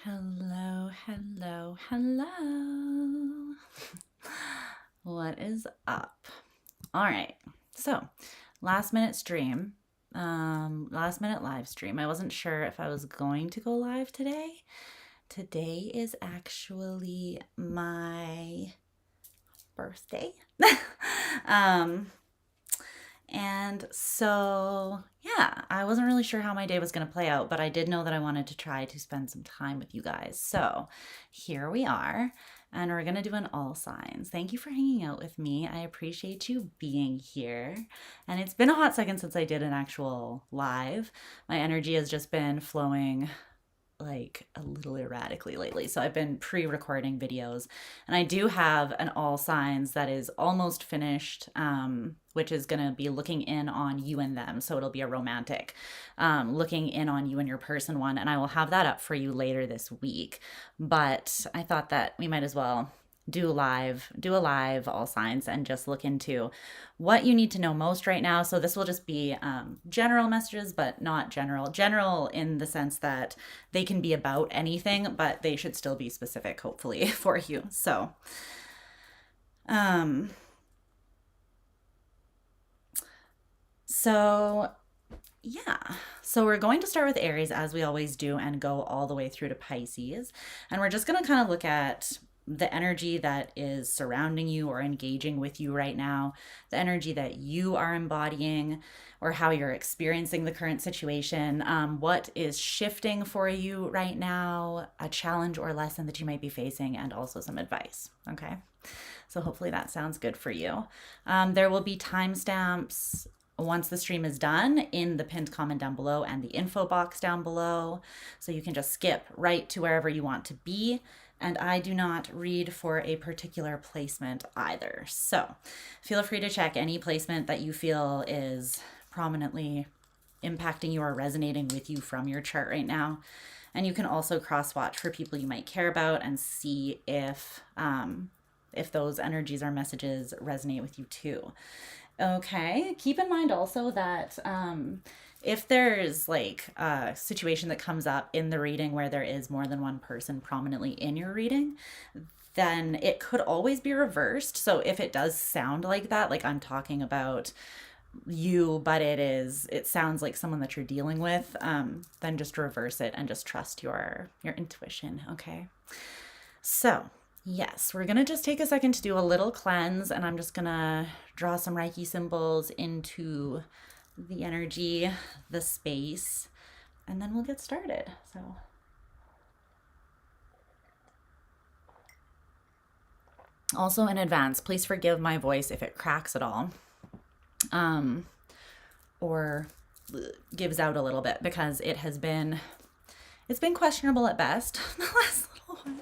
Hello, hello, hello. What is up? All right. So, last minute live stream. I wasn't sure if I was going to go live today. Today is actually my birthday. And so, yeah, I wasn't really sure how my day was going to play out, but I did know that I wanted to try to spend some time with you guys. So here we are, and we're going to do an all signs. Thank you for hanging out with me. I appreciate you being here. And it's been a hot second since I did an actual live. My energy has just been flowing like a little erratically lately. So I've been pre-recording videos, and I do have an all signs that is almost finished, which is going to be looking in on you and them. So it'll be a romantic, looking in on you and your person one. And I will have that up for you later this week. But I thought that we might as well do a live all signs and just look into what you need to know most right now. So this will just be general messages, but not general in the sense that they can be about anything, but they should still be specific, hopefully, for you. So yeah, so we're going to start with Aries as we always do and go all the way through to Pisces, and we're just going to kind of look at the energy that is surrounding you or engaging with you right now, the energy that you are embodying, or how you're experiencing the current situation, what is shifting for you right now, a challenge or lesson that you might be facing, and also some advice. Okay, so hopefully that sounds good for you. There will be timestamps once the stream is done in the pinned comment down below and the info box down below, so you can just skip right to wherever you want to be. And I do not read for a particular placement either. So feel free to check any placement that you feel is prominently impacting you or resonating with you from your chart right now. And you can also cross-watch for people you might care about and see if those energies or messages resonate with you too. Okay, keep in mind also that if there's like a situation that comes up in the reading where there is more than one person prominently in your reading, then it could always be reversed. So if it does sound like that, like I'm talking about you, but it sounds like someone that you're dealing with, then just reverse it and just trust your intuition. Okay, so yes, we're going to just take a second to do a little cleanse, and I'm just going to draw some Reiki symbols into the energy, the space, and then we'll get started. So also in advance, please forgive my voice if it cracks at all, or gives out a little bit, because it's been questionable at best the last little while.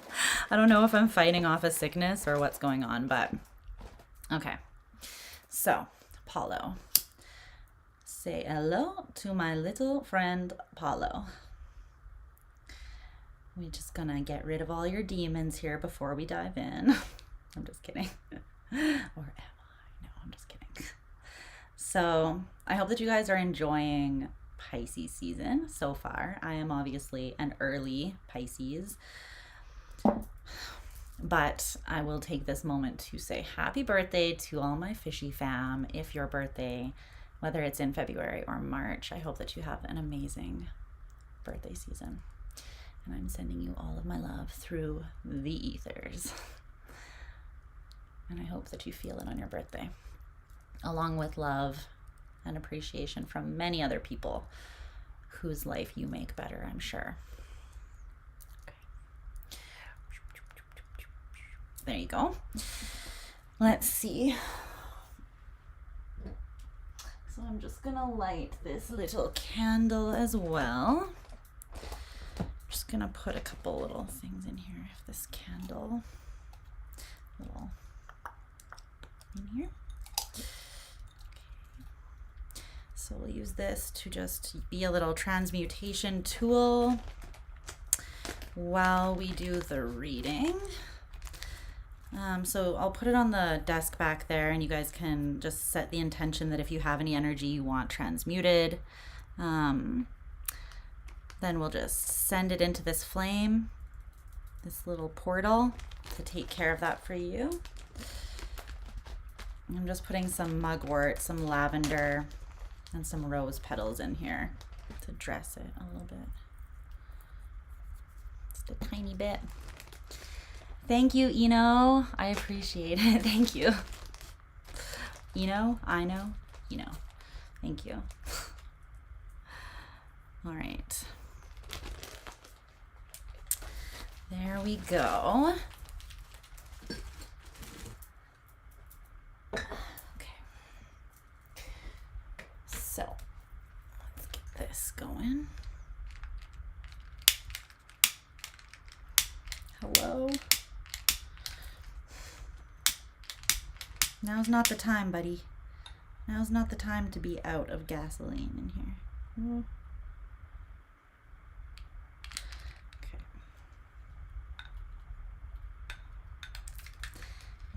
I don't know if I'm fighting off a sickness or what's going on, but okay. So, Paulo. Say hello to my little friend Paulo. We're just gonna get rid of all your demons here before we dive in. I'm just kidding. Or am I? No, I'm just kidding. So I hope that you guys are enjoying Pisces season so far. I am obviously an early Pisces, but I will take this moment to say happy birthday to all my fishy fam. If your birthday, whether it's in February or March, I hope that you have an amazing birthday season. And I'm sending you all of my love through the ethers. And I hope that you feel it on your birthday, along with love and appreciation from many other people whose life you make better, I'm sure. Okay. There you go. Let's see. So I'm just gonna light this little candle as well. I'm just gonna put a couple little things in here. If this candle, little in here. Okay. So we'll use this to just be a little transmutation tool while we do the reading. So I'll put it on the desk back there, and you guys can just set the intention that if you have any energy you want transmuted, then we'll just send it into this flame this little portal to take care of that for you. I'm just putting some mugwort, some lavender, and some rose petals in here to dress it a little bit. Just a tiny bit. Thank you, Eno. I appreciate it. Thank you. Eno, I know, Eno. Thank you. All right. There we go. Okay. So, let's get this going. Hello. Now's not the time, buddy. Now's not the time to be out of gasoline in here. Okay.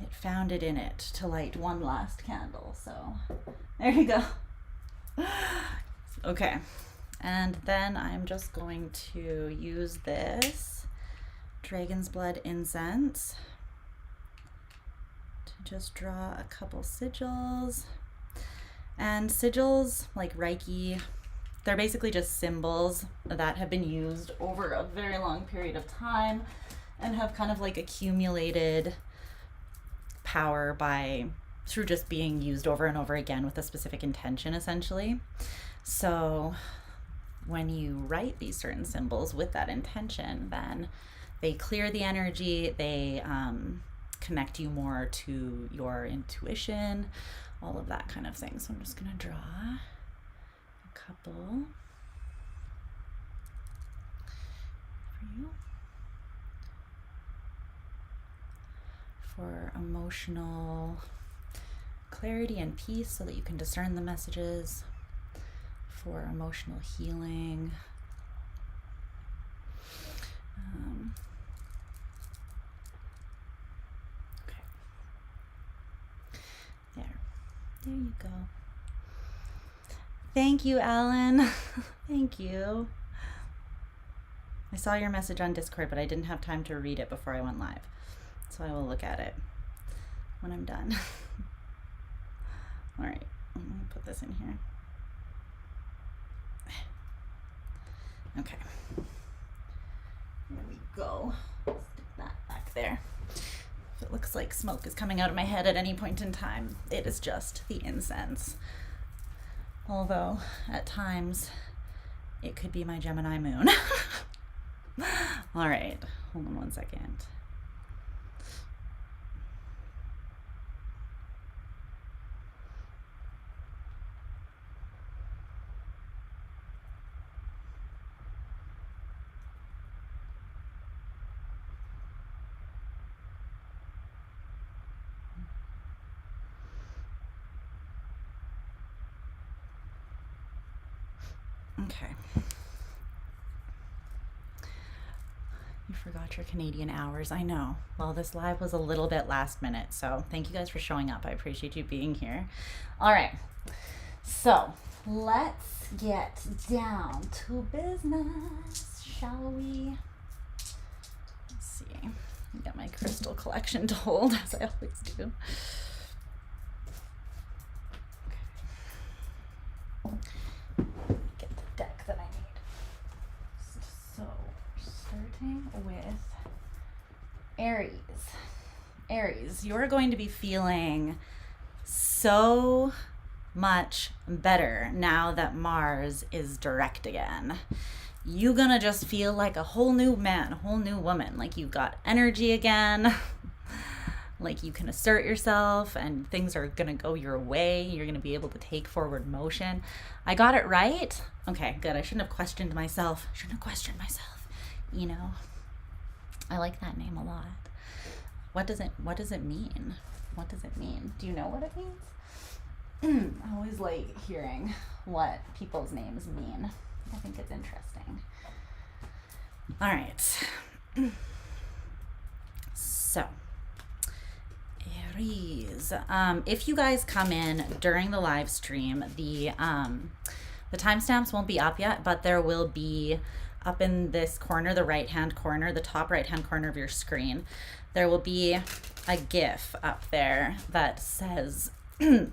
It found it in it to light one last candle, so there you go. Okay. And then I'm just going to use this Dragon's Blood incense to just draw a couple sigils. And sigils, like Reiki, they're basically just symbols that have been used over a very long period of time and have kind of like accumulated power through just being used over and over again with a specific intention, essentially. So when you write these certain symbols with that intention, then they clear the energy, they connect you more to your intuition, all of that kind of thing. So I'm just going to draw a couple for you for emotional clarity and peace so that you can discern the messages, for emotional healing. Okay. There you go. Thank you, Alan. Thank you. I saw your message on Discord, but I didn't have time to read it before I went live. So I will look at it when I'm done. All right, let me put this in here. Okay. There we go. Stick that back there. If it looks like smoke is coming out of my head at any point in time, it is just the incense. Although, at times, it could be my Gemini moon. All right, hold on one second. Okay. You forgot your Canadian hours. I know. Well, this live was a little bit last minute, so thank you guys for showing up. I appreciate you being here. All right. So let's get down to business, shall we? Let's see. Get my crystal collection to hold, as I always do. Okay. Get the deck that I need. So, starting with Aries. Aries, you're going to be feeling so much better now that Mars is direct again. You're gonna just feel like a whole new man, a whole new woman. Like you've got energy again. Like you can assert yourself and things are gonna go your way. You're gonna be able to take forward motion. I got it right? Okay, good. I shouldn't have questioned myself. You know, I like that name a lot. What does it mean? What does it mean? Do you know what it means? I always like hearing what people's names mean. I think it's interesting. All right. So, Aries. If you guys come in during the live stream, the timestamps won't be up yet, but there will be up in this corner, the right-hand corner, the top right-hand corner of your screen, there will be a GIF up there that says the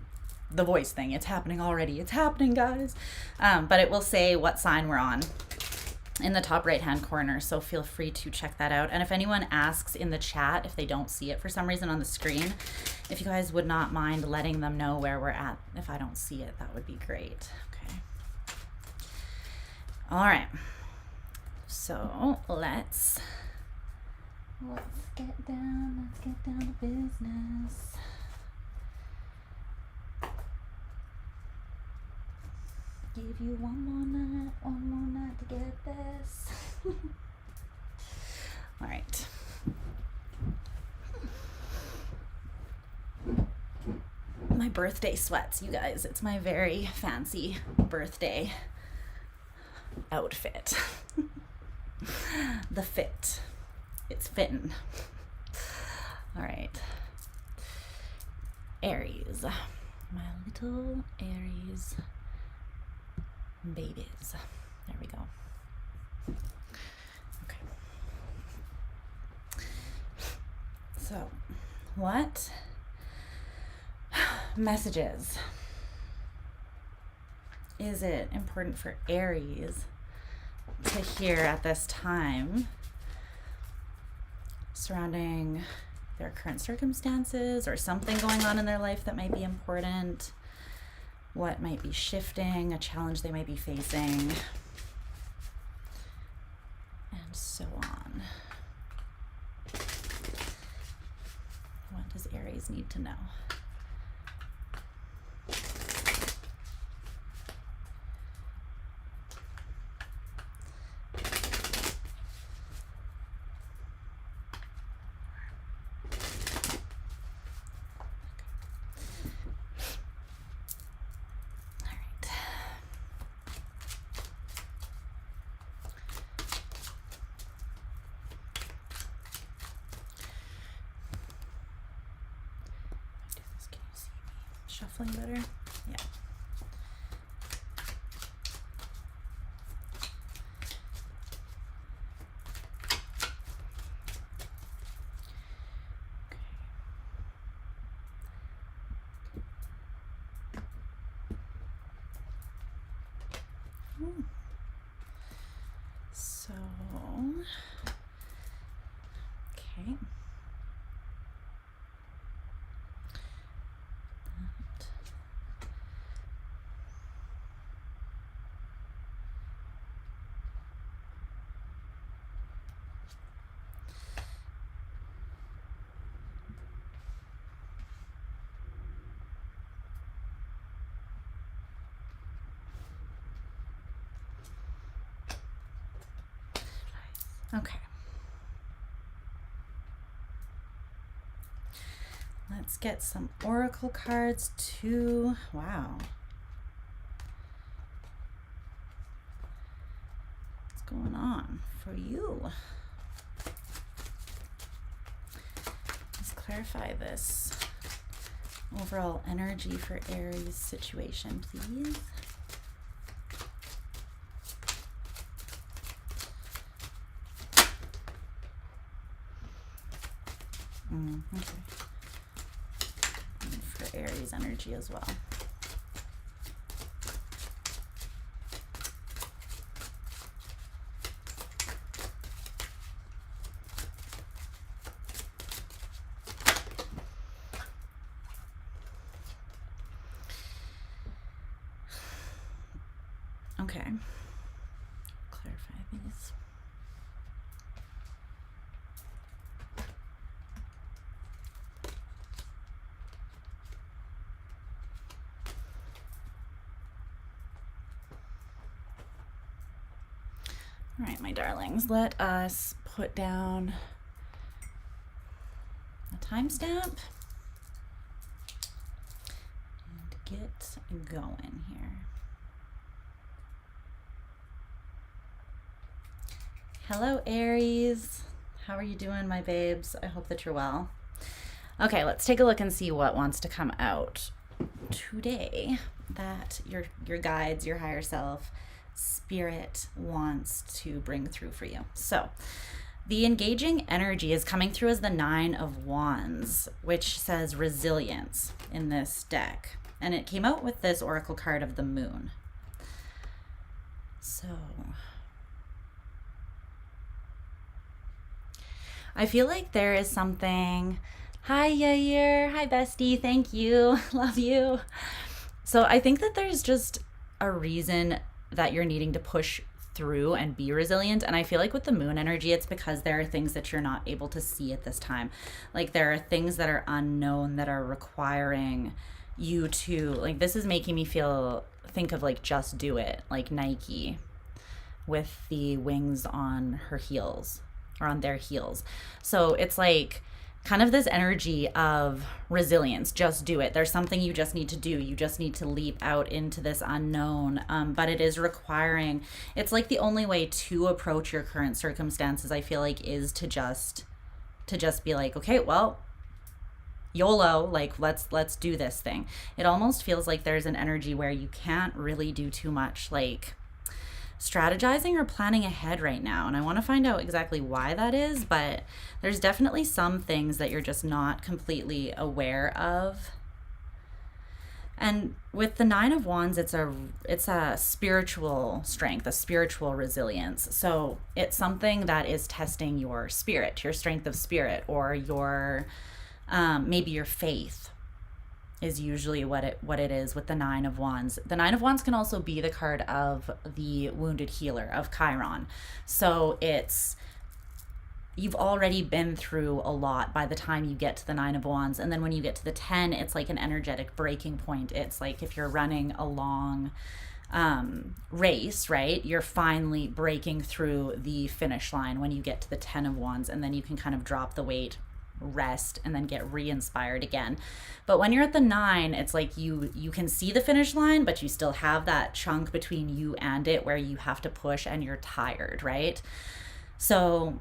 voice thing. It's happening already. It's happening, guys. But it will say what sign we're on in the top right-hand corner, so feel free to check that out. And if anyone asks in the chat, if they don't see it for some reason on the screen, if you guys would not mind letting them know where we're at, if I don't see it, that would be great. Okay. All right. So let's get down to business. Give you one more night to get this. All right. My birthday sweats, you guys. It's my very fancy birthday outfit. The fit. It's fitting. All right. Aries. My little Aries babies. There we go. Okay. So, what messages is it important for Aries to hear at this time surrounding their current circumstances or something going on in their life that might be important? What might be shifting, a challenge they might be facing, and so on. What does Aries need to know? Shuffling better? Yeah. Okay. So, okay. Okay. Let's get some oracle cards too. Wow. What's going on for you? Let's clarify this overall energy for Aries situation, please. Okay. And for Aries energy as well. Okay. Clarify these. All right, my darlings, let us put down a timestamp and get going here. Hello, Aries. How are you doing, my babes? I hope that you're well. Okay, let's take a look and see what wants to come out today that your guides, your higher self, Spirit wants to bring through for you. So the engaging energy is coming through as the 9 of Wands, which says resilience in this deck. And it came out with this oracle card of the moon. So I feel like there is something. Hi, Yair. Hi, bestie. Thank you. Love you. So I think that there's just a reason that you're needing to push through and be resilient. And I feel like with the moon energy, it's because there are things that you're not able to see at this time. Like there are things that are unknown that are requiring you to, like, this is making me think of like Just Do It, like Nike with the wings on her heels or on their heels. So it's like kind of this energy of resilience. Just do it. There's something you just need to do. You just need to leap out into this unknown. But it is requiring, it's like the only way to approach your current circumstances, I feel like, is to just be like, okay, well, YOLO, like let's do this thing. It almost feels like there's an energy where you can't really do too much like strategizing or planning ahead right now. And I want to find out exactly why that is, but there's definitely some things that you're just not completely aware of. And with the 9 of Wands, it's a spiritual strength, a spiritual resilience. So it's something that is testing your spirit, your strength of spirit, or your maybe your faith is usually what it is with the 9 of Wands. The 9 of Wands can also be the card of the wounded healer, of Chiron. So you've already been through a lot by the time you get to the 9 of Wands. And then when you get to the 10, it's like an energetic breaking point. It's like if you're running a long race, right? You're finally breaking through the finish line when you get to the 10 of Wands, and then you can kind of drop the weight, rest, and then get re-inspired again. But when you're at the 9, it's like you can see the finish line, but you still have that chunk between you and it where you have to push and you're tired, right? So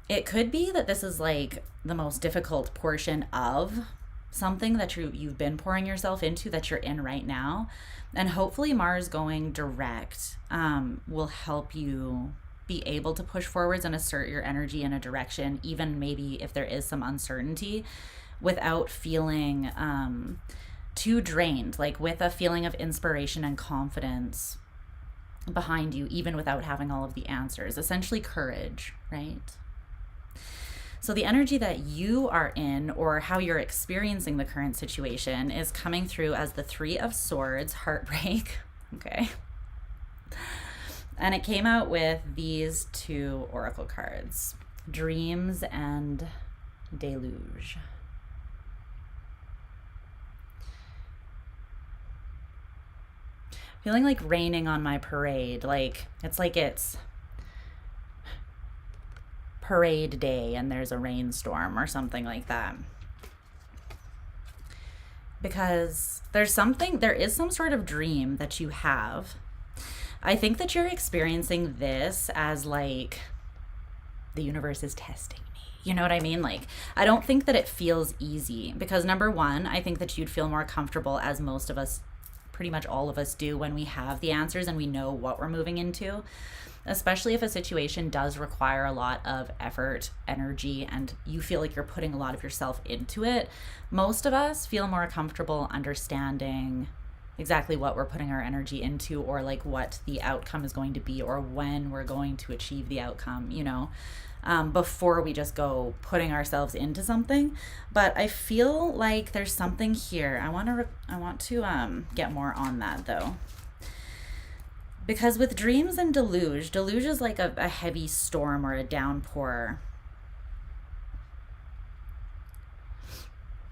it could be that this is like the most difficult portion of something that you've been pouring yourself into, that you're in right now. And hopefully Mars going direct will help you be able to push forwards and assert your energy in a direction, even maybe if there is some uncertainty, without feeling too drained, like with a feeling of inspiration and confidence behind you, even without having all of the answers. Essentially courage, right? So the energy that you are in, or how you're experiencing the current situation, is coming through as the 3 of Swords, heartbreak. Okay. And it came out with these 2 oracle cards, Dreams and Deluge. Feeling like raining on my parade. Like it's parade day and there's a rainstorm or something like that. Because there is some sort of dream that you have. I think that you're experiencing this as like the universe is testing me. You know what I mean? Like, I don't think that it feels easy because, number one, I think that you'd feel more comfortable, as most of us, pretty much all of us do, when we have the answers and we know what we're moving into, especially if a situation does require a lot of effort, energy, and you feel like you're putting a lot of yourself into it. Most of us feel more comfortable understanding exactly what we're putting our energy into, or like what the outcome is going to be, or when we're going to achieve the outcome, you know, before we just go putting ourselves into something. But I feel like there's something here. I want to get more on that though, because with Dreams and Deluge is like a heavy storm or a downpour.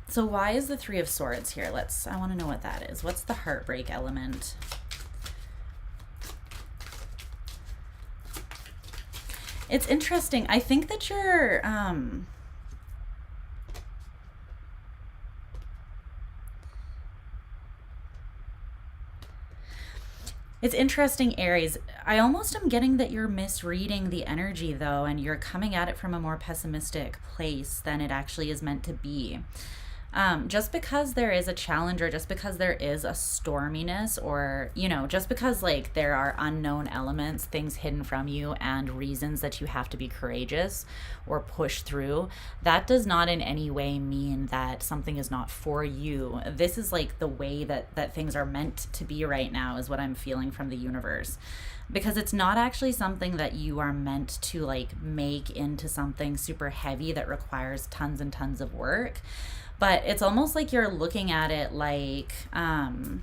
So why is the 3 of Swords here? I want to know what that is. What's the heartbreak element? It's interesting. I think that you're, it's interesting, Aries. I almost am getting that you're misreading the energy though, and you're coming at it from a more pessimistic place than it actually is meant to be. Just because there is a challenge, or just because there is a storminess, or, just because like there are unknown elements, things hidden from you, and reasons that you have to be courageous or push through, that does not in any way mean that something is not for you. This is like the way that things are meant to be right now, is what I'm feeling from the universe. Because it's not actually something that you are meant to like make into something super heavy that requires tons and tons of work. But it's almost like you're looking at it like, I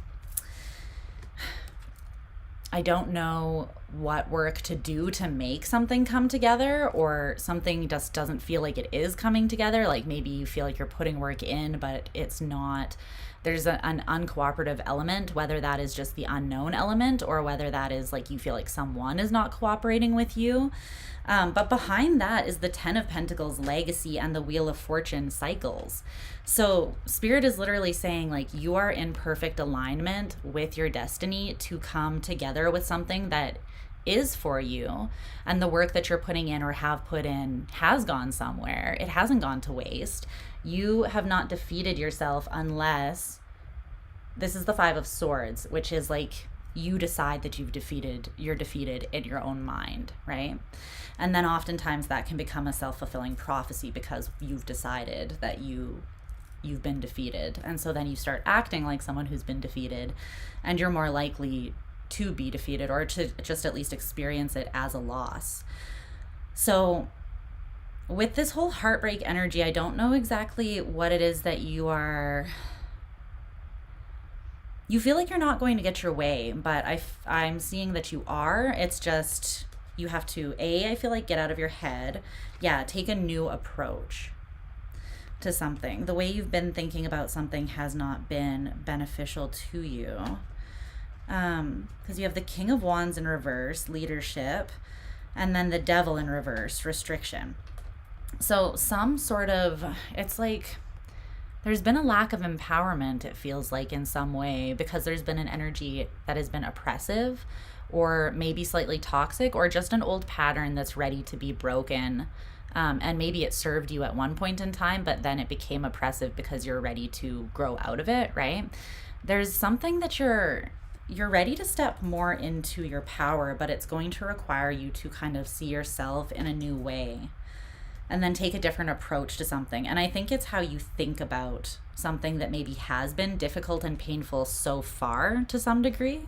don't know what work to do to make something come together, or something just doesn't feel like it is coming together. Like maybe you feel like you're putting work in, but it's not. There's an uncooperative element, whether that is just the unknown element, or whether that is like you feel like someone is not cooperating with you. But behind that is the Ten of Pentacles legacy and the Wheel of Fortune cycles. So Spirit is literally saying like you are in perfect alignment with your destiny to come together with something that is for you, and the work that you're putting in or have put in has gone somewhere. It hasn't gone to waste. You have not defeated yourself, unless this is the Five of Swords, which is like you decide that you're defeated in your own mind, right? And then oftentimes that can become a self-fulfilling prophecy, because you've decided that you've been defeated, and so then you start acting like someone who's been defeated, and you're more likely to be defeated, or to just at least experience it as a loss. So with this whole heartbreak energy, I don't know exactly what it is that you feel like you're not going to get your way, but I'm seeing that you are. It's just you have to, I feel like, get out of your head. Yeah, take a new approach to something. The way you've been thinking about something has not been beneficial to you. Because you have the King of Wands in reverse, leadership, and then the Devil in reverse, restriction. So some sort of, it's like there's been a lack of empowerment, it feels like, in some way, because there's been an energy that has been oppressive, or maybe slightly toxic, or just an old pattern that's ready to be broken. And maybe it served you at one point in time, but then it became oppressive because you're ready to grow out of it, right? There's something that you're ready to step more into your power, but it's going to require you to kind of see yourself in a new way, and then take a different approach to something. And I think it's how you think about something that maybe has been difficult and painful so far, to some degree.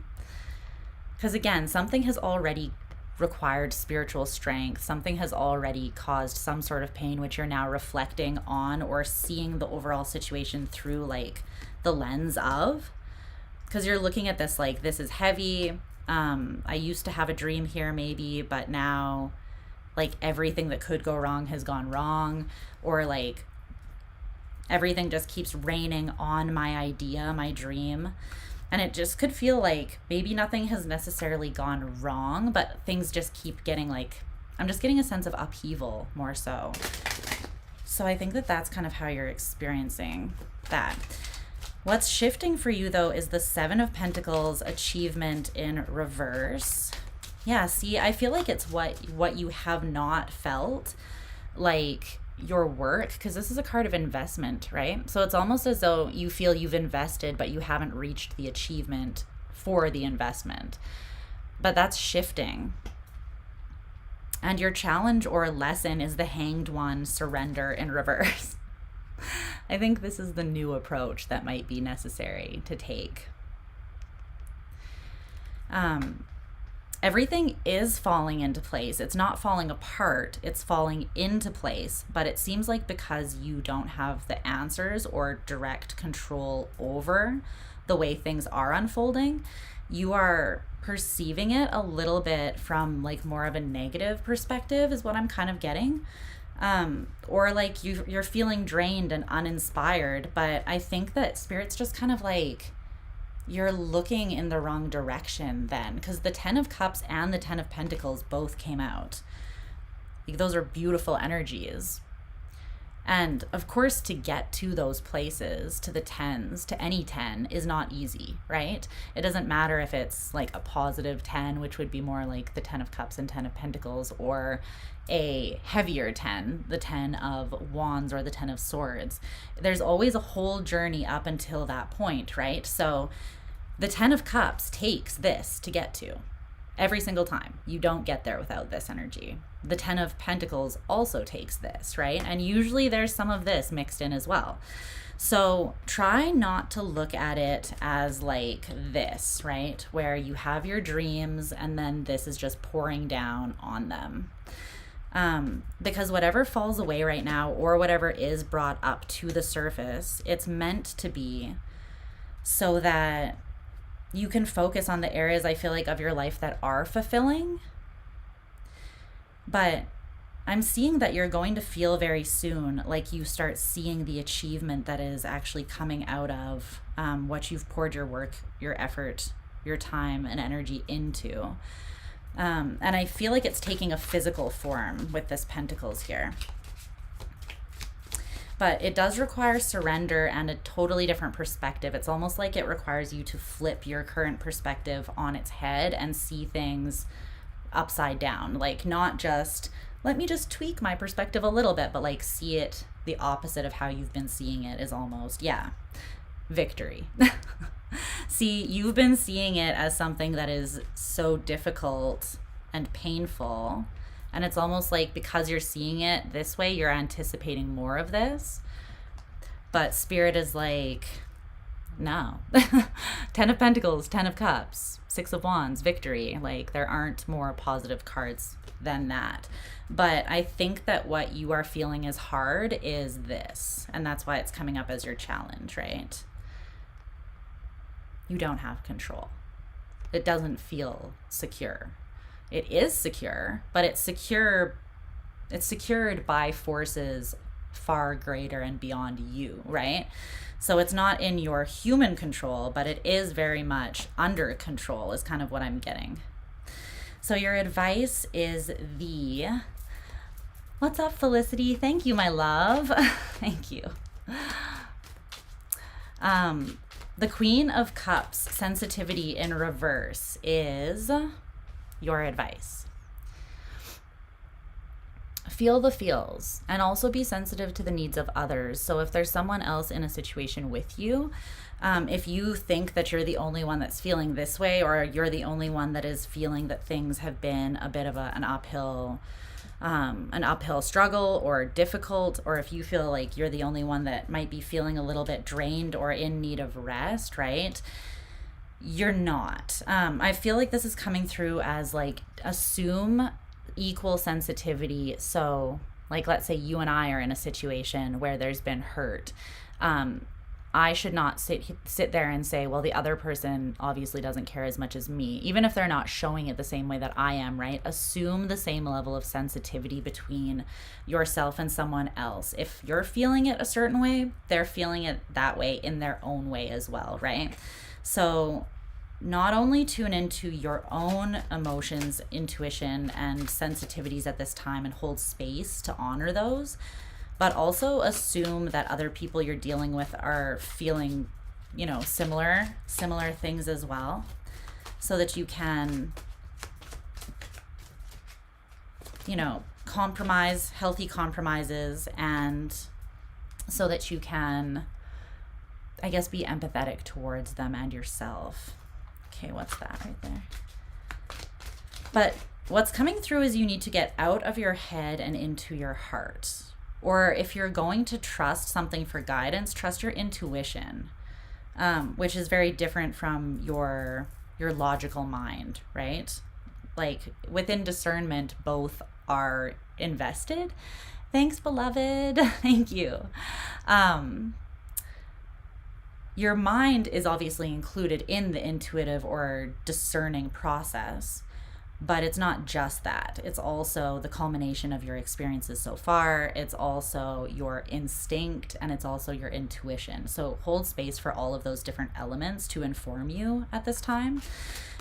Because again, something has already required spiritual strength. Something has already caused some sort of pain, which you're now reflecting on, or seeing the overall situation through like the lens of. Because you're looking at this like, this is heavy. I used to have a dream here maybe, but now like everything that could go wrong has gone wrong, or like everything just keeps raining on my idea, my dream. And it just could feel like maybe nothing has necessarily gone wrong, but things just keep getting like, I'm just getting a sense of upheaval more so. So I think that that's kind of how you're experiencing that. What's shifting for you though is the Seven of Pentacles, achievement in reverse. Yeah, see, I feel like it's what you have not felt, like your work, because this is a card of investment, right? So it's almost as though you feel you've invested, but you haven't reached the achievement for the investment. But that's shifting. And your challenge or lesson is the Hanged One, surrender in reverse. I think this is the new approach that might be necessary to take. Everything is falling into place. It's not falling apart, it's falling into place. But it seems like because you don't have the answers or direct control over the way things are unfolding, you are perceiving it a little bit from like more of a negative perspective, is what I'm kind of getting. Or like you're feeling drained and uninspired. But I think that Spirit's just kind of like, you're looking in the wrong direction then, because the Ten of Cups and the Ten of Pentacles both came out. Like, those are beautiful energies. And of course, to get to those places, to the tens, to any 10 is not easy, right? It doesn't matter if it's like a positive 10, which would be more like the 10 of cups and 10 of pentacles, or a heavier 10, the 10 of wands or the 10 of swords. There's always a whole journey up until that point, right? So the 10 of cups takes this to get to. Every single time. You don't get there without this energy. The 10 of Pentacles also takes this, right? And usually there's some of this mixed in as well. So try not to look at it as like this, right? Where you have your dreams and then this is just pouring down on them. Because whatever falls away right now, or whatever is brought up to the surface, it's meant to be so that you can focus on the areas, I feel like, of your life that are fulfilling. But I'm seeing that you're going to feel very soon like you start seeing the achievement that is actually coming out of what you've poured your work, your effort, your time and energy into. And I feel like it's taking a physical form with this Pentacles here. But it does require surrender and a totally different perspective. It's almost like it requires you to flip your current perspective on its head and see things upside down. Like, not just, let me just tweak my perspective a little bit, but like see it the opposite of how you've been seeing it is almost, yeah, victory. See, you've been seeing it as something that is so difficult and painful. And it's almost like because you're seeing it this way, you're anticipating more of this. But Spirit is like, no. 10 of Pentacles, 10 of Cups, 6 of Wands, victory. Like, there aren't more positive cards than that. But I think that what you are feeling is hard is this. And that's why it's coming up as your challenge, right? You don't have control. It doesn't feel secure. It is secure, but it's secured by forces far greater and beyond you, right? So it's not in your human control, but it is very much under control is kind of what I'm getting. So your advice is what's up, Felicity? Thank you, my love. Thank you. The Queen of Cups, sensitivity in reverse, is your advice. Feel the feels and also be sensitive to the needs of others. So if there's someone else in a situation with you, if you think that you're the only one that's feeling this way, or you're the only one that is feeling that things have been a bit of an uphill struggle or difficult, or if you feel like you're the only one that might be feeling a little bit drained or in need of rest, right? You're not. I feel like this is coming through as like, assume equal sensitivity. So like, let's say you and I are in a situation where there's been hurt. I should not sit there and say, well, the other person obviously doesn't care as much as me, even if they're not showing it the same way that I am, right? Assume the same level of sensitivity between yourself and someone else. If you're feeling it a certain way, they're feeling it that way in their own way as well, right? So not only tune into your own emotions, intuition, and sensitivities at this time and hold space to honor those, but also assume that other people you're dealing with are feeling, similar things as well, so that you can, compromise, healthy compromises, and so that you can, I guess, be empathetic towards them and yourself. Okay, what's that right there? But what's coming through is you need to get out of your head and into your heart. Or if you're going to trust something for guidance, trust your intuition, which is very different from your logical mind, right? Like, within discernment, both are invested. Thanks, beloved. Thank you. Your mind is obviously included in the intuitive or discerning process, But it's not just that. It's also the culmination of your experiences so far. It's also your instinct, and it's also your intuition. So hold space for all of those different elements to inform you at this time.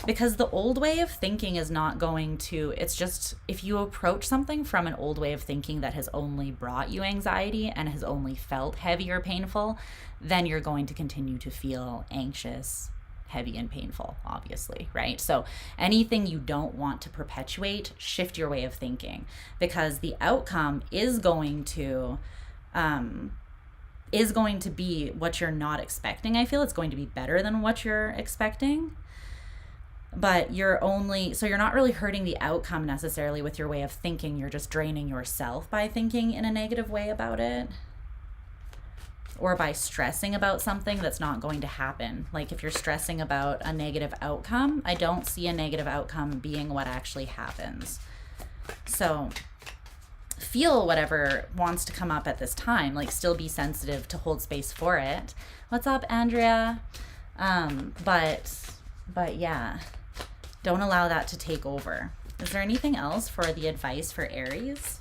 Because the old way of thinking is not going to, it's just, if you approach something from an old way of thinking that has only brought you anxiety and has only felt heavy or painful, then you're going to continue to feel anxious, heavy, and painful, obviously, right? So anything you don't want to perpetuate, shift your way of thinking, because the outcome is going to be what you're not expecting. I feel it's going to be better than what you're expecting, but you're not really hurting the outcome necessarily with your way of thinking. You're just draining yourself by thinking in a negative way about it, or by stressing about something that's not going to happen. Like if you're stressing about a negative outcome, I don't see a negative outcome being what actually happens. So feel whatever wants to come up at this time, like still be sensitive to hold space for it. What's up, Andrea? But yeah, don't allow that to take over. Is there anything else for the advice for Aries?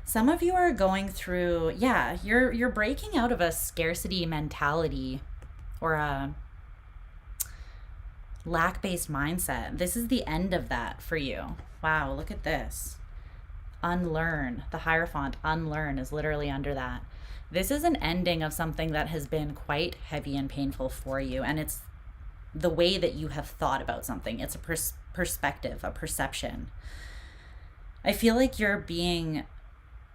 Some of you are going through, yeah, you're breaking out of a scarcity mentality or a lack-based mindset. This is the end of that for you. Wow, look at this. Unlearn. The Hierophant, unlearn, is literally under that. This is an ending of something that has been quite heavy and painful for you, and it's the way that you have thought about something. It's a perspective, a perception. I feel like you're being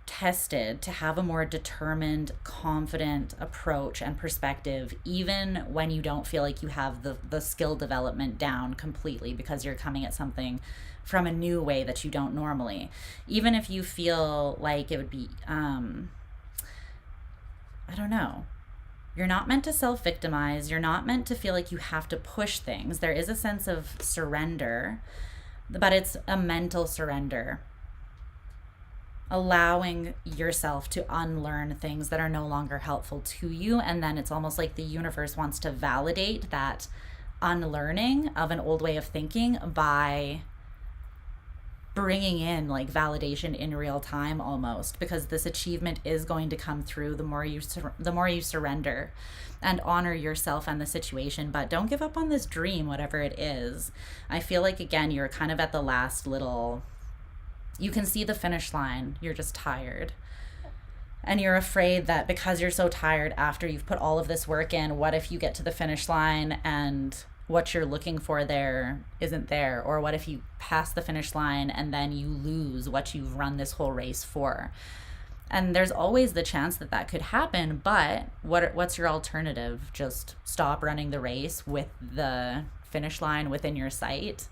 tested to have a more determined, confident approach and perspective, even when you don't feel like you have the skill development down completely, because you're coming at something from a new way that you don't normally. Even if you feel like it would be, I don't know. You're not meant to self-victimize. You're not meant to feel like you have to push things. There is a sense of surrender, but it's a mental surrender. Allowing yourself to unlearn things that are no longer helpful to you. And then it's almost like the universe wants to validate that unlearning of an old way of thinking by bringing in like validation in real time almost, because this achievement is going to come through the more you surrender and honor yourself and the situation. But don't give up on this dream, whatever it is. I feel like, again, you're kind of at the last little, you can see the finish line. You're just tired. And you're afraid that because you're so tired after you've put all of this work in, what if you get to the finish line and what you're looking for there isn't there? Or what if you pass the finish line and then you lose what you've run this whole race for? And there's always the chance that that could happen, but what's your alternative? Just stop running the race with the finish line within your sight?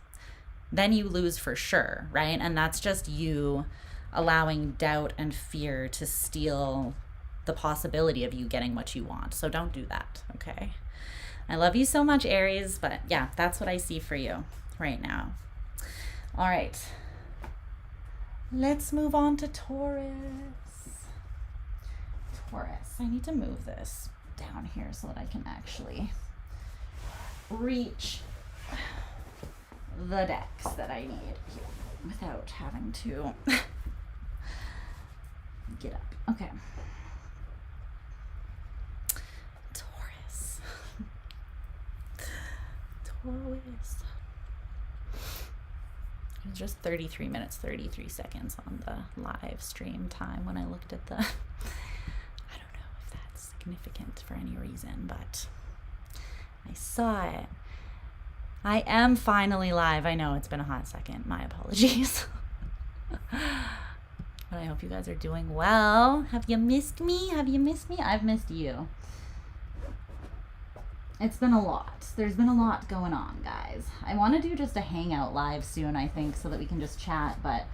Then you lose for sure, right? And that's just you allowing doubt and fear to steal the possibility of you getting what you want. So don't do that, okay? I love you so much, Aries, but yeah, that's what I see for you right now. All right. Let's move on to Taurus. Taurus. I need to move this down here so that I can actually reach the decks that I need here without having to get up. Okay. Taurus. Taurus. It was just 33 minutes, 33 seconds on the live stream time when I looked at the, I don't know if that's significant for any reason, but I saw it. I am finally live. I know it's been a hot second. My apologies. But I hope you guys are doing well. Have you missed me? Have you missed me? I've missed you. It's been a lot. There's been a lot going on, guys. I want to do just a hangout live soon, I think, so that we can just chat, but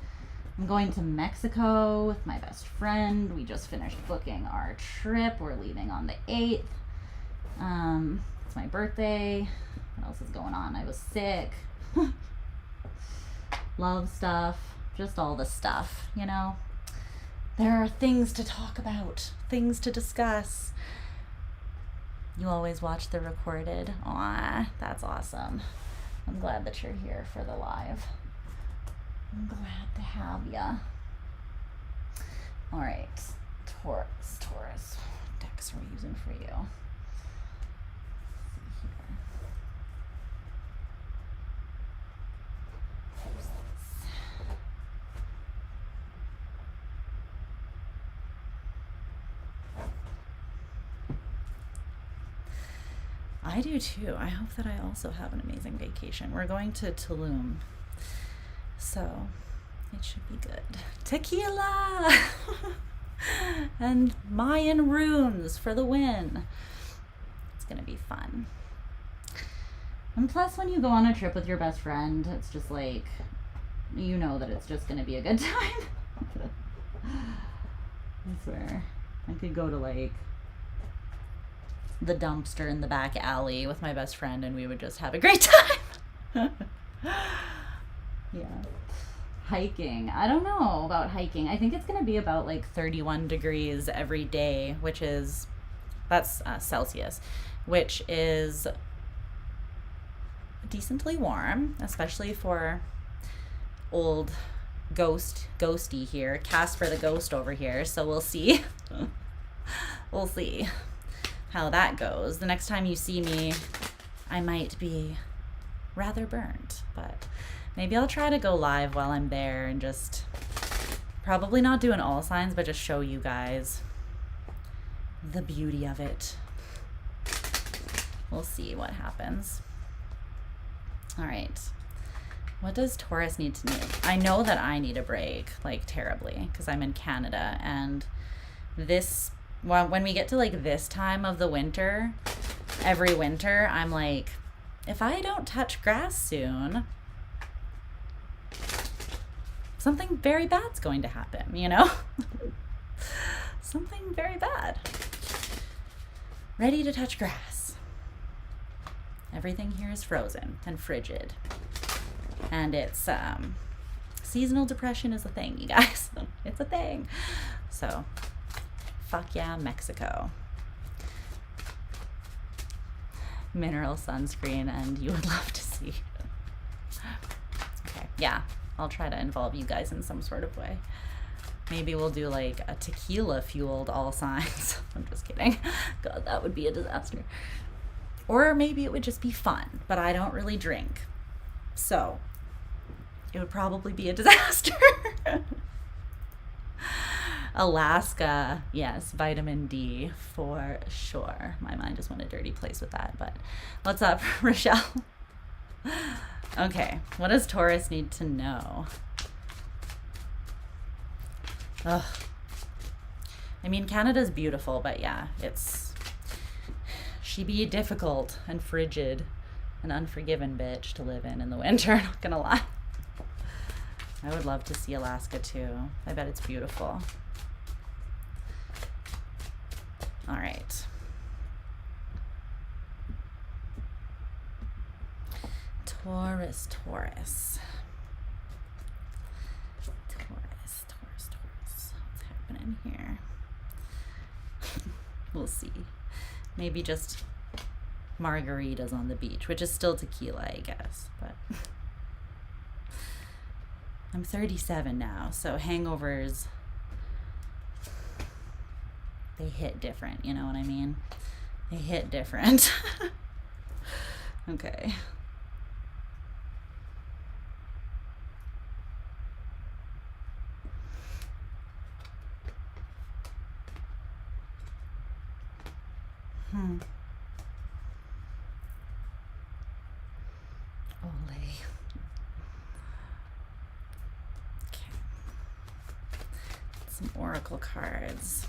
I'm going to Mexico with my best friend. We just finished booking our trip. We're leaving on the 8th. It's my birthday. What else is going on? I was sick. Love stuff. Just all the stuff, you know? There are things to talk about, things to discuss. You always watch the recorded. Aw, that's awesome. I'm glad that you're here for the live. I'm glad to have ya. All right, Taurus. What decks are we using for you? I do too. I hope that I also have an amazing vacation. We're going to Tulum, so it should be good. Tequila and Mayan runes for the win. It's gonna be fun. And plus, when you go on a trip with your best friend, it's just like, you know that it's just gonna be a good time. I swear, I could go to like the dumpster in the back alley with my best friend and we would just have a great time. Yeah. Hiking. I don't know about hiking. I think it's going to be about like 31 degrees every day, that's Celsius, which is decently warm, especially for old ghosty here, Casper the ghost over here. So we'll see. We'll see how that goes. The next time you see me, I might be rather burnt, but maybe I'll try to go live while I'm there and just probably not do an all signs, but just show you guys the beauty of it. We'll see what happens. All right. What does Taurus need to need? I know that I need a break, like terribly, because I'm in Canada, and when we get to like this time of the winter, every winter, I'm like, if I don't touch grass soon, something very bad's going to happen, you know? Something very bad. Ready to touch grass. Everything here is frozen and frigid. And it's, seasonal depression is a thing, you guys. It's a thing. So, fuck yeah, Mexico. Mineral sunscreen, and you would love to see. Okay, yeah, I'll try to involve you guys in some sort of way. Maybe we'll do like a tequila fueled all signs. I'm just kidding. God, that would be a disaster. Or maybe it would just be fun, but I don't really drink. So it would probably be a disaster. Alaska, yes, vitamin D for sure. My mind just went a dirty place with that, but what's up, Rochelle? Okay, what does Taurus need to know? Ugh. I mean, Canada's beautiful, but yeah, she be difficult and frigid and unforgiving bitch to live in the winter, not gonna lie. I would love to see Alaska too. I bet it's beautiful. All right. Taurus. What's happening here? We'll see. Maybe just margaritas on the beach, which is still tequila, I guess. But I'm 37 now, so hangovers, they hit different, you know what I mean? They hit different. Okay. Ole. Okay. Some oracle cards.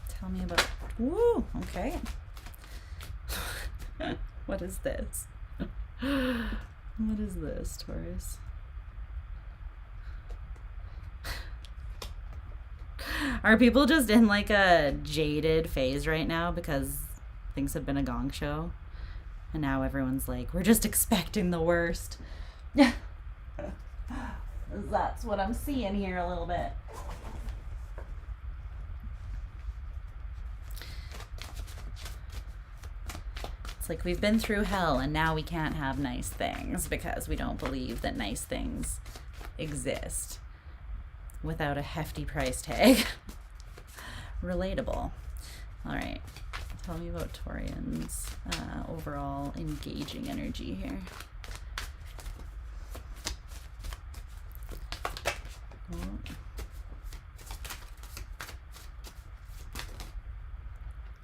Tell me about. Woo! Okay. What is this? What is this, Taurus? Are people just in like a jaded phase right now because things have been a gong show? And now everyone's like, we're just expecting the worst. That's what I'm seeing here a little bit. It's like we've been through hell and now we can't have nice things because we don't believe that nice things exist without a hefty price tag. Relatable. All right. Tell me about Taurian's overall engaging energy here.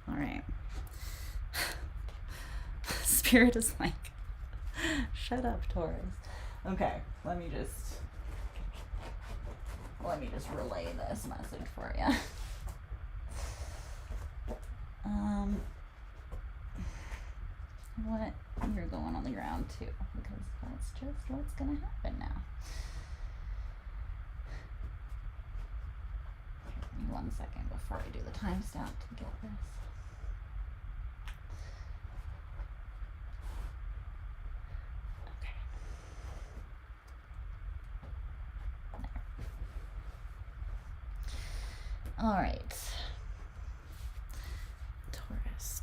All right. Spirit is like, shut up, Taurus. Okay, let me just relay this message for you. What? You're going on the ground too, because that's just what's gonna happen now. Give me 1 second before I do the timestamp to get this. All right. Taurus.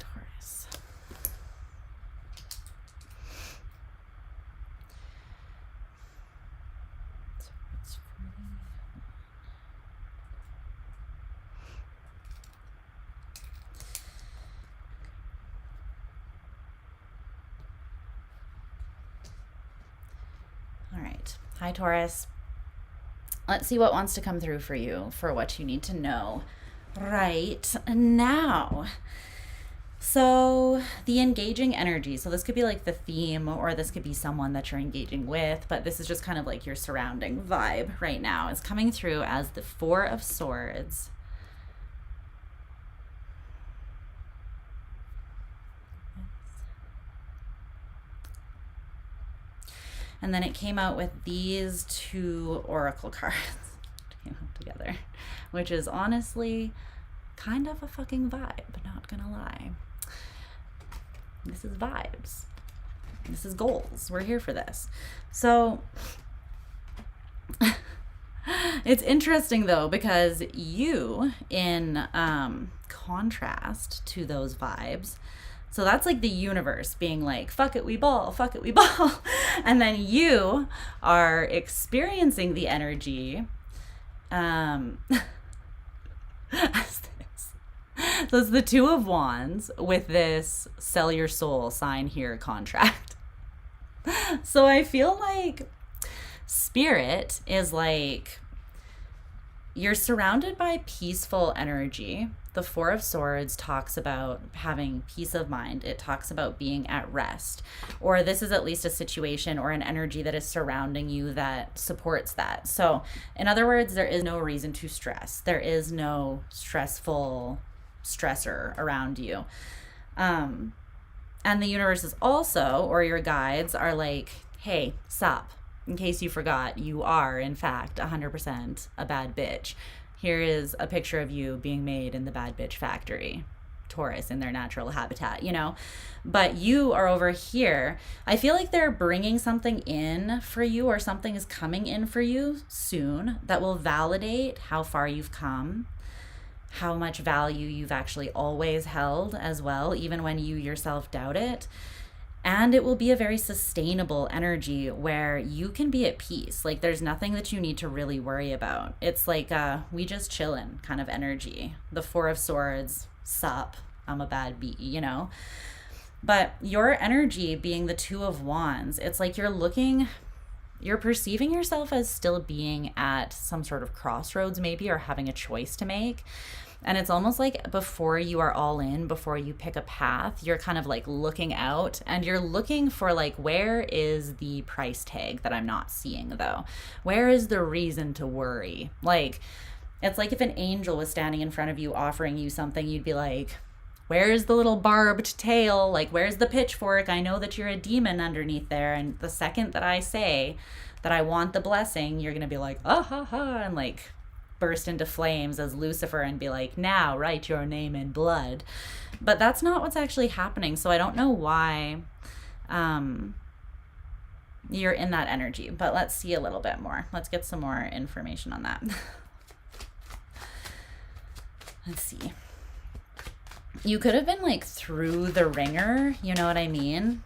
All right. Hi, Taurus. Let's see what wants to come through for you, for what you need to know right now. So the engaging energy, so this could be like the theme, or this could be someone that you're engaging with, but this is just kind of like your surrounding vibe right now, is coming through as the Four of Swords. And then it came out with these two oracle cards came out together, which is honestly kind of a fucking vibe, not gonna lie. This is vibes. This is goals. We're here for this. So it's interesting though, because you, in contrast to those vibes, so that's like the universe being like, fuck it, we ball, fuck it, we ball. And then you are experiencing the energy as this. So it's the Two of Wands with this sell your soul, sign here contract. So I feel like Spirit is like, you're surrounded by peaceful energy. The Four of Swords talks about having peace of mind. It talks about being at rest. Or this is at least a situation or an energy that is surrounding you that supports that. So, in other words, there is no reason to stress. There is no stressful stressor around you. And the universe is also, or your guides are like, hey, sup. In case you forgot, you are, in fact, 100% a bad bitch. Here is a picture of you being made in the bad bitch factory. Taurus in their natural habitat, you know? But you are over here. I feel like they're bringing something in for you, or something is coming in for you soon that will validate how far you've come, how much value you've actually always held as well, even when you yourself doubt it. And it will be a very sustainable energy where you can be at peace. Like there's nothing that you need to really worry about. It's like we just chillin' kind of energy. The Four of Swords, sup, I'm a bad bee, you know? But your energy being the Two of Wands, it's like you're perceiving yourself as still being at some sort of crossroads maybe, or having a choice to make. And it's almost like before you are all in, before you pick a path, you're kind of like looking out, and you're looking for like, where is the price tag that I'm not seeing though? Where is the reason to worry? Like, it's like if an angel was standing in front of you offering you something, you'd be like, where's the little barbed tail? Like, where's the pitchfork? I know that you're a demon underneath there. And the second that I say that I want the blessing, you're going to be like, ah ha ha, and like burst into flames as Lucifer and be like, now write your name in blood. But that's not what's actually happening. So I don't know why you're in that energy, but let's see a little bit more. Let's get some more information on that. Let's see. You could have been like through the ringer, you know what I mean?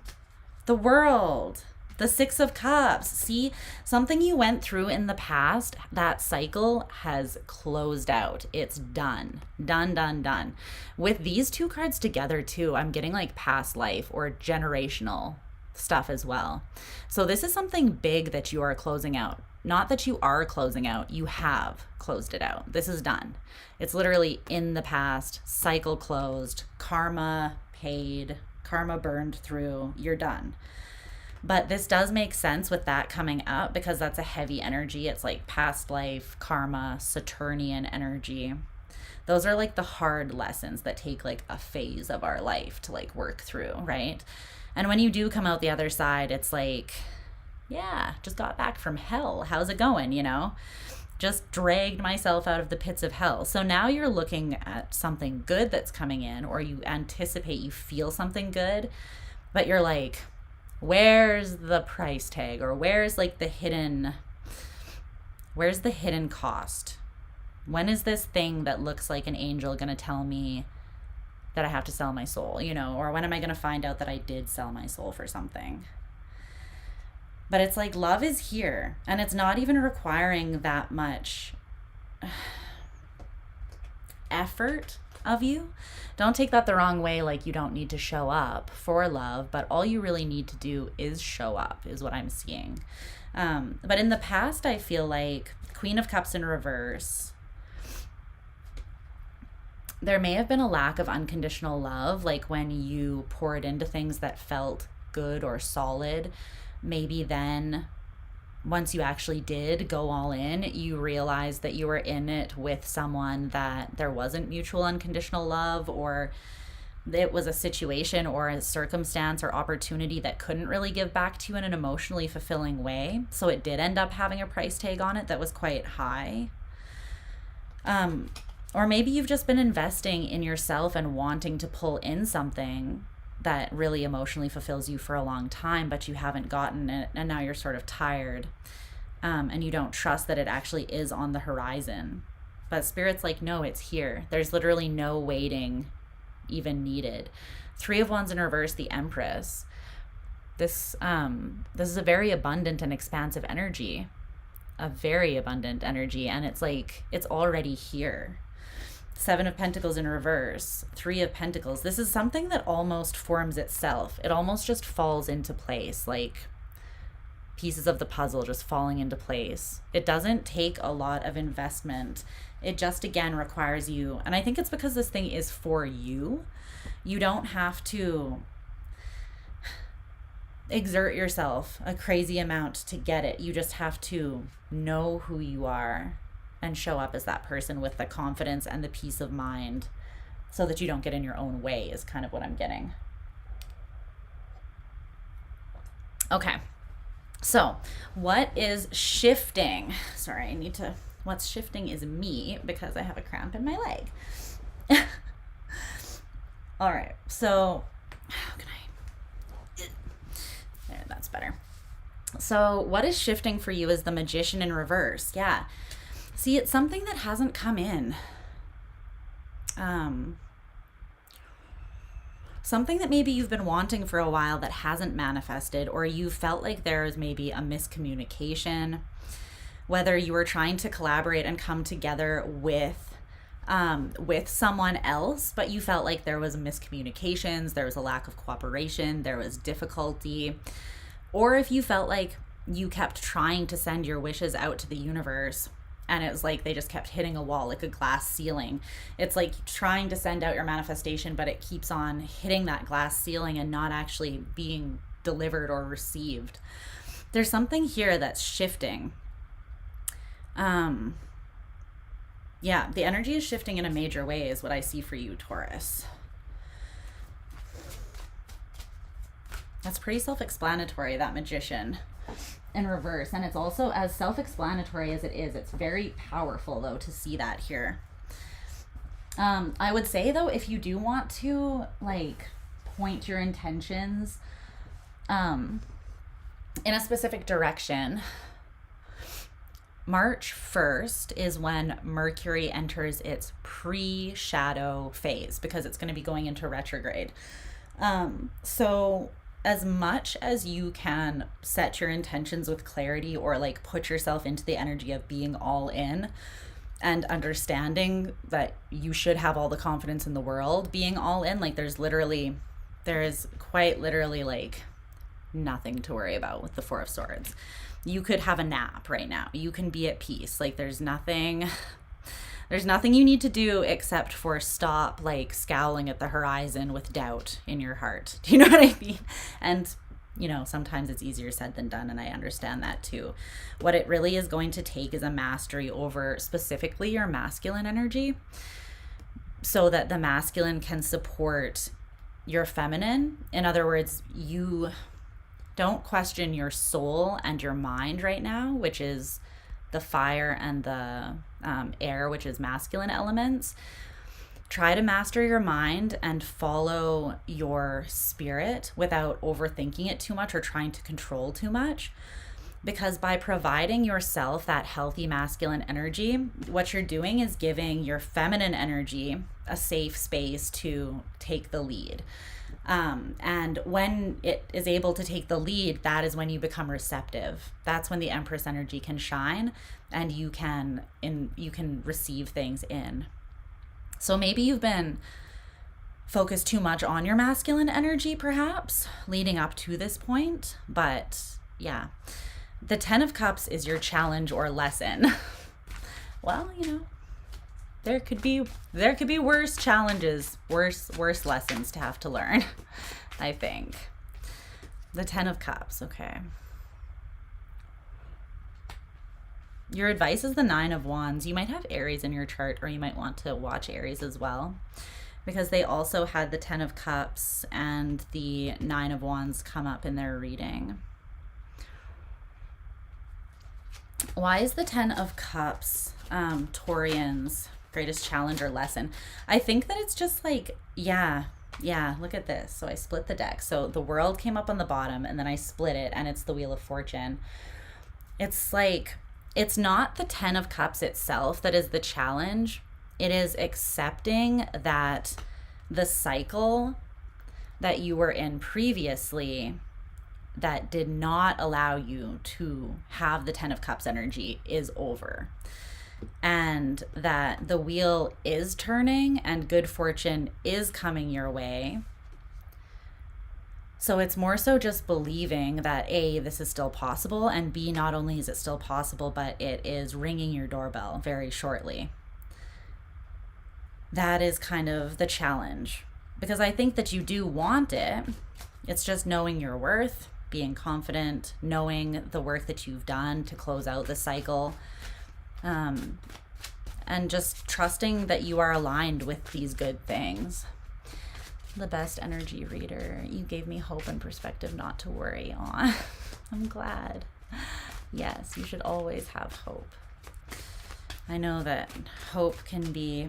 The World, the Six of Cups. See, something you went through in the past, that cycle has closed out. It's done. Done, done, done. With these two cards together too, I'm getting like past life or generational stuff as well. So this is something big that you are closing out. Not that you are closing out, you have closed it out. This is done. It's literally in the past, cycle closed, karma paid, karma burned through, you're done. But this does make sense with that coming up because that's a heavy energy. It's like past life, karma, Saturnian energy. Those are like the hard lessons that take like a phase of our life to like work through, right? And when you do come out the other side, it's like, yeah, just got back from hell. How's it going, you know? Just dragged myself out of the pits of hell. So now you're looking at something good that's coming in, or you anticipate, you feel something good, but you're like, where's the price tag? Or where's like the hidden cost? When is this thing that looks like an angel going to tell me that I have to sell my soul, you know? Or when am I going to find out that I did sell my soul for something? But it's like love is here, and it's not even requiring that much effort of you. Don't take that the wrong way, like you don't need to show up for love, but all you really need to do is show up, is what I'm seeing. But in the past, I feel like Queen of Cups in reverse, there may have been a lack of unconditional love, like when you poured into things that felt good or solid. Maybe then once you actually did go all in, you realized that you were in it with someone that there wasn't mutual unconditional love, or it was a situation or a circumstance or opportunity that couldn't really give back to you in an emotionally fulfilling way. So it did end up having a price tag on it that was quite high. Or maybe you've just been investing in yourself and wanting to pull in something that really emotionally fulfills you for a long time, but you haven't gotten it, and now you're sort of tired, and you don't trust that it actually is on the horizon. But Spirit's like, no, it's here. There's literally no waiting even needed. Three of Wands in reverse, the Empress. This is a very abundant and expansive energy, a very abundant energy, and it's like it's already here. Seven of Pentacles in reverse, Three of Pentacles. This is something that almost forms itself. It almost just falls into place, like pieces of the puzzle just falling into place. It doesn't take a lot of investment. It just, again, requires you. And I think it's because this thing is for you. You don't have to exert yourself a crazy amount to get it. You just have to know who you are and show up as that person with the confidence and the peace of mind so that you don't get in your own way, is kind of what I'm getting. Okay. So what is shifting? Sorry, what's shifting is me, because I have a cramp in my leg. All right. So how can there, that's better. So what is shifting for you is the Magician in reverse. Yeah. See, it's something that hasn't come in. Something that maybe you've been wanting for a while that hasn't manifested, or you felt like there was maybe a miscommunication, whether you were trying to collaborate and come together with someone else, but you felt like there was miscommunications, there was a lack of cooperation, there was difficulty, or if you felt like you kept trying to send your wishes out to the universe and it was like they just kept hitting a wall, like a glass ceiling. It's like trying to send out your manifestation, but it keeps on hitting that glass ceiling and not actually being delivered or received. There's something here that's shifting. Yeah, the energy is shifting in a major way is what I see for you, Taurus. That's pretty self-explanatory, that Magician in reverse. And it's also as self-explanatory as it is. It's very powerful, though, to see that here. I would say, though, if you do want to, like, point your intentions in a specific direction, March 1st is when Mercury enters its pre-shadow phase, because it's going to be going into retrograde. So as much as you can set your intentions with clarity, or like put yourself into the energy of being all in and understanding that you should have all the confidence in the world being all in, like there is quite literally like nothing to worry about with the Four of Swords. You could have a nap right now. You can be at peace. Like there's nothing you need to do except for stop like scowling at the horizon with doubt in your heart. Do you know what I mean? And you know, sometimes it's easier said than done, and I understand that too. What it really is going to take is a mastery over specifically your masculine energy, so that the masculine can support your feminine. In other words, you don't question your soul and your mind right now, which is the fire and the air, which is masculine elements. Try to master your mind and follow your spirit without overthinking it too much or trying to control too much. Because by providing yourself that healthy masculine energy, what you're doing is giving your feminine energy a safe space to take the lead. And when it is able to take the lead, that is when you become receptive. That's when the Empress energy can shine, and you can receive things in. So maybe you've been focused too much on your masculine energy, perhaps, leading up to this point. But yeah, the 10 of Cups is your challenge or lesson. Well, you know, there could be worse challenges, worse lessons to have to learn, I think. The 10 of Cups, okay. Your advice is the 9 of Wands. You might have Aries in your chart, or you might want to watch Aries as well, because they also had the 10 of Cups and the 9 of Wands come up in their reading. Why is the 10 of Cups Taurians' greatest challenge or lesson? I think that it's just like, yeah, look at this. So I split the deck. So the World came up on the bottom, and then I split it, and it's the Wheel of Fortune. It's like, it's not the 10 of Cups itself that is the challenge. It is accepting that the cycle that you were in previously that did not allow you to have the 10 of Cups energy is over. And that the wheel is turning and good fortune is coming your way. So it's more so just believing that A, this is still possible, and B, not only is it still possible, but it is ringing your doorbell very shortly. That is kind of the challenge, because I think that you do want it. It's just knowing your worth, being confident, knowing the work that you've done to close out the cycle, and just trusting that you are aligned with these good things. The best energy reader. You gave me hope and perspective not to worry. Aw, I'm glad. Yes, you should always have hope. I know that hope can be...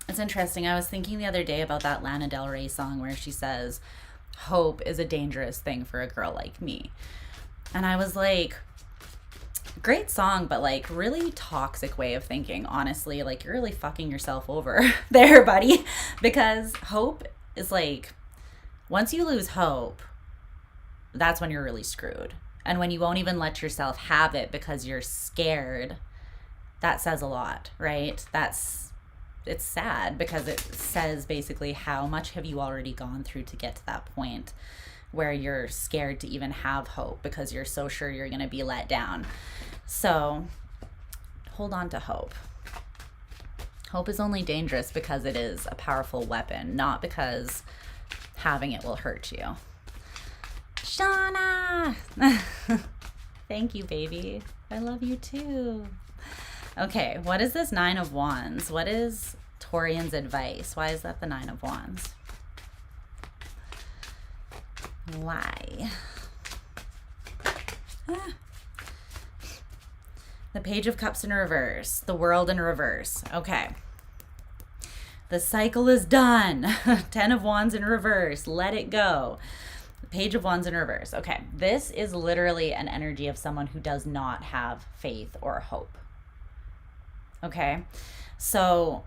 It's interesting. I was thinking the other day about that Lana Del Rey song where she says, hope is a dangerous thing for a girl like me. And I was like, great song, but like really toxic way of thinking, honestly. Like you're really fucking yourself over there, buddy, because hope is like, once you lose hope, that's when you're really screwed. And when you won't even let yourself have it because you're scared, that says a lot, right? It's sad, because it says basically how much have you already gone through to get to that point where you're scared to even have hope because you're so sure you're going to be let down. So hold on to hope. Hope is only dangerous because it is a powerful weapon, not because having it will hurt you. Shauna! Thank you, baby. I love you too. Okay, what is this 9 of Wands? What is Taurian's advice? Why is that the 9 of Wands? Why? The Page of Cups in reverse. The World in reverse. Okay. The cycle is done. 10 of Wands in reverse. Let it go. Page of Wands in reverse. Okay, this is literally an energy of someone who does not have faith or hope. Okay, so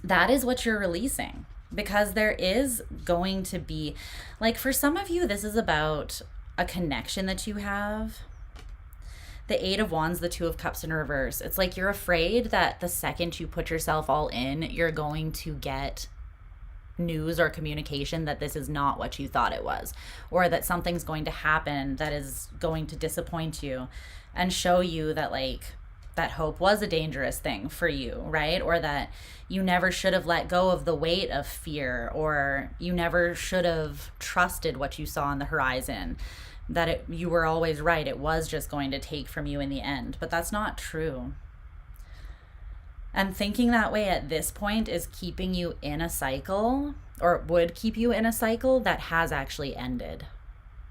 that is what you're releasing, because there is going to be, like, for some of you, this is about a connection that you have. The Eight of Wands, the Two of Cups in reverse. It's like you're afraid that the second you put yourself all in, you're going to get news or communication that this is not what you thought it was, or that something's going to happen that is going to disappoint you and show you that, like, that hope was a dangerous thing for you, right? Or that you never should have let go of the weight of fear, or you never should have trusted what you saw on the horizon, that you were always right. It was just going to take from you in the end. But that's not true. And thinking that way at this point is keeping you in a cycle, or would keep you in a cycle that has actually ended.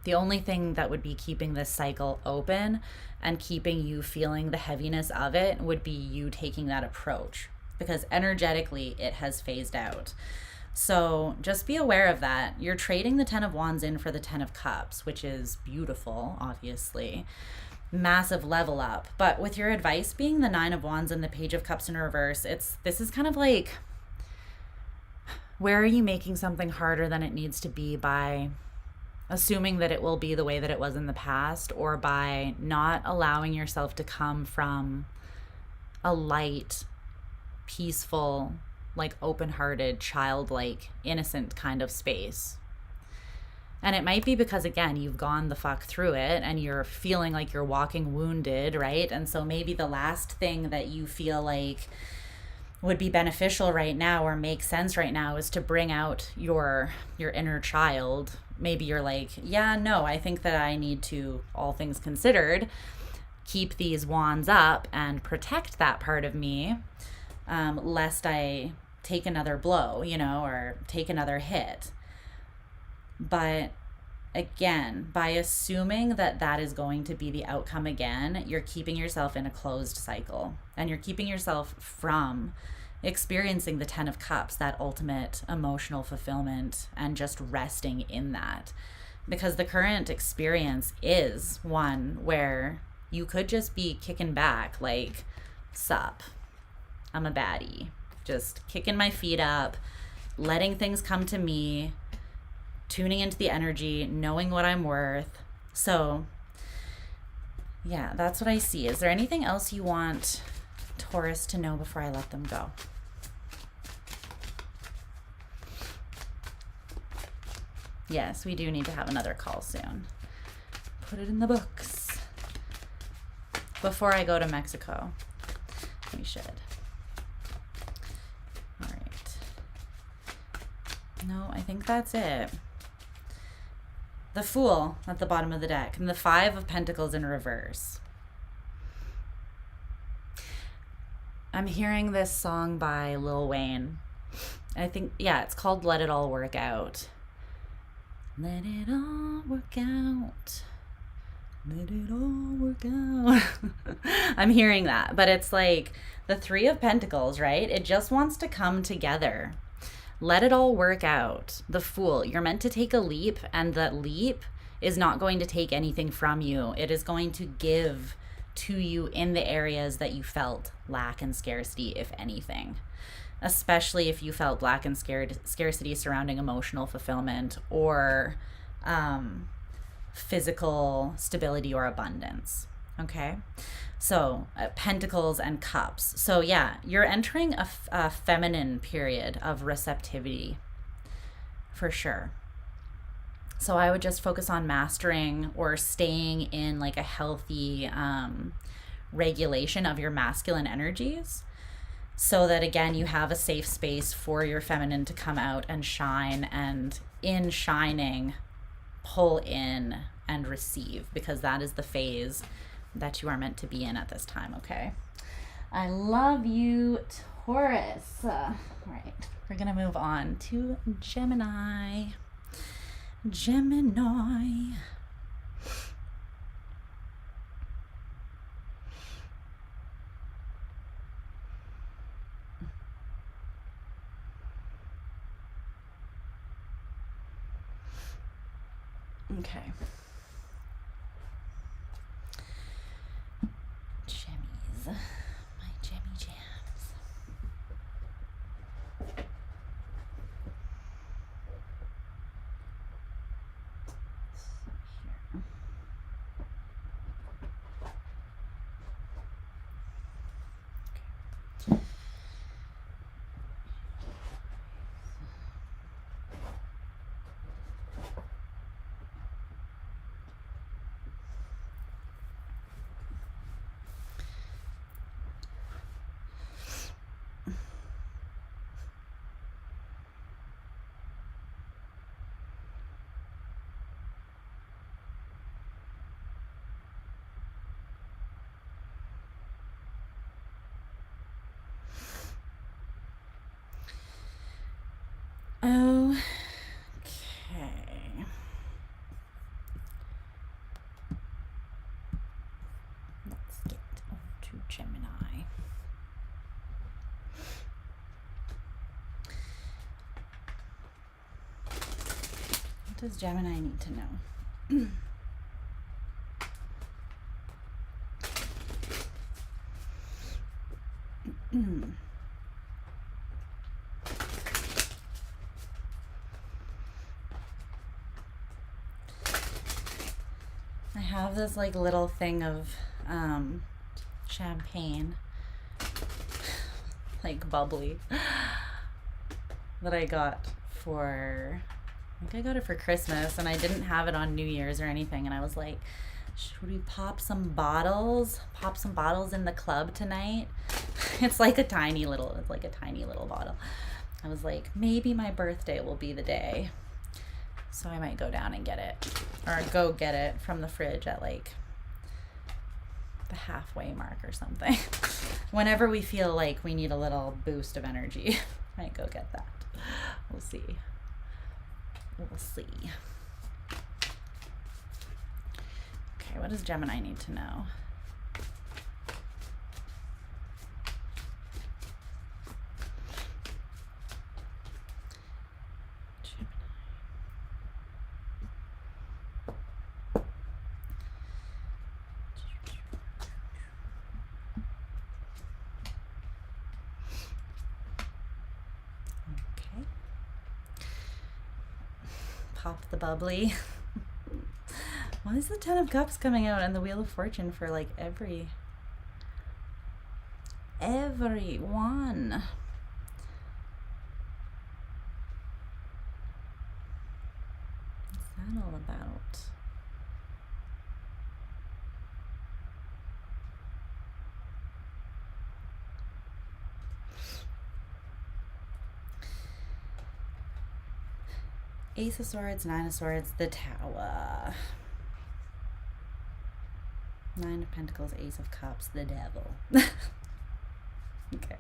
The only thing that would be keeping this cycle open and keeping you feeling the heaviness of it would be you taking that approach, because energetically it has phased out. So just be aware of that. You're trading the Ten of Wands in for the Ten of Cups, which is beautiful, obviously. Massive level up. But with your advice being the Nine of Wands and the Page of Cups in reverse, this is kind of like, where are you making something harder than it needs to be by assuming that it will be the way that it was in the past, or by not allowing yourself to come from a light, peaceful, like open-hearted, childlike, innocent kind of space? And it might be because, again, you've gone the fuck through it and you're feeling like you're walking wounded, right? And so maybe the last thing that you feel like would be beneficial right now or make sense right now is to bring out your inner child. Maybe you're like, yeah, no, I think that I need to, all things considered, keep these wands up and protect that part of me, lest I take another blow, or take another hit. But again, by assuming that that is going to be the outcome again, you're keeping yourself in a closed cycle, and you're keeping yourself from experiencing the Ten of Cups, that ultimate emotional fulfillment, and just resting in that. Because the current experience is one where you could just be kicking back like, sup, I'm a baddie. Just kicking my feet up, letting things come to me, tuning into the energy, knowing what I'm worth. So yeah, that's what I see. Is there anything else you want Taurus to know before I let them go? Yes, we do need to have another call soon. Put it in the books. Before I go to Mexico. We should. All right. No, I think that's it. The Fool at the bottom of the deck, and the Five of Pentacles in reverse. I'm hearing this song by Lil Wayne. I think, yeah, it's called Let It All Work Out. Let it all work out. Let it all work out. I'm hearing that, but it's like the Three of Pentacles, right? It just wants to come together. Let it all work out. The Fool, you're meant to take a leap, and that leap is not going to take anything from you. It is going to give to you in the areas that you felt lack and scarcity, if anything. Especially if you felt lack and scarcity surrounding emotional fulfillment or physical stability or abundance. Okay? So Pentacles and Cups. So yeah, you're entering a feminine period of receptivity for sure. So I would just focus on mastering or staying in like a healthy regulation of your masculine energies, so that again you have a safe space for your feminine to come out and shine, and in shining pull in and receive, because that is the phase that you are meant to be in at this time. Okay, I love you, Taurus. All right, we're gonna move on to Gemini. Okay. Jemmies. My Jemmy jams. Here. Okay. Let's get to Gemini. What does Gemini need to know? I have this like little thing of champagne, like bubbly, that I got for, I think I got it for Christmas, and I didn't have it on New Year's or anything, and I was like, should we pop some bottles in the club tonight? It's like a tiny little bottle. I was like, maybe my birthday will be the day. So I might go down and get it, or go get it from the fridge at like the halfway mark or something. Whenever we feel like we need a little boost of energy, might go get that. We'll see. We'll see. Okay, what does Gemini need to know? Pop the bubbly. Why is the Ten of Cups coming out and the Wheel of Fortune for like every one? What's that all about? Ace of Swords, Nine of Swords, the Tower. Nine of Pentacles, Ace of Cups, the Devil. Okay.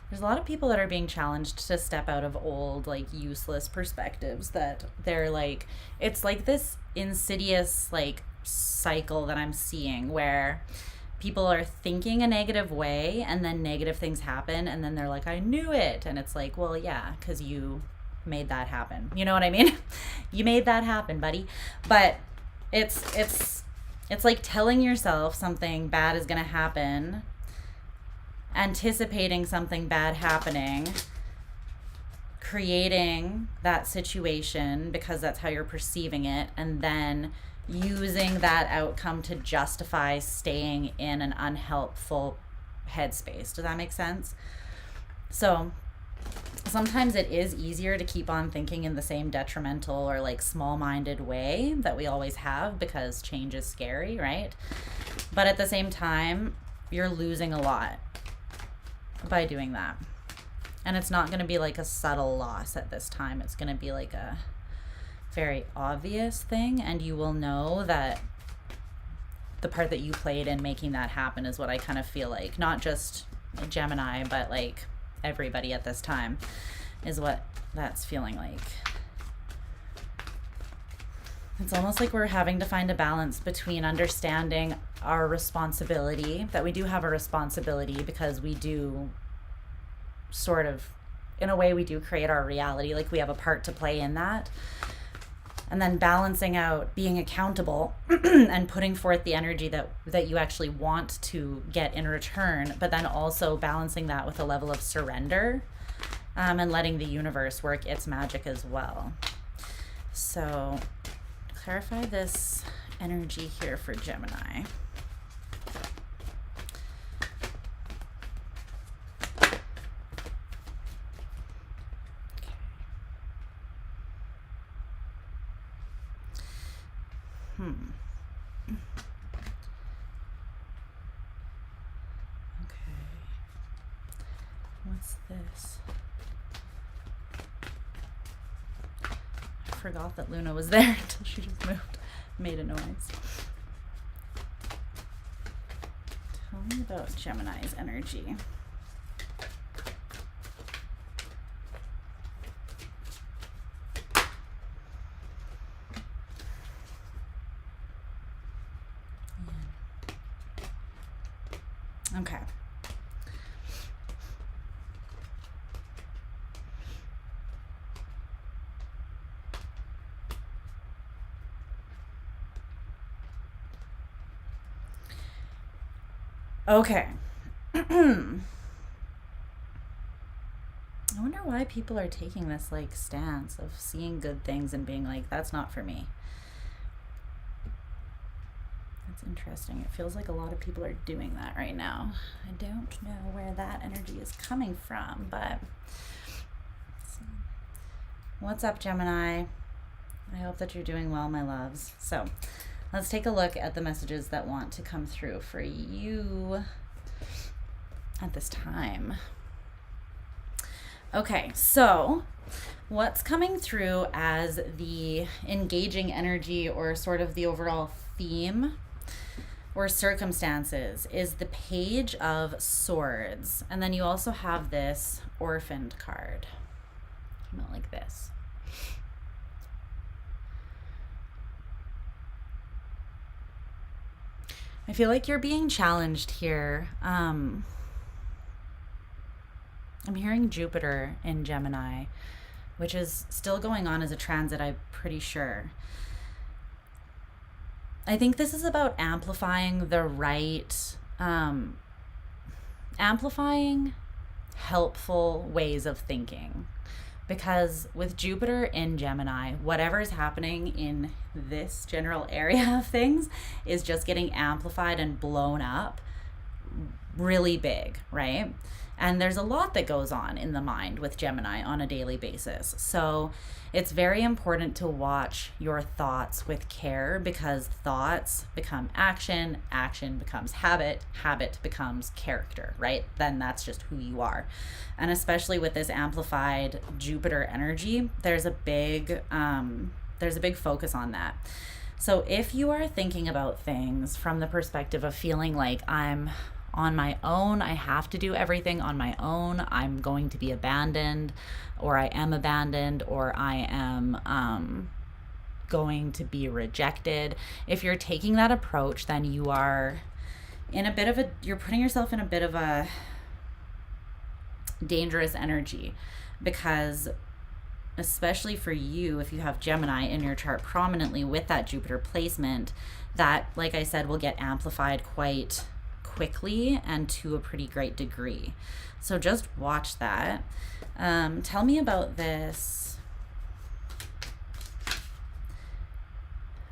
There's a lot of people that are being challenged to step out of old, like, useless perspectives that they're like, it's like this insidious, like, cycle that I'm seeing where people are thinking a negative way and then negative things happen and then they're like, I knew it. And it's like, well, yeah, because you made that happen. You know what I mean? You made that happen, buddy. But it's like telling yourself something bad is going to happen, anticipating something bad happening, creating that situation because that's how you're perceiving it, and then using that outcome to justify staying in an unhelpful headspace. Does that make sense? So sometimes it is easier to keep on thinking in the same detrimental or like small-minded way that we always have because change is scary, right? But at the same time, you're losing a lot by doing that. And it's not going to be like a subtle loss at this time. It's going to be like a very obvious thing, and you will know that the part that you played in making that happen is what I kind of feel like. Not just Gemini, but like everybody at this time is what that's feeling like. It's almost like we're having to find a balance between understanding our responsibility, that we do have a responsibility because we do sort of in a way, we do create our reality. Like, we have a part to play in that. And then balancing out being accountable and putting forth the energy that you actually want to get in return, but then also balancing that with a level of surrender, and letting the universe work its magic as well. So clarify this energy here for Gemini. Okay. What's this? I forgot that Luna was there until she just moved, made a noise. Tell me about Gemini's energy. Okay. Okay. I wonder why people are taking this like stance of seeing good things and being like, that's not for me. That's interesting. It feels like a lot of people are doing that right now. I don't know where that energy is coming from, but what's up, Gemini? I hope that you're doing well, my loves. So let's take a look at the messages that want to come through for you at this time. Okay, so what's coming through as the engaging energy or sort of the overall theme or circumstances is the Page of Swords. And then you also have this Orphaned card. Came out like this. I feel like you're being challenged here. I'm hearing Jupiter in Gemini, which is still going on as a transit, I'm pretty sure. I think this is about amplifying the right, amplifying helpful ways of thinking. Because with Jupiter in Gemini, whatever is happening in this general area of things is just getting amplified and blown up really big, right? And there's a lot that goes on in the mind with Gemini on a daily basis. So it's very important to watch your thoughts with care, because thoughts become action, action becomes habit, habit becomes character, right? Then that's just who you are. And especially with this amplified Jupiter energy, there's a big focus on that. So if you are thinking about things from the perspective of feeling like I'm on my own, I have to do everything on my own, I'm going to be abandoned, or I am abandoned, or I am going to be rejected. If you're taking that approach, then you are in a bit of a, you're putting yourself in a bit of a dangerous energy, because especially for you, if you have Gemini in your chart prominently with that Jupiter placement, that, like I said, will get amplified quite quickly and to a pretty great degree. So just watch that. Tell me about this.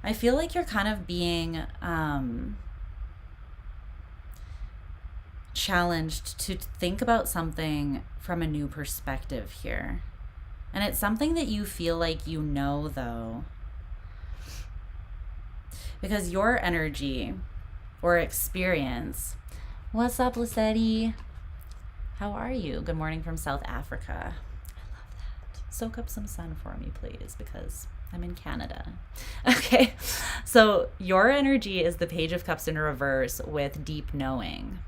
I feel like you're kind of being challenged to think about something from a new perspective here. And it's something that you feel like you know, though. Because your energy or experience. What's up, Lissetti? How are you? Good morning from South Africa. I love that. Soak up some sun for me, please, because I'm in Canada. Okay, so your energy is the Page of Cups in reverse with deep knowing.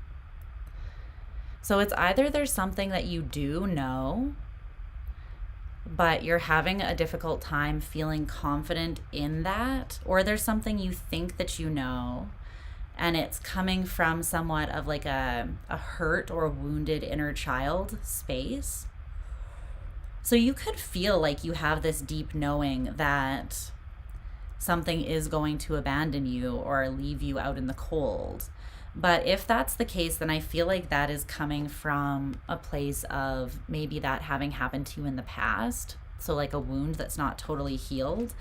So it's either there's something that you do know, but you're having a difficult time feeling confident in that, or there's something you think that you know, and it's coming from somewhat of like a hurt or wounded inner child space. So you could feel like you have this deep knowing that something is going to abandon you or leave you out in the cold. But if that's the case, then I feel like that is coming from a place of maybe that having happened to you in the past. So like a wound that's not totally healed.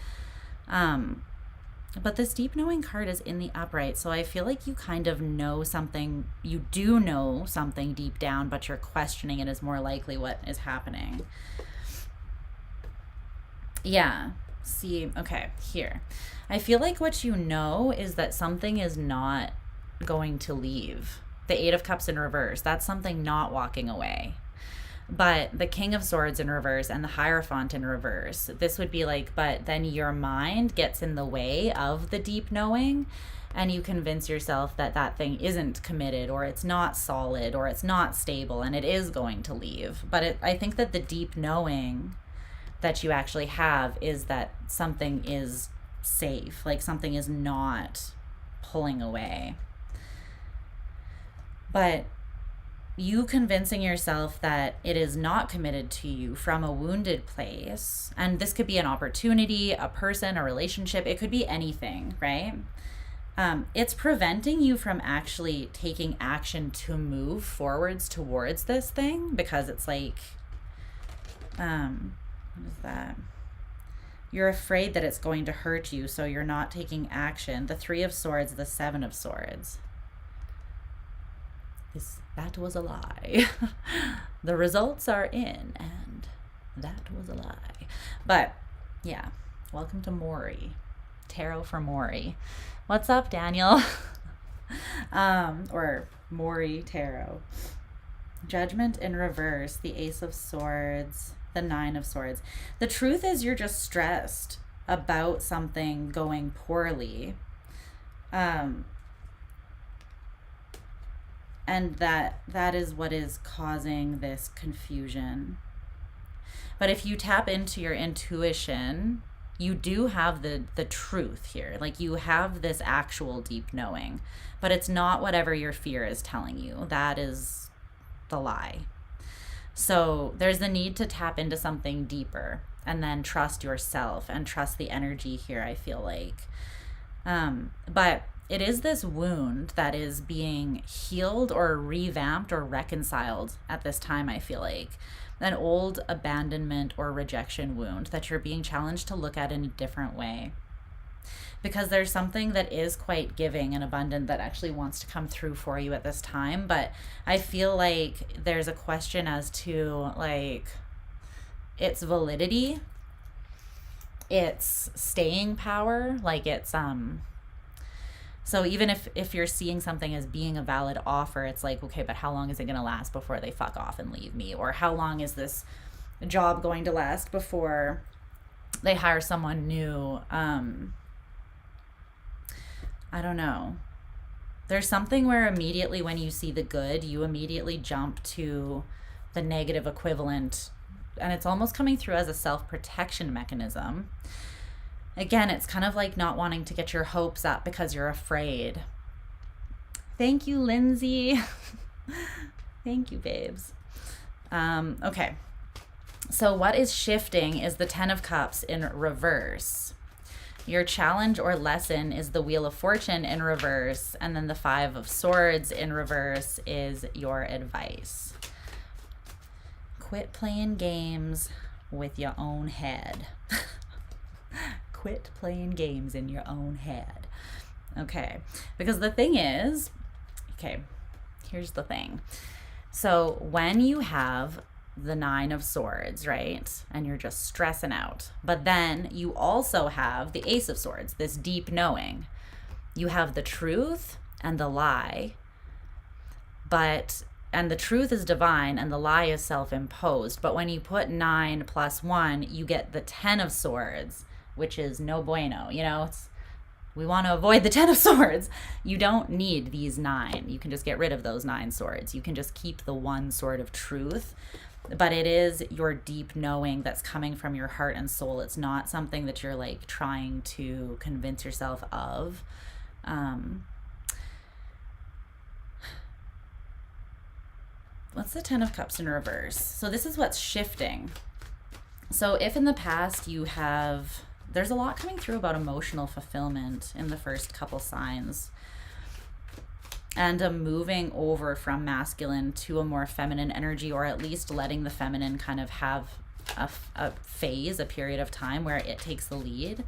But this deep knowing card is in the upright. So I feel like you kind of know something, you do know something deep down, but you're questioning it is more likely what is happening. Yeah. See, okay, here. I feel like what you know is that something is not going to leave. The Eight of Cups in reverse, that's something not walking away. But the King of Swords in reverse and the Hierophant in reverse, this would be like, but then your mind gets in the way of the deep knowing, and you convince yourself that that thing isn't committed, or it's not solid, or it's not stable, and it is going to leave. But I think that the deep knowing that you actually have is that something is safe, like something is not pulling away. But you convincing yourself that it is not committed to you from a wounded place, and this could be an opportunity, a person, a relationship, it could be anything, right? It's preventing you from actually taking action to move forwards towards this thing, because it's like, what is that? You're afraid that it's going to hurt you, so you're not taking action. The Three of Swords, the Seven of Swords. That was a lie. The results are in, and that was a lie. But yeah, welcome to Maury. Tarot for Maury. What's up, Daniel? Or Maury Tarot. Judgment in reverse, the Ace of Swords, the Nine of Swords. The truth is you're just stressed about something going poorly. And that is what is causing this confusion. But if you tap into your intuition, you do have the truth here. Like, you have this actual deep knowing, but it's not whatever your fear is telling you. That is the lie. So there's the need to tap into something deeper, and then trust yourself and trust the energy here, I feel like. But it is this wound that is being healed or revamped or reconciled at this time, I feel like. An old abandonment or rejection wound that you're being challenged to look at in a different way. Because there's something that is quite giving and abundant that actually wants to come through for you at this time. But I feel like there's a question as to, like, its validity, its staying power, like it's so even if you're seeing something as being a valid offer, it's like, okay, but how long is it going to last before they fuck off and leave me? Or how long is this job going to last before they hire someone new? I don't know. There's something where immediately when you see the good, you immediately jump to the negative equivalent, and it's almost coming through as a self-protection mechanism. Again, it's kind of like not wanting to get your hopes up because you're afraid. Thank you, Lindsay. Thank you, babes. Okay. So what is shifting is the Ten of Cups in reverse. Your challenge or lesson is the Wheel of Fortune in reverse. And then the Five of Swords in reverse is your advice. Quit playing games with your own head. Quit playing games in your own head. Okay. Because the thing is, okay, here's the thing. So when you have the Nine of Swords, right, and you're just stressing out, but then you also have the Ace of Swords, this deep knowing. You have the truth and the lie, and the truth is divine and the lie is self-imposed. But when you put 9 plus 1, you get the 10 of Swords, which is no bueno. You know, we want to avoid the 10 of Swords. You don't need these 9. You can just get rid of those 9 swords. You can just keep the one sword of truth. But it is your deep knowing that's coming from your heart and soul. It's not something that you're like trying to convince yourself of. What's the Ten of Cups in reverse? So this is what's shifting. So if in the past there's a lot coming through about emotional fulfillment in the first couple signs, and a moving over from masculine to a more feminine energy, or at least letting the feminine kind of have a phase, a period of time where it takes the lead,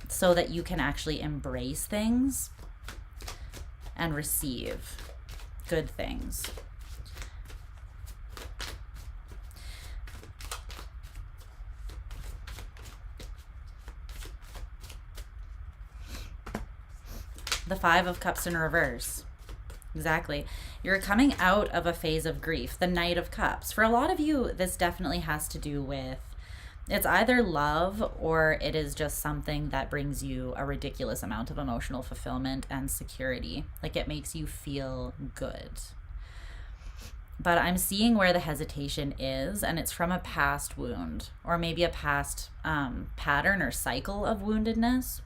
so that you can actually embrace things and receive good things. The Five of Cups in reverse. Exactly. You're coming out of a phase of grief, the Knight of Cups. For a lot of you, this definitely has to do with, it's either love or it is just something that brings you a ridiculous amount of emotional fulfillment and security. Like, it makes you feel good. But I'm seeing where the hesitation is, and it's from a past wound, or maybe a past pattern or cycle of woundedness,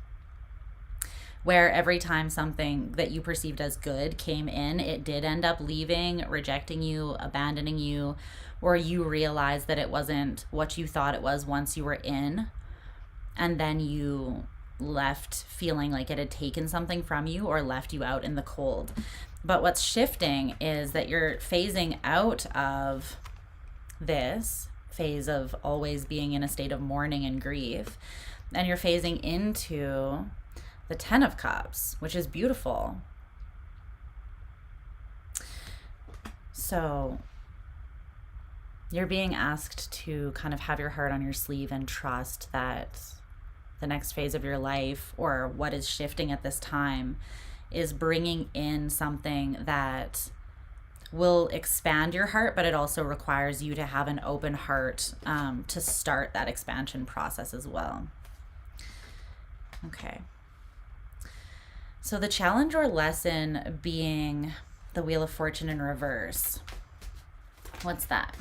where every time something that you perceived as good came in, it did end up leaving, rejecting you, abandoning you, or you realized that it wasn't what you thought it was once you were in, and then you left feeling like it had taken something from you or left you out in the cold. But what's shifting is that you're phasing out of this phase of always being in a state of mourning and grief, and you're phasing into the Ten of Cups, which is beautiful. So you're being asked to kind of have your heart on your sleeve and trust that the next phase of your life, or what is shifting at this time, is bringing in something that will expand your heart, but it also requires you to have an open heart to start that expansion process as well. Okay. So the challenge or lesson being the Wheel of Fortune in reverse. What's that?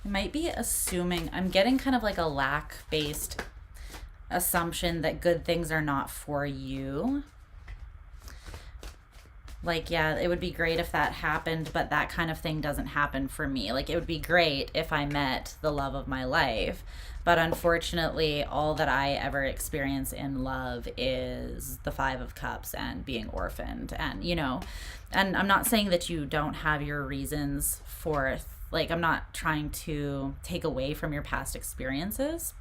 You might be assuming, I'm getting kind of like a lack-based assumption that good things are not for you. Like, yeah, it would be great if that happened, but that kind of thing doesn't happen for me. Like, it would be great if I met the love of my life, but unfortunately, all that I ever experience in love is the Five of Cups and being orphaned. And, you know, and I'm not saying that you don't have your reasons for, like, I'm not trying to take away from your past experiences,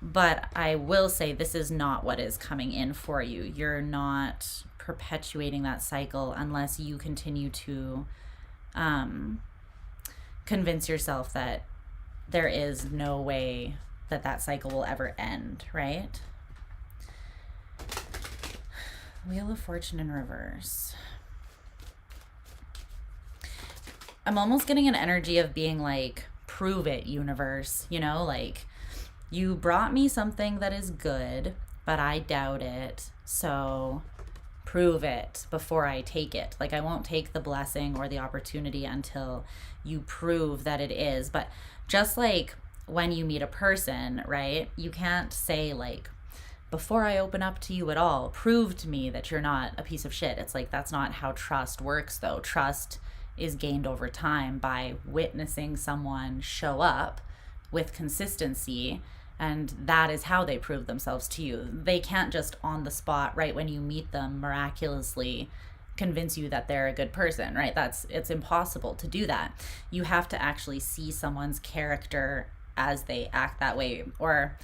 but I will say this is not what is coming in for you. You're not perpetuating that cycle unless you continue to convince yourself that there is no way that that cycle will ever end, right? Wheel of Fortune in reverse. I'm almost getting an energy of being like, prove it, universe, you know, like, you brought me something that is good, but I doubt it, so prove it before I take it. Like, I won't take the blessing or the opportunity until you prove that it is. But just like when you meet a person, right, you can't say, like, before I open up to you at all, prove to me that you're not a piece of shit. It's like, that's not how trust works, though. Trust is gained over time by witnessing someone show up with consistency, and that is how they prove themselves to you. They can't just on the spot, right when you meet them, miraculously convince you that they're a good person, right? It's impossible to do that. You have to actually see someone's character as they act that way. Or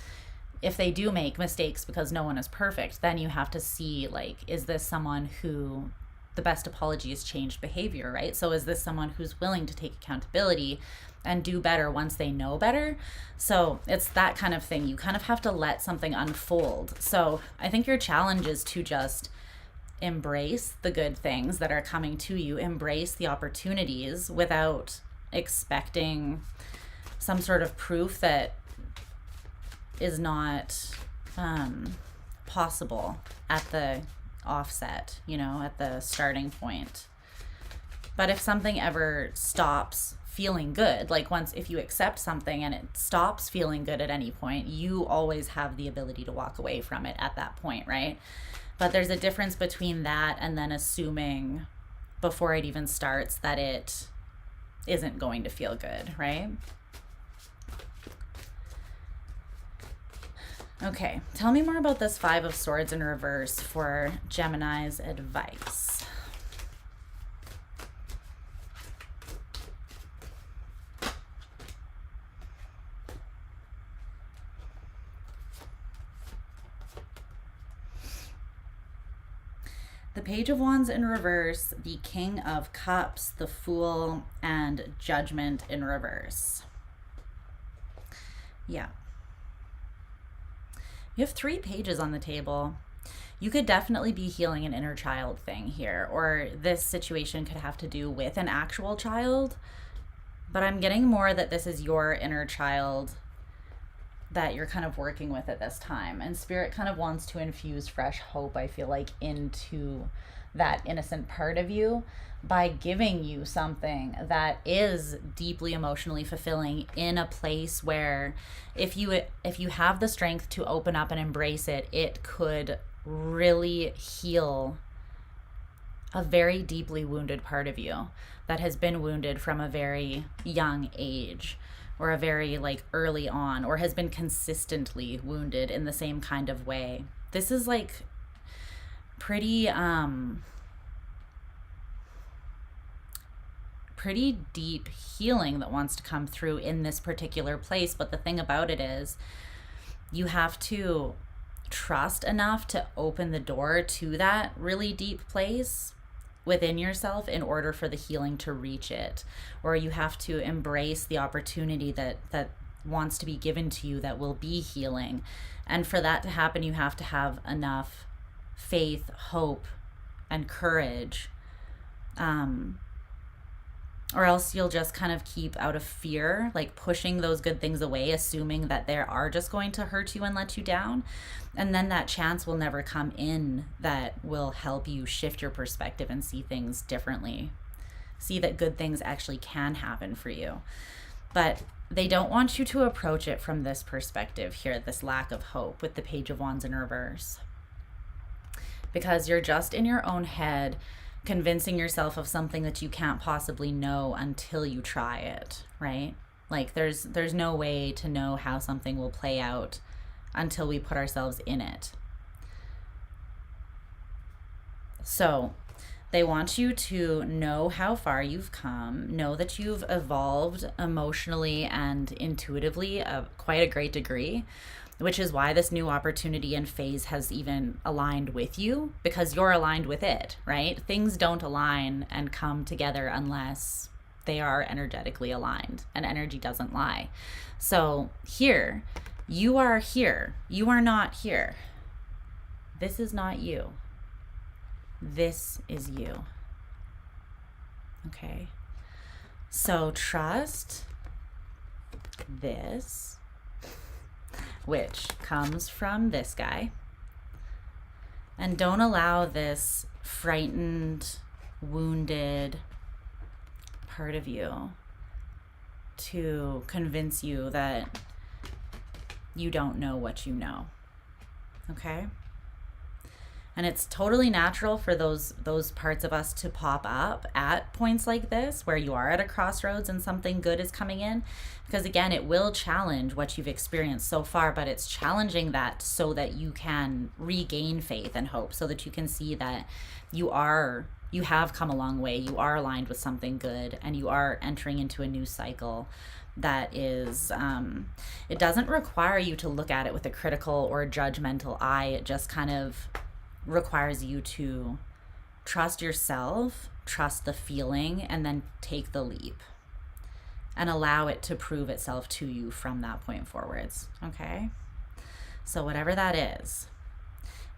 if they do make mistakes, because no one is perfect, then you have to see, like, is this someone who, the best apology is changed behavior, right? So is this someone who's willing to take accountability and do better once they know better? So it's that kind of thing. You kind of have to let something unfold. So I think your challenge is to just embrace the good things that are coming to you, embrace the opportunities without expecting some sort of proof that is not possible at the offset, you know, at the starting point. But if something ever stops feeling good, like if you accept something and it stops feeling good at any point, you always have the ability to walk away from it at that point, right? But there's a difference between that and then assuming before it even starts that it isn't going to feel good, right? Okay, tell me more about this Five of Swords in reverse for Gemini's advice. The Page of Wands in reverse, the King of Cups, the Fool, and Judgment in reverse. Yeah. You have 3 pages on the table. You could definitely be healing an inner child thing here, or this situation could have to do with an actual child, but I'm getting more that this is your inner child that you're kind of working with at this time. And Spirit kind of wants to infuse fresh hope, I feel like, into that innocent part of you by giving you something that is deeply emotionally fulfilling in a place where if you have the strength to open up and embrace it, it could really heal a very deeply wounded part of you that has been wounded from a very young age, or a very like early on, or has been consistently wounded in the same kind of way. This is like pretty deep healing that wants to come through in this particular place. But the thing about it is you have to trust enough to open the door to that really deep place within yourself in order for the healing to reach it. Or you have to embrace the opportunity that wants to be given to you that will be healing. And for that to happen, you have to have enough faith, hope, and courage, or else you'll just kind of keep out of fear, like pushing those good things away, assuming that they are just going to hurt you and let you down. And then that chance will never come in that will help you shift your perspective and see things differently. See that good things actually can happen for you. But they don't want you to approach it from this perspective here, this lack of hope with the Page of Wands in reverse. Because you're just in your own head convincing yourself of something that you can't possibly know until you try it, right? Like there's no way to know how something will play out until we put ourselves in it. So they want you to know how far you've come, know that you've evolved emotionally and intuitively quite a great degree, which is why this new opportunity and phase has even aligned with you, because you're aligned with it, right? Things don't align and come together unless they are energetically aligned, and energy doesn't lie. So here, you are here. You are not here. This is not you. This is you. Okay? So trust this, which comes from this guy. And don't allow this frightened, wounded part of you to convince you that you don't know what you know. Okay? And it's totally natural for those parts of us to pop up at points like this, where you are at a crossroads and something good is coming in. Because again, it will challenge what you've experienced so far, but it's challenging that so that you can regain faith and hope, so that you can see that you have come a long way, you are aligned with something good, and you are entering into a new cycle that is, it doesn't require you to look at it with a critical or judgmental eye. It just kind of requires you to trust yourself, trust the feeling, and then take the leap and allow it to prove itself to you from that point forwards. Okay? So whatever that is,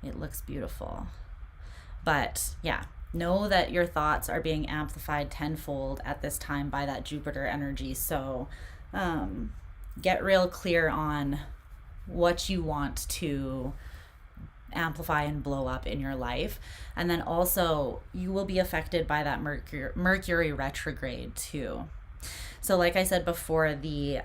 it looks beautiful. But yeah, know that your thoughts are being amplified tenfold at this time by that Jupiter energy. So get real clear on what you want to amplify and blow up in your life. And then also you will be affected by that Mercury retrograde too. So like I said before, the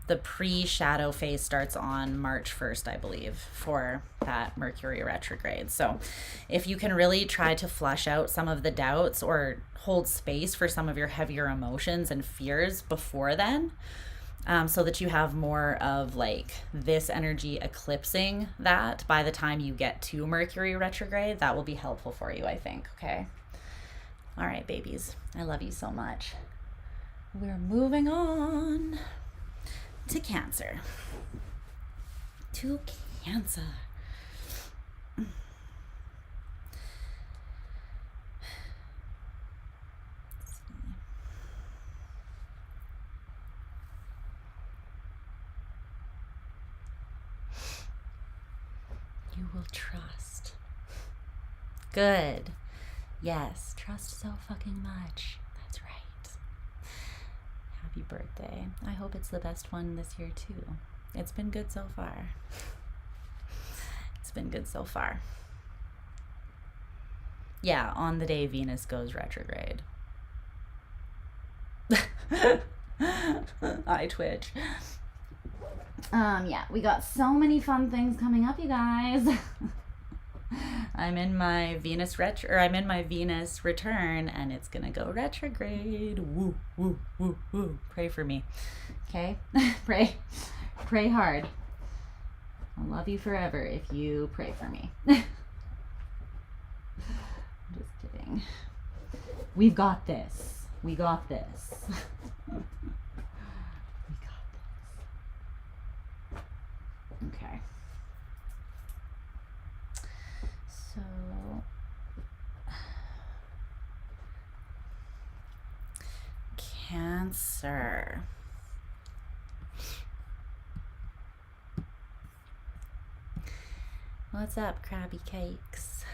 the pre-shadow phase starts on March 1st, I believe, for that Mercury retrograde. So if you can really try to flush out some of the doubts or hold space for some of your heavier emotions and fears before then, so that you have more of like this energy eclipsing that by the time you get to Mercury retrograde, that will be helpful for you, I think. Okay. All right, babies. I love you so much. We're moving on to Cancer. To Cancer. You will trust. Good. Yes, trust so fucking much. That's right. Happy birthday. I hope it's the best one this year too. It's been good so far. It's been good so far. Yeah, on the day Venus goes retrograde. I twitch. Yeah, we got so many fun things coming up, you guys. I'm in my Venus return, and it's gonna go retrograde. Woo, woo, woo, woo. Pray for me. Okay? Pray hard. I'll love you forever if you pray for me. Just kidding. We've got this. We got this. Okay. So Cancer. What's up, Krabby Cakes?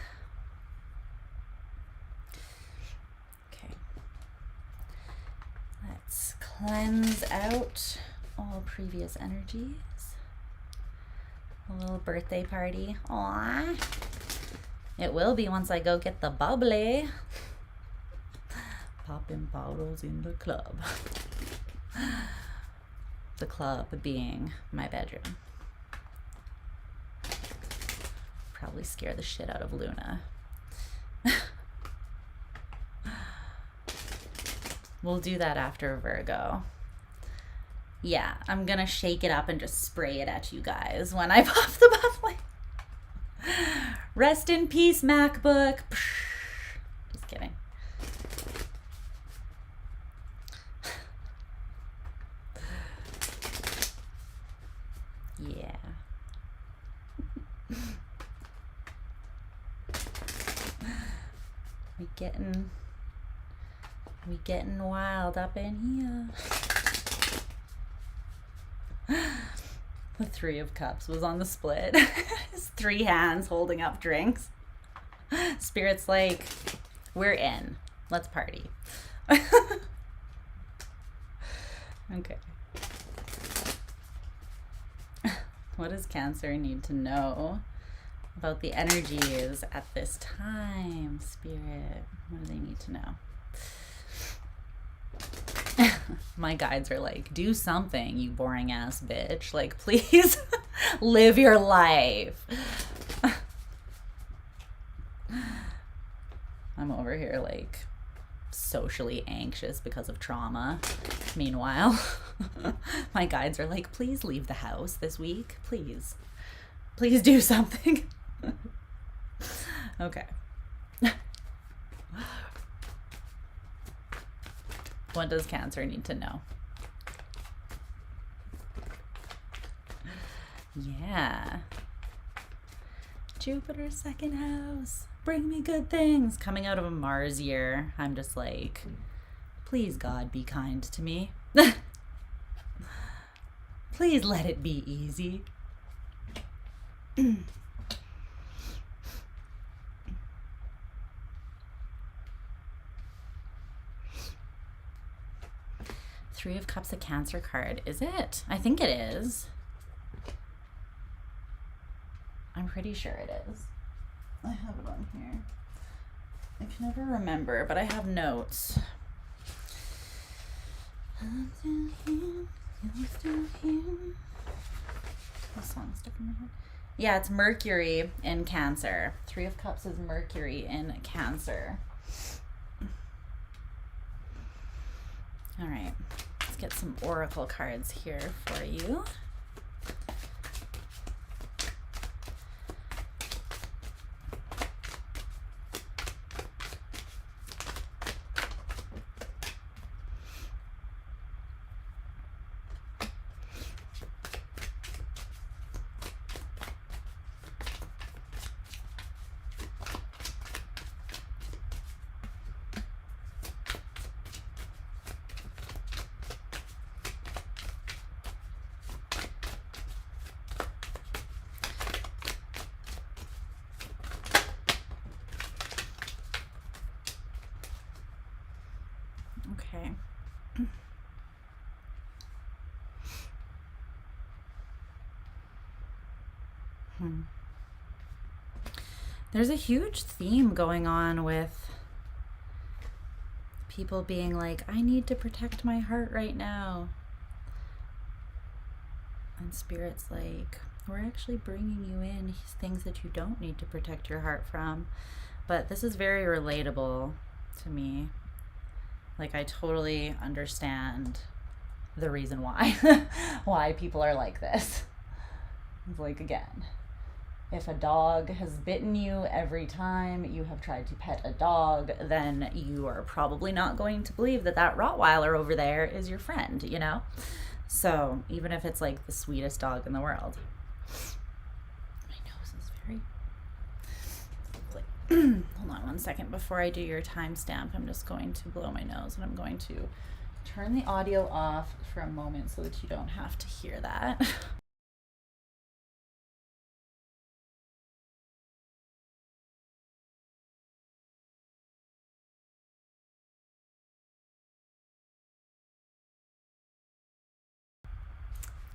Okay. Let's cleanse out all previous energies. A little birthday party. Aww. It will be once I go get the bubbly. Popping bottles in the club. The club being my bedroom. Probably scare the shit out of Luna. We'll do that after Virgo. Yeah, I'm gonna shake it up and just spray it at you guys when I pop the bubbly. Rest in peace, MacBook. Just kidding. Yeah. We getting wild up in here. The Three of Cups was on the split. His 3 hands holding up drinks. Spirit's like, we're in. Let's party. Okay. What does Cancer need to know about the energies at this time, Spirit? What do they need to know? My guides are like, do something, you boring ass bitch. Like, please live your life. I'm over here like socially anxious because of trauma. Meanwhile, my guides are like, please leave the house this week. Please do something. Okay. What does Cancer need to know? Yeah. Jupiter's second house. Bring me good things. Coming out of a Mars year, I'm just like, please, God, be kind to me. Please let it be easy. Three of Cups, a Cancer card. Is it? I think it is. I'm pretty sure it is. I have it on here. I can never remember, but I have notes. This song's stuck in my head. Yeah, it's Mercury in Cancer. Three of Cups is Mercury in Cancer. All right, let's get some oracle cards here for you. Okay. There's a huge theme going on with people being like, I need to protect my heart right now. And Spirit's like, we're actually bringing you in things that you don't need to protect your heart from. But this is very relatable to me. Like, I totally understand the reason why why people are like this. It's like, again, if a dog has bitten you every time you have tried to pet a dog, then you are probably not going to believe that that Rottweiler over there is your friend, you know? So even if it's like the sweetest dog in the world. My nose is very... Hold on one second before I do your timestamp. I'm just going to blow my nose, and I'm going to turn the audio off for a moment so that you don't have to hear that.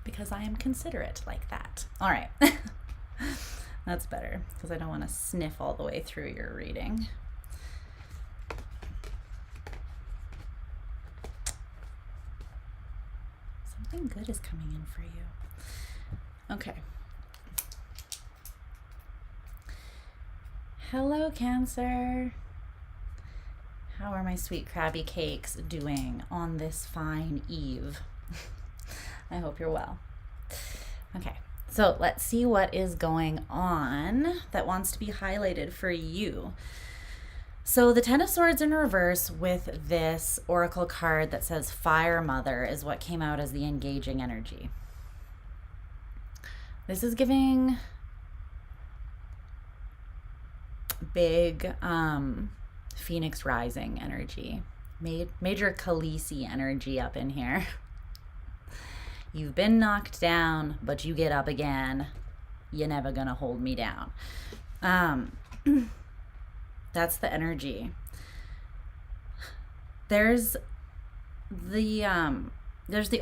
Because I am considerate like that. All right. That's better, because I don't want to sniff all the way through your reading. Something good is coming in for you. Okay. Hello, Cancer. How are my sweet crabby cakes doing on this fine eve? I hope you're well. Okay, so let's see what is going on that wants to be highlighted for you. So the Ten of Swords in reverse with this oracle card that says Fire Mother is what came out as the engaging energy. This is giving big Phoenix Rising energy, major Khaleesi energy up in here. You've been knocked down, but you get up again. You're never gonna hold me down. That's the energy. There's the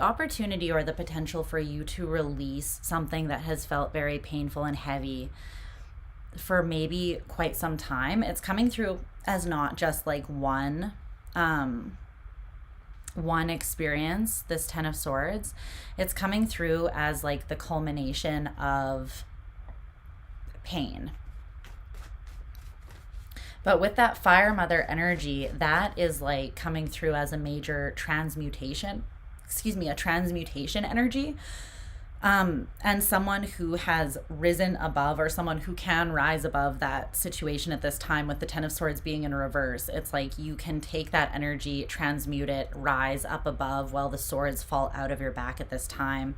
opportunity or the potential for you to release something that has felt very painful and heavy for maybe quite some time. It's coming through as not just like one experience, this Ten of Swords. It's coming through as like the culmination of pain. But with that Fire Mother energy, that is like coming through as a major transmutation, a transmutation energy. And someone who has risen above, or someone who can rise above that situation at this time with the Ten of Swords being in reverse. It's like you can take that energy, transmute it, rise up above while the swords fall out of your back at this time.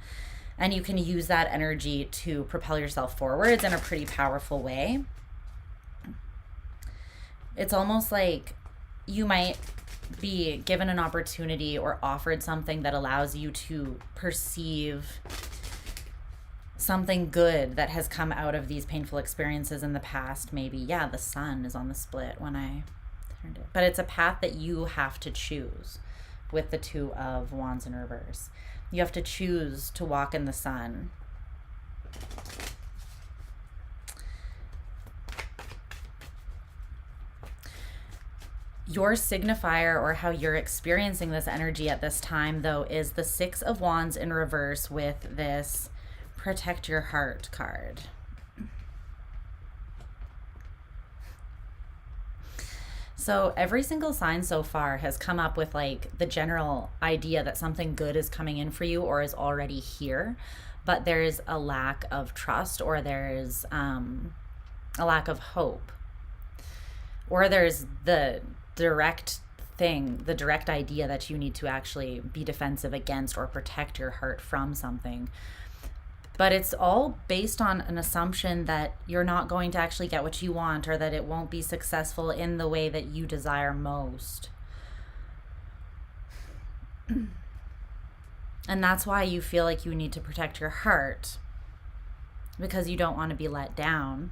And you can use that energy to propel yourself forwards in a pretty powerful way. It's almost like you might be given an opportunity or offered something that allows you to perceive something good that has come out of these painful experiences in the past. Maybe, yeah, the sun is on the split when I turned it. But it's a path that you have to choose with the Two of Wands in reverse. You have to choose to walk in the sun. Your signifier, or how you're experiencing this energy at this time, though, is the Six of Wands in reverse with this Protect Your Heart card. So every single sign so far has come up with like the general idea that something good is coming in for you or is already here, but there's a lack of trust, or there's a lack of hope, or there's the direct idea that you need to actually be defensive against or protect your heart from something. But it's all based on an assumption that you're not going to actually get what you want, or that it won't be successful in the way that you desire most. And that's why you feel like you need to protect your heart, because you don't want to be let down.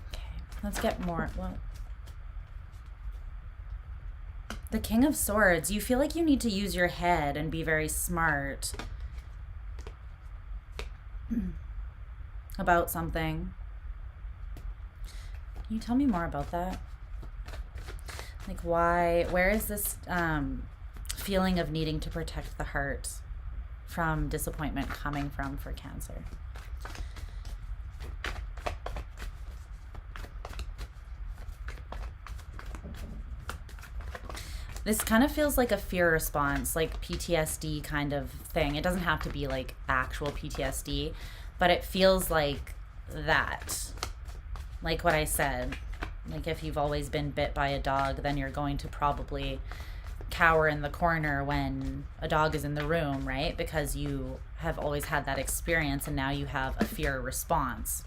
Okay, let's get more. What? The King of Swords, you feel like you need to use your head and be very smart about something. Can you tell me more about that? Like why, where is this feeling of needing to protect the heart from disappointment coming from for Cancer? This kind of feels like a fear response, like PTSD kind of thing. It doesn't have to be like actual PTSD, but it feels like that. Like what I said, like if you've always been bit by a dog, then you're going to probably cower in the corner when a dog is in the room, right? Because you have always had that experience and now you have a fear response.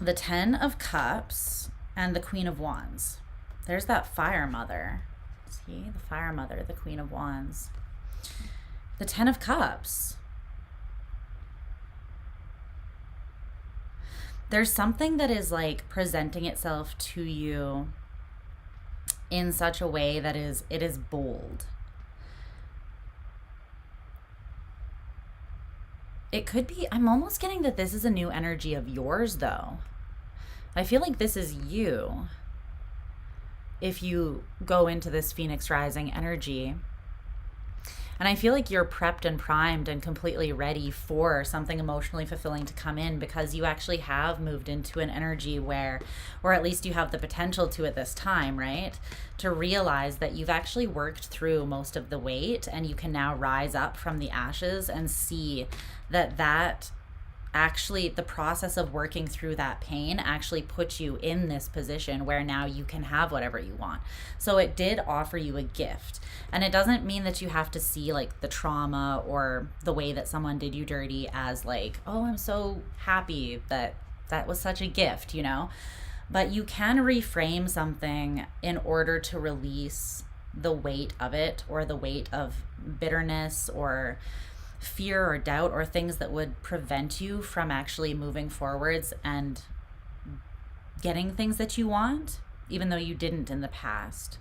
The Ten of Cups and the Queen of Wands. There's that Fire Mother. See, the Fire Mother, the Queen of Wands. The Ten of Cups. There's something that is like presenting itself to you in such a way that it is bold. It could be, I'm almost getting that this is a new energy of yours though. I feel like this is you. If you go into this Phoenix Rising energy. And I feel like you're prepped and primed and completely ready for something emotionally fulfilling to come in, because you actually have moved into an energy where, or at least you have the potential to at this time, right? To realize that you've actually worked through most of the weight and you can now rise up from the ashes and see that actually the process of working through that pain actually puts you in this position where now you can have whatever you want. So it did offer you a gift. And it doesn't mean that you have to see like the trauma or the way that someone did you dirty as like, oh, I'm so happy that that was such a gift, you know? But you can reframe something in order to release the weight of it, or the weight of bitterness or fear or doubt, or things that would prevent you from actually moving forwards and getting things that you want, even though you didn't in the past.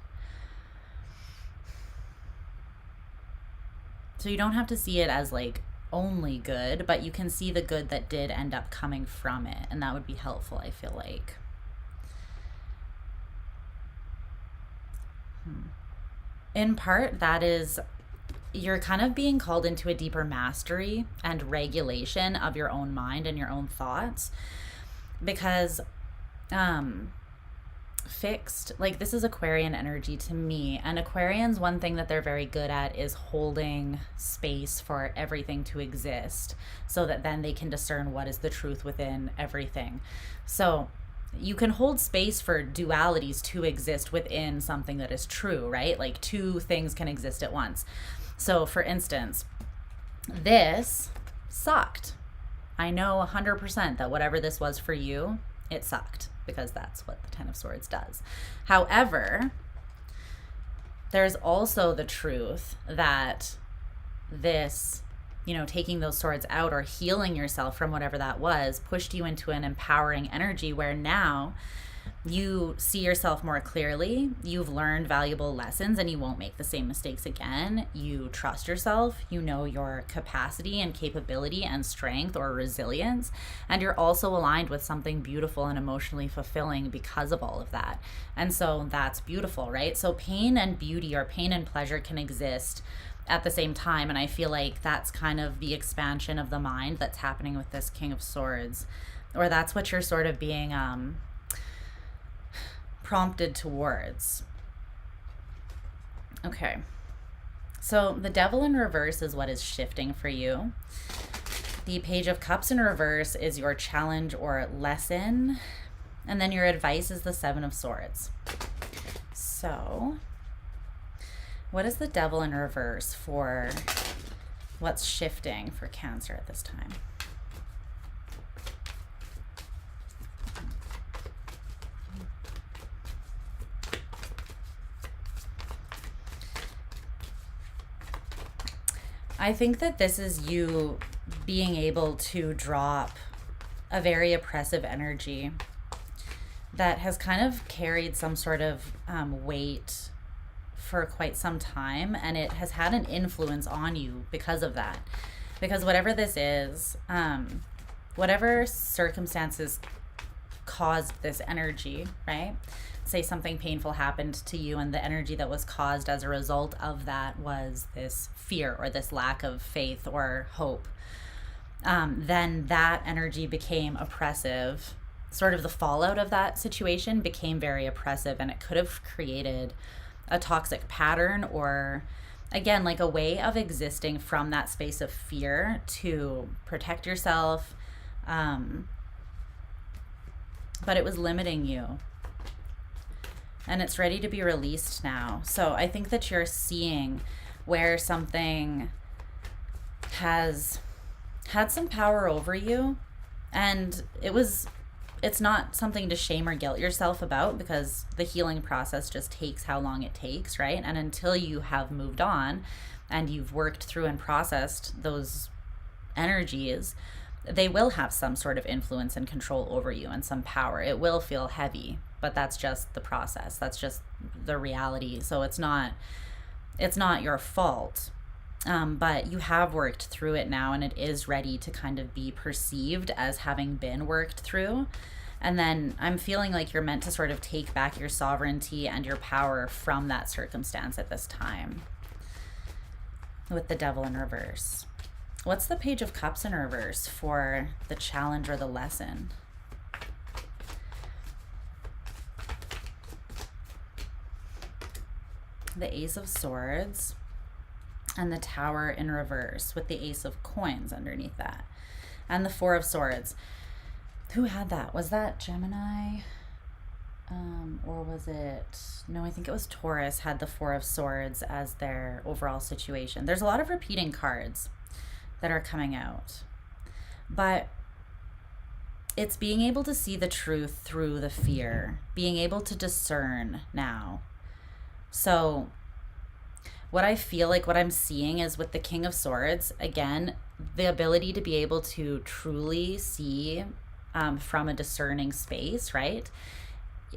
So you don't have to see it as like only good, but you can see the good that did end up coming from it, and that would be helpful, I feel like. In part, that is, you're kind of being called into a deeper mastery and regulation of your own mind and your own thoughts, because fixed, like this is Aquarian energy to me, and Aquarians, one thing that they're very good at is holding space for everything to exist, so that then they can discern what is the truth within everything. So you can hold space for dualities to exist within something that is true, right? Like two things can exist at once. So for instance, this sucked. I know 100% that whatever this was for you, it sucked, because that's what the Ten of Swords does. However, there's also the truth that this, you know, taking those swords out or healing yourself from whatever that was pushed you into an empowering energy where now You see yourself more clearly, you've learned valuable lessons, and you won't make the same mistakes again. You trust yourself, you know your capacity and capability and strength or resilience, and you're also aligned with something beautiful and emotionally fulfilling because of all of that. And so that's beautiful, right? So pain and beauty, or pain and pleasure, can exist at the same time, and I feel like that's kind of the expansion of the mind that's happening with this King of Swords, or that's what you're sort of being prompted towards. Okay, so the Devil in reverse is what is shifting for you. The Page of Cups in reverse is your challenge or lesson, and then your advice is the Seven of Swords. So what is the Devil in reverse for what's shifting for Cancer at this time? I think that this is you being able to drop a very oppressive energy that has kind of carried some sort of weight for quite some time, and it has had an influence on you because of that. Because whatever this is, whatever circumstances caused this energy, right? Say something painful happened to you, and the energy that was caused as a result of that was this fear or this lack of faith or hope. Then that energy became oppressive. Sort of the fallout of that situation became very oppressive, and it could have created a toxic pattern, or again, like a way of existing from that space of fear to protect yourself. But it was limiting you. And it's ready to be released now. So I think that you're seeing where something has had some power over you, and it's not something to shame or guilt yourself about, because the healing process just takes how long it takes, right? And until you have moved on and you've worked through and processed those energies, they will have some sort of influence and control over you and some power. It will feel heavy, but that's just the process. That's just the reality. So it's not your fault. But you have worked through it now, and it is ready to kind of be perceived as having been worked through. And then I'm feeling like you're meant to sort of take back your sovereignty and your power from that circumstance at this time. With the Devil in reverse. What's the Page of Cups in reverse for the challenge or the lesson? The Ace of Swords and the Tower in reverse with the Ace of Coins underneath that. And the Four of Swords. Who had that? Was that Gemini? Or was it... No, I think it was Taurus had the Four of Swords as their overall situation. There's a lot of repeating cards that are coming out. But it's being able to see the truth through the fear. Being able to discern now. So what I feel like what I'm seeing is with the King of Swords, again, the ability to be able to truly see from a discerning space, right?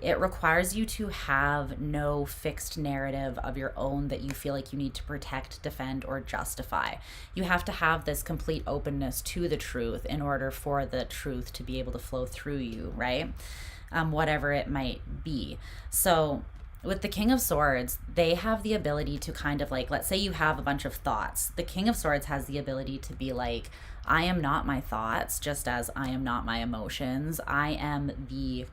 It requires you to have no fixed narrative of your own that you feel like you need to protect, defend, or justify. You have to have this complete openness to the truth in order for the truth to be able to flow through you, right? Whatever it might be. So with the King of Swords, they have the ability to kind of like, let's say you have a bunch of thoughts. The King of Swords has the ability to be like, I am not my thoughts, just as I am not my emotions. I am the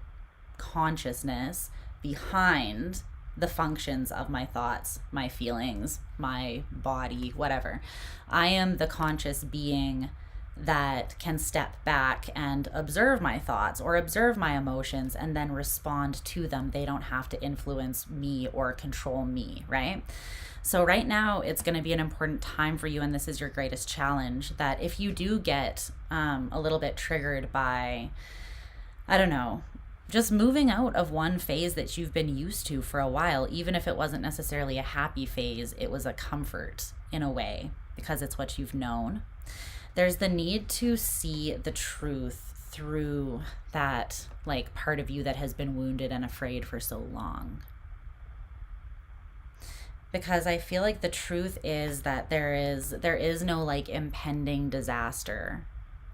consciousness behind the functions of my thoughts, my feelings, my body, whatever. I am the conscious being that can step back and observe my thoughts or observe my emotions and then respond to them. They don't have to influence me or control me, right? So right now it's going to be an important time for you, and this is your greatest challenge, that if you do get a little bit triggered by, I don't know, just moving out of one phase that you've been used to for a while, even if it wasn't necessarily a happy phase, it was a comfort in a way because it's what you've known. There's the need to see the truth through that like part of you that has been wounded and afraid for so long. Because I feel like the truth is that there is no like impending disaster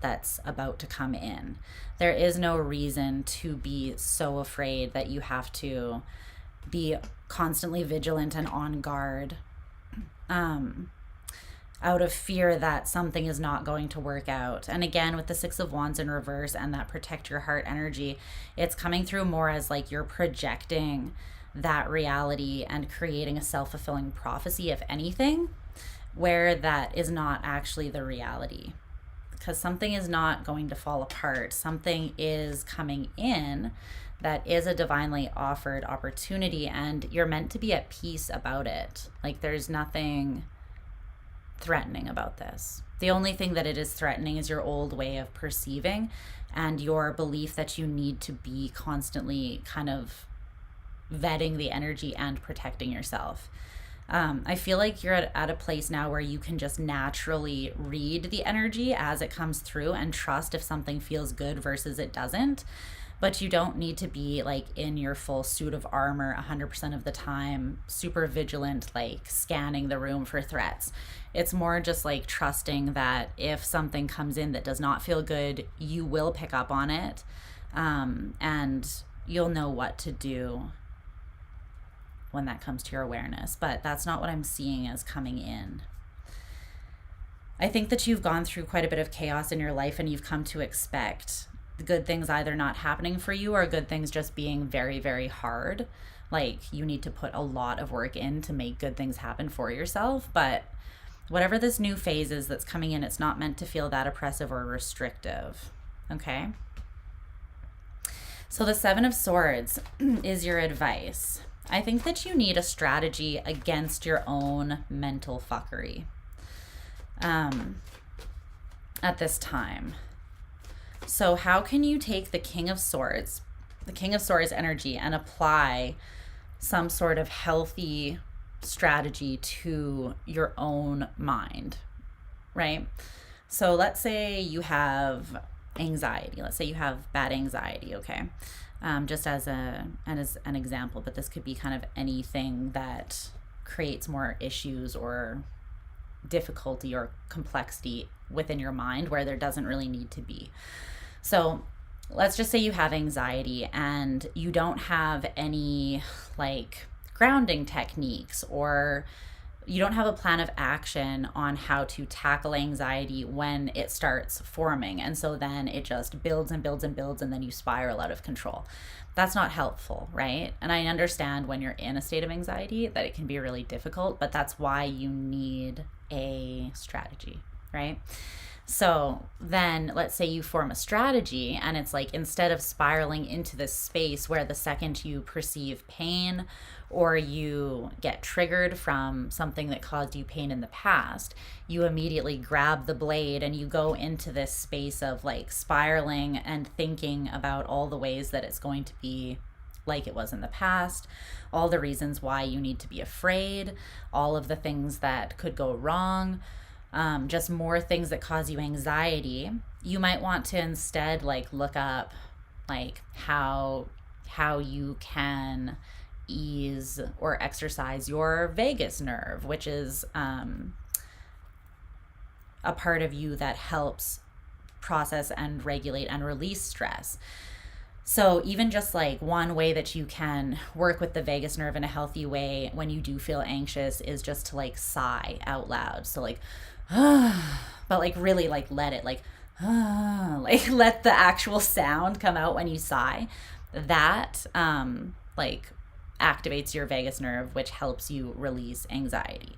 that's about to come in. There is no reason to be so afraid that you have to be constantly vigilant and on guard, out of fear that something is not going to work out. And again, with the Six of Wands in reverse and that protect your heart energy, it's coming through more as like you're projecting that reality and creating a self-fulfilling prophecy, if anything, where that is not actually the reality. Because something is not going to fall apart. Something is coming in that is a divinely offered opportunity, and you're meant to be at peace about it. Like, there's nothing threatening about this. The only thing that it is threatening is your old way of perceiving and your belief that you need to be constantly kind of vetting the energy and protecting yourself. I feel like you're at a place now where you can just naturally read the energy as it comes through and trust if something feels good versus it doesn't. But you don't need to be like in your full suit of armor 100% of the time, super vigilant, like scanning the room for threats. It's more just like trusting that if something comes in that does not feel good, you will pick up on it, and you'll know what to do when that comes to your awareness. But that's not what I'm seeing as coming in. I think that you've gone through quite a bit of chaos in your life, and you've come to expect good things either not happening for you or good things just being very, very hard. Like, you need to put a lot of work in to make good things happen for yourself. But whatever this new phase is that's coming in, it's not meant to feel that oppressive or restrictive. Okay? So the Seven of Swords is your advice. I think that you need a strategy against your own mental fuckery at this time. So how can you take the King of Swords energy, and apply some sort of healthy strategy to your own mind, right? So let's say you have anxiety. Let's say you have bad anxiety, okay? Just as an example, but this could be kind of anything that creates more issues or difficulty or complexity within your mind where there doesn't really need to be. So let's just say you have anxiety and you don't have any like grounding techniques, or you don't have a plan of action on how to tackle anxiety when it starts forming. And so then it just builds and builds and builds, and then you spiral out of control. That's not helpful, right? And I understand when you're in a state of anxiety that it can be really difficult, but that's why you need a strategy, right? So then let's say you form a strategy, and it's like, instead of spiraling into this space where the second you perceive pain or you get triggered from something that caused you pain in the past, you immediately grab the blade and you go into this space of like spiraling and thinking about all the ways that it's going to be like it was in the past, all the reasons why you need to be afraid, all of the things that could go wrong, just more things that cause you anxiety. You might want to instead like look up like how you can ease or exercise your vagus nerve, which is a part of you that helps process and regulate and release stress. So even just like one way that you can work with the vagus nerve in a healthy way when you do feel anxious is just to like sigh out loud. So like, but like really like let it like let the actual sound come out when you sigh. That like activates your vagus nerve, which helps you release anxiety.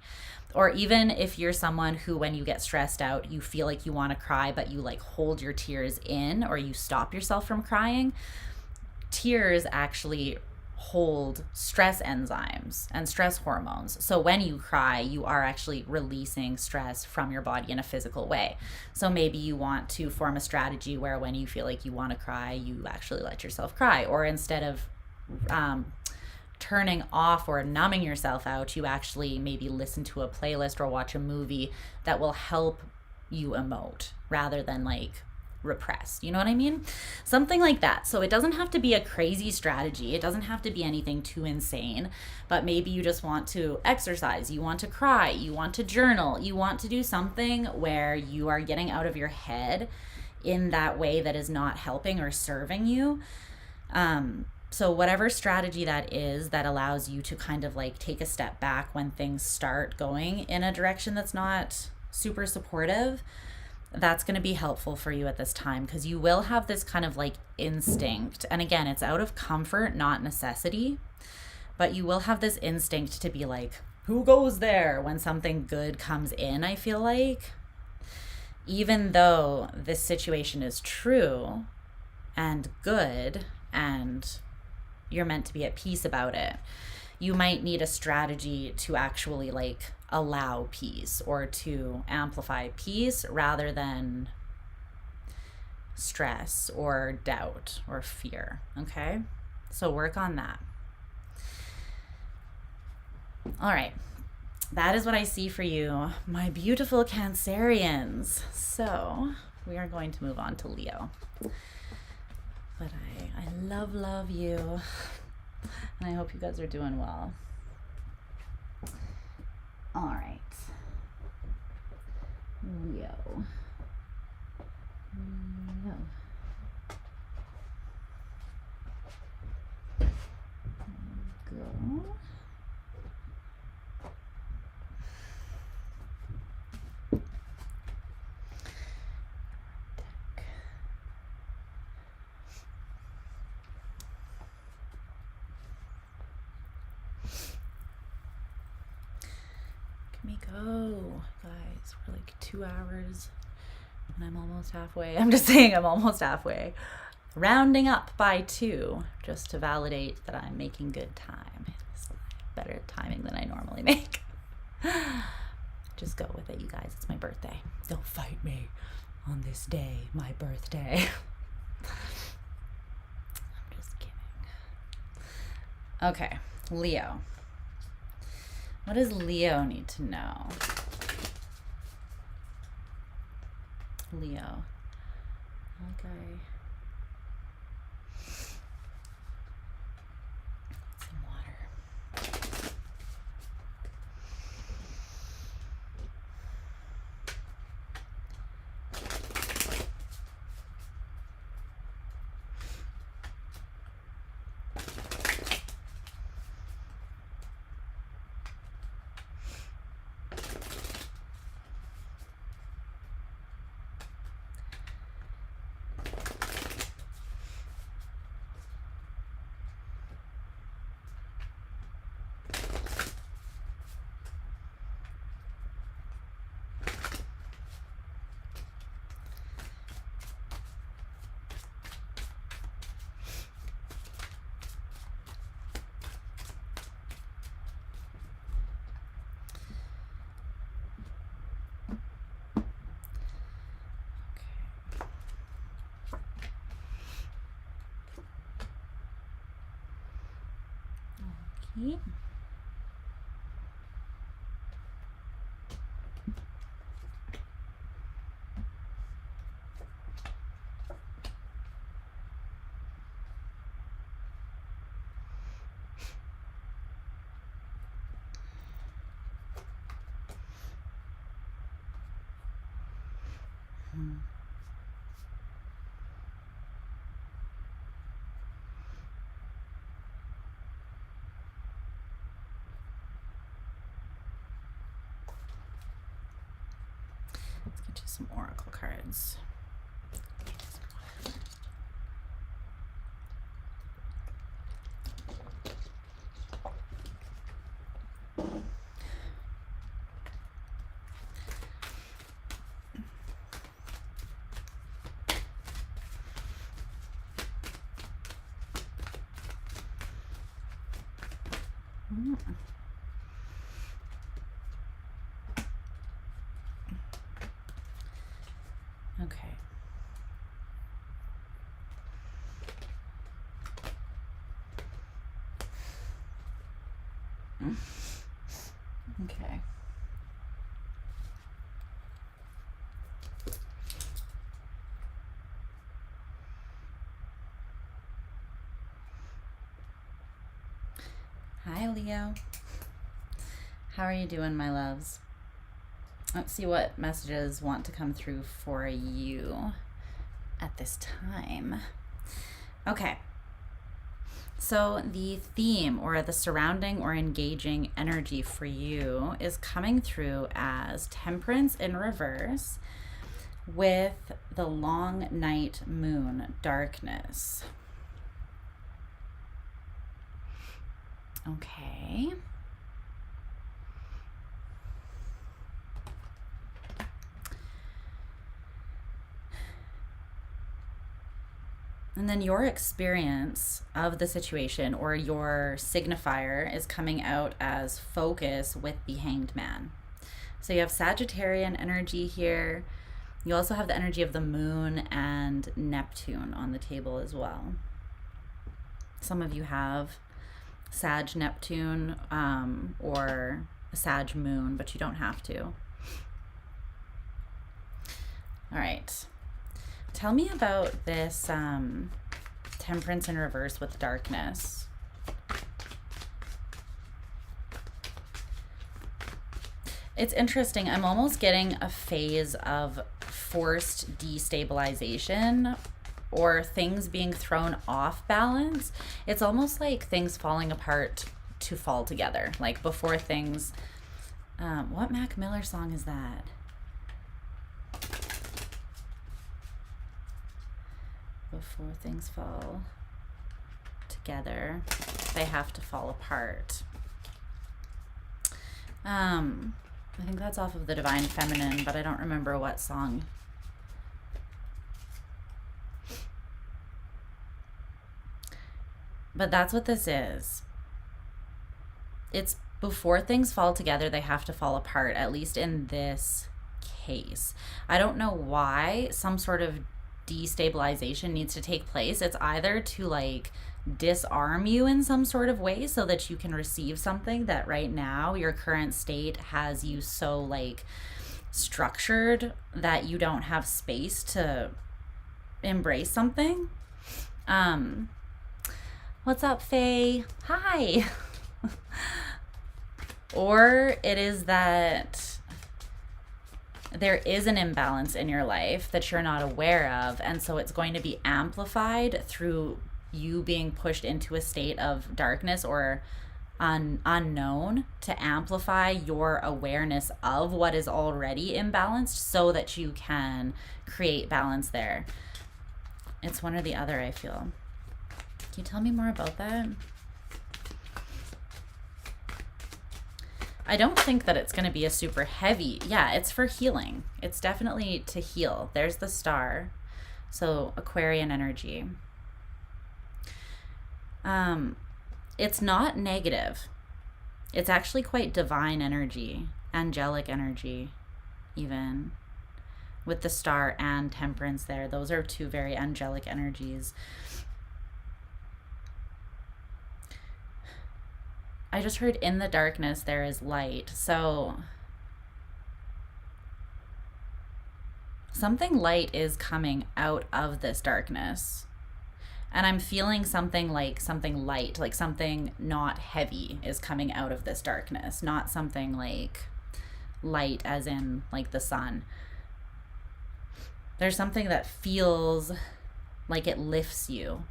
Or even if you're someone who, when you get stressed out, you feel like you want to cry, but you like hold your tears in, or you stop yourself from crying. Tears actually hold stress enzymes and stress hormones. So when you cry, you are actually releasing stress from your body in a physical way. So maybe you want to form a strategy where when you feel like you want to cry, you actually let yourself cry. Or instead of turning off or numbing yourself out, you actually maybe listen to a playlist or watch a movie that will help you emote, rather than like repressed. You know what I mean? Something like that. So it doesn't have to be a crazy strategy. It doesn't have to be anything too insane, but maybe you just want to exercise, you want to cry, you want to journal, you want to do something where you are getting out of your head in that way that is not helping or serving you. So whatever strategy that is that allows you to kind of like take a step back when things start going in a direction that's not super supportive, that's going to be helpful for you at this time, because you will have this kind of like instinct. And again, it's out of comfort, not necessity, but you will have this instinct to be like, who goes there when something good comes in, I feel like. Even though this situation is true and good and you're meant to be at peace about it, you might need a strategy to actually like allow peace or to amplify peace rather than stress or doubt or fear. Okay? So work on that. All right. That is what I see for you, my beautiful Cancerians. So we are going to move on to Leo. But I love you. And I hope you guys are doing well. All right. Leo. Go. Me go, guys. We're like 2 hours and I'm almost halfway. I'm just saying I'm almost halfway. Rounding up by 2 just to validate that I'm making good time. It's better timing than I normally make. Just go with it, you guys. It's my birthday. Don't fight me on this day, my birthday. I'm just kidding. Okay, Leo. What does Leo need to know? Leo. Okay. Some water. Okay. Let's get you some oracle cards. Okay. Okay. Hi, Leo. How are you doing, my loves? Let's see what messages want to come through for you at this time. Okay. So the theme or the surrounding or engaging energy for you is coming through as Temperance in reverse with the long night moon, darkness. Okay. And then your experience of the situation or your signifier is coming out as focus with the Hanged Man. So you have Sagittarian energy here. You also have the energy of the moon and Neptune on the table as well. Some of you have Sag Neptune or a Sag moon, but you don't have to. All right. Tell me about this Temperance in reverse with darkness. It's interesting. I'm almost getting a phase of forced destabilization or things being thrown off balance. It's almost like things falling apart to fall together. Like before things... what Mac Miller song is that? Before things fall together, they have to fall apart. I think that's off of the Divine Feminine, but I don't remember what song. But that's what this is. It's before things fall together, they have to fall apart, at least in this case. I don't know why some sort of destabilization needs to take place. It's either to like disarm you in some sort of way so that you can receive something that right now your current state has you so like structured that you don't have space to embrace something. What's up, Faye? Hi. Or it is that there is an imbalance in your life that you're not aware of, and so it's going to be amplified through you being pushed into a state of darkness or unknown to amplify your awareness of what is already imbalanced so that you can create balance there. It's one or the other, I feel. Can you tell me more about that? I don't think that it's going to be a super heavy. Yeah, it's for healing. It's definitely to heal. There's the star. So Aquarian energy. It's not negative. It's actually quite divine energy, angelic energy, even with the star and Temperance there. Those are two very angelic energies. I just heard in the darkness there is light. So something light is coming out of this darkness. And I'm feeling something light, like something not heavy is coming out of this darkness, not something like light as in like the sun. There's something that feels like it lifts you,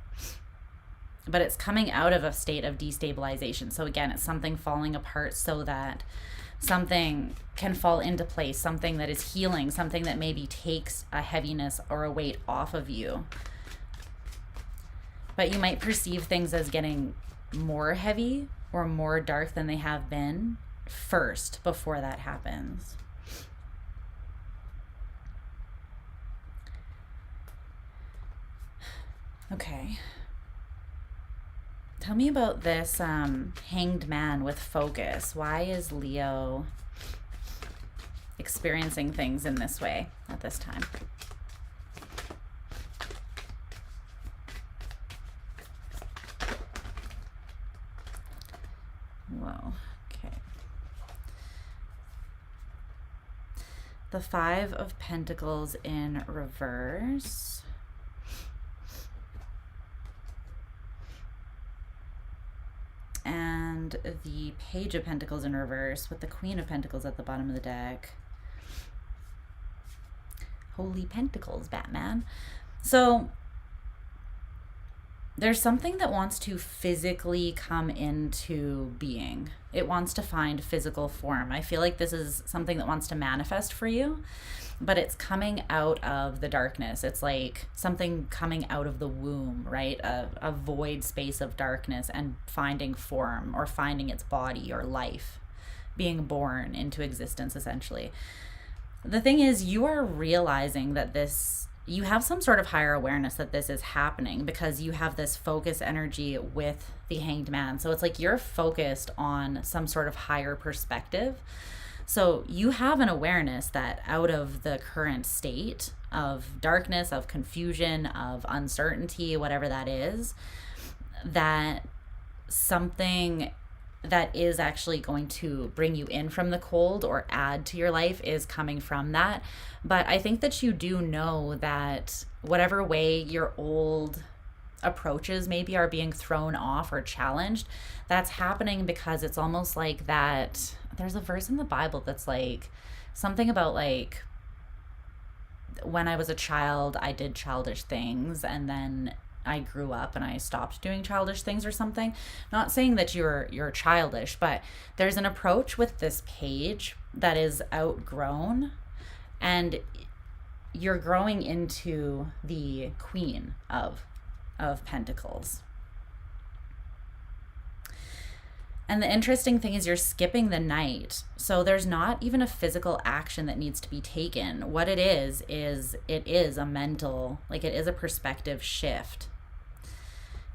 but it's coming out of a state of destabilization. So again, it's something falling apart so that something can fall into place, something that is healing, something that maybe takes a heaviness or a weight off of you. But you might perceive things as getting more heavy or more dark than they have been first before that happens. Okay. Tell me about this hanged man with focus. Why is Leo experiencing things in this way at this time? Whoa, okay. The Five of Pentacles in reverse. And and the Page of Pentacles in reverse with the Queen of Pentacles at the bottom of the deck. Holy Pentacles, Batman. So there's something that wants to physically come into being. It wants to find physical form. I feel like this is something that wants to manifest for you, but it's coming out of the darkness. It's like something coming out of the womb, right? A void space of darkness and finding form, or finding its body or life, being born into existence, essentially. The thing is, you are realizing that you have some sort of higher awareness that this is happening, because you have this focus energy with the Hanged Man. So it's like you're focused on some sort of higher perspective. So you have an awareness that out of the current state of darkness, of confusion, of uncertainty, whatever that is, that something that is actually going to bring you in from the cold or add to your life is coming from that. But I think that you do know that whatever way your old approaches maybe are being thrown off or challenged, that's happening because it's almost like that. There's a verse in the Bible that's like something about like, when I was a child, I did childish things, and then I grew up and I stopped doing childish things or something. Not saying that you're childish, but there's an approach with this page that is outgrown, and you're growing into the Queen of Pentacles. And the interesting thing is you're skipping the night. So there's not even a physical action that needs to be taken. What it is it is a mental, like it is a perspective shift.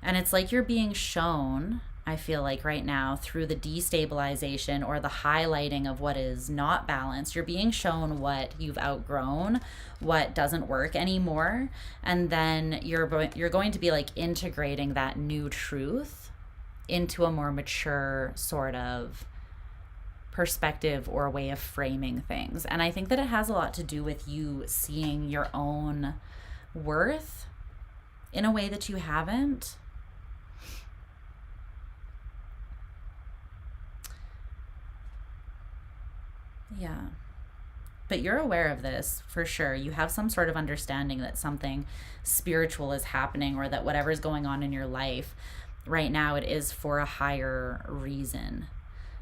And it's like you're being shown, I feel like right now, through the destabilization or the highlighting of what is not balanced, you're being shown what you've outgrown, what doesn't work anymore. And then you're going to be like integrating that new truth into a more mature sort of perspective or way of framing things. And I think that it has a lot to do with you seeing your own worth in a way that you haven't. Yeah. But you're aware of this for sure. You have some sort of understanding that something spiritual is happening, or that whatever's going on in your life right now, it is for a higher reason.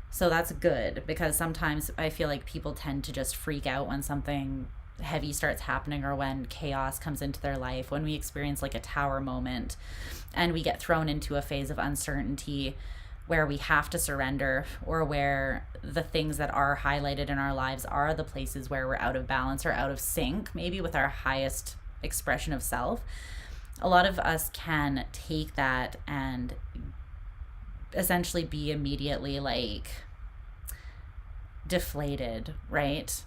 So that's good, because sometimes I feel like people tend to just freak out when something heavy starts happening, or when chaos comes into their life, when we experience like a tower moment and we get thrown into a phase of uncertainty where we have to surrender, or where the things that are highlighted in our lives are the places where we're out of balance or out of sync, maybe with our highest expression of self. A lot of us can take that and essentially be immediately like deflated, right?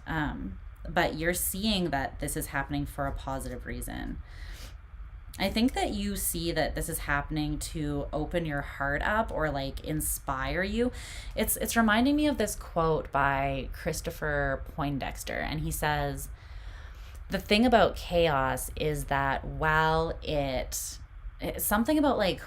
But you're seeing that this is happening for a positive reason. I think that you see that this is happening to open your heart up, or like inspire you. It's reminding me of this quote by Christopher Poindexter, and he says, the thing about chaos is that while something about like,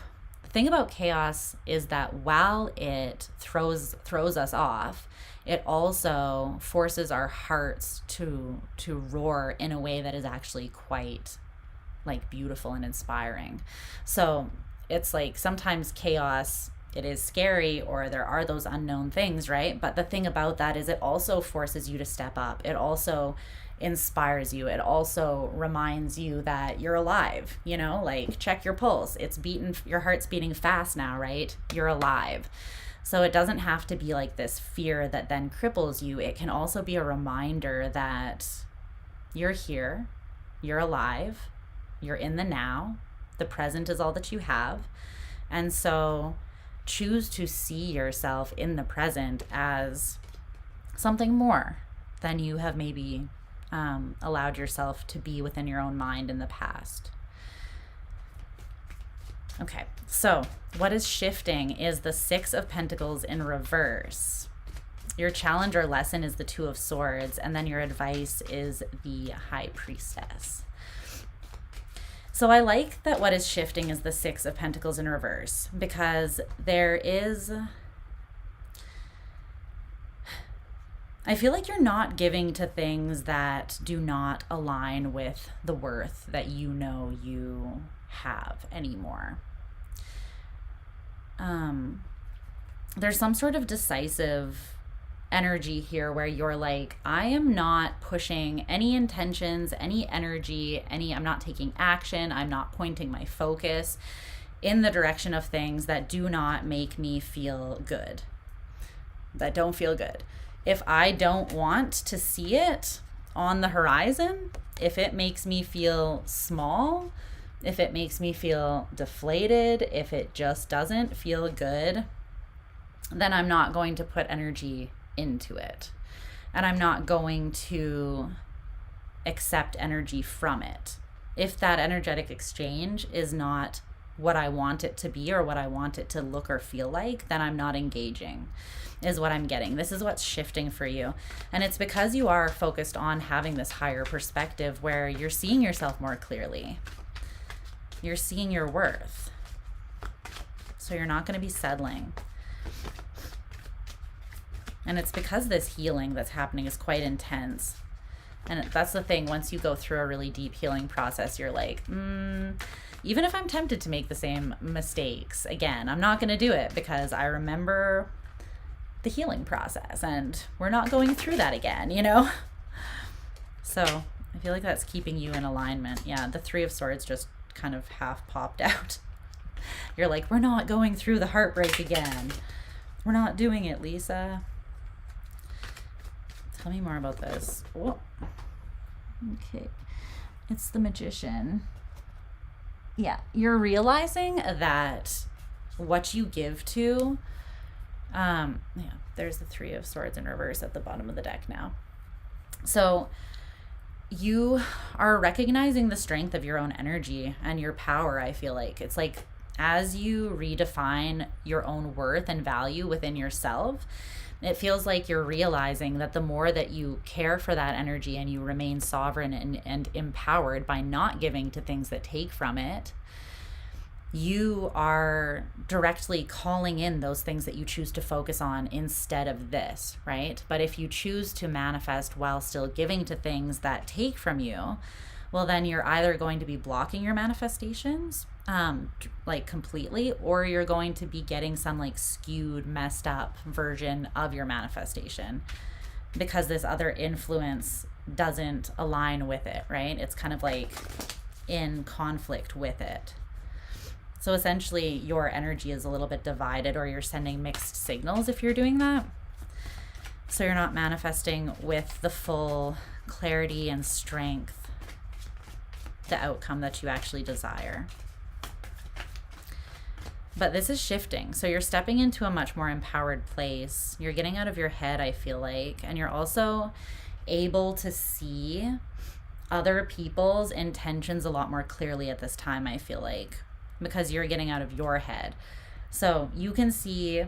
the thing about chaos is that while it throws us off, it also forces our hearts to roar in a way that is actually quite like beautiful and inspiring. So it's like sometimes chaos, it is scary, or there are those unknown things, right? But the thing about that is it also forces you to step up. It also inspires you. It also reminds you that you're alive, you know, like check your pulse. It's beating, your heart's beating fast now, right? You're alive. So it doesn't have to be like this fear that then cripples you. It can also be a reminder that you're here, you're alive, you're in the now, the present is all that you have. And so choose to see yourself in the present as something more than you have maybe allowed yourself to be within your own mind in the past. Okay, so what is shifting is the Six of Pentacles in reverse. Your challenge or lesson is the Two of Swords, and then your advice is the High Priestess. So I like that what is shifting is the Six of Pentacles in reverse, because there is I feel like you're not giving to things that do not align with the worth that you know you have anymore. There's some sort of decisive energy here where you're like, I am not pushing any intentions, any energy, I'm not taking action, I'm not pointing my focus in the direction of things that do not make me feel good, that don't feel good. If I don't want to see it on the horizon, if it makes me feel small, if it makes me feel deflated, if it just doesn't feel good, then I'm not going to put energy into it. And I'm not going to accept energy from it. If that energetic exchange is not what I want it to be or what I want it to look or feel like, then I'm not engaging, is what I'm getting. This is what's shifting for you. And it's because you are focused on having this higher perspective where you're seeing yourself more clearly. You're seeing your worth. So you're not going to be settling. And it's because this healing that's happening is quite intense. And that's the thing. Once you go through a really deep healing process, you're like, even if I'm tempted to make the same mistakes again, I'm not going to do it because I remember the healing process and we're not going through that again, you know? So I feel like that's keeping you in alignment. Yeah, the Three of Swords just kind of half popped out. You're like, we're not going through the heartbreak again. We're not doing it, Lisa. Tell me more about this. Whoa. Okay. It's the Magician. Yeah, you're realizing that what you give to, yeah, there's the Three of Swords in reverse at the bottom of the deck now. So you are recognizing the strength of your own energy and your power, I feel like. It's like as you redefine your own worth and value within yourself, it feels like you're realizing that the more that you care for that energy and you remain sovereign and empowered by not giving to things that take from it, you are directly calling in those things that you choose to focus on instead of this, right? But if you choose to manifest while still giving to things that take from you, well, then you're either going to be blocking your manifestations like completely, or you're going to be getting some like skewed, messed up version of your manifestation because this other influence doesn't align with it, right? It's kind of like in conflict with it. So essentially your energy is a little bit divided, or you're sending mixed signals if you're doing that. So you're not manifesting with the full clarity and strength, the outcome that you actually desire. But this is shifting. So you're stepping into a much more empowered place. You're getting out of your head, I feel like. And you're also able to see other people's intentions a lot more clearly at this time, I feel like, because you're getting out of your head. So you can see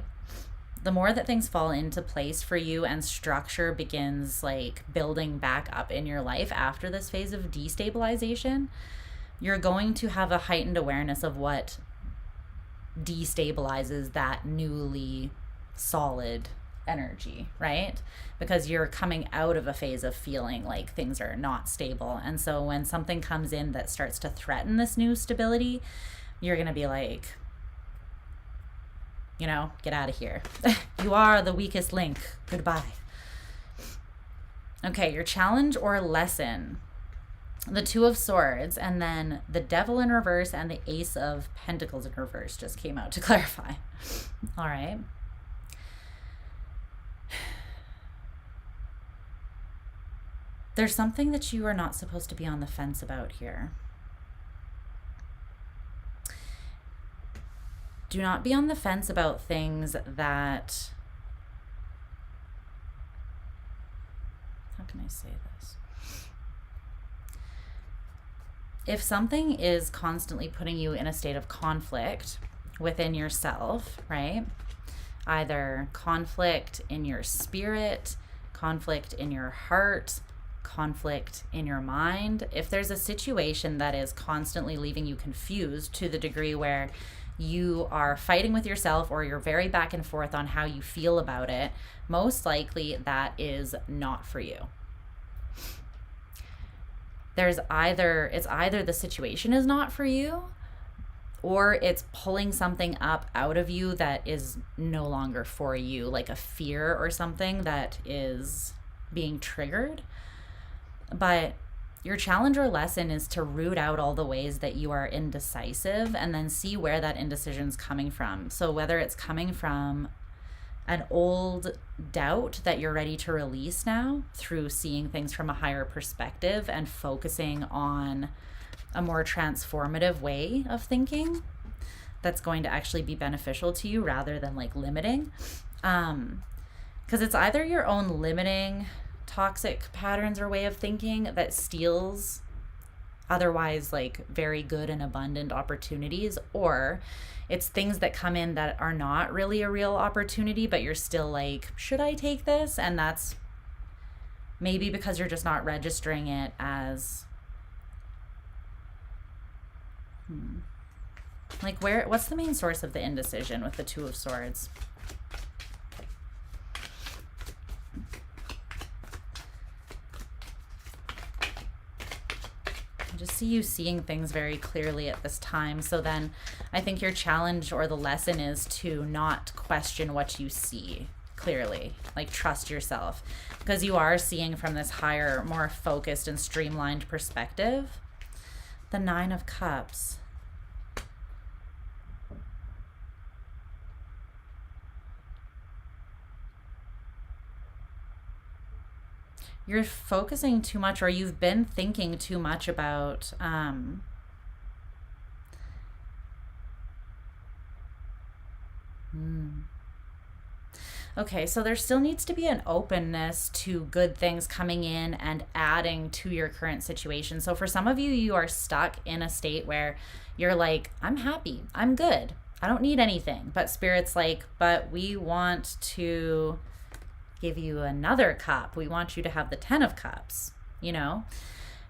the more that things fall into place for you and structure begins like building back up in your life after this phase of destabilization, you're going to have a heightened awareness of what destabilizes that newly solid energy, right? Because you're coming out of a phase of feeling like things are not stable. And so when something comes in that starts to threaten this new stability, you're going to be like, you know, get out of here. You are the weakest link. Goodbye. Okay, your challenge or lesson. The Two of Swords, and then the Devil in reverse and the Ace of Pentacles in reverse just came out to clarify. All right. There's something that you are not supposed to be on the fence about here. Do not be on the fence about things that... How can I say this? If something is constantly putting you in a state of conflict within yourself, right? Either conflict in your spirit, conflict in your heart, conflict in your mind, if there's a situation that is constantly leaving you confused to the degree where you are fighting with yourself or you're very back and forth on how you feel about it, most likely that is not for you. It's either the situation is not for you, or it's pulling something up out of you that is no longer for you, like a fear or something that is being triggered. But your challenge or lesson is to root out all the ways that you are indecisive and then see where that indecision's coming from. So whether it's coming from an old doubt that you're ready to release now through seeing things from a higher perspective and focusing on a more transformative way of thinking that's going to actually be beneficial to you rather than like limiting. Because it's either your own limiting toxic patterns or way of thinking that steals otherwise like very good and abundant opportunities, or it's things that come in that are not really a real opportunity, but you're still like, should I take this? And that's maybe because you're just not registering it as like what's the main source of the indecision with the Two of Swords? I just see you seeing things very clearly at this time. So then I think your challenge or the lesson is to not question what you see clearly, like trust yourself, because you are seeing from this higher, more focused and streamlined perspective. The Nine of Cups. You're focusing too much, or you've been thinking too much about Okay, so there still needs to be an openness to good things coming in and adding to your current situation. So for some of you, you are stuck in a state where you're like, I'm happy, I'm good, I don't need anything. But Spirit's like, but we want to give you another cup. We want you to have the 10 of Cups, you know?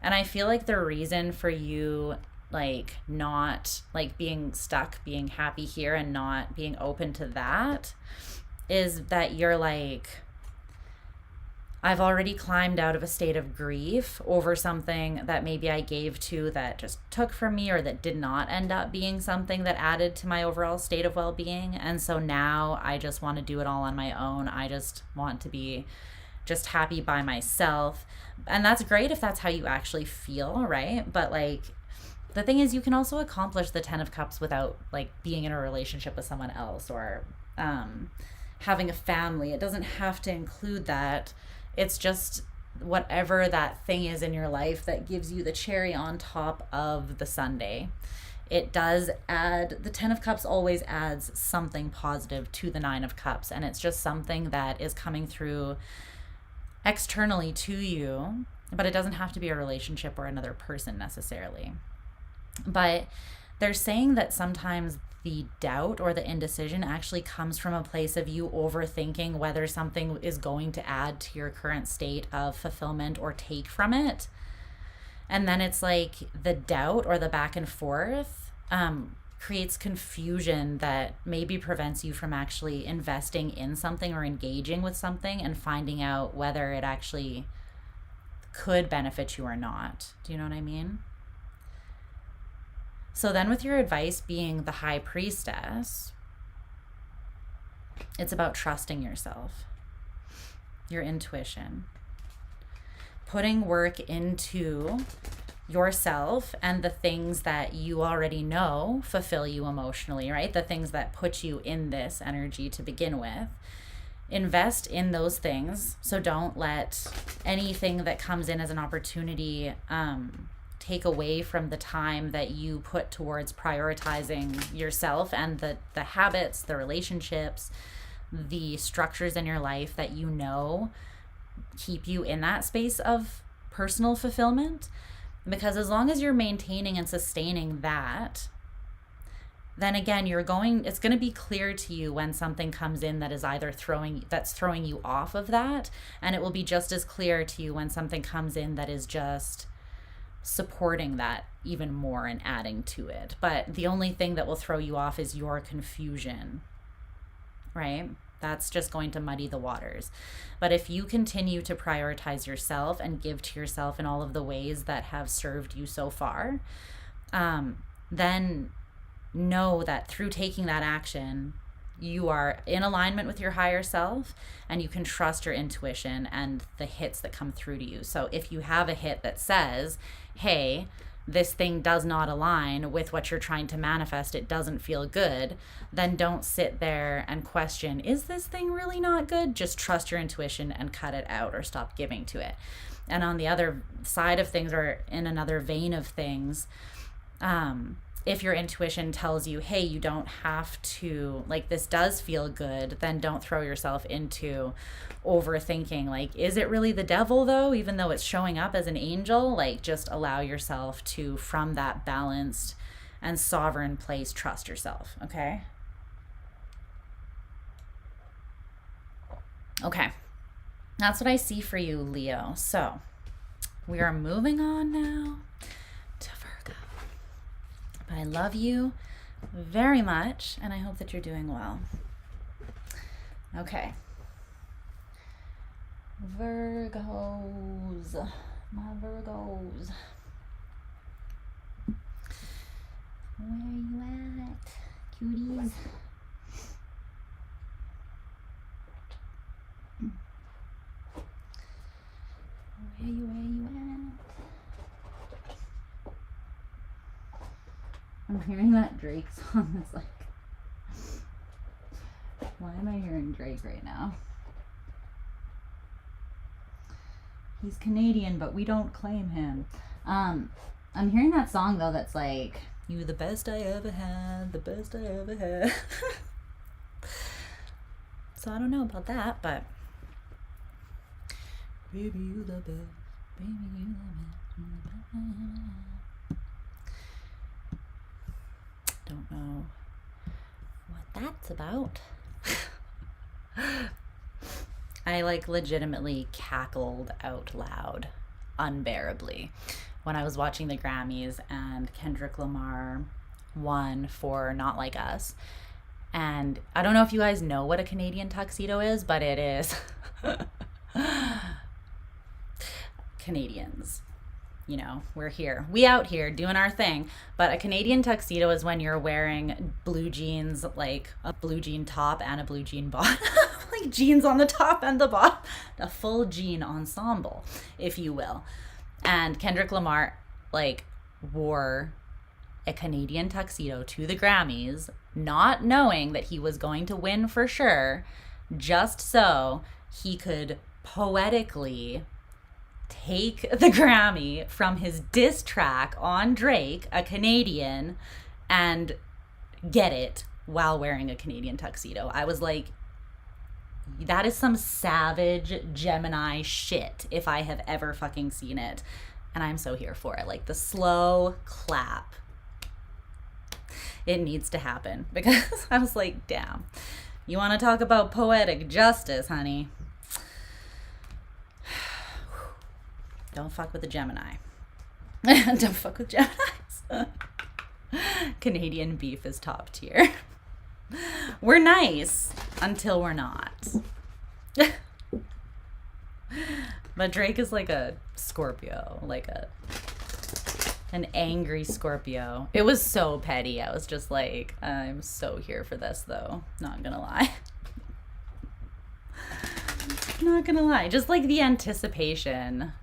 And I feel like the reason for you like not like being stuck, being happy here and not being open to that is that you're like, I've already climbed out of a state of grief over something that maybe I gave to that just took from me, or that did not end up being something that added to my overall state of well-being. And so now I just want to do it all on my own. I just want to be just happy by myself. And that's great if that's how you actually feel, right? But like, the thing is, you can also accomplish the 10 of Cups without like being in a relationship with someone else or having a family. It doesn't have to include that. It's just whatever that thing is in your life that gives you the cherry on top of the sundae. It does add, the 10 of Cups always adds something positive to the 9 of Cups. And it's just something that is coming through externally to you, but it doesn't have to be a relationship or another person necessarily. But they're saying that sometimes the doubt or the indecision actually comes from a place of you overthinking whether something is going to add to your current state of fulfillment or take from it. And then it's like the doubt or the back and forth creates confusion that maybe prevents you from actually investing in something or engaging with something and finding out whether it actually could benefit you or not. Do you know what I mean? So then with your advice being the High Priestess, it's about trusting yourself, your intuition, putting work into yourself and the things that you already know fulfill you emotionally, right? The things that put you in this energy to begin with. Invest in those things. So don't let anything that comes in as an opportunity take away from the time that you put towards prioritizing yourself and the habits, the relationships, the structures in your life that you know keep you in that space of personal fulfillment. Because as long as you're maintaining and sustaining that, then again, it's going to be clear to you when something comes in that is either throwing you off of that. And it will be just as clear to you when something comes in that is just supporting that even more and adding to it. But the only thing that will throw you off is your confusion, right? That's just going to muddy the waters. But if you continue to prioritize yourself and give to yourself in all of the ways that have served you so far, then know that through taking that action, you are in alignment with your higher self, and you can trust your intuition and the hits that come through to you. So if you have a hit that says, hey, this thing does not align with what you're trying to manifest, it doesn't feel good, then don't sit there and question, is this thing really not good? Just trust your intuition and cut it out or stop giving to it. And on the other side of things, or in another vein of things, if your intuition tells you, hey, you don't have to, like, this does feel good, then don't throw yourself into overthinking, like, is it really the devil though, even though it's showing up as an angel? Like, just allow yourself to, from that balanced and sovereign place, trust yourself. Okay. That's what I see for you, Leo. So we are moving on now to Virgo. But I love you very much, and I hope that you're doing well. Okay. Virgos. My Virgos. Where you at, cuties? Where you at? I'm hearing that Drake song. It's like, why am I hearing Drake right now? He's Canadian, but we don't claim him. I'm hearing that song though that's like, you the best I ever had, the best I ever had. So I don't know about that, but baby you the best, baby you the best. Don't know what that's about. I like legitimately cackled out loud unbearably when I was watching the Grammys and Kendrick Lamar won for Not Like Us. And I don't know if you guys know what a Canadian tuxedo is, but it is Canadians. You know, we out here doing our thing. But a Canadian tuxedo is when you're wearing blue jeans, like a blue jean top and a blue jean bottom, like jeans on the top and the bottom, a full jean ensemble, if you will. And Kendrick Lamar, like, wore a Canadian tuxedo to the Grammys, not knowing that he was going to win for sure, just so he could poetically take the Grammy from his diss track on Drake, a Canadian, and get it while wearing a Canadian tuxedo. I was like, that is some savage Gemini shit if I have ever fucking seen it. And I'm so here for it. Like, the slow clap. It needs to happen, because I was like, damn. You want to talk about poetic justice, honey? Don't fuck with the Gemini. Don't fuck with Geminis. Canadian beef is top tier. We're nice until we're not. But Drake is like a Scorpio, like an angry Scorpio. It was so petty. I was just like, I'm so here for this though. Not gonna lie. Not gonna lie. Just like the anticipation,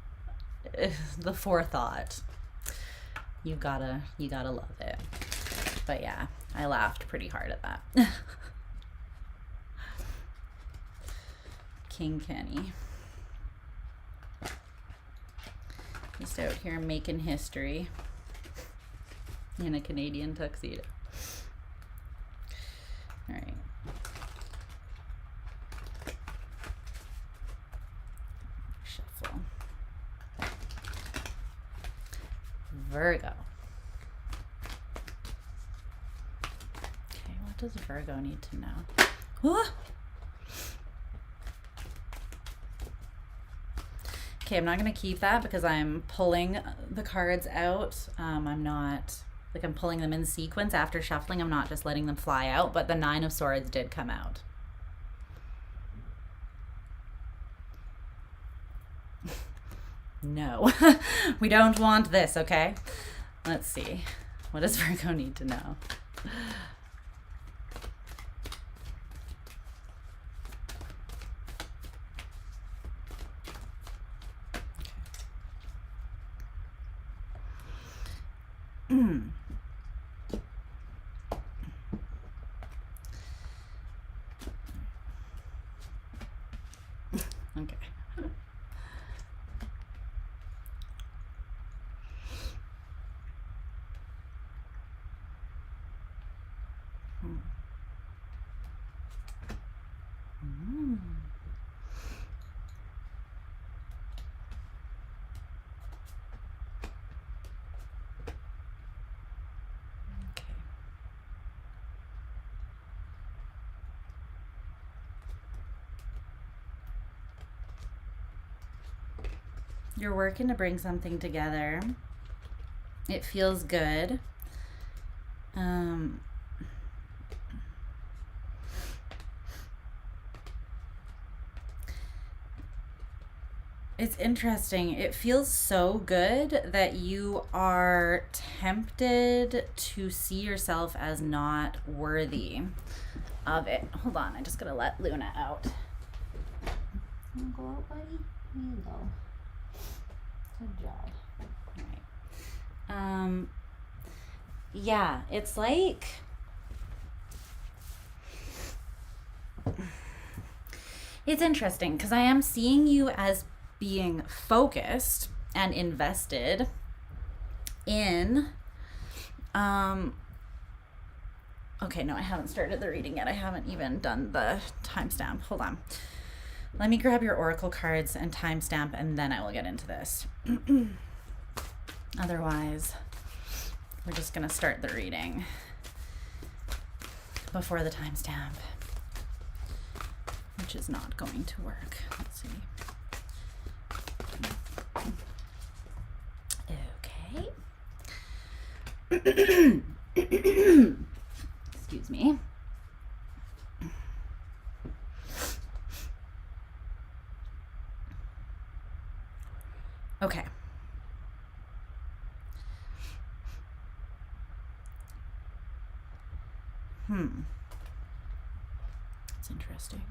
the forethought. You gotta love it. But yeah, I laughed pretty hard at that. King Kenny. Just out here making history in a Canadian tuxedo. All right. Shuffle. Virgo. does Virgo need to know? Ah! Okay, I'm not going to keep that because I'm pulling the cards out. I'm not, like, I'm pulling them in sequence after shuffling. I'm not just letting them fly out, but the Nine of Swords did come out. No, we don't want this, okay? Let's see. What does Virgo need to know? Okay. You're working to bring something together. It feels good. It's interesting. It feels so good that you are tempted to see yourself as not worthy of it. Hold on, I'm just gonna let Luna out. You wanna go out, buddy? Here you go. Good job. All right. Yeah, it's like it's interesting because I am seeing you as being focused and invested in okay, no, I haven't started the reading yet. I haven't even done the timestamp. Hold on. Let me grab your oracle cards and timestamp, and then I will get into this. Otherwise, we're just going to start the reading before the timestamp, which is not going to work. Let's see. Okay. Excuse me. Okay. That's interesting.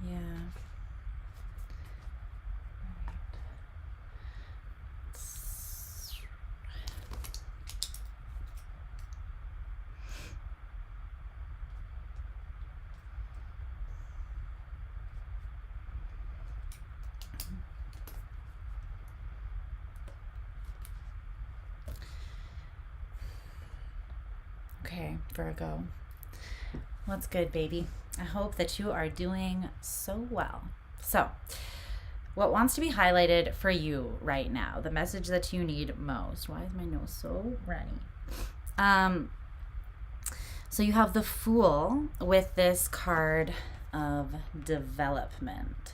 Yeah. Okay, Virgo. What's good, baby? I hope that you are doing so well. So, what wants to be highlighted for you right now? The message that you need most. Why is my nose so runny? So you have the Fool with this card of development.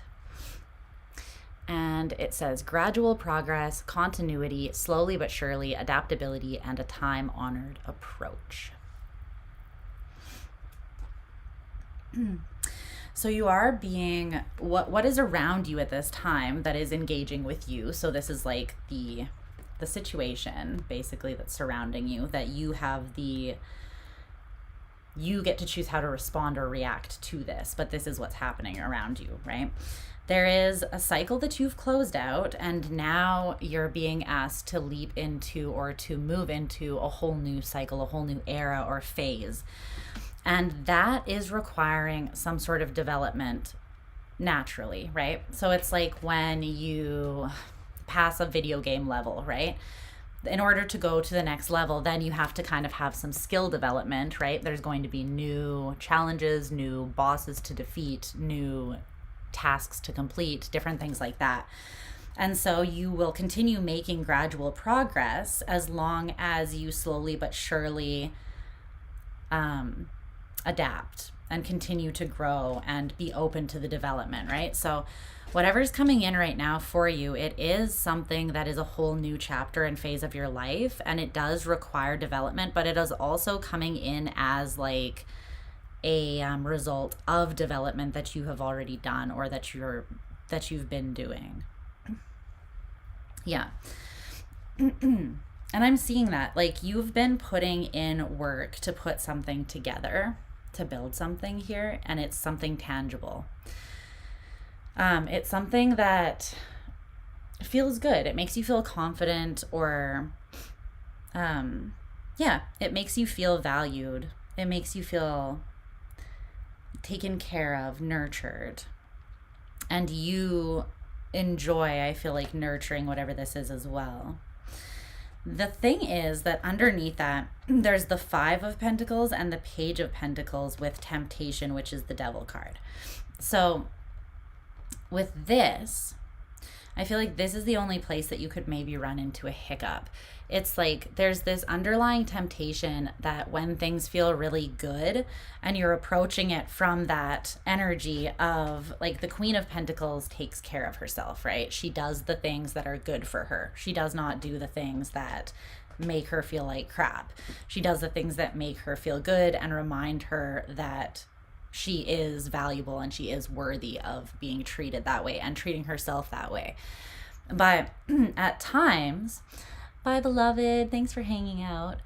And it says gradual progress, continuity, slowly but surely, adaptability, and a time-honored approach. So you are being, what is around you at this time that is engaging with you? So this is like the situation basically that's surrounding you, that you have you get to choose how to respond or react to this, but this is what's happening around you, right? There is a cycle that you've closed out, and now you're being asked to leap into or to move into a whole new cycle, a whole new era or phase. And that is requiring some sort of development naturally, right? So it's like when you pass a video game level, right? In order to go to the next level, then you have to kind of have some skill development, right? There's going to be new challenges, new bosses to defeat, new tasks to complete, different things like that. And so you will continue making gradual progress as long as you slowly but surely adapt and continue to grow and be open to the development, right? So whatever's coming in right now for you, it is something that is a whole new chapter and phase of your life, and it does require development, but it is also coming in as like a result of development that you have already done or that you've been doing. Yeah. And I'm seeing that like you've been putting in work to put something together, to build something here, and it's something tangible. It's something that feels good. It makes you feel confident, or it makes you feel valued. It makes you feel taken care of, nurtured. And you enjoy, I feel like, nurturing whatever this is as well. The thing is that underneath that, there's the Five of Pentacles and the Page of Pentacles with Temptation, which is the Devil card. So with this, I feel like this is the only place that you could maybe run into a hiccup. It's like there's this underlying temptation that when things feel really good and you're approaching it from that energy of like the Queen of Pentacles takes care of herself, right? She does the things that are good for her. She does not do the things that make her feel like crap. She does the things that make her feel good and remind her that she is valuable and she is worthy of being treated that way and treating herself that way. But at times, bye beloved, thanks for hanging out.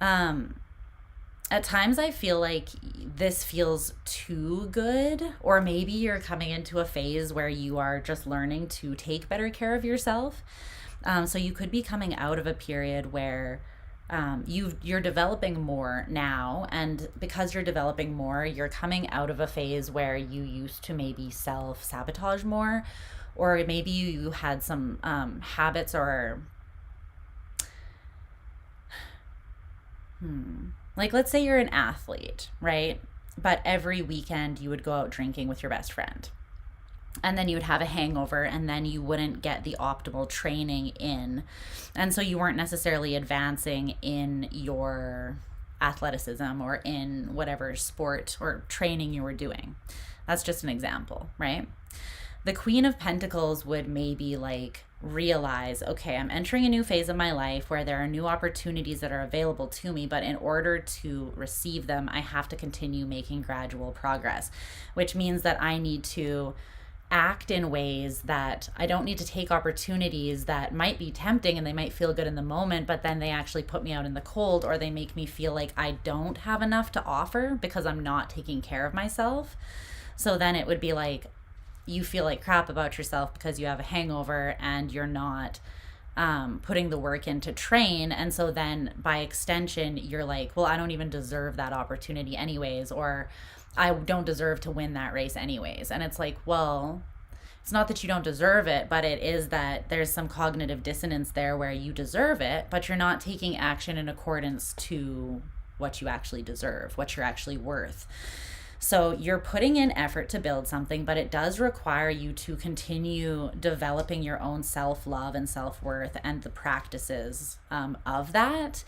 At times I feel like this feels too good, or maybe you're coming into a phase where you are just learning to take better care of yourself. So you could be coming out of a period where you're developing more now, and because you're developing more, you're coming out of a phase where you used to maybe self-sabotage more, or maybe you had some habits or like let's say you're an athlete, right? But every weekend you would go out drinking with your best friend. And then you would have a hangover, and then you wouldn't get the optimal training in. And so you weren't necessarily advancing in your athleticism or in whatever sport or training you were doing. That's just an example, right? The Queen of Pentacles would maybe like realize, okay, I'm entering a new phase of my life where there are new opportunities that are available to me, but in order to receive them, I have to continue making gradual progress, which means that I need to act in ways that I don't need to take opportunities that might be tempting and they might feel good in the moment, but then they actually put me out in the cold, or they make me feel like I don't have enough to offer because I'm not taking care of myself. So then it would be like you feel like crap about yourself because you have a hangover and you're not putting the work in to train. And so then by extension, you're like, well, I don't even deserve that opportunity anyways, or I don't deserve to win that race anyways. And it's like, well, it's not that you don't deserve it, but it is that there's some cognitive dissonance there where you deserve it, but you're not taking action in accordance to what you actually deserve, what you're actually worth. So you're putting in effort to build something, but it does require you to continue developing your own self-love and self-worth and the practices of that.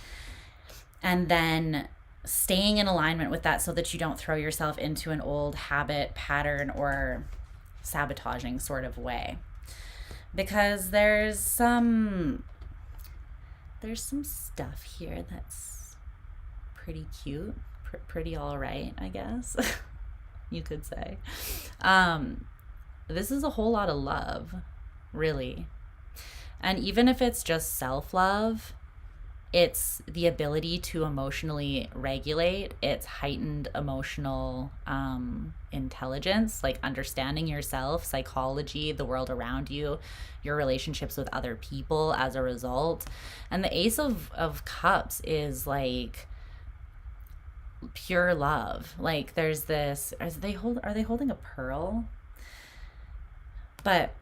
And then staying in alignment with that so that you don't throw yourself into an old habit, pattern, or sabotaging sort of way. Because there's some stuff here that's pretty cute, pretty all right, I guess you could say. This is a whole lot of love, really. And even if it's just self-love, it's the ability to emotionally regulate. It's heightened emotional intelligence, like understanding yourself, psychology, the world around you, your relationships with other people as a result. And the Ace of Cups is like pure love. Like there's this, are they holding a pearl? But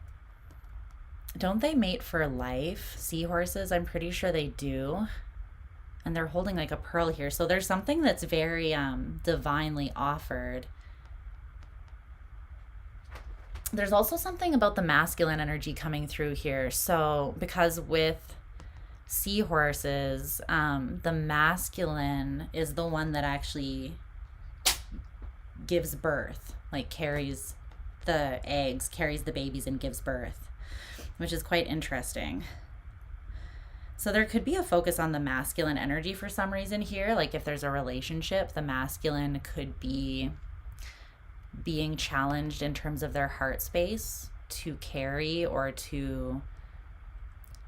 Don't they mate for life? Seahorses, I'm pretty sure they do. And they're holding like a pearl here. So there's something that's very divinely offered. There's also something about the masculine energy coming through here. So because with seahorses, the masculine is the one that actually gives birth, like carries the eggs, carries the babies and gives birth, which is quite interesting. So there could be a focus on the masculine energy for some reason here. Like if there's a relationship, the masculine could be being challenged in terms of their heart space to carry or to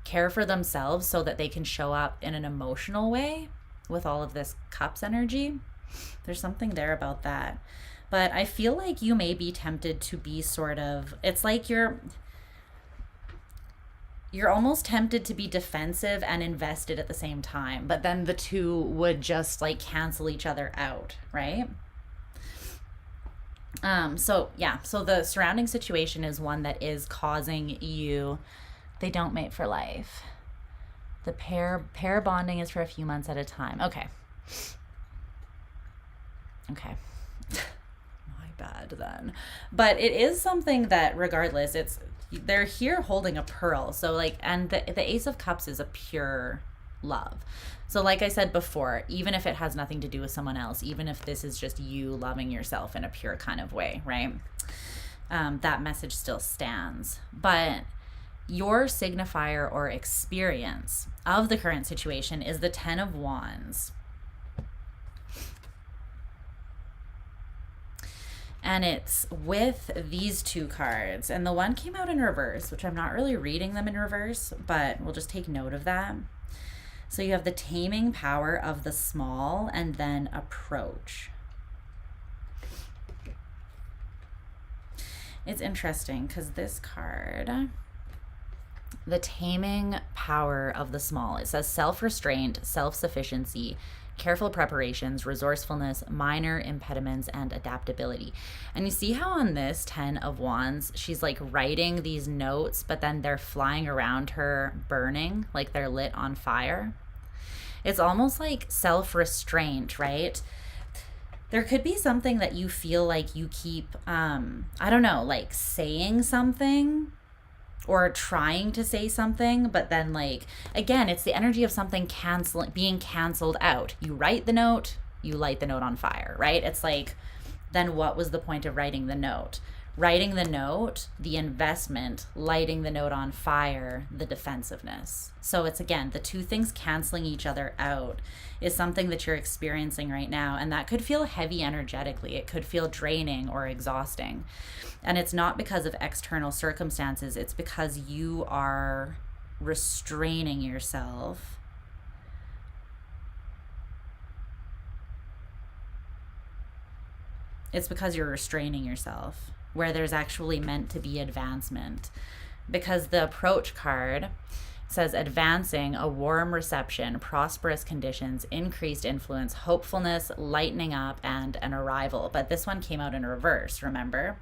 care for themselves so that they can show up in an emotional way with all of this cups energy. There's something there about that. But I feel like you may be tempted to be sort of, it's like you're almost tempted to be defensive and invested at the same time, but then the two would just like cancel each other out, right? So the surrounding situation is one that is causing you, they don't mate for life. The pair bonding is for a few months at a time. Okay. My bad then. But it is something that regardless, they're here holding a pearl. So like, and the Ace of Cups is a pure love. So like I said before, even if it has nothing to do with someone else, even if this is just you loving yourself in a pure kind of way, right? That message still stands. But your signifier or experience of the current situation is the Ten of Wands. And it's with these two cards. And the one came out in reverse, which I'm not really reading them in reverse, but we'll just take note of that. So you have the taming power of the small and then approach. It's interesting because this card, the taming power of the small, it says self-restraint, self-sufficiency, careful preparations, resourcefulness, minor impediments, and adaptability. And you see how on this 10 of Wands, she's like writing these notes, but then they're flying around her burning, like they're lit on fire. It's almost like self-restraint, right? There could be something that you feel like you keep, I don't know, like saying something or trying to say something, but then like, again, it's the energy of something being canceled out. You write the note, you light the note on fire, right? It's like, then what was the point of writing the note? Writing the note, the investment, lighting the note on fire, the defensiveness. So it's, again, the two things canceling each other out is something that you're experiencing right now. And that could feel heavy energetically. It could feel draining or exhausting. And it's not because of external circumstances. It's because you are restraining yourself. It's because you're restraining yourself where there's actually meant to be advancement. Because the approach card says advancing, a warm reception, prosperous conditions, increased influence, hopefulness, lightening up, and an arrival. But this one came out in reverse, remember?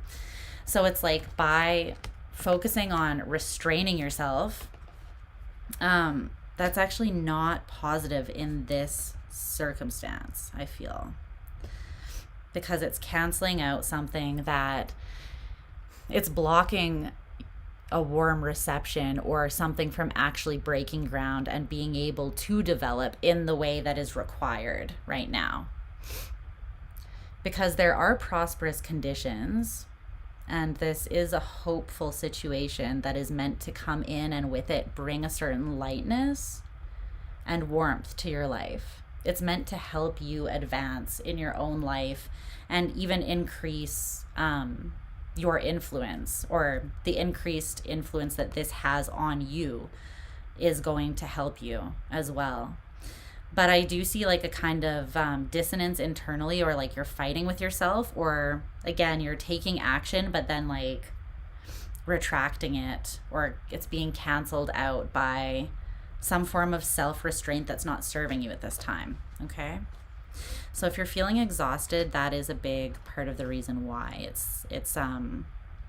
So it's like by focusing on restraining yourself, that's actually not positive in this circumstance, I feel. Because it's canceling out something that it's blocking a warm reception or something from actually breaking ground and being able to develop in the way that is required right now. Because there are prosperous conditions, and this is a hopeful situation that is meant to come in and with it bring a certain lightness and warmth to your life. It's meant to help you advance in your own life and even increase your influence, or the increased influence that this has on you is going to help you as well. But I do see like a kind of dissonance internally, or like you're fighting with yourself, or again, you're taking action, but then like retracting it, or it's being canceled out by some form of self-restraint that's not serving you at this time, okay? So if you're feeling exhausted, that is a big part of the reason why. It's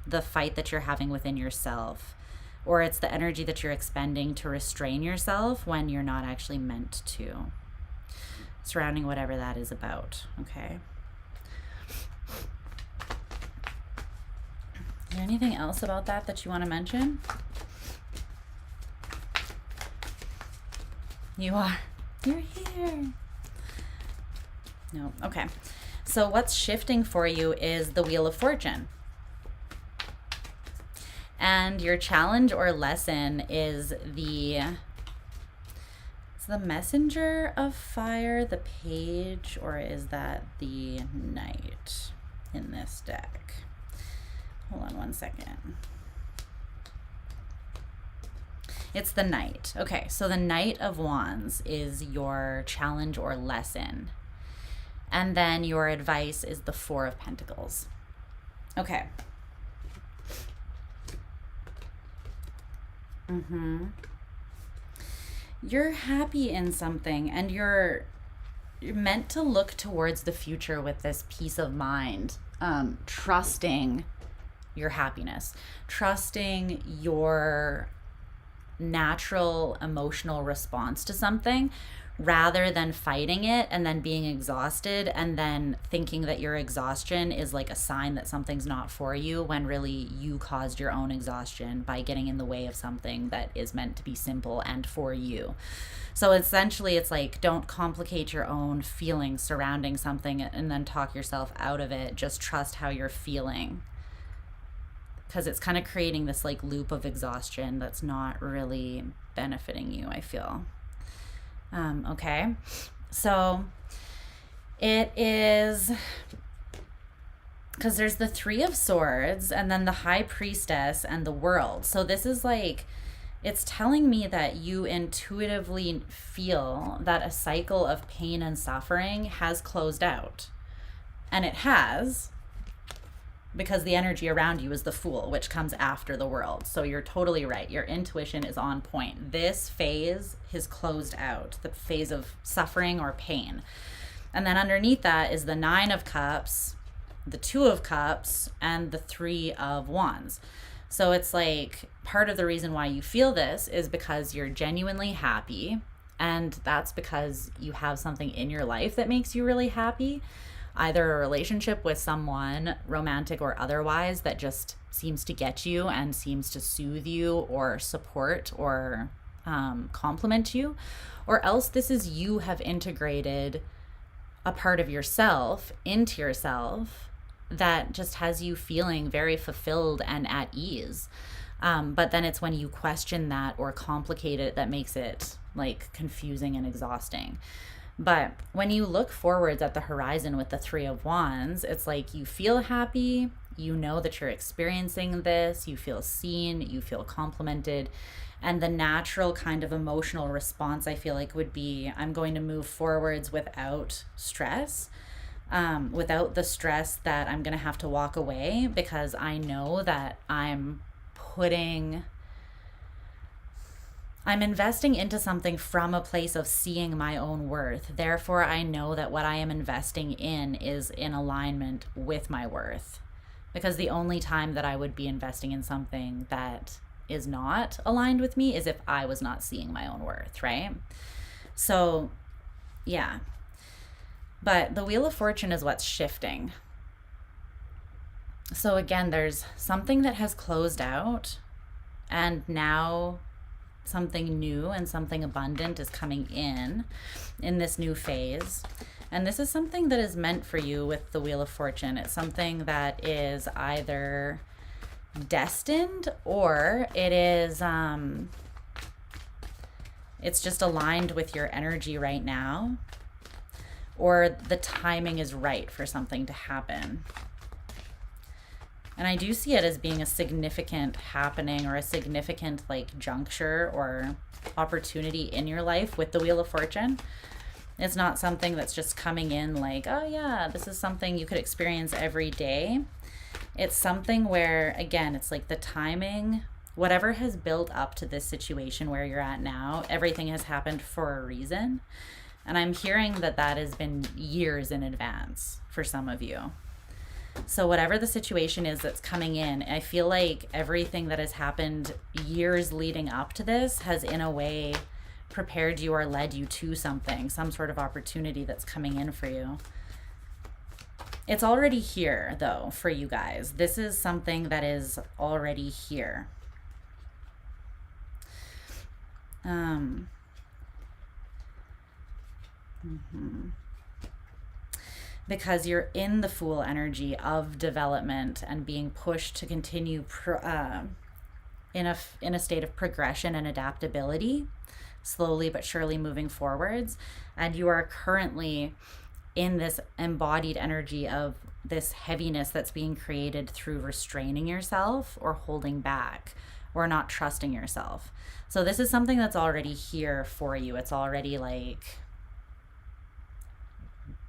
the fight that you're having within yourself or it's the energy that you're expending to restrain yourself when you're not actually meant to, surrounding whatever that is about. Okay. Is there anything else about that you want to mention? You are. You're here. No. Okay. So what's shifting for you is the Wheel of Fortune. And your challenge or lesson is the Messenger of Fire, the Page, or is that the Knight in this deck? Hold on one second. It's the Knight. Okay, so the Knight of Wands is your challenge or lesson. And then your advice is the Four of Pentacles. Okay. You're happy in something, and you're meant to look towards the future with this peace of mind, trusting your happiness, trusting your natural emotional response to something, rather than fighting it and then being exhausted and then thinking that your exhaustion is like a sign that something's not for you, when really you caused your own exhaustion by getting in the way of something that is meant to be simple and for you. So essentially it's like, don't complicate your own feelings surrounding something and then talk yourself out of it. Just trust how you're feeling, because it's kind of creating this like loop of exhaustion that's not really benefiting you, I feel. Okay, so it is, because there's the Three of Swords and then the High Priestess and the World. So this is like, it's telling me that you intuitively feel that a cycle of pain and suffering has closed out. And it has, because the energy around you is the Fool, which comes after the World. So you're totally right. Your intuition is on point. This phase has closed out, the phase of suffering or pain. And then underneath that is the Nine of Cups, the Two of Cups, and the Three of Wands. So it's like, part of the reason why you feel this is because you're genuinely happy, and that's because you have something in your life that makes you really happy. Either a relationship with someone, romantic or otherwise, that just seems to get you and seems to soothe you or support or compliment you. Or else this is you have integrated a part of yourself into yourself that just has you feeling very fulfilled and at ease. But then it's when you question that or complicate it that makes it like confusing and exhausting. But when you look forwards at the horizon with the Three of Wands, it's like you feel happy, you know that you're experiencing this, you feel seen, you feel complimented. And the natural kind of emotional response, I feel like, would be, I'm going to move forwards without stress, without the stress that I'm going to have to walk away, because I know that I'm investing into something from a place of seeing my own worth. Therefore, I know that what I am investing in is in alignment with my worth. Because the only time that I would be investing in something that is not aligned with me is if I was not seeing my own worth, right? So, yeah. But the Wheel of Fortune is what's shifting. So again, there's something that has closed out, and now something new and something abundant is coming in this new phase. And this is something that is meant for you with the Wheel of Fortune. It's something that is either destined, or it is it's just aligned with your energy right now, or the timing is right for something to happen. And I do see it as being a significant happening, or a significant like juncture or opportunity in your life with the Wheel of Fortune. It's not something that's just coming in like, oh yeah, this is something you could experience every day. It's something where, again, it's like the timing, whatever has built up to this situation where you're at now, everything has happened for a reason. And I'm hearing that that has been years in advance for some of you. So whatever the situation is that's coming in, I feel like everything that has happened years leading up to this has in a way prepared you or led you to something, some sort of opportunity that's coming in for you. It's already here though for you guys. This is something that is already here. Because you're in the Fool energy of development and being pushed to continue in a state of progression and adaptability, slowly but surely moving forwards. And you are currently in this embodied energy of this heaviness that's being created through restraining yourself or holding back or not trusting yourself. So this is something that's already here for you. It's already like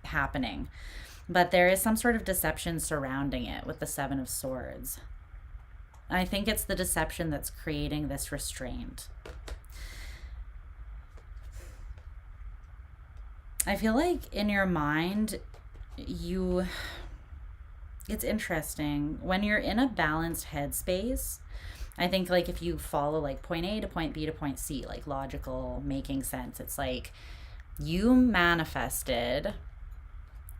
happening, but there is some sort of deception surrounding it with the Seven of Swords. I think it's the deception that's creating this restraint. I feel like in your mind, it's interesting when you're in a balanced headspace. I think like if you follow like point A to point B to point C, like logical, making sense, it's like you manifested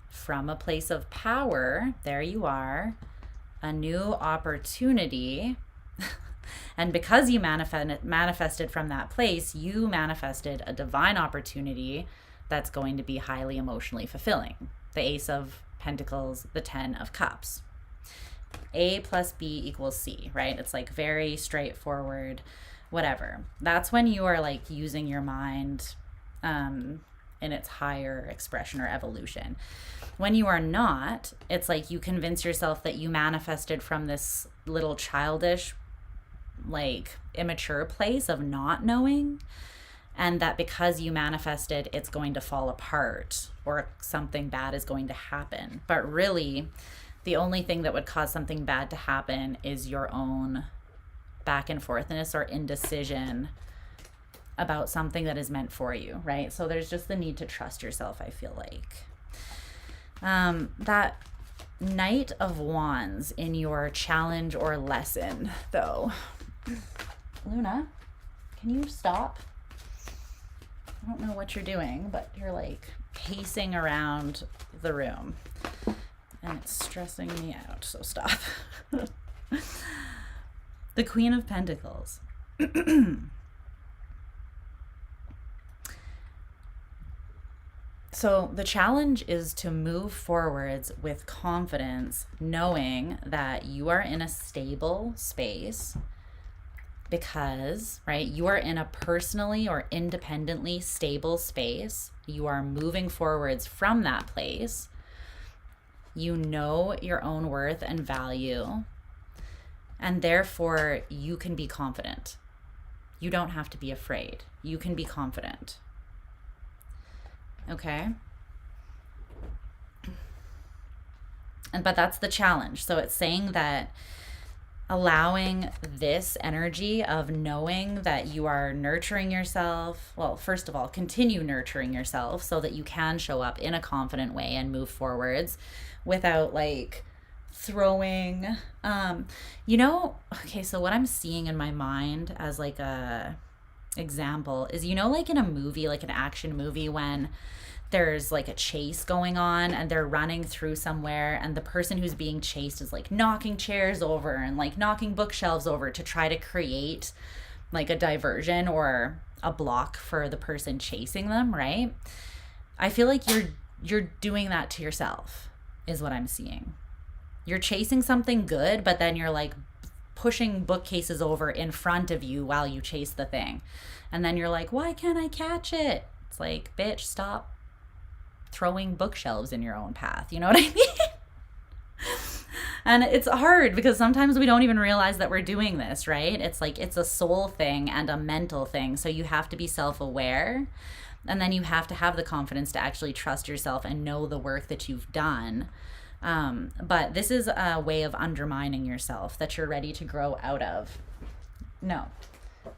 from a place of power, there you are, a new opportunity. And because you manifested from that place, you manifested a divine opportunity that's going to be highly emotionally fulfilling. The Ace of Pentacles, the Ten of Cups. A plus B equals C, right? It's like very straightforward, whatever. That's when you are like using your mind in its higher expression or evolution. When you are not, it's like you convince yourself that you manifested from this little childish, like immature place of not knowing, and that because you manifested, it's going to fall apart or something bad is going to happen. But really, the only thing that would cause something bad to happen is your own back and forthness or indecision about something that is meant for you, right? So there's just the need to trust yourself, I feel like. That Knight of Wands in your challenge or lesson, though. Luna, can you stop? I don't know what you're doing, but you're like pacing around the room and it's stressing me out, so stop. The Queen of Pentacles. So the challenge is to move forwards with confidence, knowing that you are in a stable space because, right, you are in a personally or independently stable space. You are moving forwards from that place. You know your own worth and value, and therefore you can be confident. You don't have to be afraid. You can be confident. Okay? But that's the challenge. So it's saying that allowing this energy of knowing that you are nurturing yourself, well, first of all, continue nurturing yourself so that you can show up in a confident way and move forwards without like throwing, okay, so what I'm seeing in my mind as like a example is, like in a movie, like an action movie, when there's like a chase going on and they're running through somewhere and the person who's being chased is like knocking chairs over and like knocking bookshelves over to try to create like a diversion or a block for the person chasing them, right? I feel like you're doing that to yourself is what I'm seeing. You're chasing something good, but then you're like pushing bookcases over in front of you while you chase the thing. And then you're like, why can't I catch it? It's like, bitch, stop throwing bookshelves in your own path. You know what I mean? And it's hard because sometimes we don't even realize that we're doing this, right? It's like it's a soul thing and a mental thing. So you have to be self-aware, and then you have to have the confidence to actually trust yourself and know the work that you've done. But this is a way of undermining yourself that you're ready to grow out of. No.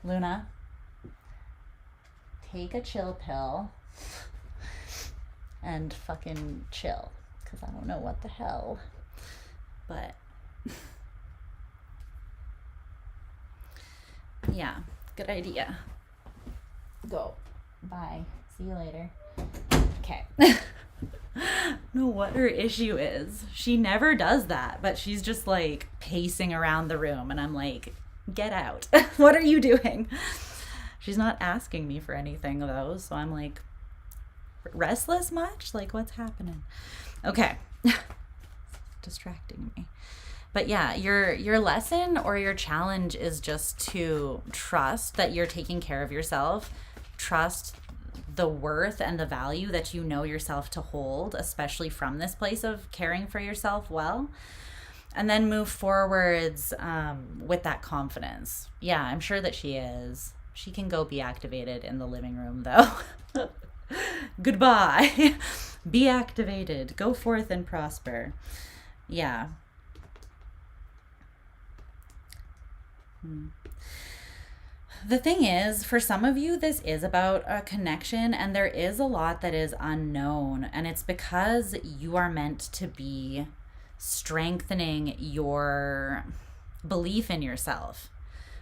Luna, take a chill pill and fucking chill, because I don't know what the hell but yeah, good idea. Go. Bye. See you later. Okay. Know what her issue is. She never does that, but she's just like pacing around the room, and I'm like, get out. What are you doing? She's not asking me for anything though, so I'm like, restless much? Like, what's happening? Okay. Distracting me. But yeah, your lesson or your challenge is just to trust that you're taking care of yourself. Trust the worth and the value that you know yourself to hold, especially from this place of caring for yourself well. And then move forwards with that confidence. Yeah, I'm sure that she is. She can go be activated in the living room, though. Goodbye. Be activated. Go forth and prosper. Yeah. The thing is, for some of you, this is about a connection, and there is a lot that is unknown, and it's because you are meant to be strengthening your belief in yourself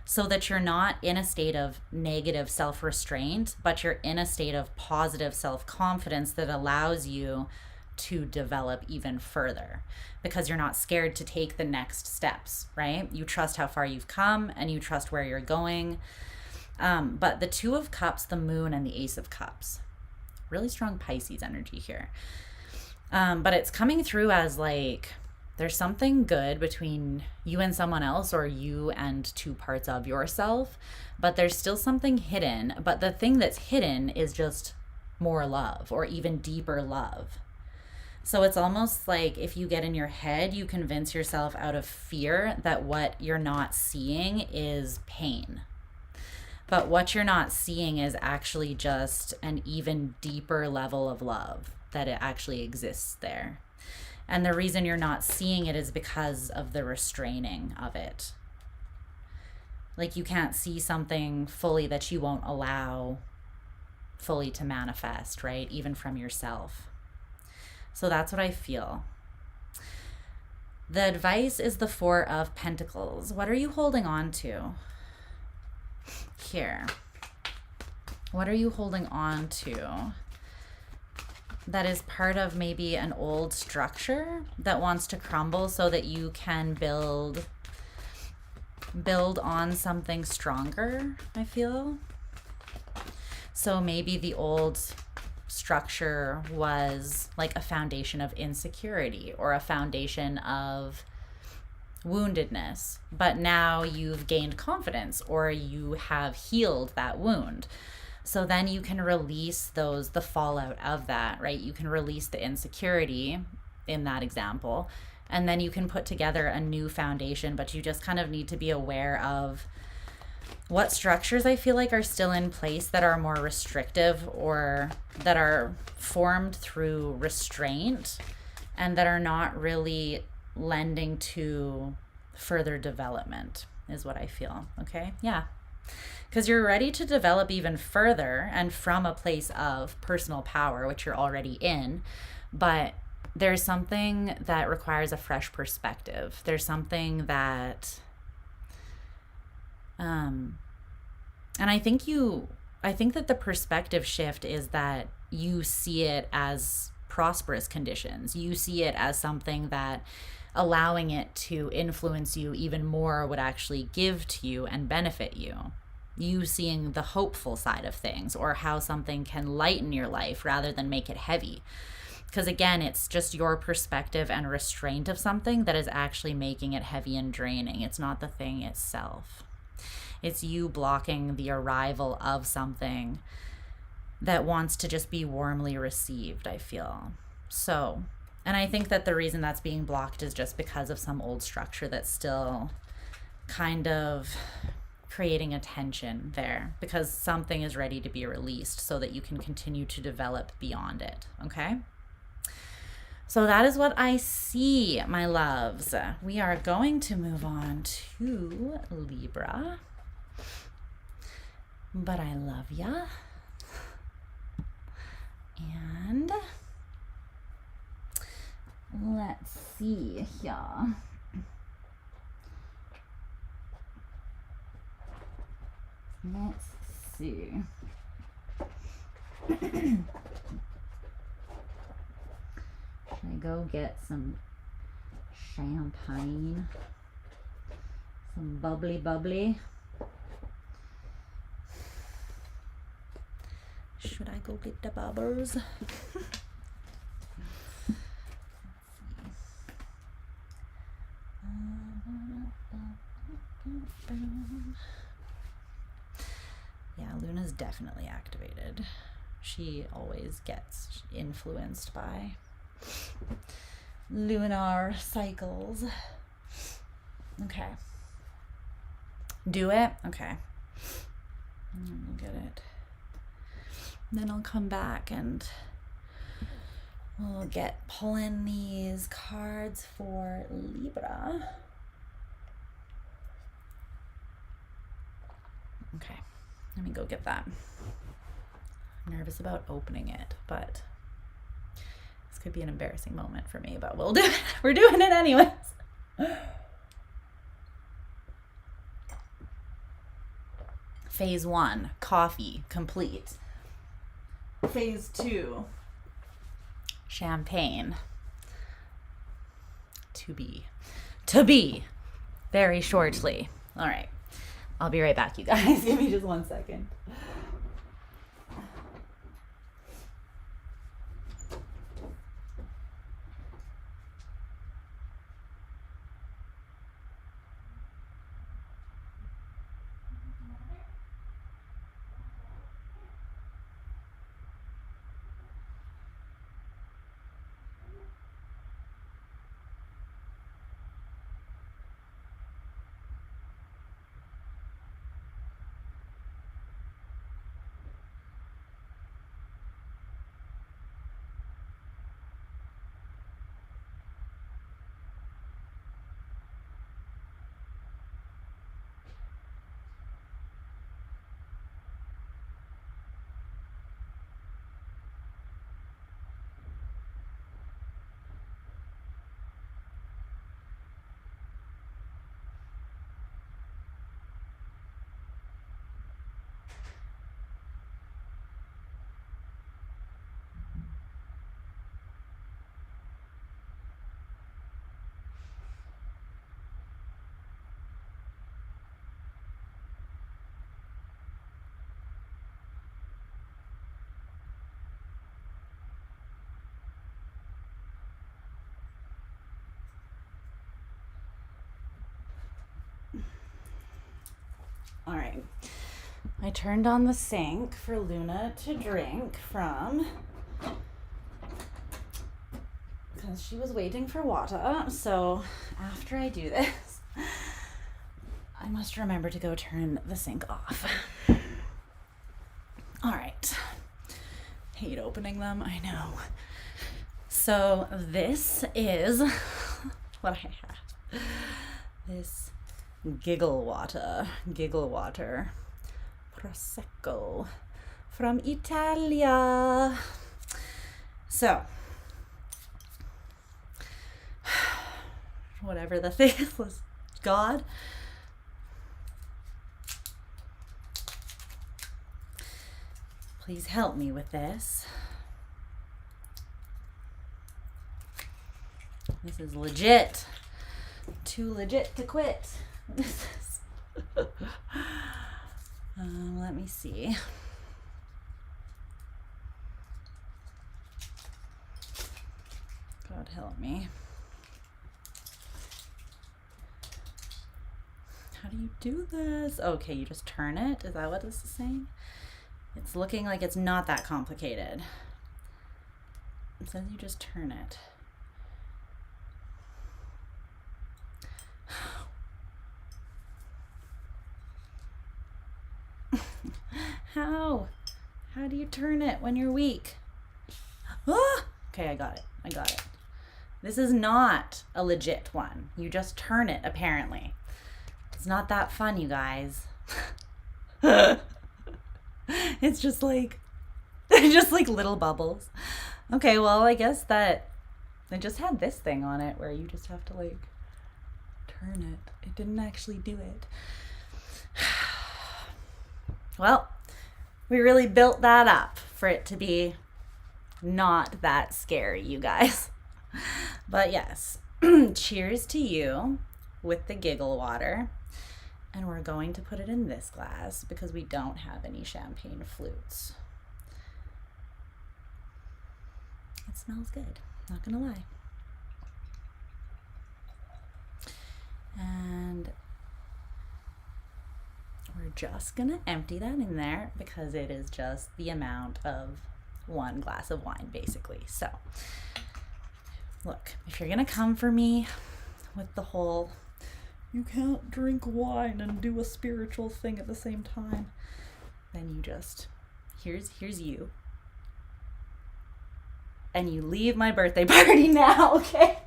so that you're not in a state of negative self-restraint, but you're in a state of positive self-confidence that allows you to develop even further, because you're not scared to take the next steps, right? You trust how far you've come and you trust where you're going. But the Two of Cups, the Moon, and the Ace of Cups, really strong Pisces energy here. But it's coming through as like there's something good between you and someone else, or you and two parts of yourself, but there's still something hidden. But the thing that's hidden is just more love, or even deeper love. So it's almost like if you get in your head, you convince yourself out of fear that what you're not seeing is pain. But what you're not seeing is actually just an even deeper level of love, that it actually exists there. And the reason you're not seeing it is because of the restraining of it. Like you can't see something fully that you won't allow fully to manifest, right? Even from yourself. So that's what I feel. The advice is the Four of Pentacles. What are you holding on to? Here. What are you holding on to that is part of maybe an old structure that wants to crumble so that you can build on something stronger, I feel? So maybe the old structure was like a foundation of insecurity or a foundation of woundedness, but now you've gained confidence or you have healed that wound. So then you can release the fallout of that, right? You can release the insecurity in that example, and then you can put together a new foundation, but you just kind of need to be aware of what structures I feel like are still in place that are more restrictive or that are formed through restraint and that are not really lending to further development is what I feel. Okay. Yeah. Because you're ready to develop even further and from a place of personal power, which you're already in, but there's something that requires a fresh perspective. There's something that, and I think that the perspective shift is that you see it as prosperous conditions. You see it as something that allowing it to influence you even more would actually give to you and benefit you. You seeing the hopeful side of things, or how something can lighten your life rather than make it heavy. Because again, it's just your perspective and restraint of something that is actually making it heavy and draining. It's not the thing itself. It's you blocking the arrival of something that wants to just be warmly received, I feel. So, and I think that the reason that's being blocked is just because of some old structure that's still kind of creating a tension there, because something is ready to be released so that you can continue to develop beyond it. Okay? So that is what I see, my loves. We are going to move on to Libra. But I love ya. And let's see here. Let's see. Should I go get some champagne? Some bubbly. Should I go get the bubbles? Yeah, Luna's definitely activated. She always gets influenced by lunar cycles. Okay. Do it? Okay. Look at it. Then I'll come back and we'll get pulling these cards for Libra. Okay, let me go get that. I'm nervous about opening it, but this could be an embarrassing moment for me, but we'll do it. We're doing it anyways. Phase 1, coffee, complete. Phase 2, champagne. To be very shortly. All right. I'll be right back, you guys. Give me just 1 second. All right. I turned on the sink for Luna to drink from because she was waiting for water. So after I do this, I must remember to go turn the sink off. All right. Hate opening them, I know. So this is what I have. This giggle water prosecco from Italia. So whatever the faithless God, please help me with this. This is legit. Too legit to quit. Let me see. God help me. How do you do this? Okay, you just turn it. Is that what this is saying? It's looking like it's not that complicated. It says you just turn it. How? How do you turn it when you're weak? Ah! Okay, I got it. This is not a legit one. You just turn it, apparently. It's not that fun, you guys. It's just like little bubbles. Okay, well, I guess that it just had this thing on it where you just have to like turn it. It didn't actually do it. Well, we really built that up for it to be not that scary, you guys. But yes, cheers to you with the giggle water. And we're going to put it in this glass because we don't have any champagne flutes. It smells good, not gonna lie. And we're just gonna empty that in there because it is just the amount of one glass of wine, basically. So, look, if you're gonna come for me with the whole, you can't drink wine and do a spiritual thing at the same time, then you just, here's you. And you leave my birthday party now, okay?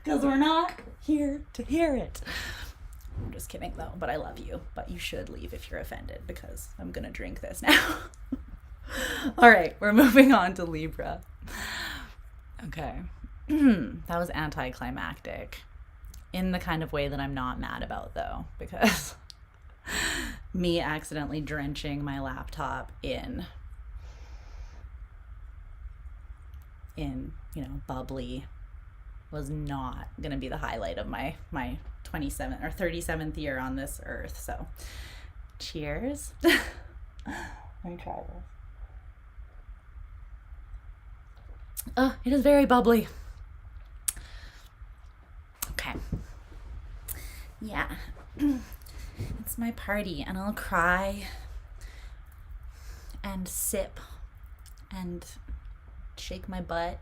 Because we're not here to hear it. I'm just kidding though, but I love you. But you should leave if you're offended because I'm gonna drink this now. All right, we're moving on to Libra. Okay, that was anticlimactic in the kind of way that I'm not mad about though, because me accidentally drenching my laptop in bubbly was not going to be the highlight of my 27th or 37th year on this earth. So cheers. Let me try this. Oh, it is very bubbly. Okay. Yeah. It's my party and I'll cry and sip and shake my butt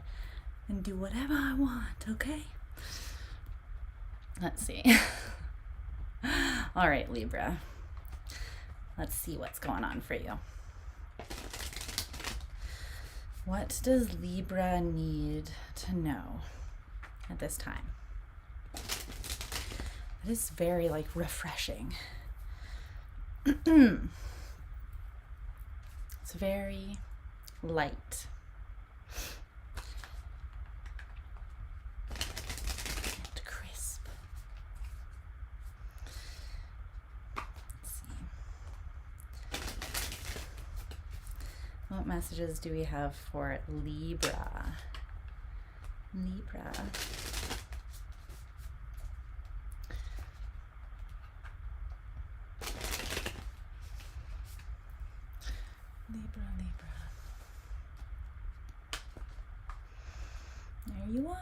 and do whatever I want, okay? Let's see. All right, Libra. Let's see what's going on for you. What does Libra need to know at this time? It is very, refreshing. It's very light. And crisp. Let's see. What messages do we have for Libra? Libra. There you are.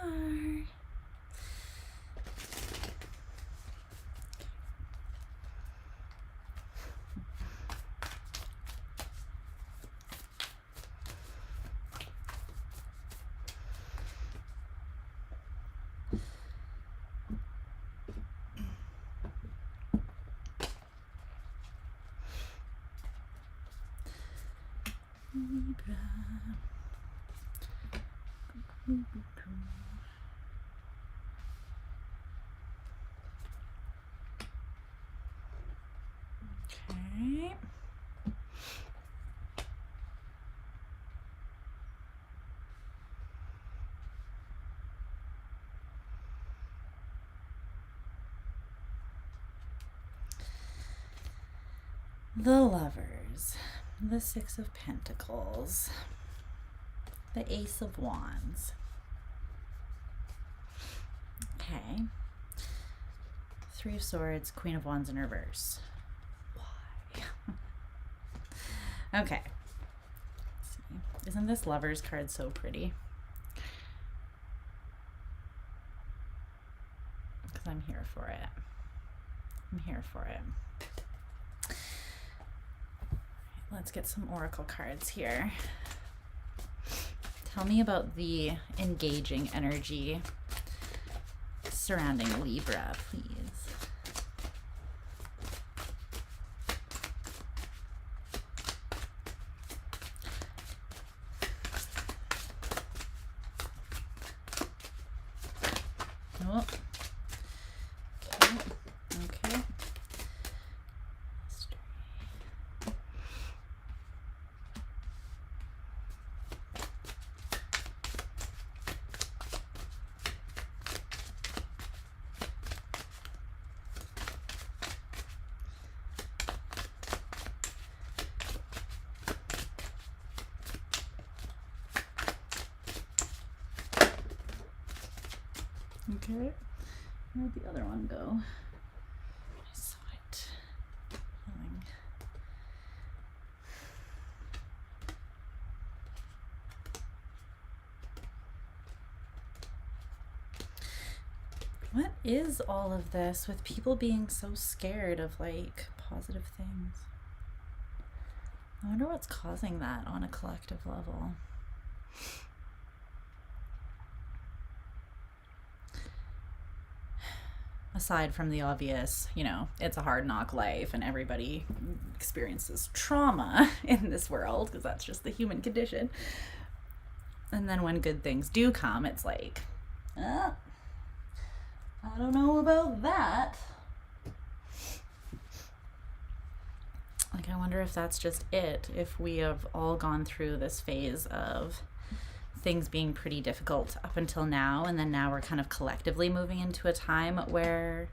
Libra. Okay. The Lovers, the Six of Pentacles, the Ace of Wands. Okay. Three of Swords, Queen of Wands in reverse. Why? Okay. Let's see. Isn't this Lovers card so pretty? Because I'm here for it. I'm here for it. Let's get some oracle cards here. Tell me about the engaging energy surrounding Libra, please. Oh. Okay. Okay. Okay. Where'd the other one go? I saw it. What is all of this with people being so scared of like positive things? I wonder what's causing that on a collective level. Aside from the obvious, you know, it's a hard knock life and everybody experiences trauma in this world because that's just the human condition. And then when good things do come, it's like, I don't know about that. Like, I wonder if that's just it. If we have all gone through this phase of things being pretty difficult up until now, and then now we're kind of collectively moving into a time where,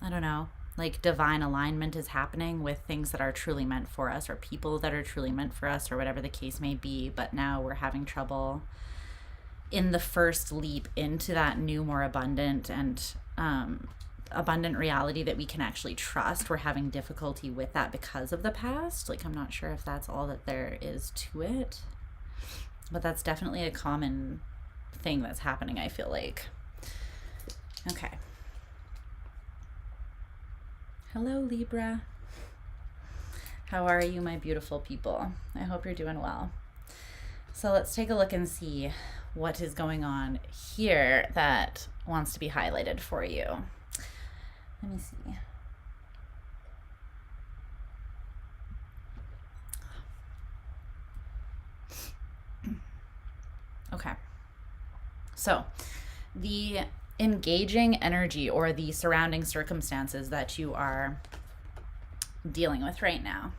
I don't know, like divine alignment is happening with things that are truly meant for us, or people that are truly meant for us, or whatever the case may be. But now we're having trouble in the first leap into that new, more abundant and abundant reality that we can actually trust. We're having difficulty with that because of the past. Like, I'm not sure if that's all that there is to it, but that's definitely a common thing that's happening, I feel like. Okay. Hello, Libra. How are you, my beautiful people? I hope you're doing well. So let's take a look and see what is going on here that wants to be highlighted for you. Let me see. Okay. So the engaging energy or the surrounding circumstances that you are dealing with right now,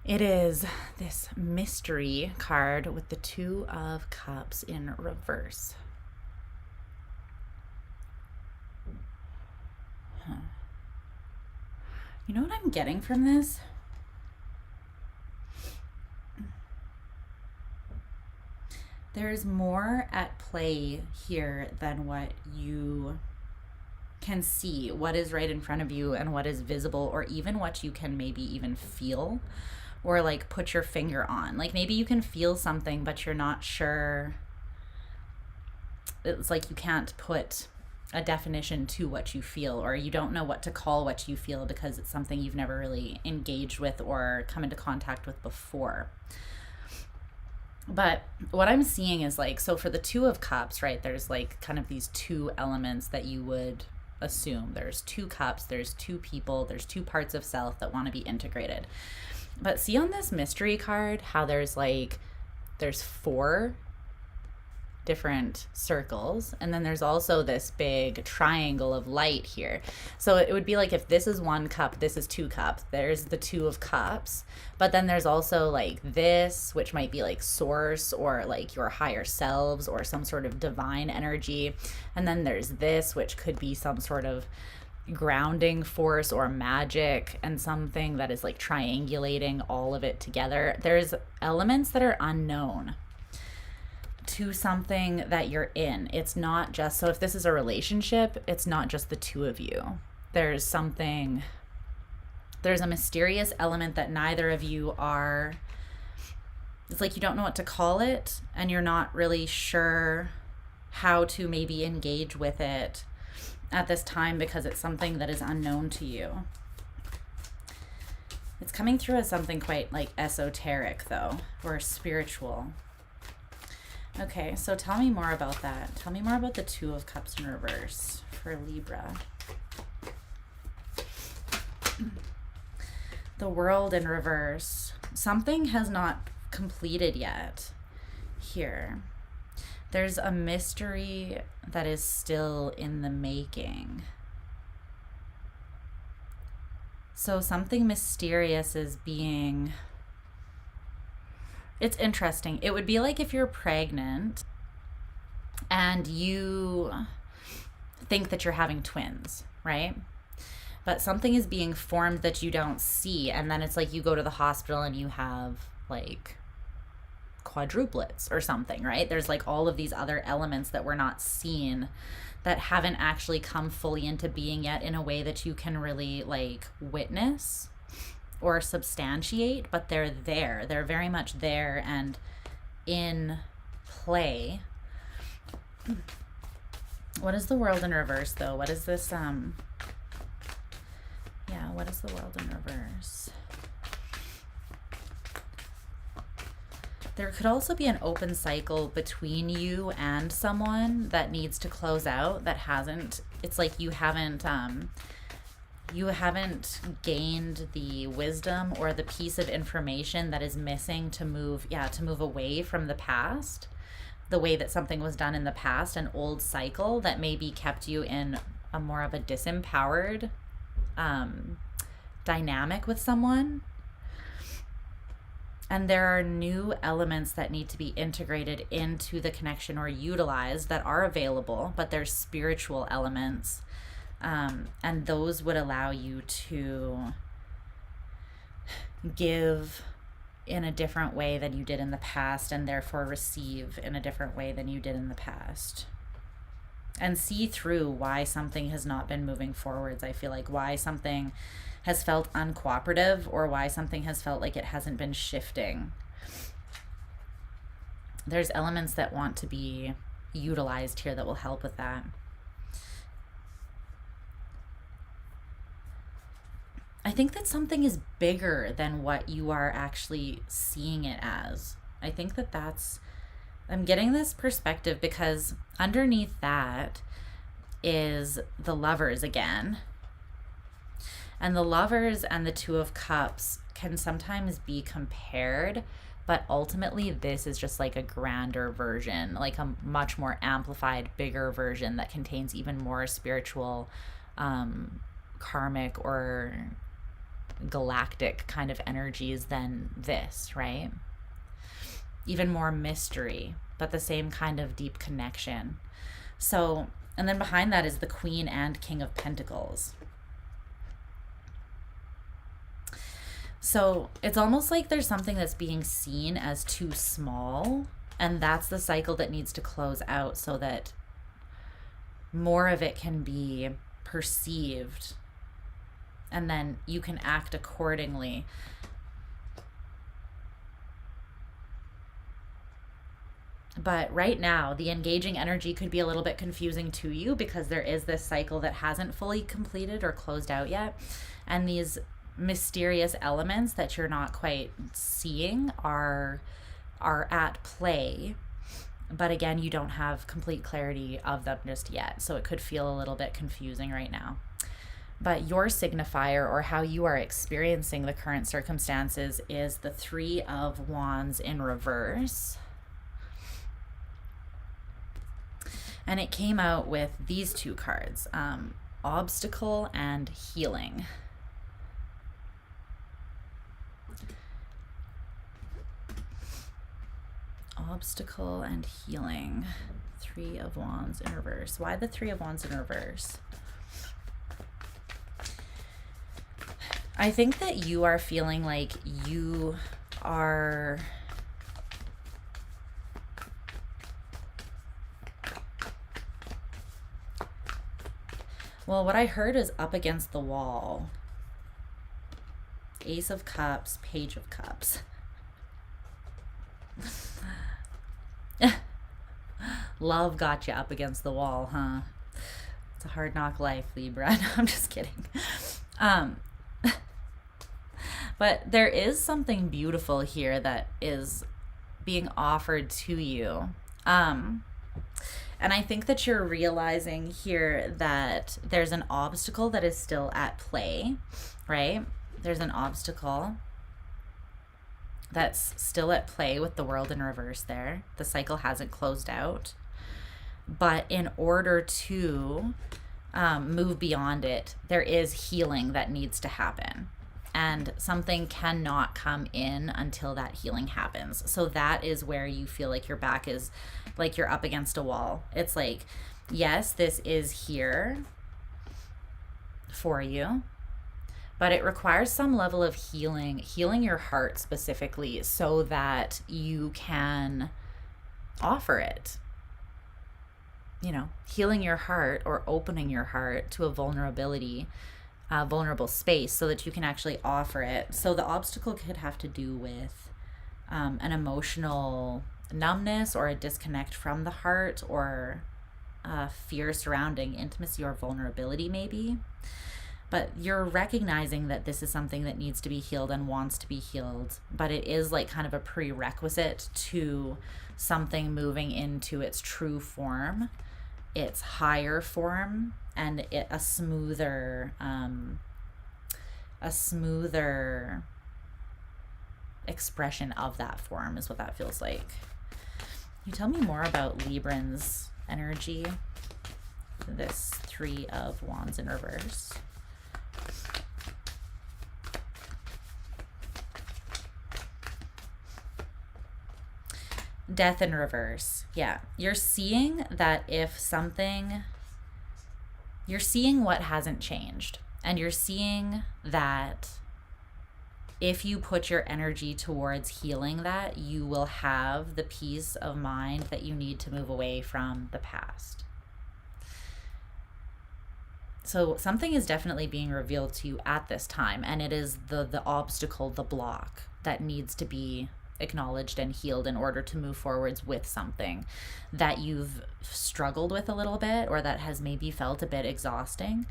it is this mystery card with the Two of Cups in reverse. You know what I'm getting from this? There's more at play here than what you can see, what is right in front of you and what is visible, or even what you can maybe even feel or like put your finger on. Like maybe you can feel something, but you're not sure. It's like you can't put a definition to what you feel, or you don't know what to call what you feel because it's something you've never really engaged with or come into contact with before. But what I'm seeing is like, so for the Two of Cups, right, there's like kind of these two elements that you would assume. There's two cups, there's two people, there's two parts of self that want to be integrated. But see on this mystery card how there's four different circles, and then there's also this big triangle of light here. So it would be like if this is one cup, this is two cups, there's the Two of Cups, but then there's also like this, which might be like source or like your higher selves or some sort of divine energy, and then there's this, which could be some sort of grounding force or magic, and something that is like triangulating all of it together. There's elements that are unknown to something that you're in. It's not just, so if this is a relationship, it's not just the two of you. There's a mysterious element that neither of you are, it's like you don't know what to call it, and you're not really sure how to maybe engage with it at this time because it's something that is unknown to you. It's coming through as something quite like esoteric though, or spiritual. Okay, so tell me more about that. Tell me more about the Two of Cups in reverse for Libra. The World in reverse. Something has not completed yet here. There's a mystery that is still in the making. So something mysterious is being... It's interesting. It would be like if you're pregnant and you think that you're having twins, right? But something is being formed that you don't see. And then it's like you go to the hospital and you have like quadruplets or something, right? There's like all of these other elements that we're not seeing, that haven't actually come fully into being yet in a way that you can really like witness or substantiate, but they're there. They're very much there and in play. What is the world in reverse though? What is this? Yeah, what is the world in reverse? There could also be an open cycle between you and someone that needs to close out, that hasn't, it's like you haven't gained the wisdom or the piece of information that is missing to move away from the past, the way that something was done in the past, an old cycle that maybe kept you in a more of a disempowered dynamic with someone. And there are new elements that need to be integrated into the connection or utilized that are available, but they're spiritual elements. And those would allow you to give in a different way than you did in the past, and therefore receive in a different way than you did in the past. And see through why something has not been moving forwards. I feel like why something has felt uncooperative, or why something has felt like it hasn't been shifting. There's elements that want to be utilized here that will help with that. I think that something is bigger than what you are actually seeing it as. I think that I'm getting this perspective because underneath that is the Lovers again. And the Lovers and the Two of Cups can sometimes be compared, but ultimately this is just like a grander version, like a much more amplified, bigger version that contains even more spiritual, karmic or galactic kind of energies than this, right? Even more mystery, but the same kind of deep connection. So, and then behind that is the Queen and King of Pentacles. So it's almost like there's something that's being seen as too small, and that's the cycle that needs to close out so that more of it can be perceived, and then you can act accordingly. But right now, the engaging energy could be a little bit confusing to you because there is this cycle that hasn't fully completed or closed out yet. And these mysterious elements that you're not quite seeing are at play. But again, you don't have complete clarity of them just yet. So it could feel a little bit confusing right now. But your signifier, or how you are experiencing the current circumstances, is the Three of Wands in reverse. And it came out with these two cards, Obstacle and Healing. Obstacle and Healing. Three of Wands in reverse. Why the Three of Wands in reverse? I think that you are feeling like you are... Well, what I heard is up against the wall. Ace of Cups, Page of Cups. Love got you up against the wall, huh? It's a hard knock life, Libra. No, I'm just kidding. But there is something beautiful here that is being offered to you. And I think that you're realizing here that there's an obstacle that is still at play, right? There's an obstacle that's still at play with the World in reverse there. The cycle hasn't closed out. But in order to move beyond it, there is healing that needs to happen. And something cannot come in until that healing happens. So that is where you feel like your back is, like you're up against a wall. It's like, yes, this is here for you, but it requires some level of healing your heart specifically, so that you can offer it. You know, healing your heart or opening your heart to a vulnerable space, so that you can actually offer it. So the obstacle could have to do with an emotional numbness or a disconnect from the heart, or fear surrounding intimacy or vulnerability, maybe. But you're recognizing that this is something that needs to be healed and wants to be healed, but it is like kind of a prerequisite to something moving into its true form, its higher form, and a smoother expression of that form is what that feels like. Can you tell me more about Libran's energy? This 3 of Wands in reverse. Death in reverse. Yeah. You're seeing that you're seeing what hasn't changed. And you're seeing that if you put your energy towards healing that, you will have the peace of mind that you need to move away from the past. So something is definitely being revealed to you at this time, and it is the obstacle, the block that needs to be acknowledged and healed in order to move forwards with something that you've struggled with a little bit, or that has maybe felt a bit exhausting.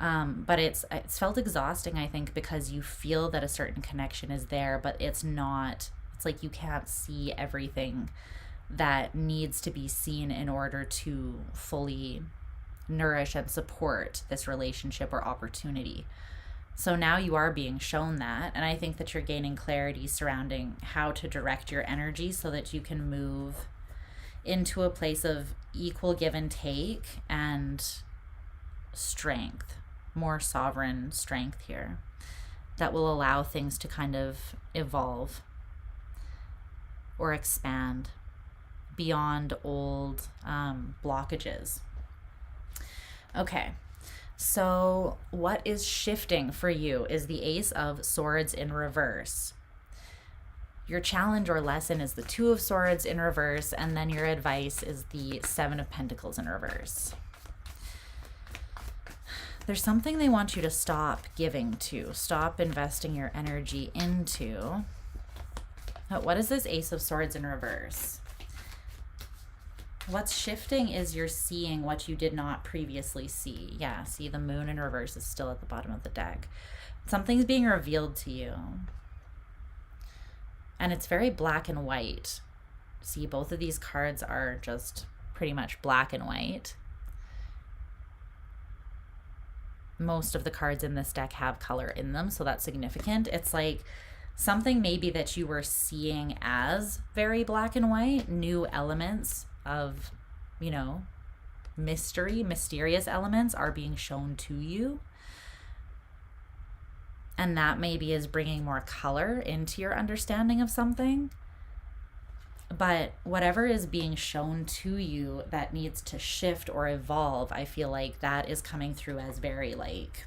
But it's felt exhausting, I think, because you feel that a certain connection is there, but it's like you can't see everything that needs to be seen in order to fully nourish and support this relationship or opportunity. So now you are being shown that, and I think that you're gaining clarity surrounding how to direct your energy so that you can move into a place of equal give and take and strength, more sovereign strength here, that will allow things to kind of evolve or expand beyond old blockages. Okay. So what is shifting for you is the Ace of Swords in reverse. Your challenge or lesson is the 2 of Swords in reverse, and then your advice is the 7 of Pentacles in reverse. There's something they want you to stop giving to, stop investing your energy into. What is this Ace of Swords in reverse? What's shifting is you're seeing what you did not previously see. Yeah, see, the Moon in reverse is still at the bottom of the deck. Something's being revealed to you. And it's very black and white. See, both of these cards are just pretty much black and white. Most of the cards in this deck have color in them, so that's significant. It's like something maybe that you were seeing as very black and white, new elements of, you know, mysterious elements are being shown to you. And that maybe is bringing more color into your understanding of something. But whatever is being shown to you that needs to shift or evolve, I feel like that is coming through as very like,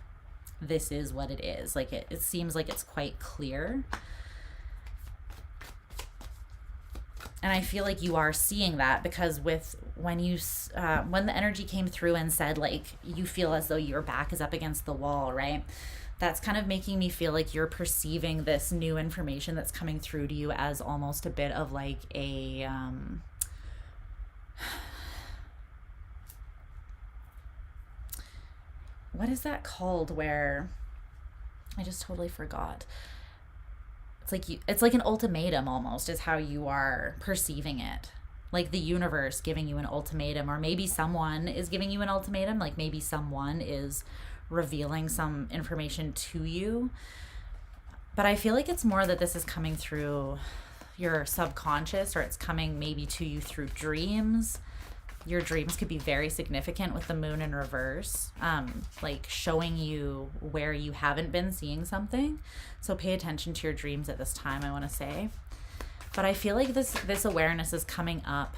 this is what it is. Like it seems like it's quite clear. And I feel like you are seeing that, because when the energy came through and said like you feel as though your back is up against the wall, right? That's kind of making me feel like you're perceiving this new information that's coming through to you as almost a bit of like a what is that called, where I just totally forgot. It's like an ultimatum almost is how you are perceiving it. Like the universe giving you an ultimatum, or maybe someone is giving you an ultimatum, like maybe someone is revealing some information to you. But I feel like it's more that this is coming through your subconscious, or it's coming maybe to you through dreams. Your dreams could be very significant with the Moon in reverse, like showing you where you haven't been seeing something. So pay attention to your dreams at this time, I want to say. But I feel like this awareness is coming up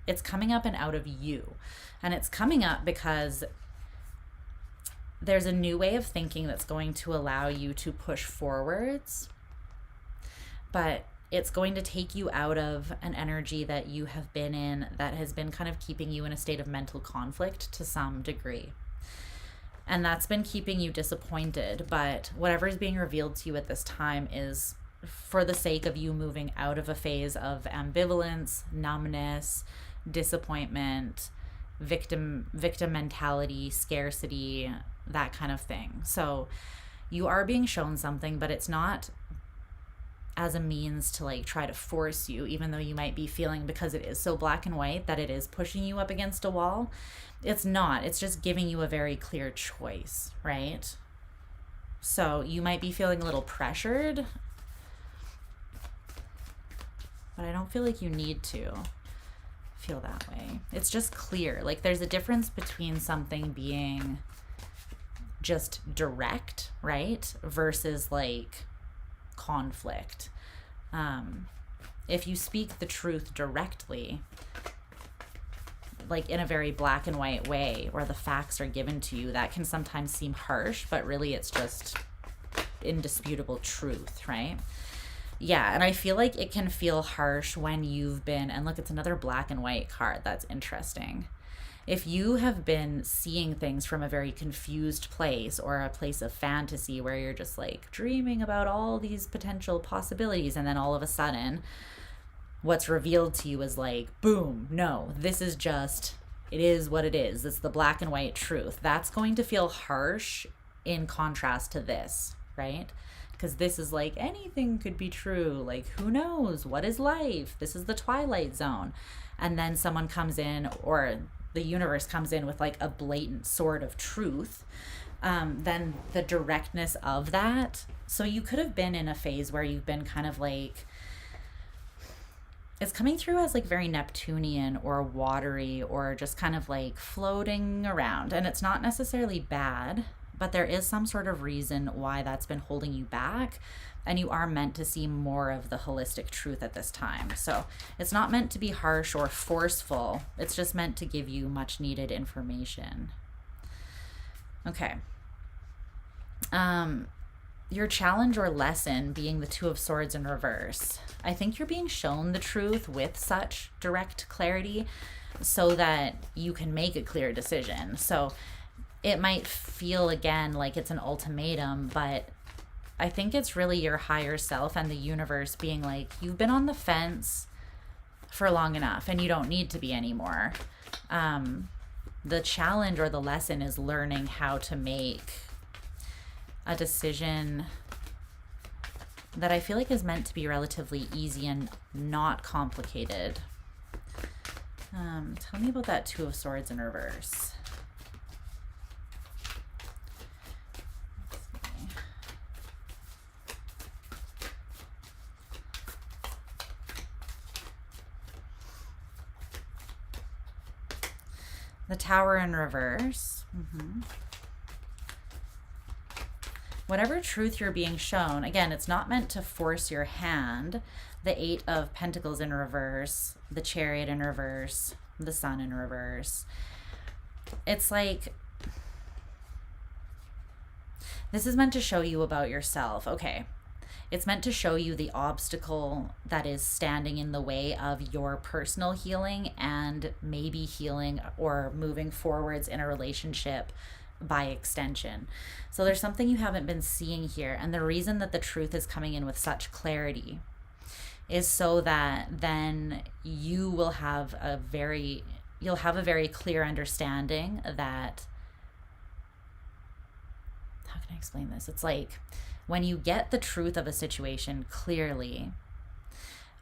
it's coming up and out of you. And it's coming up because there's a new way of thinking that's going to allow you to push forwards, but it's going to take you out of an energy that you have been in that has been kind of keeping you in a state of mental conflict to some degree. And that's been keeping you disappointed. But whatever is being revealed to you at this time is for the sake of you moving out of a phase of ambivalence, numbness, disappointment, victim mentality, scarcity, that kind of thing. So you are being shown something, but it's not as a means to like try to force you, even though you might be feeling, because it is so black and white, that it is pushing you up against a wall. It's not. It's just giving you a very clear choice, right? So you might be feeling a little pressured, but I don't feel like you need to feel that way. It's just clear. Like there's a difference between something being just direct, right, versus like conflict. If you speak the truth directly, like in a very black and white way, or the facts are given to you, that can sometimes seem harsh, but really it's just indisputable truth, right? Yeah, and I feel like it can feel harsh when you've been, and look, it's another black and white card. That's interesting. If you have been seeing things from a very confused place, or a place of fantasy where you're just like dreaming about all these potential possibilities, and then all of a sudden what's revealed to you is like, boom, no, this is just, it is what it is. It's the black and white truth. That's going to feel harsh in contrast to this, right? Because this is like, anything could be true. Like, who knows? What is life? This is the twilight zone. And then someone comes in, or the universe comes in with like a blatant sword of truth. Then the directness of that. So you could have been in a phase where you've been kind of like, it's coming through as like very Neptunian or watery, or just kind of like floating around. And it's not necessarily bad, but there is some sort of reason why that's been holding you back. And you are meant to see more of the holistic truth at this time. So it's not meant to be harsh or forceful. It's just meant to give you much needed information. Okay. Your challenge or lesson being the Two of Swords in reverse. I think you're being shown the truth with such direct clarity so that you can make a clear decision. So it might feel again like it's an ultimatum, but I think it's really your higher self and the universe being like, you've been on the fence for long enough and you don't need to be anymore. The challenge or the lesson is learning how to make a decision that I feel like is meant to be relatively easy and not complicated. Tell me about that Two of Swords in reverse. The Tower in reverse. Whatever truth you're being shown, again, it's not meant to force your hand. The Eight of Pentacles in reverse, the Chariot in reverse, the Sun in reverse. It's like, this is meant to show you about yourself. Okay. It's meant to show you the obstacle that is standing in the way of your personal healing and maybe healing or moving forwards in a relationship by extension. So there's something you haven't been seeing here. And the reason that the truth is coming in with such clarity is so that then you will have a very clear understanding that, how can I explain this? It's like when you get the truth of a situation clearly,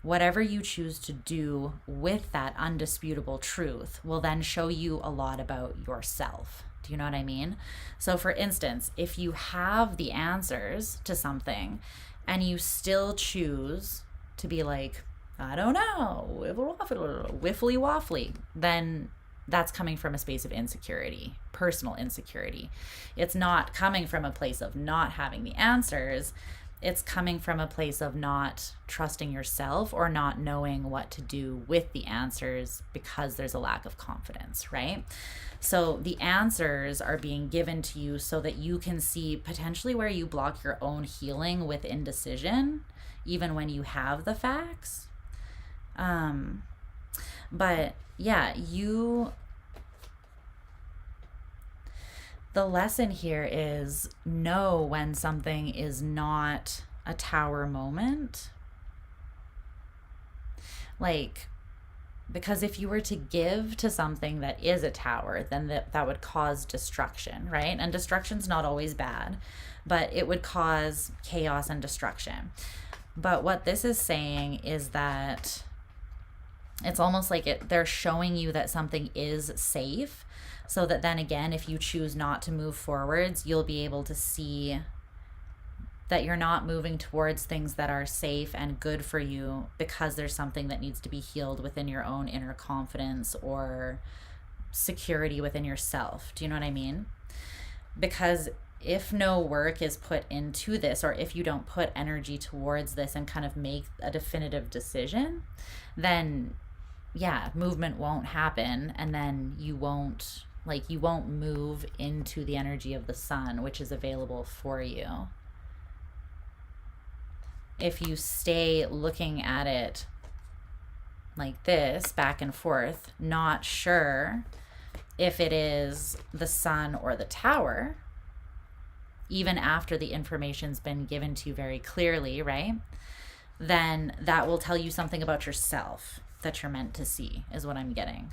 whatever you choose to do with that undisputable truth will then show you a lot about yourself. Do you know what I mean? So for instance, if you have the answers to something and you still choose to be like, I don't know, wiffly waffly, then that's coming from a space of insecurity, personal insecurity. It's not coming from a place of not having the answers. it's coming from a place of not trusting yourself or not knowing what to do with the answers because there's a lack of confidence, right? So the answers are being given to you so that you can see potentially where you block your own healing with indecision, even when you have the facts. But yeah, the lesson here is know when something is not a tower moment. Like, because if you were to give to something that is a tower, then that would cause destruction, right? And destruction's not always bad, but it would cause chaos and destruction. But what this is saying is that it's almost like they're showing you that something is safe, so that then again, if you choose not to move forwards, you'll be able to see that you're not moving towards things that are safe and good for you because there's something that needs to be healed within your own inner confidence or security within yourself. Do you know what I mean? Because if no work is put into this, or if you don't put energy towards this and kind of make a definitive decision, then yeah, movement won't happen, and then you won't move into the energy of the sun, which is available for you. If you stay looking at it like this, back and forth, not sure if it is the sun or the tower, even after the information's been given to you very clearly, right? Then that will tell you something about yourself that you're meant to see, is what I'm getting.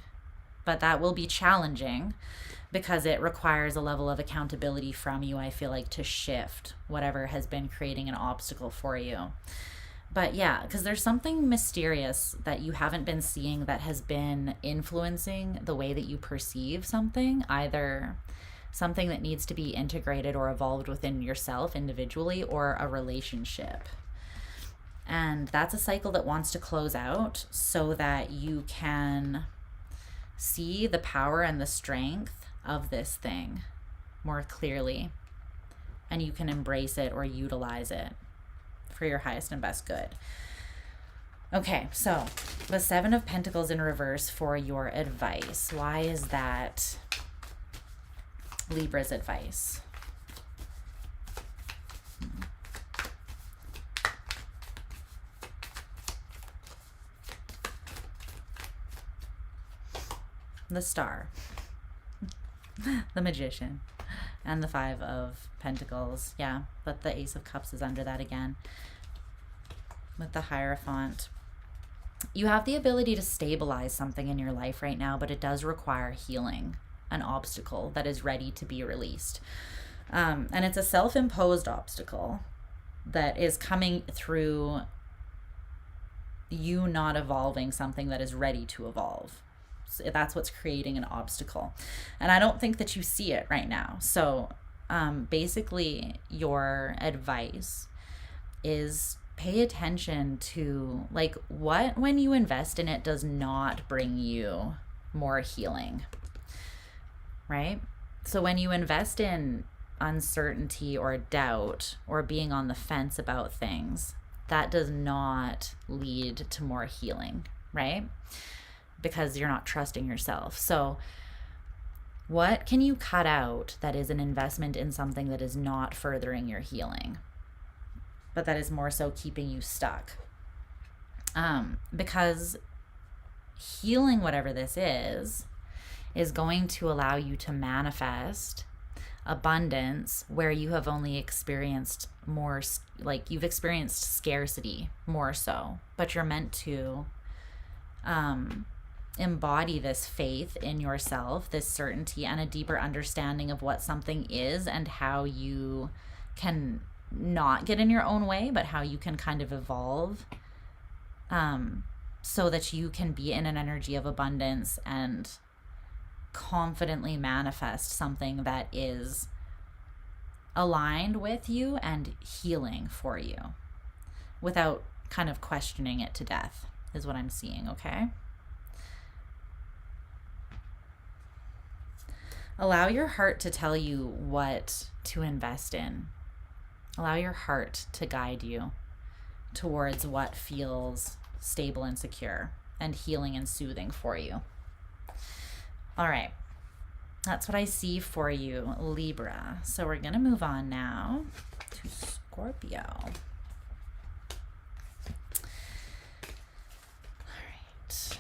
But that will be challenging because it requires a level of accountability from you, I feel like, to shift whatever has been creating an obstacle for you. But yeah, because there's something mysterious that you haven't been seeing that has been influencing the way that you perceive something, either something that needs to be integrated or evolved within yourself individually, or a relationship. And that's a cycle that wants to close out so that you can see the power and the strength of this thing more clearly, and you can embrace it or utilize it for your highest and best good. Okay, so the Seven of Pentacles in reverse for your advice. Why is that Libra's advice? The Star, the Magician, and the Five of Pentacles. Yeah, but the Ace of Cups is under that again with the Hierophant. You have the ability to stabilize something in your life right now, but it does require healing, an obstacle that is ready to be released. And it's a self-imposed obstacle that is coming through you not evolving something that is ready to evolve. So that's what's creating an obstacle. And I don't think that you see it right now. So basically your advice is pay attention to like what when you invest in it does not bring you more healing, right? So when you invest in uncertainty or doubt or being on the fence about things, that does not lead to more healing, right? Because you're not trusting yourself. So what can you cut out that is an investment in something that is not furthering your healing, but that is more so keeping you stuck? Because healing, whatever this is going to allow you to manifest abundance where you have only experienced more, like you've experienced scarcity more so, but you're meant to embody this faith in yourself, this certainty, and a deeper understanding of what something is and how you can not get in your own way, but how you can kind of evolve so that you can be in an energy of abundance and confidently manifest something that is aligned with you and healing for you without kind of questioning it to death, is what I'm seeing, okay? Allow your heart to tell you what to invest in. Allow your heart to guide you towards what feels stable and secure and healing and soothing for you. All right. That's what I see for you, Libra. So we're going to move on now to Scorpio. All right.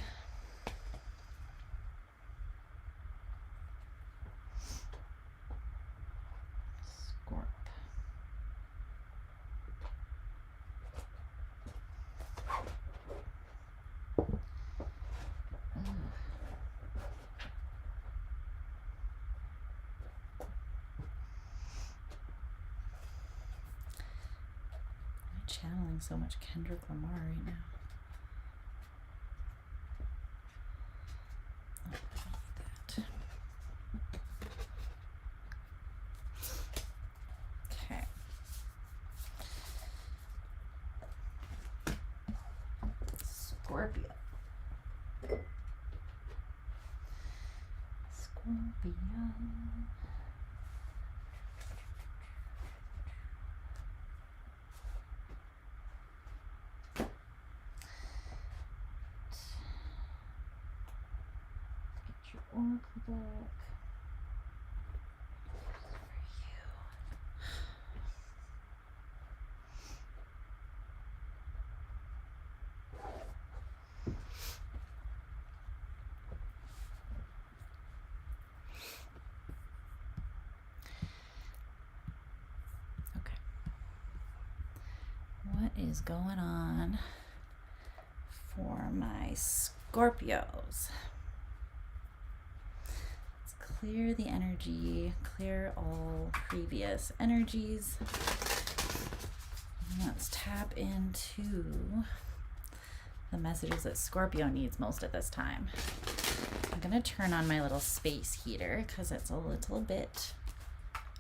Channeling so much Kendrick Lamar right now. Oh, okay. Scorpio. Scorpio. Oracle deck. Okay. What is going on for my Scorpios? Clear the energy, clear all previous energies. Let's tap into the messages that Scorpio needs most at this time. I'm going to turn on my little space heater because it's a little bit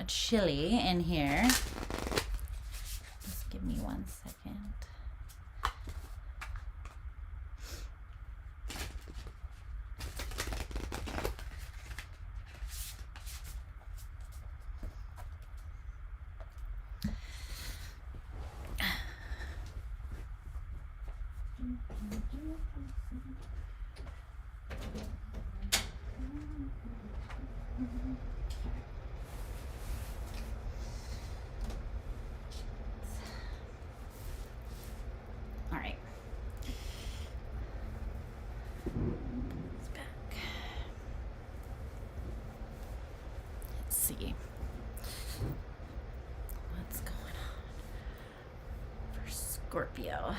chilly in here. Just give me 1 second. All right. It's back. Let's see. What's going on for Scorpio?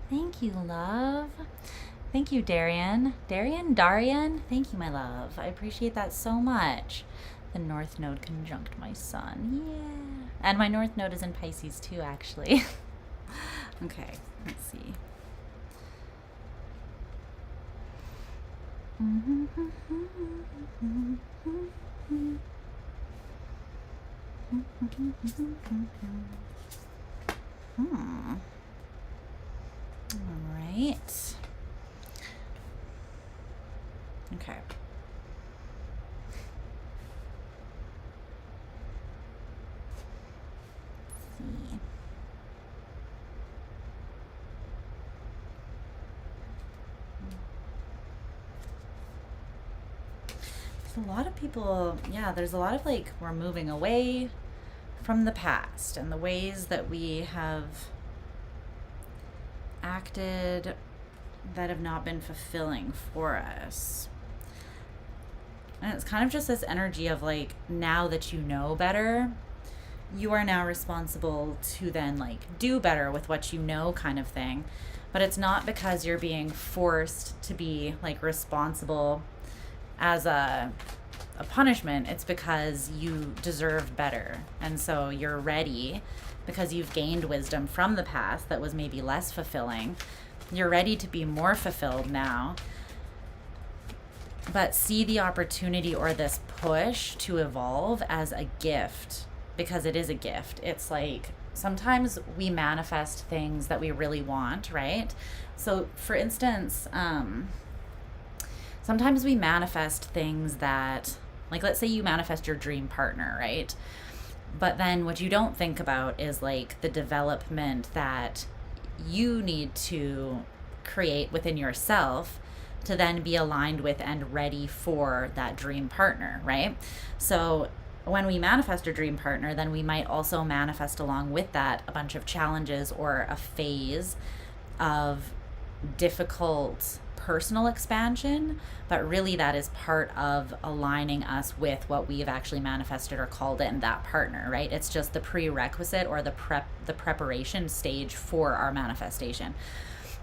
Thank you, love. Thank you, Darian. Darian? Thank you, my love. I appreciate that so much. The North Node conjunct my sun. Yeah. And my North Node is in Pisces too, actually. Okay, let's see. All right. Okay. Let's see. There's a lot of people, yeah, there's a lot of like, we're moving away from the past and the ways that we have acted that have not been fulfilling for us. And it's kind of just this energy of like, now that you know better, you are now responsible to then like do better with what you know, kind of thing. But it's not because you're being forced to be like responsible as a punishment, it's because you deserve better. And so you're ready because you've gained wisdom from the past that was maybe less fulfilling. You're ready to be more fulfilled now. But see the opportunity or this push to evolve as a gift, because it is a gift. It's like sometimes we manifest things that we really want, right? So for instance, sometimes we manifest things that, like, let's say you manifest your dream partner, right? But then what you don't think about is like the development that you need to create within yourself to then be aligned with and ready for that dream partner, right? So when we manifest a dream partner, then we might also manifest along with that a bunch of challenges or a phase of difficult personal expansion, but really that is part of aligning us with what we have actually manifested or called in that partner, right? It's just the prerequisite or the preparation stage for our manifestation.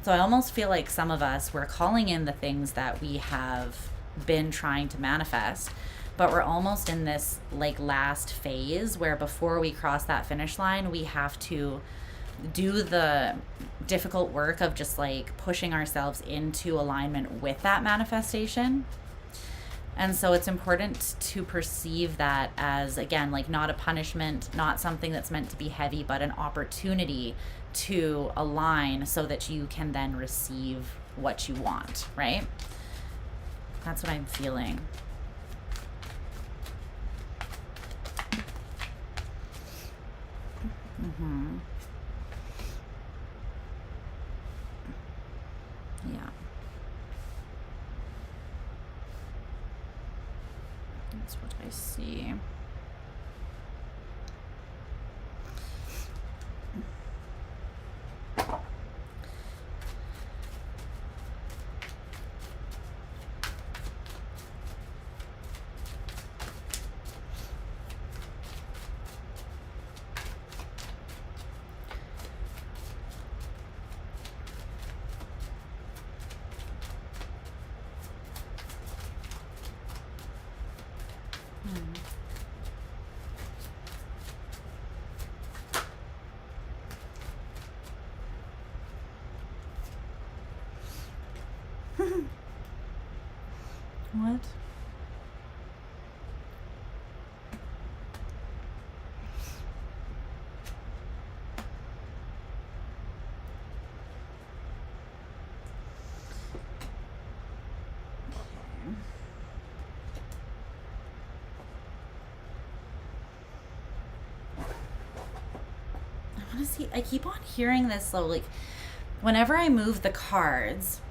So I almost feel like some of us, we're calling in the things that we have been trying to manifest, but we're almost in this like last phase where before we cross that finish line, we have to do the difficult work of just like pushing ourselves into alignment with that manifestation. And so it's important to perceive that as, again, like not a punishment, not something that's meant to be heavy, but an opportunity to align so that you can then receive what you want, right? That's what I'm feeling. Mm-hmm. Yeah. That's what I see. What? I want to see, I keep on hearing this though, like whenever I move the cards,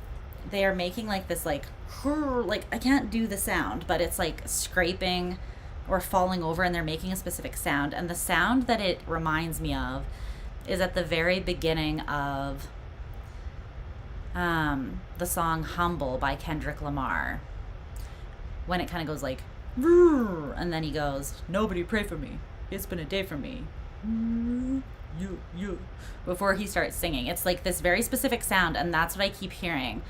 they are making like this like I can't do the sound, but it's like scraping or falling over, and they're making a specific sound. And the sound that it reminds me of is at the very beginning of the song Humble by Kendrick Lamar, when it kind of goes like, and then he goes, nobody pray for me, it's been a day for me, you, before he starts singing. It's like this very specific sound, and that's what I keep hearing.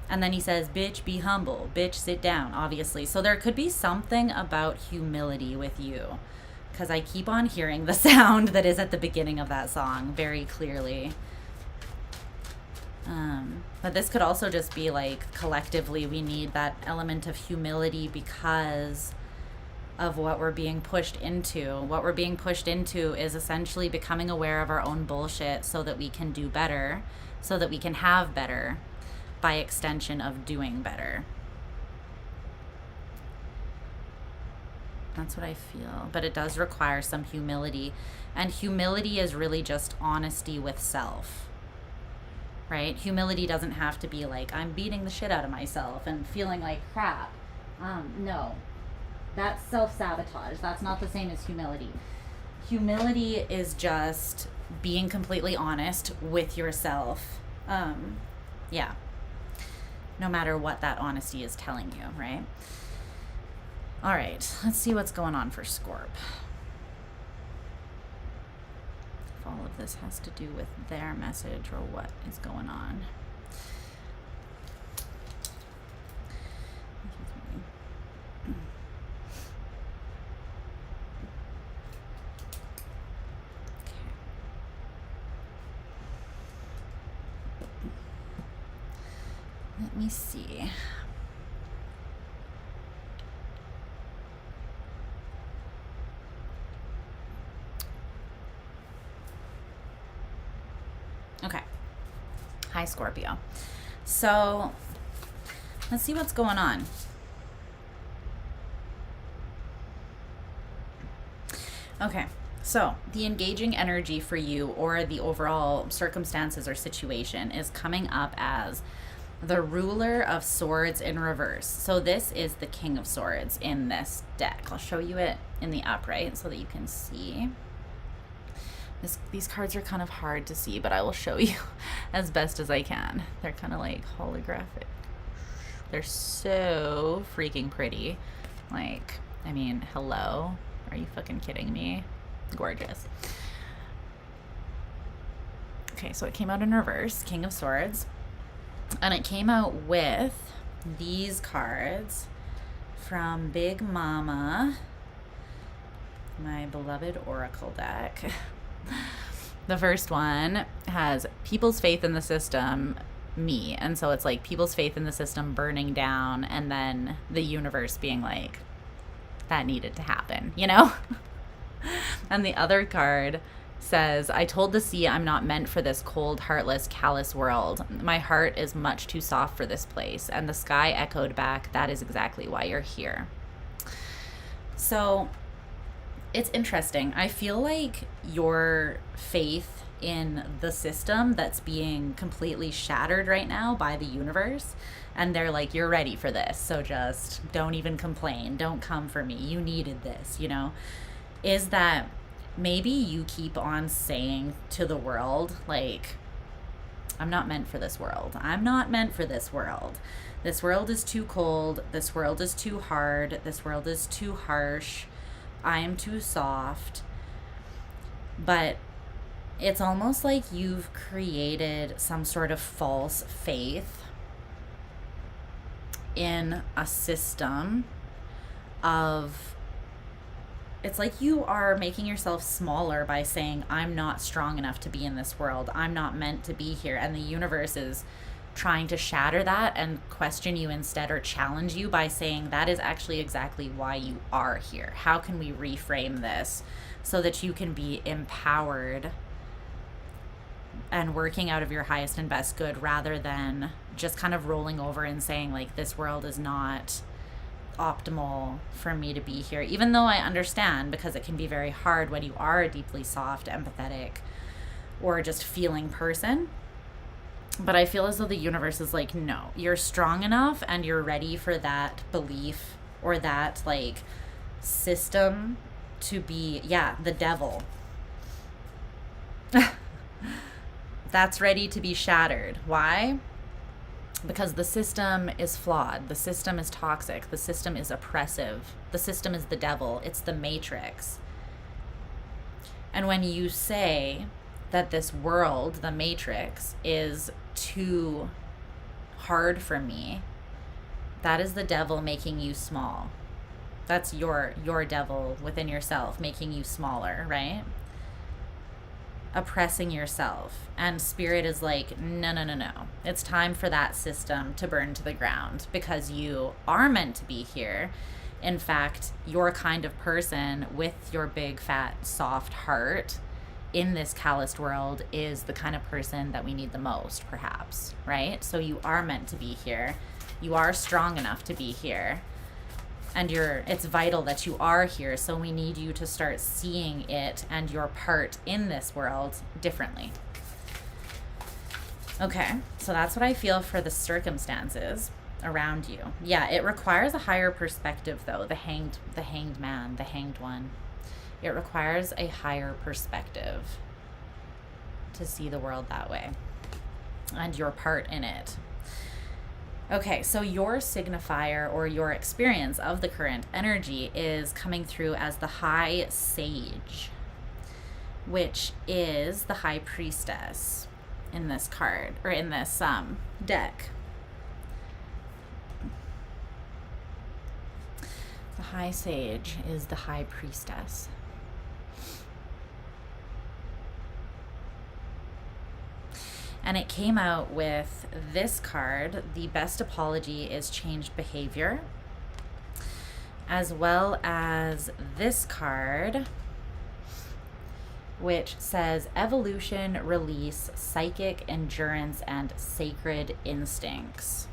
And then he says, bitch, be humble, bitch, sit down, obviously. So there could be something about humility with you, because I keep on hearing the sound that is at the beginning of that song very clearly. But this could also just be like collectively we need that element of humility because of what we're being pushed into. What we're being pushed into is essentially becoming aware of our own bullshit so that we can do better, so that we can have better, by extension of doing better. That's what I feel. But it does require some humility. And humility is really just honesty with self. Right? Humility doesn't have to be like, I'm beating the shit out of myself and feeling like crap. No. That's self-sabotage. That's not the same as humility. Humility is just being completely honest with yourself. Yeah. No matter what that honesty is telling you, right? All right, let's see what's going on for Scorp. If all of this has to do with their message or what is going on. me see. Okay. Hi, Scorpio. So let's see what's going on. Okay. So the engaging energy for you, or the overall circumstances or situation, is coming up as the Ruler of Swords in reverse. So this is the King of Swords in this deck. I'll show you it in the upright so that you can see. These cards are kind of hard to see, but I will show you as best as I can. They're kind of like holographic. They're so freaking pretty. Like, I mean, hello? Are you fucking kidding me? Gorgeous. Okay, so it came out in reverse, King of Swords. And it came out with these cards from Big Mama, my beloved Oracle deck. The first one has people's faith in the system, me. And so it's like people's faith in the system burning down, and then the universe being like, that needed to happen, you know? And the other card says, I told the sea I'm not meant for this cold, heartless, callous world. My heart is much too soft for this place. And the sky echoed back, that is exactly why you're here. So it's interesting. I feel like your faith in the system that's being completely shattered right now by the universe, and they're like, you're ready for this, so just don't even complain. Don't come for me. You needed this, you know? Is that maybe you keep on saying to the world, like, I'm not meant for this world. I'm not meant for this world. This world is too cold. This world is too hard. This world is too harsh. I am too soft. But it's almost like you've created some sort of false faith in a system of, it's like you are making yourself smaller by saying, I'm not strong enough to be in this world. I'm not meant to be here. And the universe is trying to shatter that and question you instead, or challenge you by saying, that is actually exactly why you are here. How can we reframe this so that you can be empowered and working out of your highest and best good, rather than just kind of rolling over and saying, like, this world is not optimal for me to be here, even though I understand, because it can be very hard when you are a deeply soft, empathetic, or just feeling person. But I feel as though the universe is like, no, you're strong enough and you're ready for that belief or that, like, system to be, yeah, the devil. That's ready to be shattered. Why? Because the system is flawed. The system is toxic. The system is oppressive. The system is the devil. It's the matrix. And when you say that this world, the matrix, is too hard for me, that is the devil making you small. That's your devil within yourself making you smaller, right? Oppressing yourself. And spirit is like, no. It's time for that system to burn to the ground, because you are meant to be here. In fact, your kind of person with your big, fat, soft heart in this calloused world is the kind of person that we need the most, perhaps, right? So you are meant to be here. You are strong enough to be here. And it's vital that you are here, so we need you to start seeing it and your part in this world differently. Okay, so that's what I feel for the circumstances around you. Yeah, it requires a higher perspective, though. The hanged man, the hanged one. It requires a higher perspective to see the world that way and your part in it. Okay, so your signifier, or your experience of the current energy, is coming through as the High Sage, which is the High Priestess in this card, or in this deck. The High Sage is the High Priestess. And it came out with this card. The best apology is changed behavior, as well as this card, which says evolution, release, psychic endurance, and sacred instincts.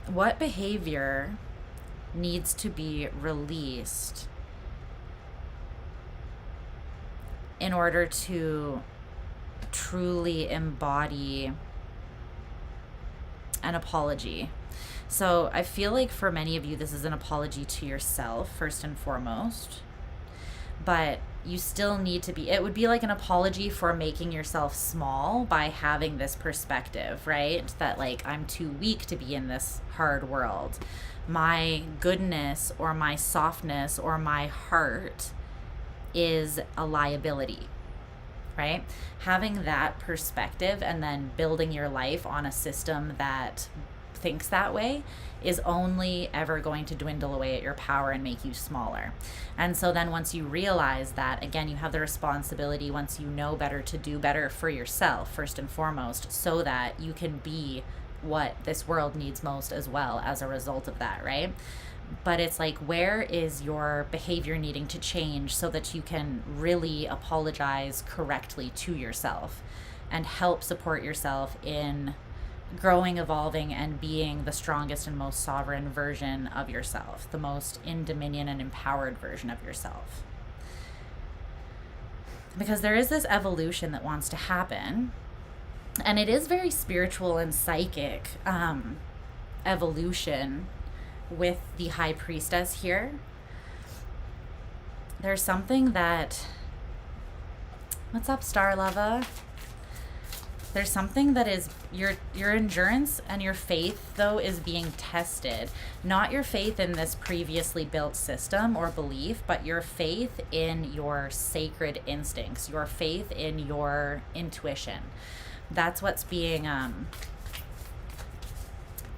What behavior needs to be released in order to truly embody an apology? So I feel like for many of you, this is an apology to yourself, first and foremost. But you still need to be, it would be like an apology for making yourself small by having this perspective, right? That like, I'm too weak to be in this hard world. My goodness or my softness or my heart is a liability, right? Having that perspective and then building your life on a system that thinks that way is only ever going to dwindle away at your power and make you smaller. And so then once you realize that, again, you have the responsibility, once you know better, to do better for yourself first and foremost, so that you can be what this world needs most as well as a result of that, right? But it's like, where is your behavior needing to change so that you can really apologize correctly to yourself and help support yourself in growing, evolving, and being the strongest and most sovereign version of yourself, the most in dominion and empowered version of yourself. Because there is this evolution that wants to happen, and it is very spiritual and psychic evolution with the High Priestess here. There's something that, what's up, Star Lava? There's something that is your endurance and your faith, though, is being tested. Not your faith in this previously built system or belief, but your faith in your sacred instincts, your faith in your intuition. That's what's being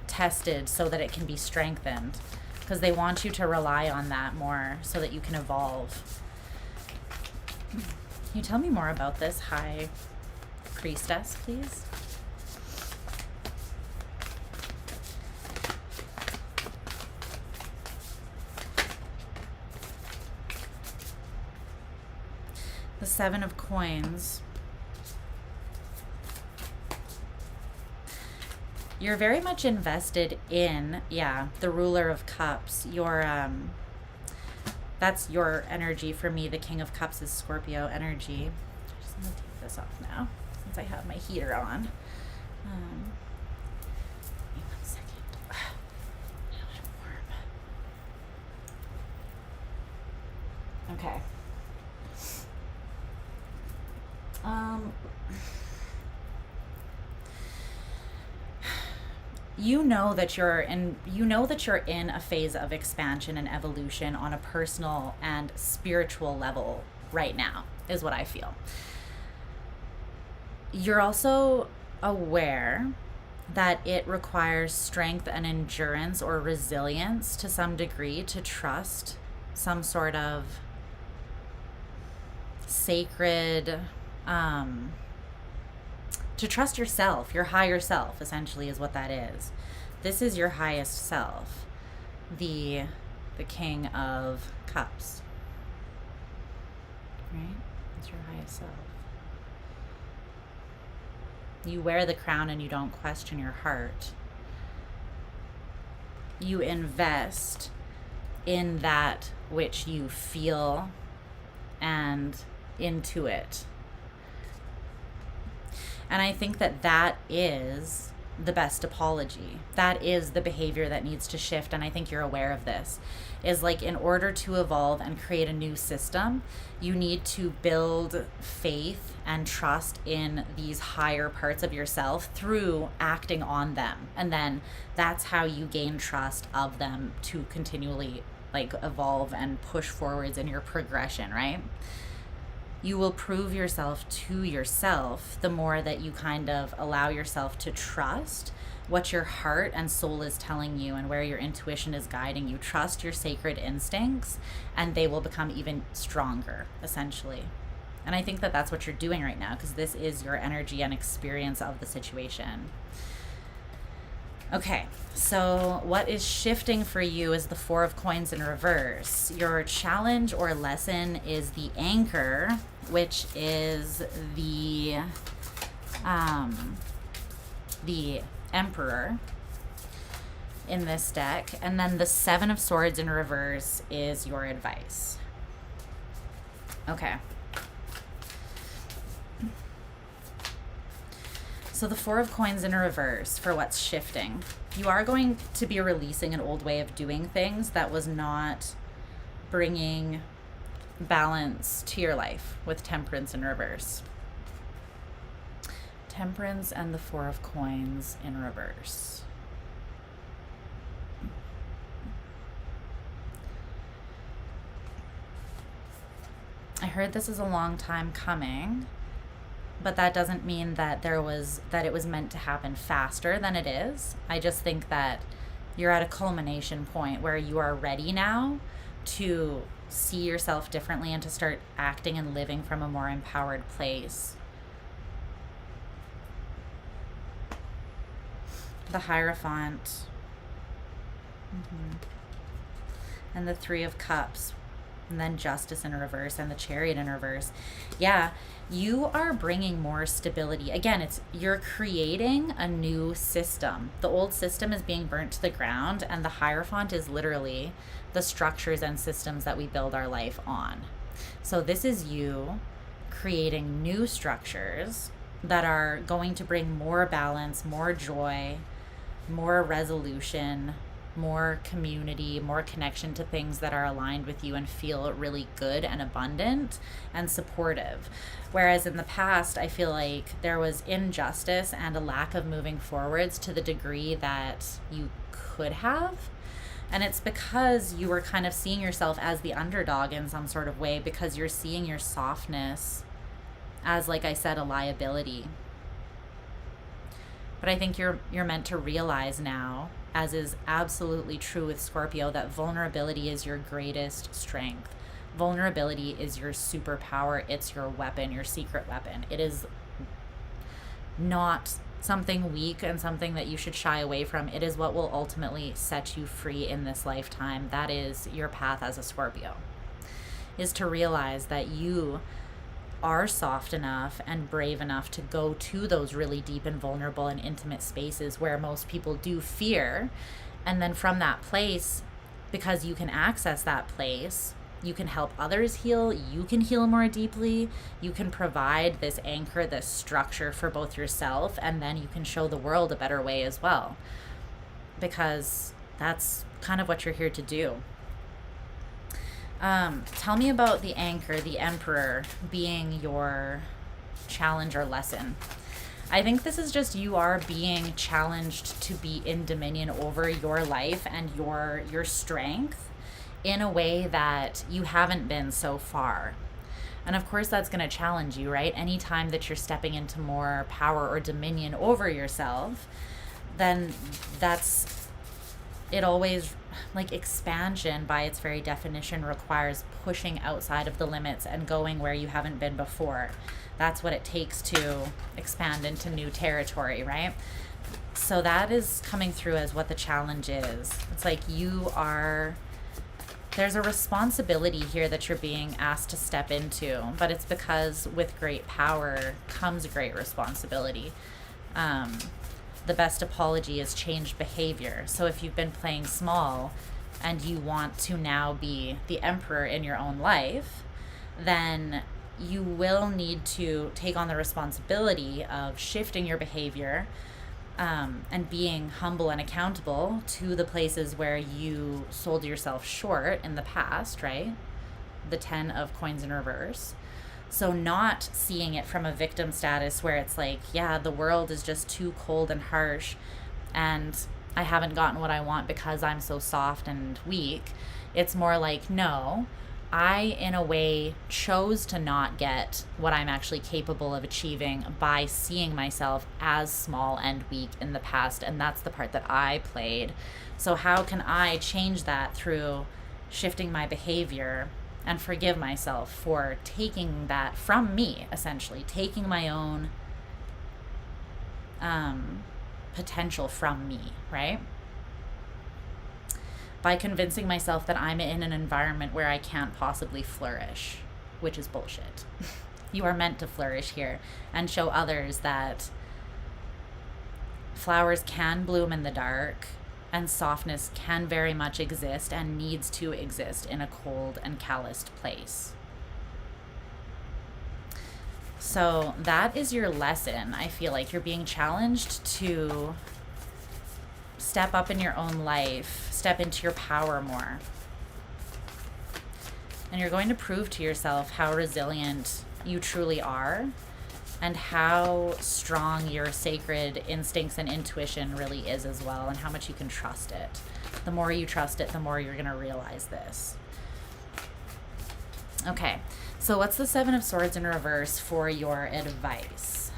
tested so that it can be strengthened, because they want you to rely on that more so that you can evolve. Can you tell me more about this High Priestess, please? The Seven of Coins. You're very much invested in, the Ruler of Cups. That's your energy. For me, the King of Cups is Scorpio energy. I'm just going to take this off now, since I have my heater on. Give me 1 second. Now I'm warm. Okay. You know that you're in a phase of expansion and evolution on a personal and spiritual level right now, is what I feel. You're also aware that it requires strength and endurance or resilience to some degree to trust some sort of sacred, to trust yourself, your higher self, essentially, is what that is. This is your highest self, the King of Cups, right? It's your highest self. You wear the crown and you don't question your heart. You invest in that which you feel and intuit. And I think that that is the best apology. That is the behavior that needs to shift. And I think you're aware of this. Is like, in order to evolve and create a new system, you need to build faith and trust in these higher parts of yourself through acting on them. And then that's how you gain trust of them to continually like evolve and push forwards in your progression, right? You will prove yourself to yourself the more that you kind of allow yourself to trust what your heart and soul is telling you and where your intuition is guiding you. Trust your sacred instincts and they will become even stronger, essentially. And I think that that's what you're doing right now, because this is your energy and experience of the situation. Okay, so what is shifting for you is the Four of Coins in reverse. Your challenge or lesson is the Anchor, which is the Emperor in this deck. And then the Seven of Swords in reverse is your advice. Okay. So the Four of Coins in reverse for what's shifting. You are going to be releasing an old way of doing things that was not bringing balance to your life with Temperance in reverse. Temperance and the Four of Coins in reverse. I heard this is a long time coming, but that doesn't mean that it was meant to happen faster than it is. I just think that you're at a culmination point where you are ready now to see yourself differently and to start acting and living from a more empowered place. The Hierophant. And the Three of Cups. And then Justice in reverse and the Chariot in reverse. Yeah, you are bringing more stability. Again, you're creating a new system. The old system is being burnt to the ground, and the Hierophant is literally the structures and systems that we build our life on. So this is you creating new structures that are going to bring more balance, more joy, more resolution, more community, more connection to things that are aligned with you and feel really good and abundant and supportive. Whereas in the past, I feel like there was injustice and a lack of moving forwards to the degree that you could have. And it's because you were kind of seeing yourself as the underdog in some sort of way, because you're seeing your softness as, like I said, a liability. But I think you're meant to realize now, as is absolutely true with Scorpio, that vulnerability is your greatest strength. Vulnerability is your superpower. It's your weapon, your secret weapon. It is not something weak and something that you should shy away from. It is what will ultimately set you free in this lifetime. That is your path as a Scorpio, is to realize that you are soft enough and brave enough to go to those really deep and vulnerable and intimate spaces where most people do fear. And then from that place, because you can access that place, you can help others heal, you can heal more deeply, you can provide this anchor, this structure for both yourself, and then you can show the world a better way as well. Because that's kind of what you're here to do. Tell me about the Anchor, the Emperor, being your challenge or lesson. I think this is just you are being challenged to be in dominion over your life and your strength in a way that you haven't been so far. And of course that's going to challenge you, right? Anytime that you're stepping into more power or dominion over yourself, then it always, like, expansion by its very definition requires pushing outside of the limits and going where you haven't been before. That's what it takes to expand into new territory, right? So that is coming through as what the challenge is. It's like there's a responsibility here that you're being asked to step into, but it's because with great power comes great responsibility. The best apology is changed behavior. So if you've been playing small and you want to now be the emperor in your own life, then you will need to take on the responsibility of shifting your behavior, and being humble and accountable to the places where you sold yourself short in the past, right? The 10 of Coins in reverse. So not seeing it from a victim status where it's like, yeah, the world is just too cold and harsh and I haven't gotten what I want because I'm so soft and weak. It's more like, no, I, in a way, chose to not get what I'm actually capable of achieving by seeing myself as small and weak in the past. And that's the part that I played. So how can I change that through shifting my behavior and forgive myself for taking that from me, essentially, taking my own potential from me, right? By convincing myself that I'm in an environment where I can't possibly flourish, which is bullshit. You are meant to flourish here and show others that flowers can bloom in the dark, and softness can very much exist and needs to exist in a cold and calloused place. So that is your lesson. I feel like you're being challenged to step up in your own life, step into your power more. And you're going to prove to yourself how resilient you truly are and how strong your sacred instincts and intuition really is as well, and how much you can trust it. The more you trust it, the more you're going to realize this. Okay, so what's the Seven of Swords in reverse for your advice?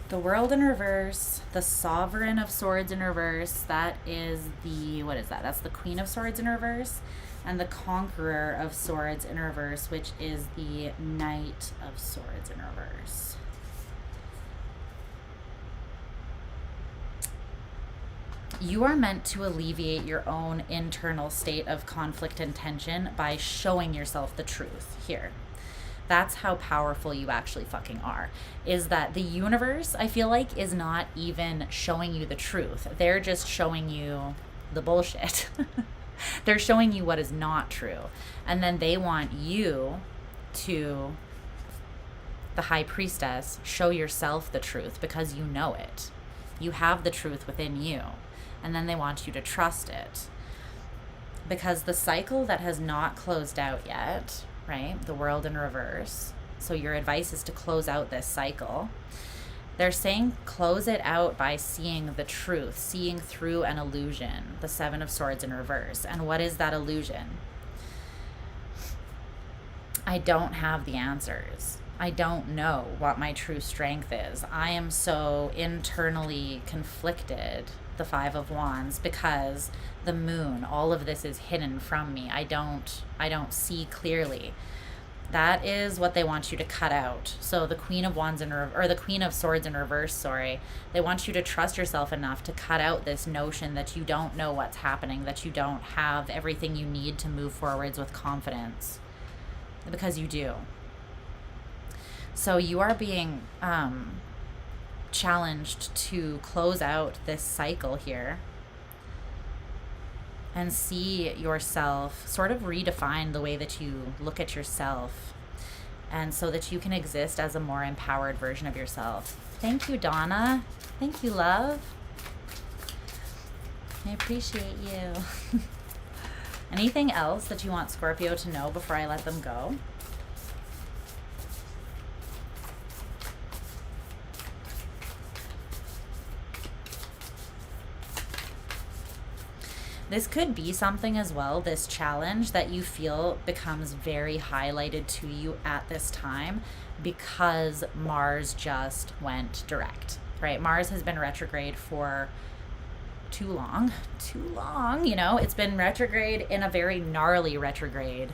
The World in reverse, the Sovereign of Swords in reverse, that is the, what is that? That's the Queen of Swords in reverse, and the Conqueror of Swords in reverse, which is the Knight of Swords in reverse. You are meant to alleviate your own internal state of conflict and tension by showing yourself the truth here. That's how powerful you actually fucking are. Is that the universe, I feel like, is not even showing you the truth. They're just showing you the bullshit. They're showing you what is not true. And then they want you to, the High Priestess, show yourself the truth because you know it. You have the truth within you. And then they want you to trust it. Because the cycle that has not closed out yet, right? The World in reverse. So your advice is to close out this cycle. They're saying close it out by seeing the truth, seeing through an illusion, the Seven of Swords in reverse. And what is that illusion? I don't have the answers. I don't know what my true strength is. I am so internally conflicted, the Five of Wands, because the moon, all of this is hidden from me. I don't see clearly. That is what they want you to cut out. So the Queen of Wands or the Queen of Swords in reverse, sorry. They want you to trust yourself enough to cut out this notion that you don't know what's happening, that you don't have everything you need to move forwards with confidence. Because you do. So you are being challenged to close out this cycle here and see yourself, sort of redefine the way that you look at yourself, and so that you can exist as a more empowered version of yourself. Thank you, Donna. Thank you, love. I appreciate you. Anything else that you want Scorpio to know before I let them go? This could be something as well, this challenge that you feel becomes very highlighted to you at this time because Mars just went direct, right? Mars has been retrograde for too long, you know? It's been retrograde in a very gnarly retrograde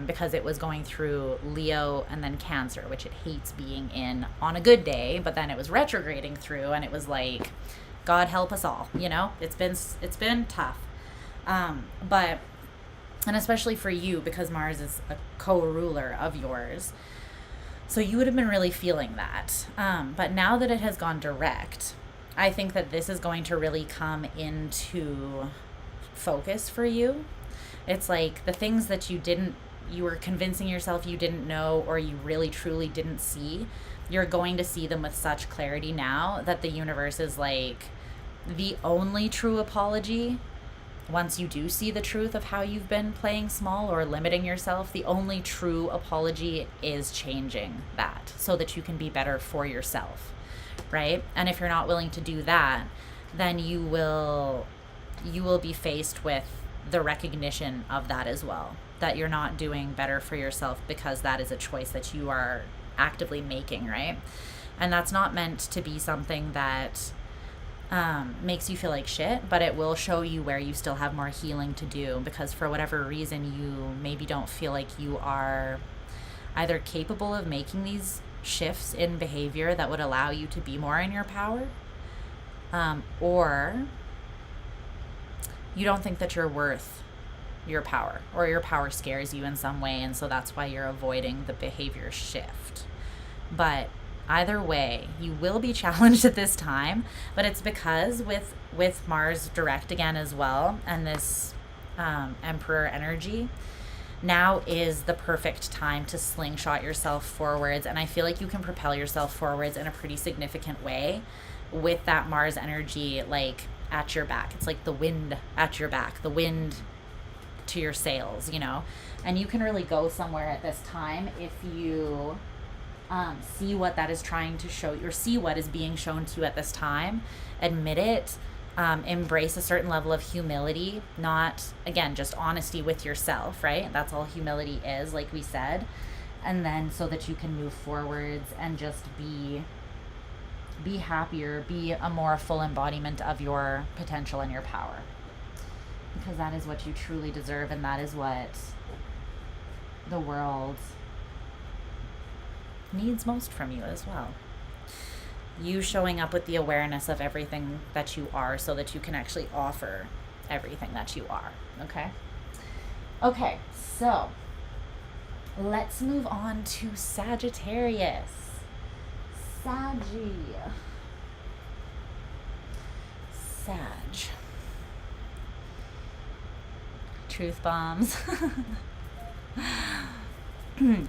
because it was going through Leo and then Cancer, which it hates being in on a good day, but then it was retrograding through and it was like, God help us all, you know? It's been tough. But, and especially for you, because Mars is a co-ruler of yours. So you would have been really feeling that. But now that it has gone direct, I think that this is going to really come into focus for you. It's like the things that you were convincing yourself you didn't know, or you really truly didn't see, you're going to see them with such clarity now that the universe is like, the only true apology, once you do see the truth of how you've been playing small or limiting yourself, the only true apology is changing that so that you can be better for yourself, right? And if you're not willing to do that, then you will be faced with the recognition of that as well, that you're not doing better for yourself because that is a choice that you are actively making, right? And that's not meant to be something that makes you feel like shit, but it will show you where you still have more healing to do, because for whatever reason you maybe don't feel like you are either capable of making these shifts in behavior that would allow you to be more in your power, or you don't think that you're worth your power, or your power scares you in some way, and so that's why you're avoiding the behavior shift. But either way, you will be challenged at this time, but it's because with Mars direct again as well, and this Emperor energy, now is the perfect time to slingshot yourself forwards. And I feel like you can propel yourself forwards in a pretty significant way with that Mars energy, like at your back. It's like the wind at your back, the wind to your sails, you know. And you can really go somewhere at this time if you see what that is trying to show you, or see what is being shown to you at this time, admit it, embrace a certain level of humility, not, again, just honesty with yourself, right? That's all humility is, like we said. And then so that you can move forwards and just be happier, be a more full embodiment of your potential and your power, because that is what you truly deserve, and that is what the world needs most from you as well. You showing up with the awareness of everything that you are, so that you can actually offer everything that you are. Okay, so let's move on to Sagittarius. Sag. Truth bombs.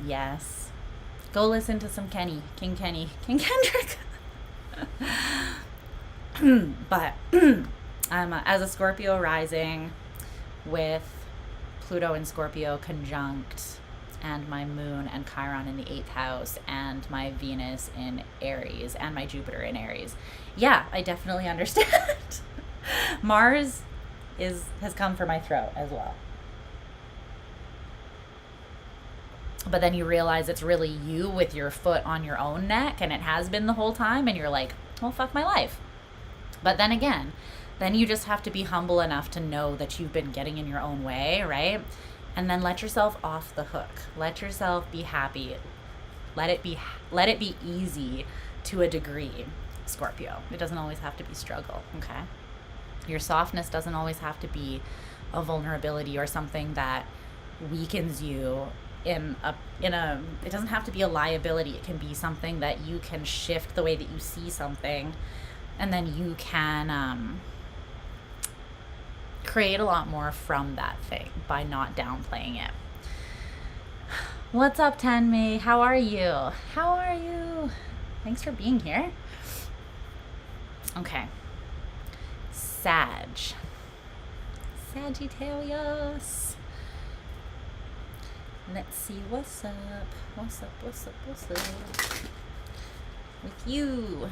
Yes. Go listen to some King Kendrick. But as a Scorpio rising with Pluto and Scorpio conjunct, and my moon and Chiron in the 8th house, and my Venus in Aries, and my Jupiter in Aries. Yeah, I definitely understand. Mars has come for my throat as well. But then you realize it's really you with your foot on your own neck, and it has been the whole time, and you're like, well, fuck my life. But then again, then you just have to be humble enough to know that you've been getting in your own way, right? And then let yourself off the hook. Let yourself be happy. Let it be easy to a degree, Scorpio. It doesn't always have to be struggle, okay? Your softness doesn't always have to be a vulnerability or something that weakens you it doesn't have to be a liability. It can be something that you can shift the way that you see something, and then you can create a lot more from that thing by not downplaying it. What's up, Tenmei? How are you? Thanks for being here. Okay. Sagittarius. Let's see what's up with you.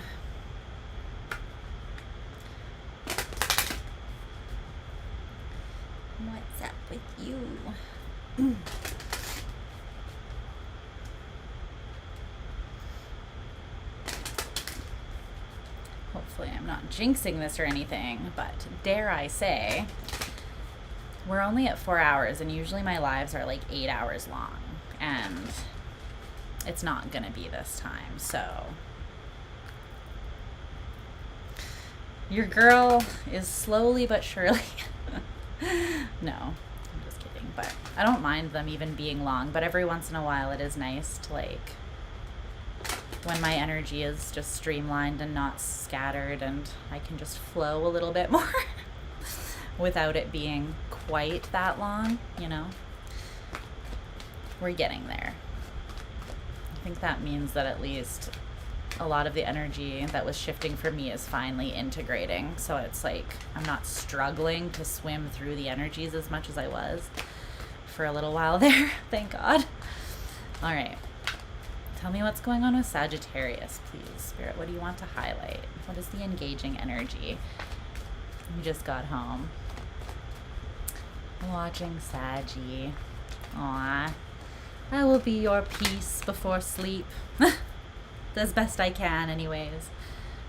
What's up with you? Hopefully I'm not jinxing this or anything, but dare I say, we're only at 4 hours, and usually my lives are like 8 hours long, and it's not gonna be this time. So your girl is slowly but surely no, I'm just kidding, but I don't mind them even being long, but every once in a while it is nice to, like, when my energy is just streamlined and not scattered, and I can just flow a little bit more without it being quite that long, you know? We're getting there. I think that means that at least a lot of the energy that was shifting for me is finally integrating. So it's like I'm not struggling to swim through the energies as much as I was for a little while there. Thank God. All right. Tell me what's going on with Sagittarius, please. Spirit, what do you want to highlight? What is the engaging energy? You just got home. Watching Saggy. Aw. I will be your peace before sleep. as best I can anyways.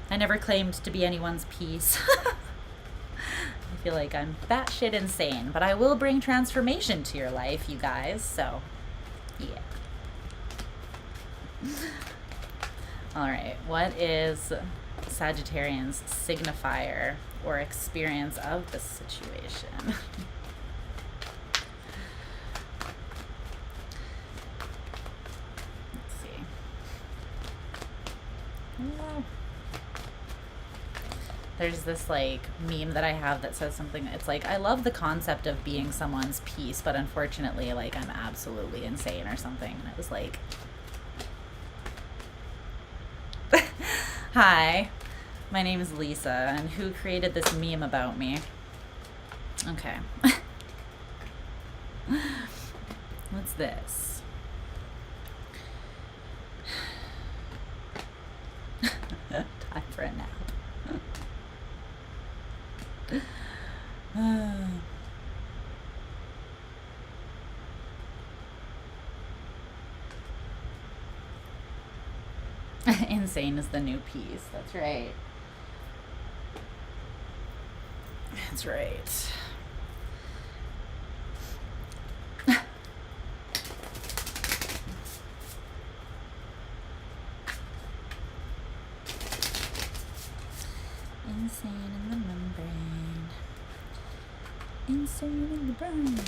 I never claimed to be anyone's piece. I feel like I'm batshit insane, but I will bring transformation to your life, you guys, so yeah. All right, what is Sagittarian's signifier or experience of the situation? Let's see. Oh. There's this like meme that I have that says something, it's like, I love the concept of being someone's piece, but unfortunately, like, I'm absolutely insane or something. And it was like, hi, my name is Lisa, and who created this meme about me? Okay. What's this? Time for a nap. Insane is the new piece. That's right. That's right. Insane in the membrane. Insane in the brain.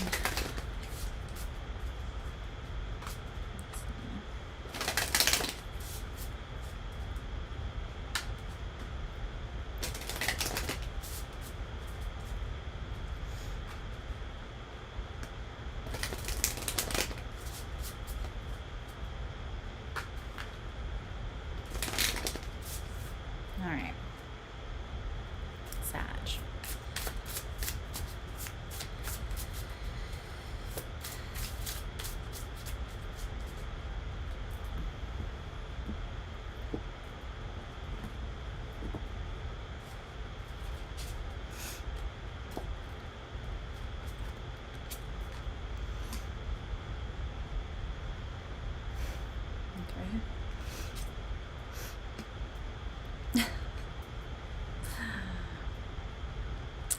All right. Sag.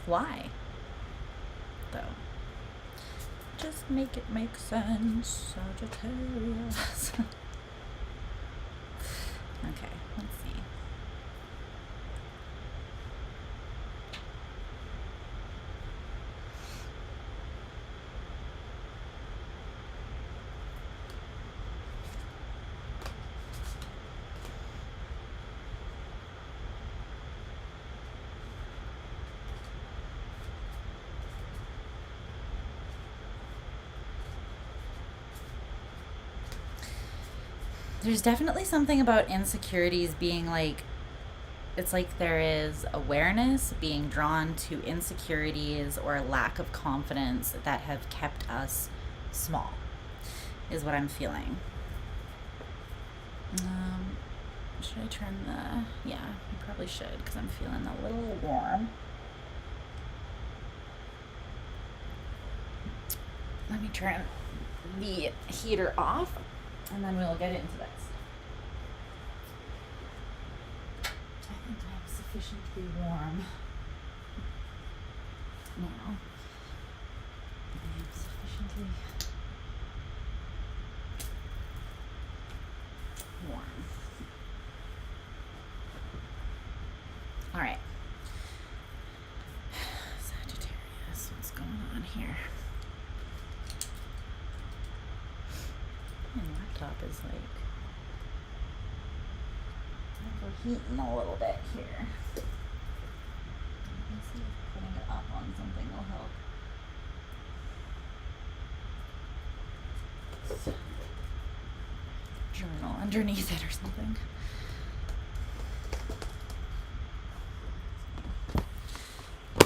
Why, though? Just make it make sense, Sagittarius. Okay, let's see. There's definitely something about insecurities being like, it's like there is awareness being drawn to insecurities or lack of confidence that have kept us small, is what I'm feeling. Should I turn the, yeah, I probably should, because I'm feeling a little warm. Let me turn the heater off, and then we'll get into this. I think I'm sufficiently warm now. I am sufficiently warm. All right. Sagittarius, what's going on here? My laptop is like overheating a little bit here. Let me see if putting it up on something will help. Journal underneath it or something.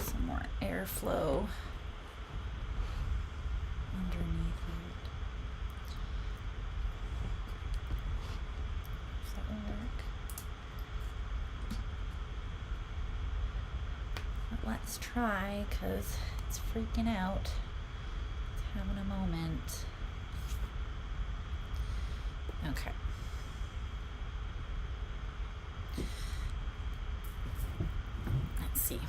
Some more airflow underneath it. Does that work? But let's try, because it's freaking out. It's having a moment. Okay. see.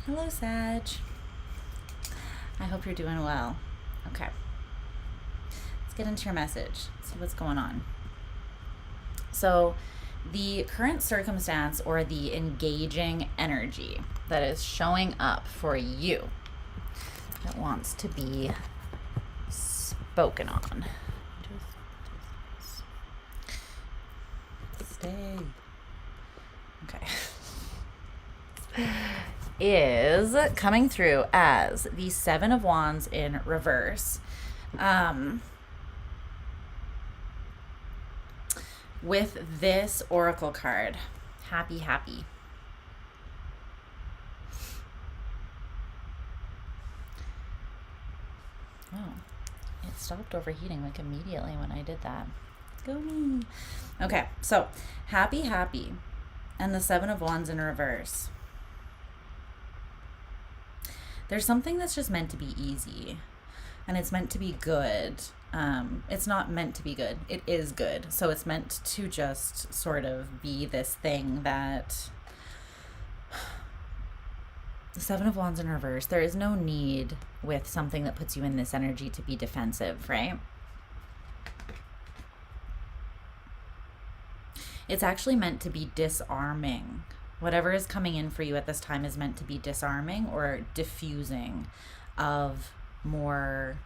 Hello, Sag. I hope you're doing well. Okay. Let's get into your message. See what's going on. So, the current circumstance or the engaging energy that is showing up for you that wants to be spoken on. Stay. Okay. Is coming through as the Seven of Wands in reverse. With this oracle card, happy, happy. Oh, it stopped overheating like immediately when I did that. Go me. Okay, so happy, happy, and the Seven of Wands in reverse. There's something that's just meant to be easy, and it's meant to be good. It's not meant to be good. It is good. So it's meant to just sort of be this thing that the Seven of Wands in reverse, there is no need with something that puts you in this energy to be defensive, right? It's actually meant to be disarming. Whatever is coming in for you at this time is meant to be disarming or diffusing of more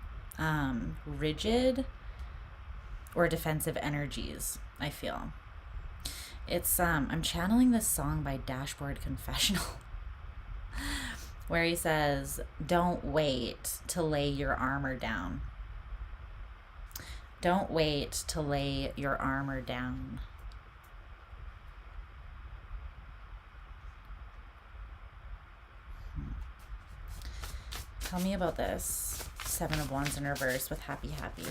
rigid or defensive energies, I feel. It's I'm channeling this song by Dashboard Confessional where he says, don't wait to lay your armor down. Don't wait to lay your armor down. Tell me about this Seven of Wands in reverse with happy, happy.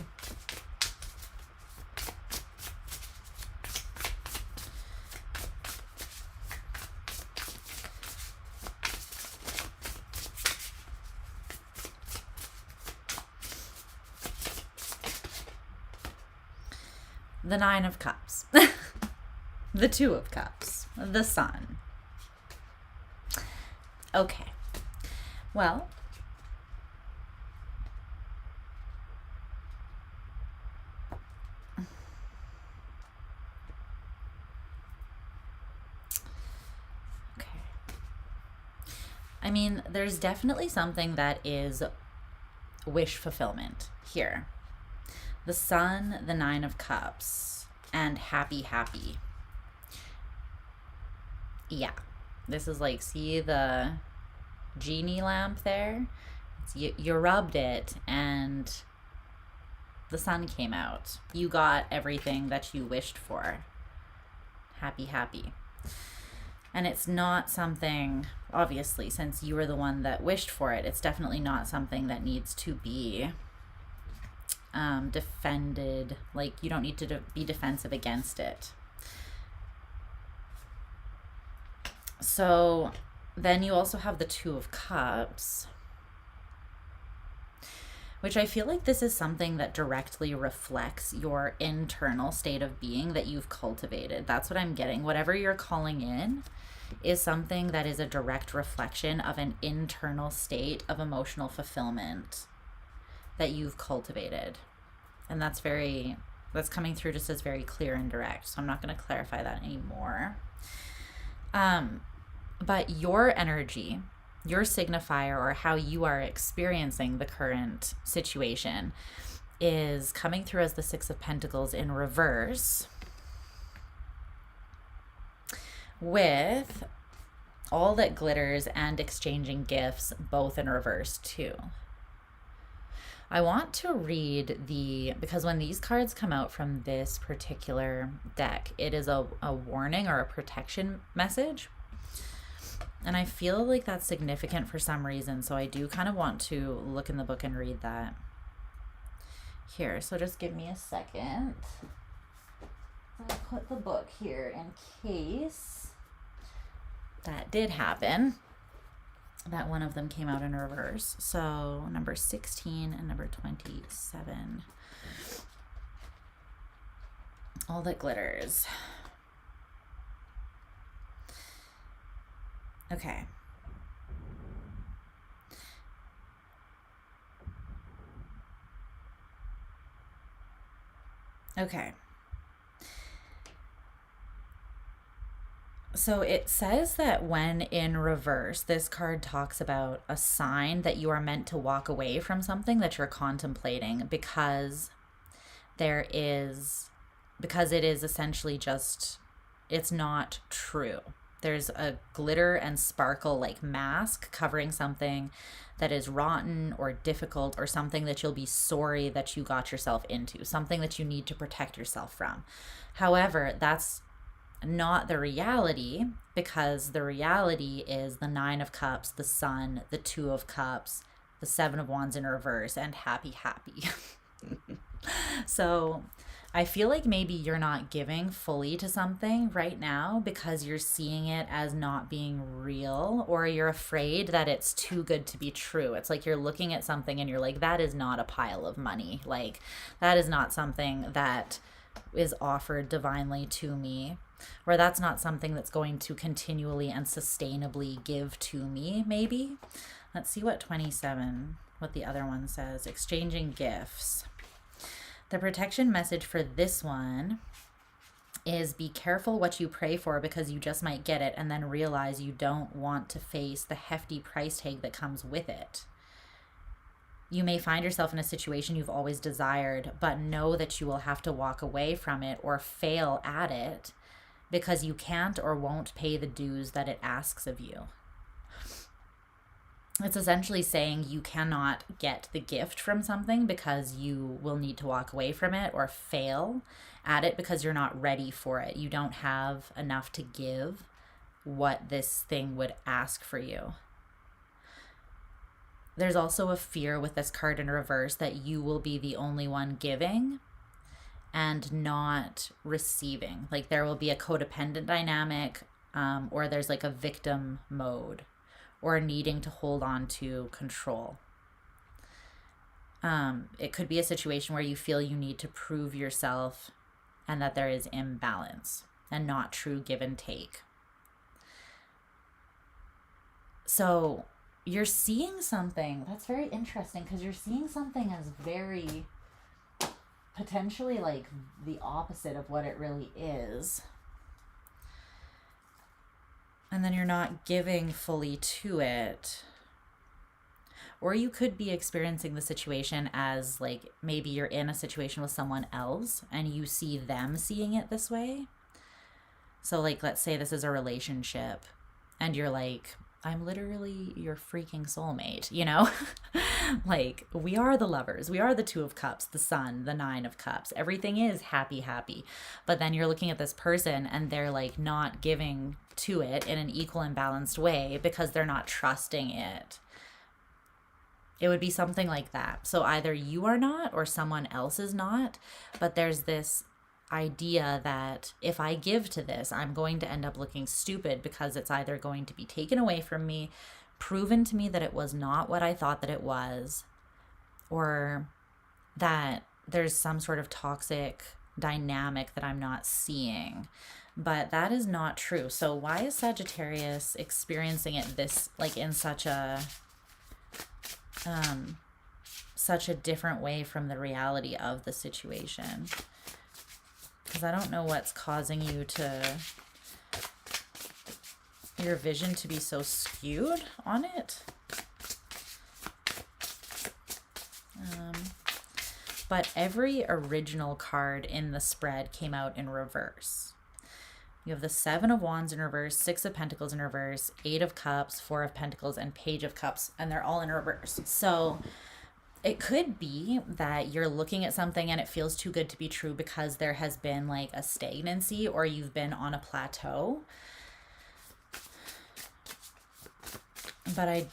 The Nine of Cups. The Two of Cups. The Sun. Okay. Well, I mean, there's definitely something that is wish fulfillment here. The Sun, the Nine of Cups, and happy, happy. Yeah. This is like, see the genie lamp there? You rubbed it and the sun came out. You got everything that you wished for. Happy, happy. And it's not something, obviously, since you were the one that wished for it, it's definitely not something that needs to be defended. Like, you don't need to be defensive against it. So then you also have the Two of Cups, which I feel like this is something that directly reflects your internal state of being that you've cultivated. That's what I'm getting. Whatever you're calling in is something that is a direct reflection of an internal state of emotional fulfillment that you've cultivated. And that's coming through just as very clear and direct. So I'm not going to clarify that anymore. But your energy, your signifier, or how you are experiencing the current situation, is coming through as the Six of Pentacles in reverse, with all that glitters and exchanging gifts both in reverse too. I want to read because when these cards come out from this particular deck, it is a warning or a protection message. And I feel like that's significant for some reason. So I do kind of want to look in the book and read that here. So just give me a second. I'll put the book here in case that did happen. that one of them came out in reverse. So number 16 and number 27. All that glitters. Okay. Okay. So it says that when in reverse, this card talks about a sign that you are meant to walk away from something that you're contemplating because there is, because it is essentially just, it's not true. There's a glitter and sparkle like mask covering something that is rotten or difficult or something that you'll be sorry that you got yourself into, something that you need to protect yourself from. However, that's not the reality, because the reality is the Nine of Cups, the Sun, the Two of Cups, the Seven of Wands in reverse, and happy. So I feel like maybe you're not giving fully to something right now because you're seeing it as not being real, or you're afraid that it's too good to be true. It's like you're looking at something and you're like, that is not a pile of money. Like, that is not something that is offered divinely to me, or that's not something that's going to continually and sustainably give to me, maybe. Let's see what 27, what the other one says. Exchanging gifts. The protection message for this one is be careful what you pray for, because you just might get it and then realize you don't want to face the hefty price tag that comes with it. You may find yourself in a situation you've always desired, but know that you will have to walk away from it or fail at it because you can't or won't pay the dues that it asks of you. It's essentially saying you cannot get the gift from something because you will need to walk away from it or fail at it because you're not ready for it. You don't have enough to give what this thing would ask for you. There's also a fear with this card in reverse that you will be the only one giving and not receiving. Like there will be a codependent dynamic, or there's like a victim mode, or needing to hold on to control. It could be a situation where you feel you need to prove yourself and that there is imbalance and not true give and take. So you're seeing something that's very interesting, because you're seeing something as very potentially like the opposite of what it really is. And then you're not giving fully to it. Or you could be experiencing the situation as like maybe you're in a situation with someone else and you see them seeing it this way. So like, let's say this is a relationship and you're like, I'm literally your freaking soulmate, you know? Like, we are the lovers. We are the Two of Cups, the Sun, the Nine of Cups. Everything is happy. But then you're looking at this person and they're like not giving to it in an equal and balanced way because they're not trusting it. It would be something like that. So either you are not or someone else is not, but there's this idea that if I give to this, I'm going to end up looking stupid because it's either going to be taken away from me, proven to me that it was not what I thought that it was, or that there's some sort of toxic dynamic that I'm not seeing. But that is not true. So why is Sagittarius experiencing it this, like in such a different way from the reality of the situation? Because I don't know what's causing your vision to be so skewed on it. But every original card in the spread came out in reverse. You have the Seven of Wands in reverse, Six of Pentacles in reverse, Eight of Cups, Four of Pentacles, and Page of Cups, and they're all in reverse. So it could be that you're looking at something and it feels too good to be true because there has been like a stagnancy, or you've been on a plateau. But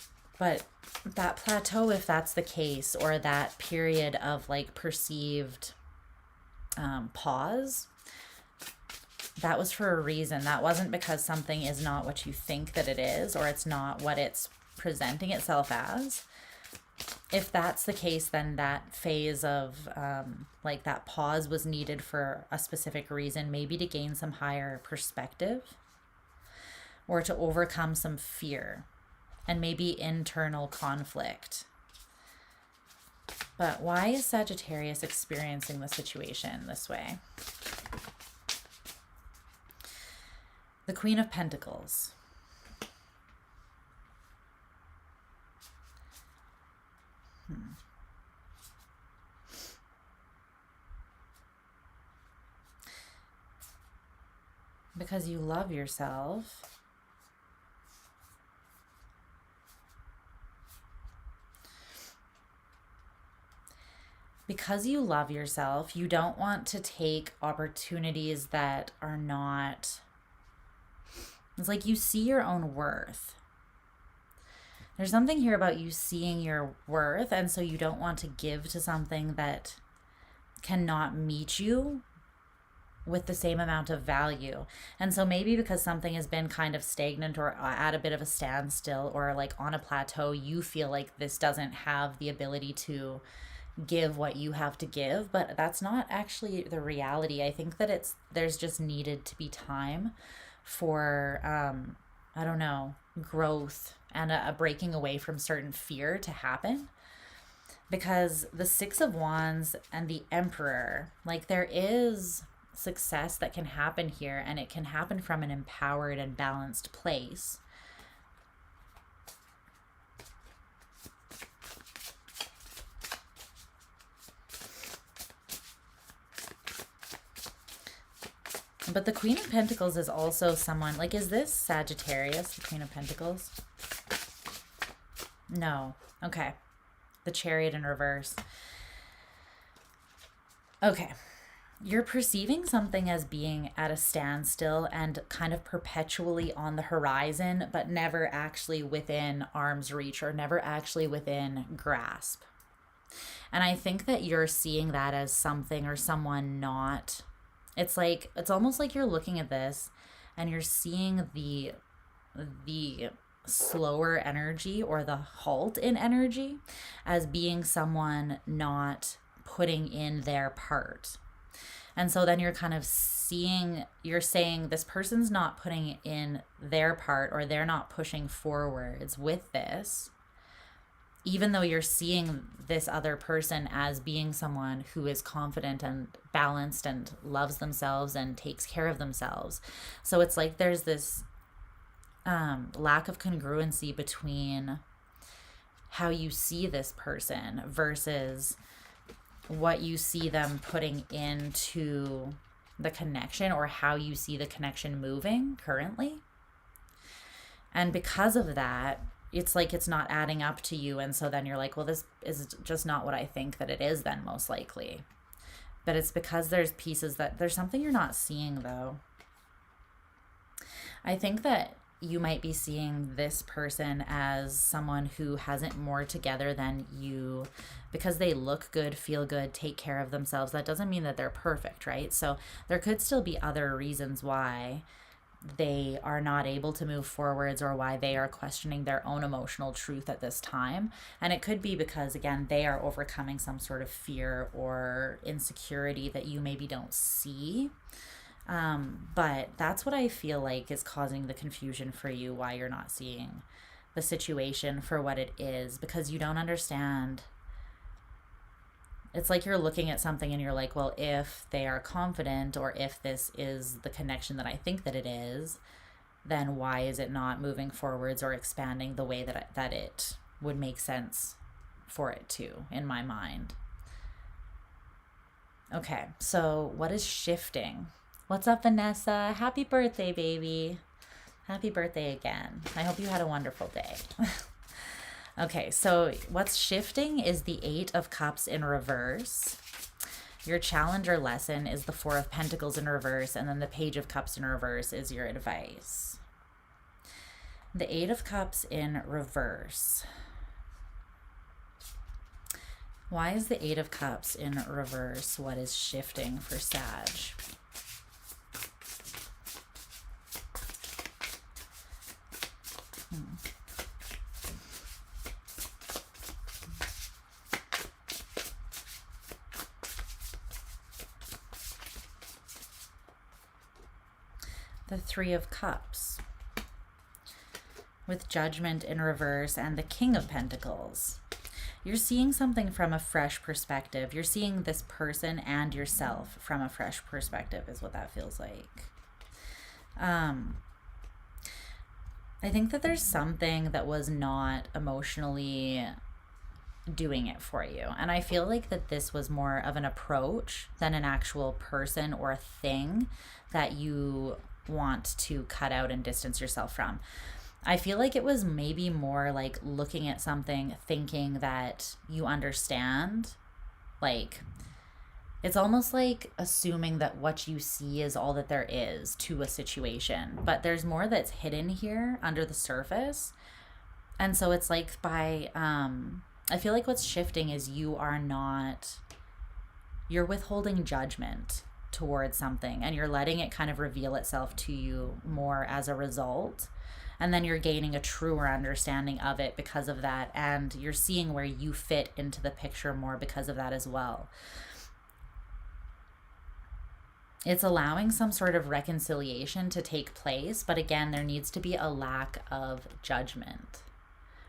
that plateau, if that's the case, or that period of like perceived pause, that was for a reason. That wasn't because something is not what you think that it is, or it's not what it's presenting itself as, if that's the case, then that phase of like that pause was needed for a specific reason, maybe to gain some higher perspective or to overcome some fear and maybe internal conflict. But why is Sagittarius experiencing the situation this way? The Queen of Pentacles. Because you love yourself. Because you love yourself, you don't want to take opportunities that are not... It's like you see your own worth. There's something here about you seeing your worth, and so you don't want to give to something that cannot meet you with the same amount of value. And so maybe because something has been kind of stagnant or at a bit of a standstill or like on a plateau, you feel like this doesn't have the ability to give what you have to give, but that's not actually the reality. I think that there's just needed to be time for I don't know, growth and a breaking away from certain fear to happen. Because the Six of Wands and the Emperor, like there is success that can happen here, and it can happen from an empowered and balanced place. But the Queen of Pentacles is also someone, like, is this Sagittarius, the Queen of Pentacles? No. Okay. The Chariot in reverse. Okay. You're perceiving something as being at a standstill and kind of perpetually on the horizon, but never actually within arm's reach or never actually within grasp. And I think that you're seeing that as something or someone not... It's like, it's almost like you're looking at this and you're seeing the slower energy or the halt in energy as being someone not putting in their part. And so then you're kind of seeing, you're saying this person's not putting in their part, or they're not pushing forwards with this, even though you're seeing this other person as being someone who is confident and balanced and loves themselves and takes care of themselves. So it's like there's this lack of congruency between how you see this person versus what you see them putting into the connection, or how you see the connection moving currently. And because of that, it's like it's not adding up to you. And so then you're like, well, this is just not what I think that it is then, most likely. But it's because there's pieces that there's something you're not seeing, though. I think that you might be seeing this person as someone who hasn't more together than you, because they look good, feel good, take care of themselves. That doesn't mean that they're perfect, right? So there could still be other reasons why they are not able to move forwards, or why they are questioning their own emotional truth at this time. And it could be because, again, they are overcoming some sort of fear or insecurity that you maybe don't see. But that's what I feel like is causing the confusion for you, why you're not seeing the situation for what it is, because you don't understand. It's like you're looking at something and you're like, well, if they are confident, or if this is the connection that I think that it is, then why is it not moving forwards or expanding the way that it would make sense for it to, in my mind. Okay, so what is shifting? What's up, Vanessa? Happy birthday, baby. Happy birthday again. I hope you had a wonderful day. Okay, so what's shifting is the Eight of Cups in reverse. Your challenge or lesson is the Four of Pentacles in reverse, and then the Page of Cups in reverse is your advice. The Eight of Cups in reverse. Why is the Eight of Cups in reverse? What is shifting for Sag? the Three of Cups with Judgment in reverse and the King of Pentacles. You're seeing something from a fresh perspective. You're seeing this person and yourself from a fresh perspective is what that feels like. I think that there's something that was not emotionally doing it for you. And I feel like that this was more of an approach than an actual person or a thing that you want to cut out and distance yourself from. I feel like it was maybe more like looking at something, thinking that you understand. Like, it's almost like assuming that what you see is all that there is to a situation. But there's more that's hidden here under the surface. And so it's like I feel like what's shifting is you're withholding judgment towards something and you're letting it kind of reveal itself to you more as a result. And then you're gaining a truer understanding of it because of that. And you're seeing where you fit into the picture more because of that as well. It's allowing some sort of reconciliation to take place. But again, there needs to be a lack of judgment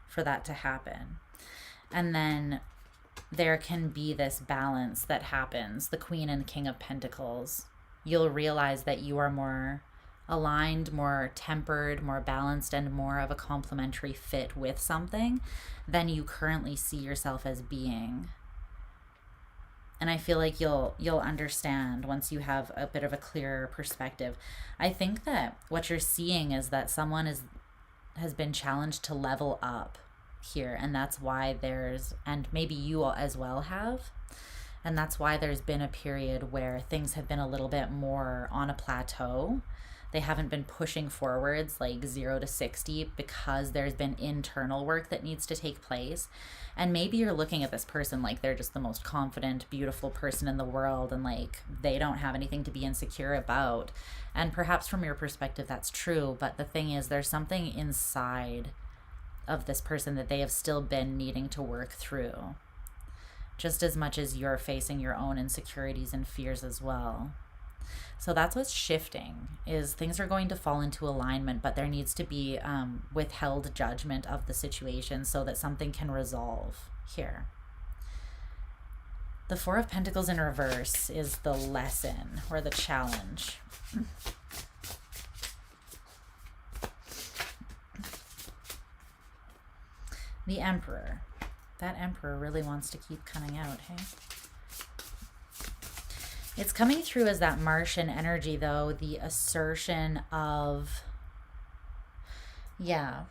for that to happen. And then there can be this balance that happens, the Queen and King of Pentacles. You'll realize that you are more aligned, more tempered, more balanced, and more of a complementary fit with something than you currently see yourself as being. And I feel like you'll understand once you have a bit of a clearer perspective. I think that what you're seeing is that someone has been challenged to level up here, and that's why and maybe you as well have, and that's why there's been a period where things have been a little bit more on a plateau. They haven't been pushing forwards like 0 to 60 because there's been internal work that needs to take place. And maybe you're looking at this person like they're just the most confident, beautiful person in the world and like they don't have anything to be insecure about. And perhaps from your perspective that's true, but the thing is there's something inside of this person that they have still been needing to work through, just as much as you're facing your own insecurities and fears as well. So that's what's shifting, is things are going to fall into alignment, but there needs to be withheld judgment of the situation so that something can resolve here. The Four of Pentacles in reverse is the lesson or the challenge. The Emperor. That Emperor really wants to keep coming out, hey? It's coming through as that Martian energy, though, the assertion of, yeah.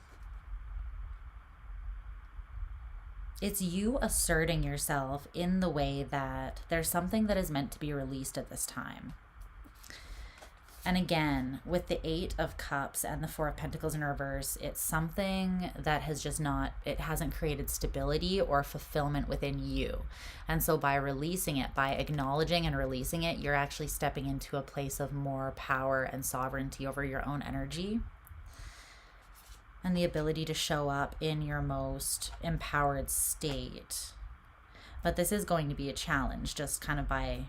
It's you asserting yourself in the way that there's something that is meant to be released at this time. And again, with the Eight of Cups and the Four of Pentacles in reverse, it's something that has just it hasn't created stability or fulfillment within you. And so by releasing it, by acknowledging and releasing it, you're actually stepping into a place of more power and sovereignty over your own energy and the ability to show up in your most empowered state. But this is going to be a challenge just kind of by,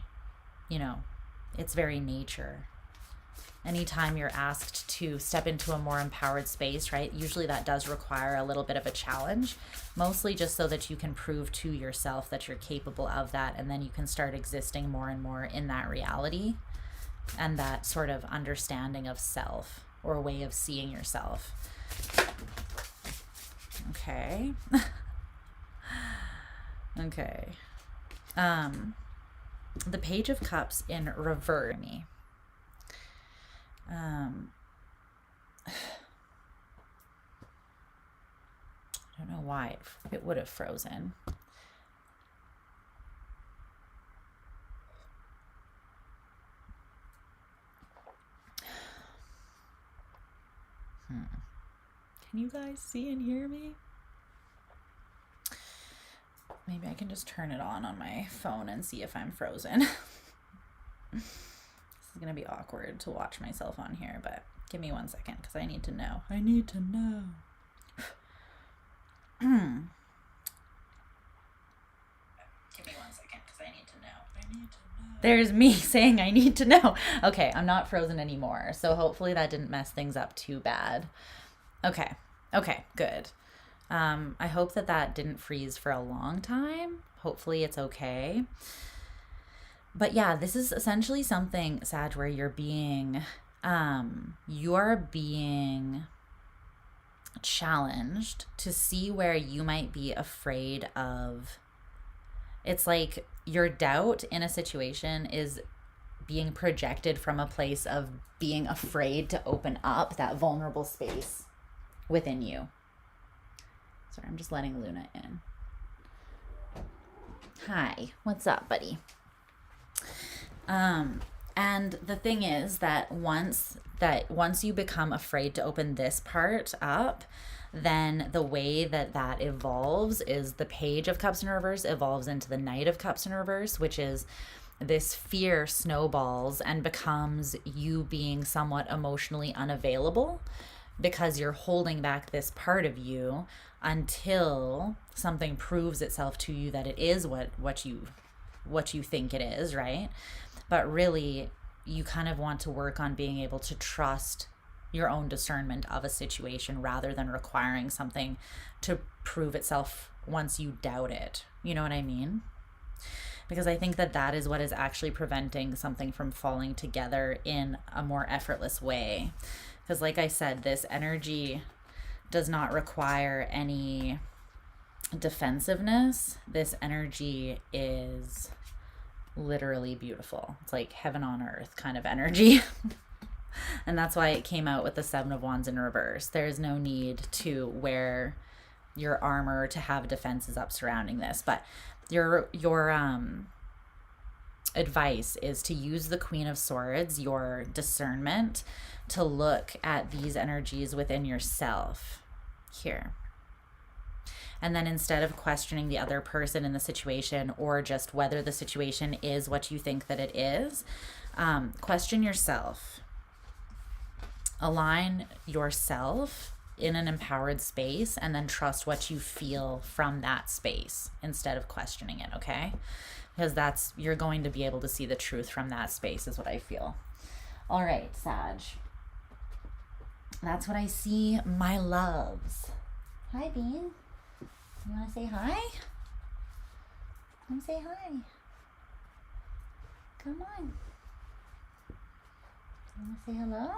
its very nature. Anytime you're asked to step into a more empowered space, right? Usually that does require a little bit of a challenge, mostly just so that you can prove to yourself that you're capable of that, and then you can start existing more and more in that reality and that sort of understanding of self or a way of seeing yourself. Okay. Okay. The Page of Cups in reverse. I don't know why it would have frozen. Can you guys see and hear me? Maybe I can just turn it on my phone and see if I'm frozen. This is going to be awkward to watch myself on here, but give me 1 second because I need to know. I need to know. Give me 1 second because I need to know. I need to know. There's me saying I need to know. Okay, I'm not frozen anymore. So hopefully that didn't mess things up too bad. Okay. Okay, good. I hope that that didn't freeze for a long time. Hopefully it's okay. But yeah, this is essentially something, Sag, where you're being challenged to see where you might be afraid of. It's like your doubt in a situation is being projected from a place of being afraid to open up that vulnerable space within you. Sorry, I'm just letting Luna in. Hi, what's up, buddy? And the thing is that once you become afraid to open this part up, then the way that that evolves is the Page of Cups in reverse evolves into the Knight of Cups in reverse, which is this fear snowballs and becomes you being somewhat emotionally unavailable because you're holding back this part of you until something proves itself to you that it is what you think it is, right? But really, you kind of want to work on being able to trust your own discernment of a situation rather than requiring something to prove itself once you doubt it. You know what I mean? Because I think that that is what is actually preventing something from falling together in a more effortless way. Because like I said, this energy does not require any defensiveness. This energy is literally beautiful. It's like heaven on earth kind of energy. And that's why it came out with the Seven of Wands in reverse. There is no need to wear your armor to have defenses up surrounding this. But your advice is to use the Queen of Swords, your discernment, to look at these energies within yourself here. And then instead of questioning the other person in the situation or just whether the situation is what you think that it is, question yourself. Align yourself in an empowered space and then trust what you feel from that space instead of questioning it, okay? Because you're going to be able to see the truth from that space is what I feel. All right, Sag. That's what I see, my loves. Hi, Bean. You want to say hi? Come say hi. Come on. You want to say hello?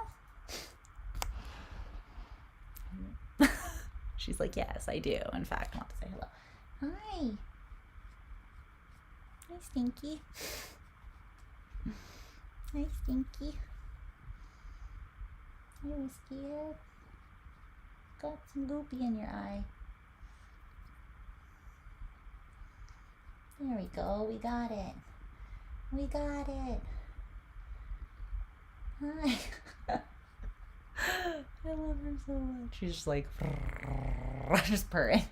She's like, yes, I do. In fact, want to say hello. Hi. Hi, Stinky. Hi, Stinky. Are you scared? Got some loopy in your eye. There we go. We got it. We got it. Hi. I love her so much. She's just like, just purring.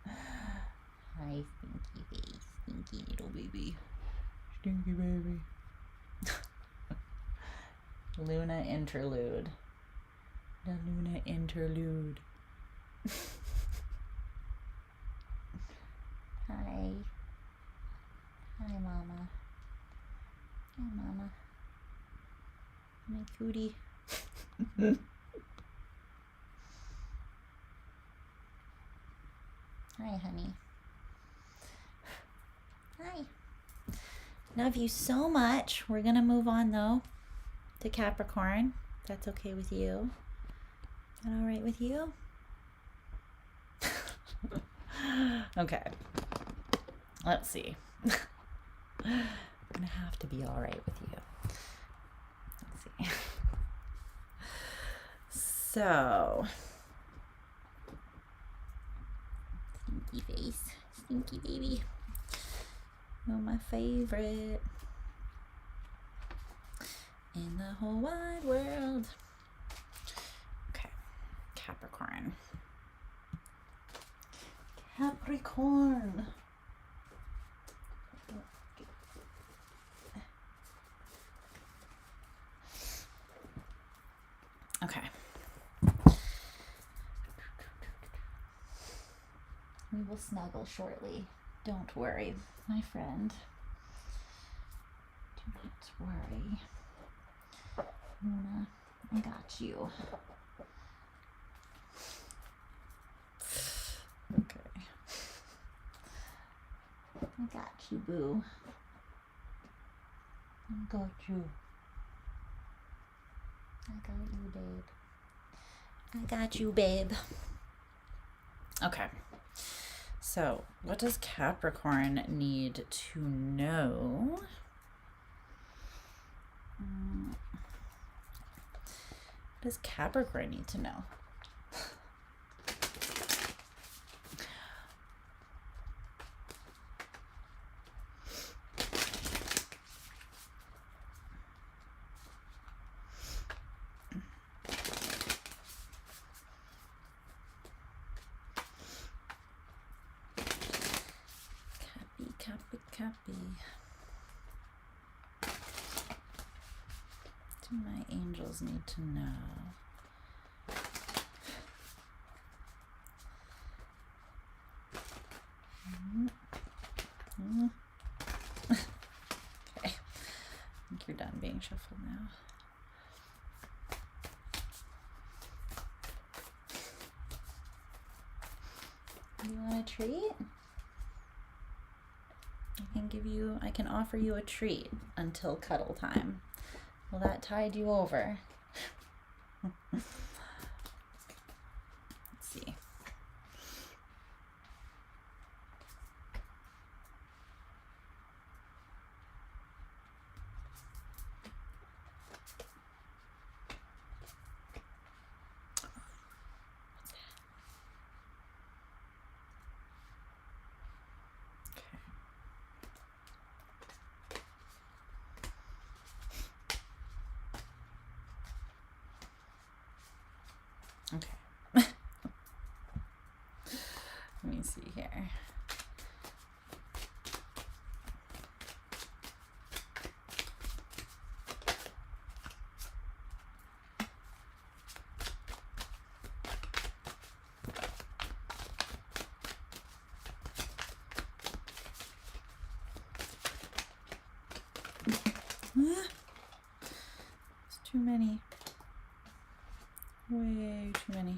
Hi, Stinky face. Stinky little baby. Stinky baby. Luna interlude. The Luna interlude. Hi. Hi, Mama. Hi, Mama. My cootie. Hi, honey. Hi. Love you so much. We're going to move on, though, to Capricorn. If that's okay with you. Is that all right with you? Okay. Let's see. I'm going to have to be all right with you. Let's see. So, stinky face, stinky baby. You're my favorite in the whole wide world. Okay, Capricorn. Capricorn. Okay. We will snuggle shortly. Don't worry, my friend. worry. Luna, I got you. Okay. I got you, boo. I got you. I got you, babe. I got you, babe. Okay. So, what does Capricorn need to know? What does Capricorn need to know? Cappy. Do my angels need to know? Okay. I think you're done being shuffled now. You want a treat? I can offer you a treat until cuddle time. Will that tide you over? Let's see. Okay. Let me see here. It's too many. Way too many.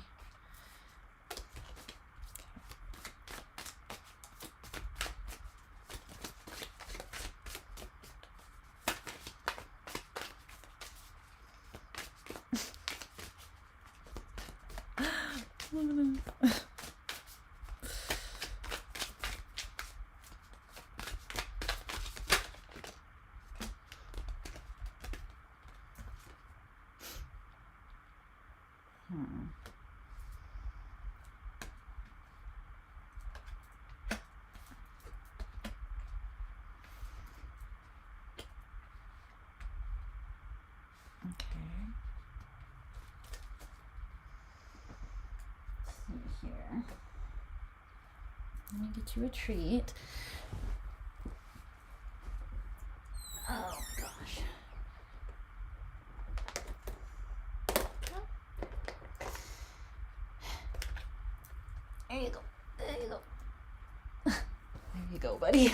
Here. Let me get you a treat. Oh my gosh. There you go. There you go. There you go, buddy.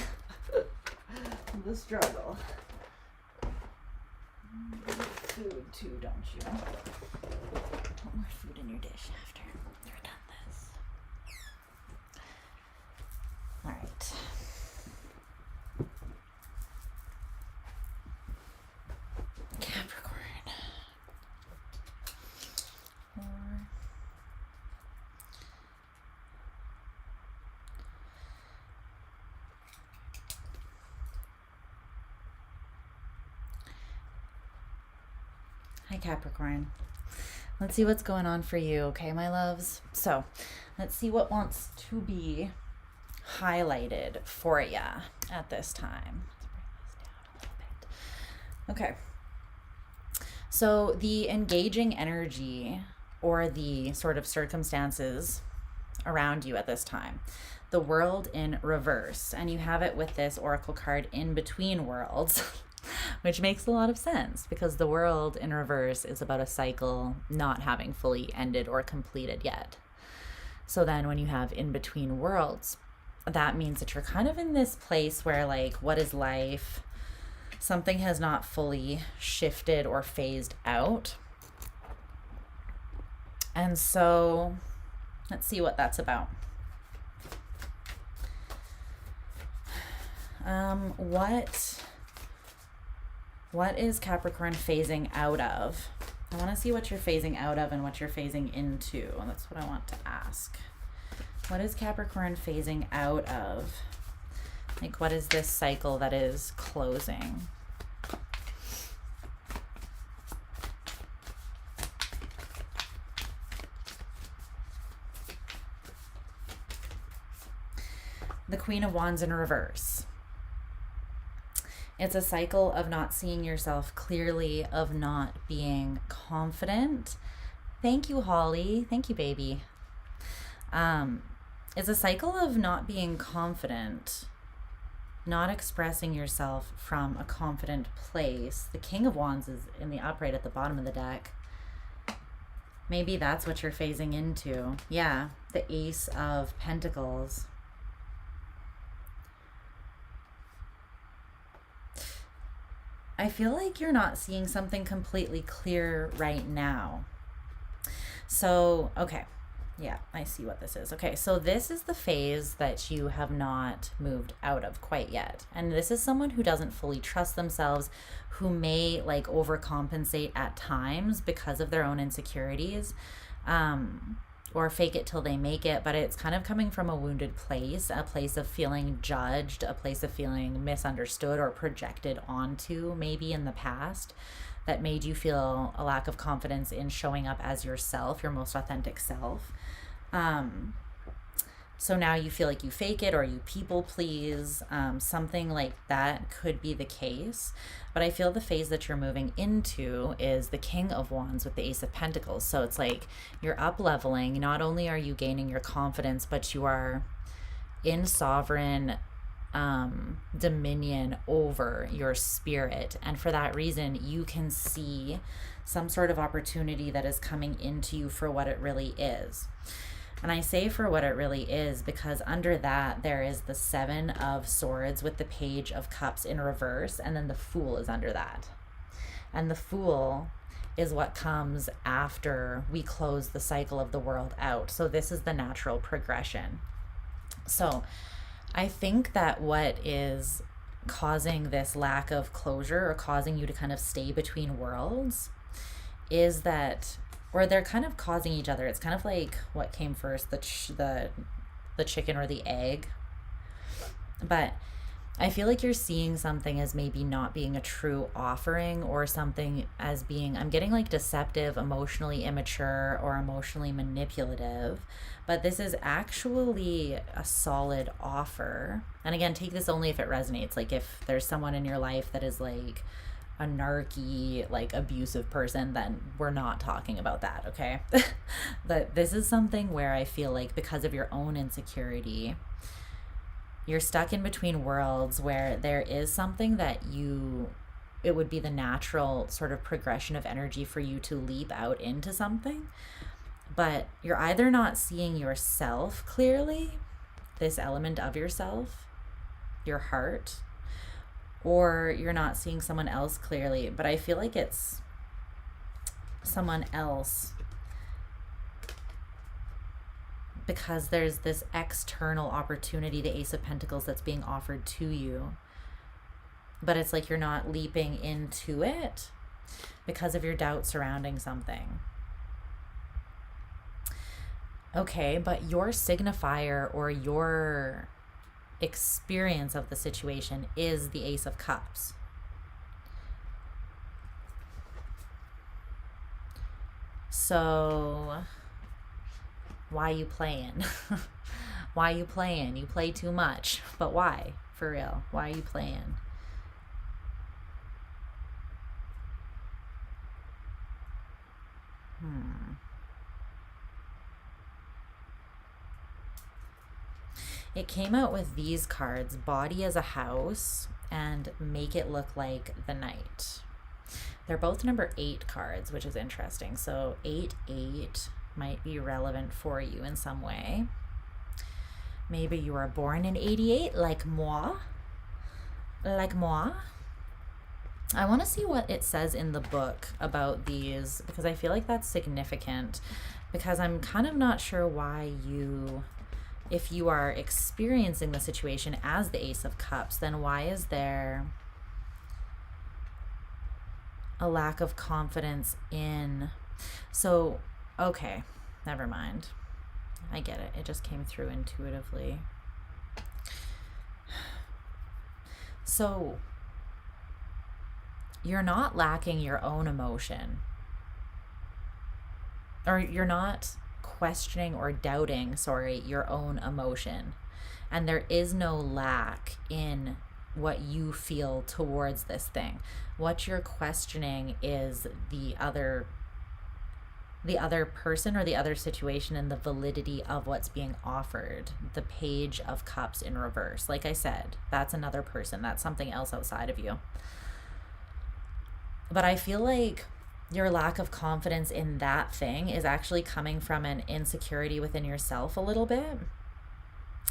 The struggle. Food too, don't you? Put more food in your dish after you're done this. All right. Capricorn. Hi, Capricorn. Let's see what's going on for you, okay, my loves? So, let's see what wants to be highlighted for you at this time. Let's bring this down a little bit. Okay. So, the engaging energy or the sort of circumstances around you at this time. The world in reverse, and you have it with this oracle card in between worlds. Which makes a lot of sense because the world in reverse is about a cycle not having fully ended or completed yet. So then when you have in between worlds, that means that you're kind of in this place where, like, what is life? Something has not fully shifted or phased out. And so let's see what that's about. What is Capricorn phasing out of? I want to see what you're phasing out of and what you're phasing into. That's what I want to ask. What is Capricorn phasing out of? Like, what is this cycle that is closing? The Queen of Wands in reverse. It's a cycle of not seeing yourself clearly, of not being confident. Thank you, Holly. Thank you, baby. It's a cycle of not being confident, not expressing yourself from a confident place. The King of Wands is in the upright at the bottom of the deck. Maybe that's what you're phasing into. Yeah, the Ace of Pentacles. I feel like you're not seeing something completely clear right now. So, okay. Yeah, I see what this is. Okay, so this is the phase that you have not moved out of quite yet. And this is someone who doesn't fully trust themselves, who may like overcompensate at times because of their own insecurities. Or fake it till they make it, but it's kind of coming from a wounded place, a place of feeling judged, a place of feeling misunderstood or projected onto maybe in the past that made you feel a lack of confidence in showing up as yourself, your most authentic self. So now you feel like you fake it or you people please, something like that could be the case. But I feel the phase that you're moving into is the King of Wands with the Ace of Pentacles. So it's like you're up leveling. Not only are you gaining your confidence, but you are in sovereign dominion over your spirit. And for that reason, you can see some sort of opportunity that is coming into you for what it really is. And I say for what it really is because under that there is the Seven of Swords with the Page of Cups in reverse, and then the Fool is under that. And the Fool is what comes after we close the cycle of the world out. So this is the natural progression. So I think that what is causing this lack of closure or causing you to kind of stay between worlds is that, or they're kind of causing each other. It's kind of like what came first, the chicken or the egg. But I feel like you're seeing something as maybe not being a true offering, or something as being, I'm getting like deceptive, emotionally immature, or emotionally manipulative. But this is actually a solid offer. And again, take this only if it resonates. Like if there's someone in your life that is like a narky, like abusive person, then we're not talking about that, okay? But this is something where I feel like because of your own insecurity, you're stuck in between worlds where there is something that it would be the natural sort of progression of energy for you to leap out into something, but you're either not seeing yourself clearly, this element of yourself, your heart, or you're not seeing someone else clearly. But I feel like it's someone else because there's this external opportunity, the Ace of Pentacles, that's being offered to you. But it's like you're not leaping into it because of your doubt surrounding something. Okay, but your signifier or your experience of the situation is the Ace of Cups. So why you playing? Why you playing? You play too much. But why? For real. Why are you playing? It came out with these cards, Body as a House and Make It Look Like the Night. They're both number 8 cards, which is interesting. So 8-8 might be relevant for you in some way. Maybe you were born in 88 like moi. Like moi. I want to see what it says in the book about these, because I feel like that's significant, because I'm kind of not sure why you, if you are experiencing the situation as the Ace of Cups, then why is there a lack of confidence in, so, okay, never mind. I get it. It just came through intuitively. So you're not lacking your own emotion, or you're not questioning or doubting, your own emotion. And there is no lack in what you feel towards this thing. What you're questioning is the other person or the other situation and the validity of what's being offered. The Page of Cups in reverse. Like I said, that's another person. That's something else outside of you. But I feel like your lack of confidence in that thing is actually coming from an insecurity within yourself a little bit.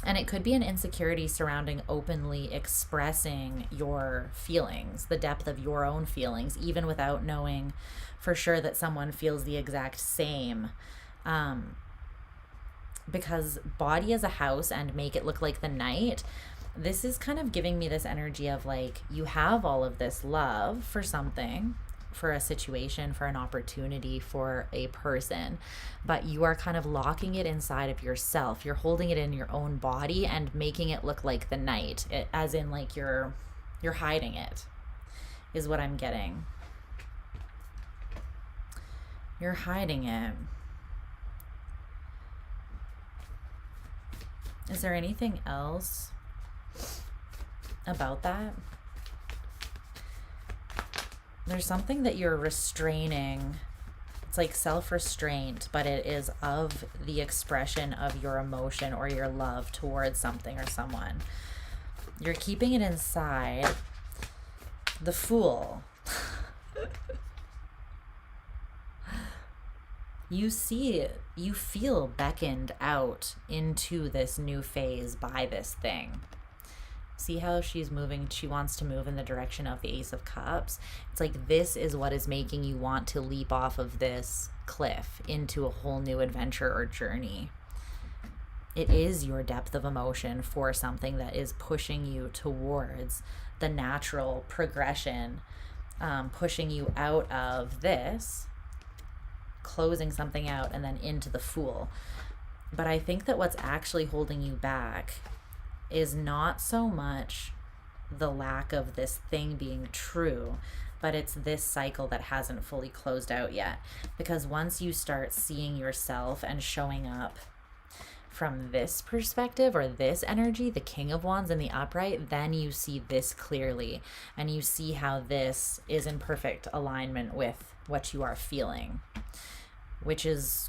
And it could be an insecurity surrounding openly expressing your feelings, the depth of your own feelings, even without knowing for sure that someone feels the exact same. Because body as a house and make it look like the night, this is kind of giving me this energy of like, you have all of this love for something, for a situation, for an opportunity, for a person, but you are kind of locking it inside of yourself. You're holding it in your own body and making it look like the night, as in like you're hiding it, is what I'm getting. You're hiding it. Is there anything else about that? There's something that you're restraining. It's like self-restraint, but it is of the expression of your emotion or your love towards something or someone. You're keeping it inside. The Fool. You see it, you feel beckoned out into this new phase by this thing. See how she's moving? She wants to move in the direction of the Ace of Cups. It's like this is what is making you want to leap off of this cliff into a whole new adventure or journey. It is your depth of emotion for something that is pushing you towards the natural progression, pushing you out of this, closing something out, and then into the Fool. But I think that what's actually holding you back is not so much the lack of this thing being true, but it's this cycle that hasn't fully closed out yet. Because once you start seeing yourself and showing up from this perspective or this energy, the King of Wands in the upright, then you see this clearly, and you see how this is in perfect alignment with what you are feeling, which is,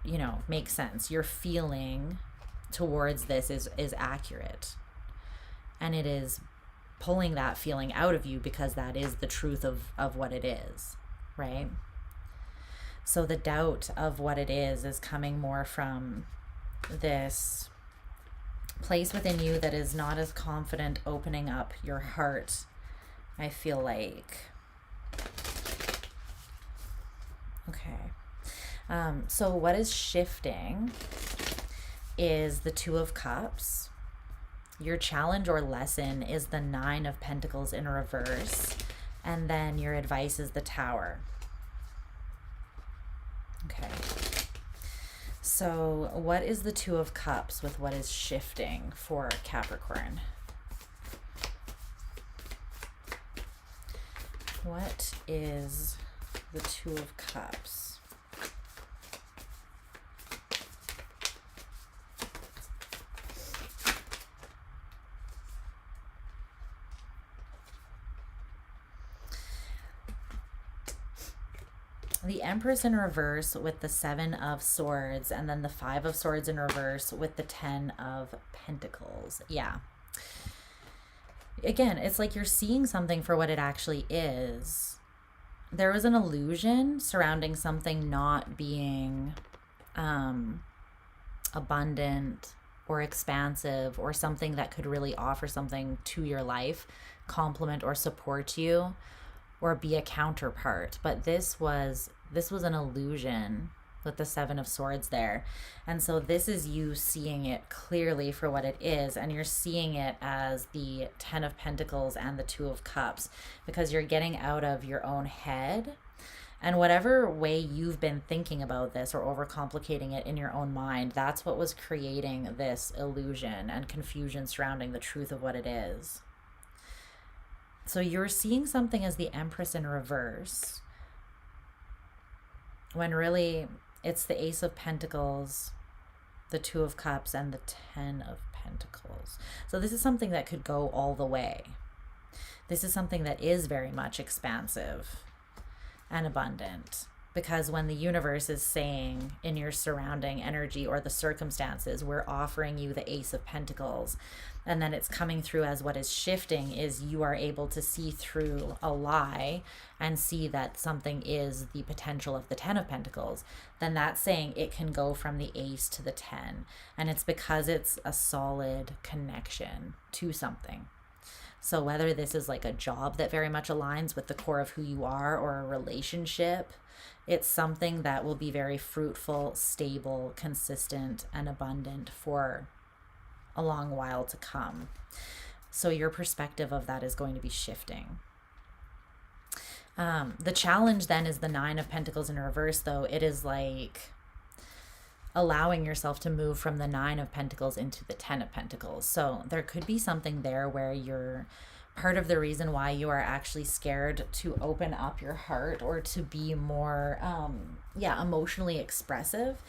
you know, makes sense. Your feeling towards this is accurate, and it is pulling that feeling out of you because that is the truth of what it is, right? So the doubt of what it is coming more from this place within you that is not as confident opening up your heart, I feel like. Okay. So what is shifting is the Two of Cups. Your challenge or lesson is the Nine of Pentacles in reverse. And then your advice is the Tower. Okay. So what is the Two of Cups with what is shifting for Capricorn? What is the Two of Cups? The Empress in reverse with the Seven of Swords, and then the Five of Swords in reverse with the Ten of Pentacles. Yeah. Again, it's like you're seeing something for what it actually is. There was an illusion surrounding something not being abundant or expansive, or something that could really offer something to your life, complement or support you, or be a counterpart. But this was an illusion with the Seven of Swords there. And so this is you seeing it clearly for what it is, and you're seeing it as the Ten of Pentacles and the Two of Cups, because you're getting out of your own head. And whatever way you've been thinking about this or overcomplicating it in your own mind, that's what was creating this illusion and confusion surrounding the truth of what it is. So you're seeing something as the Empress in reverse, when really it's the Ace of Pentacles, the Two of Cups, and the Ten of Pentacles. So this is something that could go all the way. This is something that is very much expansive and abundant, because when the universe is saying in your surrounding energy or the circumstances, we're offering you the Ace of Pentacles, and then it's coming through as what is shifting is you are able to see through a lie and see that something is the potential of the Ten of Pentacles, then that's saying it can go from the Ace to the 10. And it's because it's a solid connection to something. So whether this is like a job that very much aligns with the core of who you are, or a relationship, it's something that will be very fruitful, stable, consistent, and abundant for a long while to come. So your perspective of that is going to be shifting. The challenge then is the Nine of Pentacles in reverse, though. It is like allowing yourself to move from the Nine of Pentacles into the Ten of Pentacles. So there could be something there where you're part of the reason why you are actually scared to open up your heart or to be more emotionally expressive.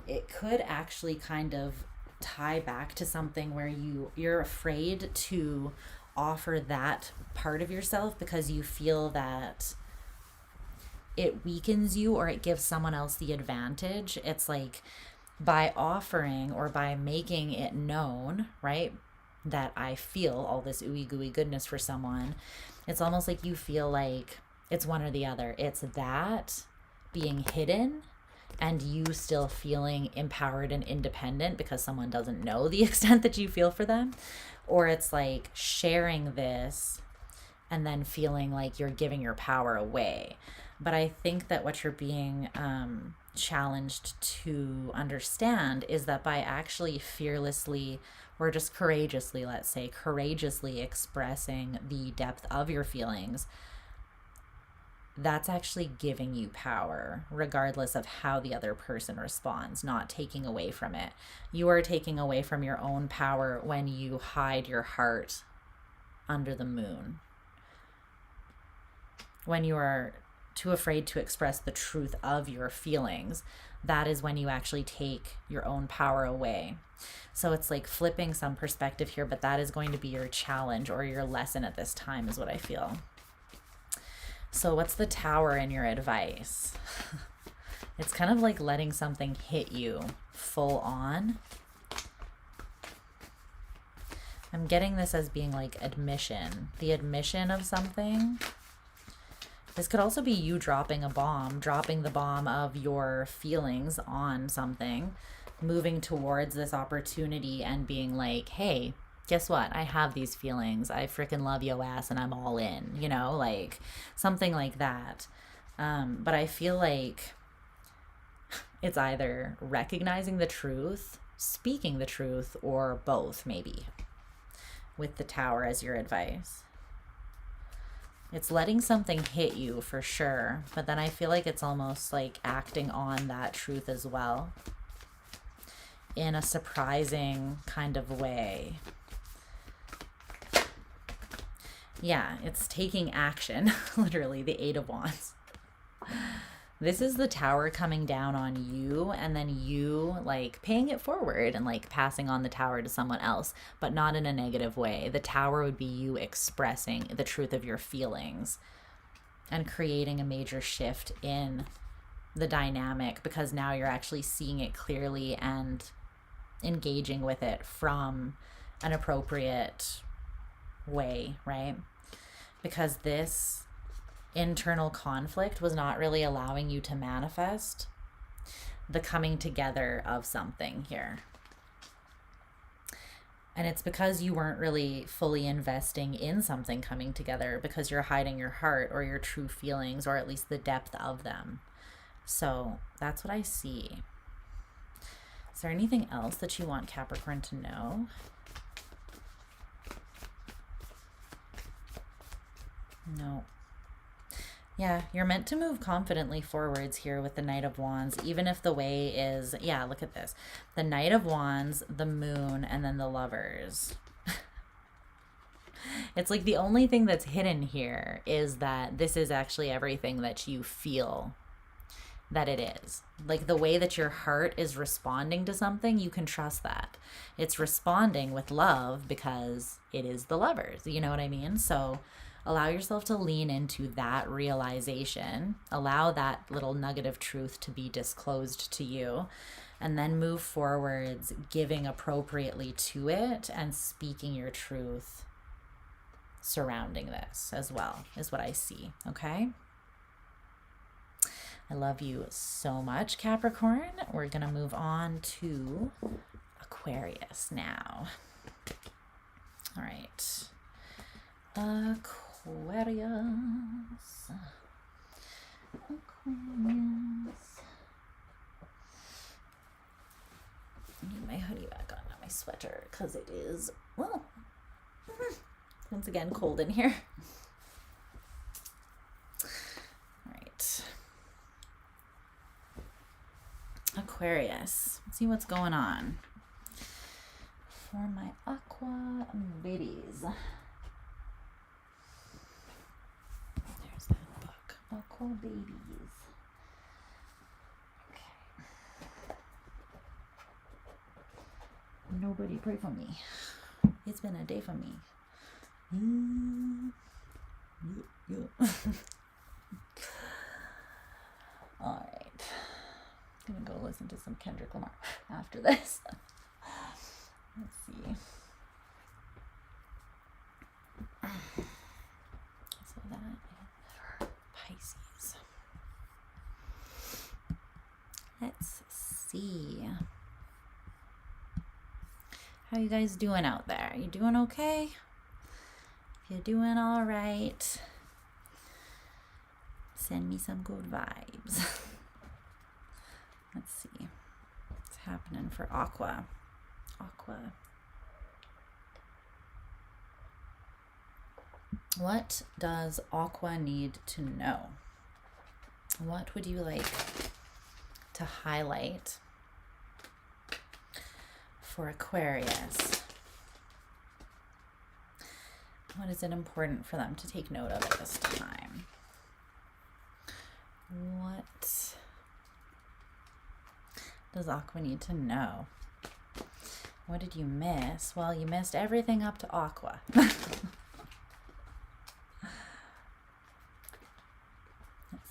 It could actually kind of tie back to something where you're afraid to offer that part of yourself because you feel that it weakens you or it gives someone else the advantage. It's like by offering or by making it known, right, that I feel all this ooey gooey goodness for someone, it's almost like you feel like it's one or the other. It's that being hidden and you still feeling empowered and independent because someone doesn't know the extent that you feel for them, or it's like sharing this and then feeling like you're giving your power away. But I think that what you're being challenged to understand is that by actually fearlessly, or just courageously, let's say, courageously expressing the depth of your feelings, that's actually giving you power, regardless of how the other person responds, not taking away from it. You are taking away from your own power when you hide your heart under the moon. When you are too afraid to express the truth of your feelings, that is when you actually take your own power away. So it's like flipping some perspective here, but that is going to be your challenge or your lesson at this time, is what I feel. So what's the Tower in your advice? It's kind of like letting something hit you full on. I'm getting this as being like admission, the admission of something. This could also be you dropping a bomb, dropping the bomb of your feelings on something, moving towards this opportunity and being like, hey, guess what? I have these feelings. I freaking love yo ass and I'm all in, you know, like something like that. But I feel like it's either recognizing the truth, speaking the truth, or both, maybe, with the Tower as your advice. It's letting something hit you for sure, but then I feel like it's almost like acting on that truth as well in a surprising kind of way. Yeah, it's taking action, literally, the Eight of Wands. This is the Tower coming down on you, and then you like paying it forward and like passing on the Tower to someone else, but not in a negative way. The Tower would be you expressing the truth of your feelings and creating a major shift in the dynamic, because now you're actually seeing it clearly and engaging with it from an appropriate way, right? Because this internal conflict was not really allowing you to manifest the coming together of something here. And it's because you weren't really fully investing in something coming together, because you're hiding your heart or your true feelings, or at least the depth of them. So that's what I see. Is there anything else that you want Capricorn to know? No. Yeah, you're meant to move confidently forwards here with the Knight of Wands, even if the way is, yeah, look at this. The Knight of Wands, the Moon, and then the Lovers. It's like the only thing that's hidden here is that this is actually everything that you feel that it is. Like the way that your heart is responding to something, you can trust that. It's responding with love because it is the Lovers. You know what I mean? So allow yourself to lean into that realization. Allow that little nugget of truth to be disclosed to you. And then move forwards, giving appropriately to it and speaking your truth surrounding this as well, is what I see. Okay? I love you so much, Capricorn. We're going to move on to Aquarius now. All right. Aquarius. I need my hoodie back on, not my sweater, because it is, well, once again, cold in here. All right. Aquarius. Let's see what's going on for my aqua babies. There's that book. Aqua babies. Okay. Nobody pray for me. It's been a day for me. All right. I'm gonna go listen to some Kendrick Lamar after this. Let's see. So that is Pisces. Let's see. How you guys doing out there? You doing okay? If you're doing all right, send me some good vibes. Let's see what's happening for Aqua. What does Aqua need to know? What would you like to highlight for Aquarius? What is it important for them to take note of at this time? What does Aqua need to know? What did you miss? Well, you missed everything up to Aqua. Let's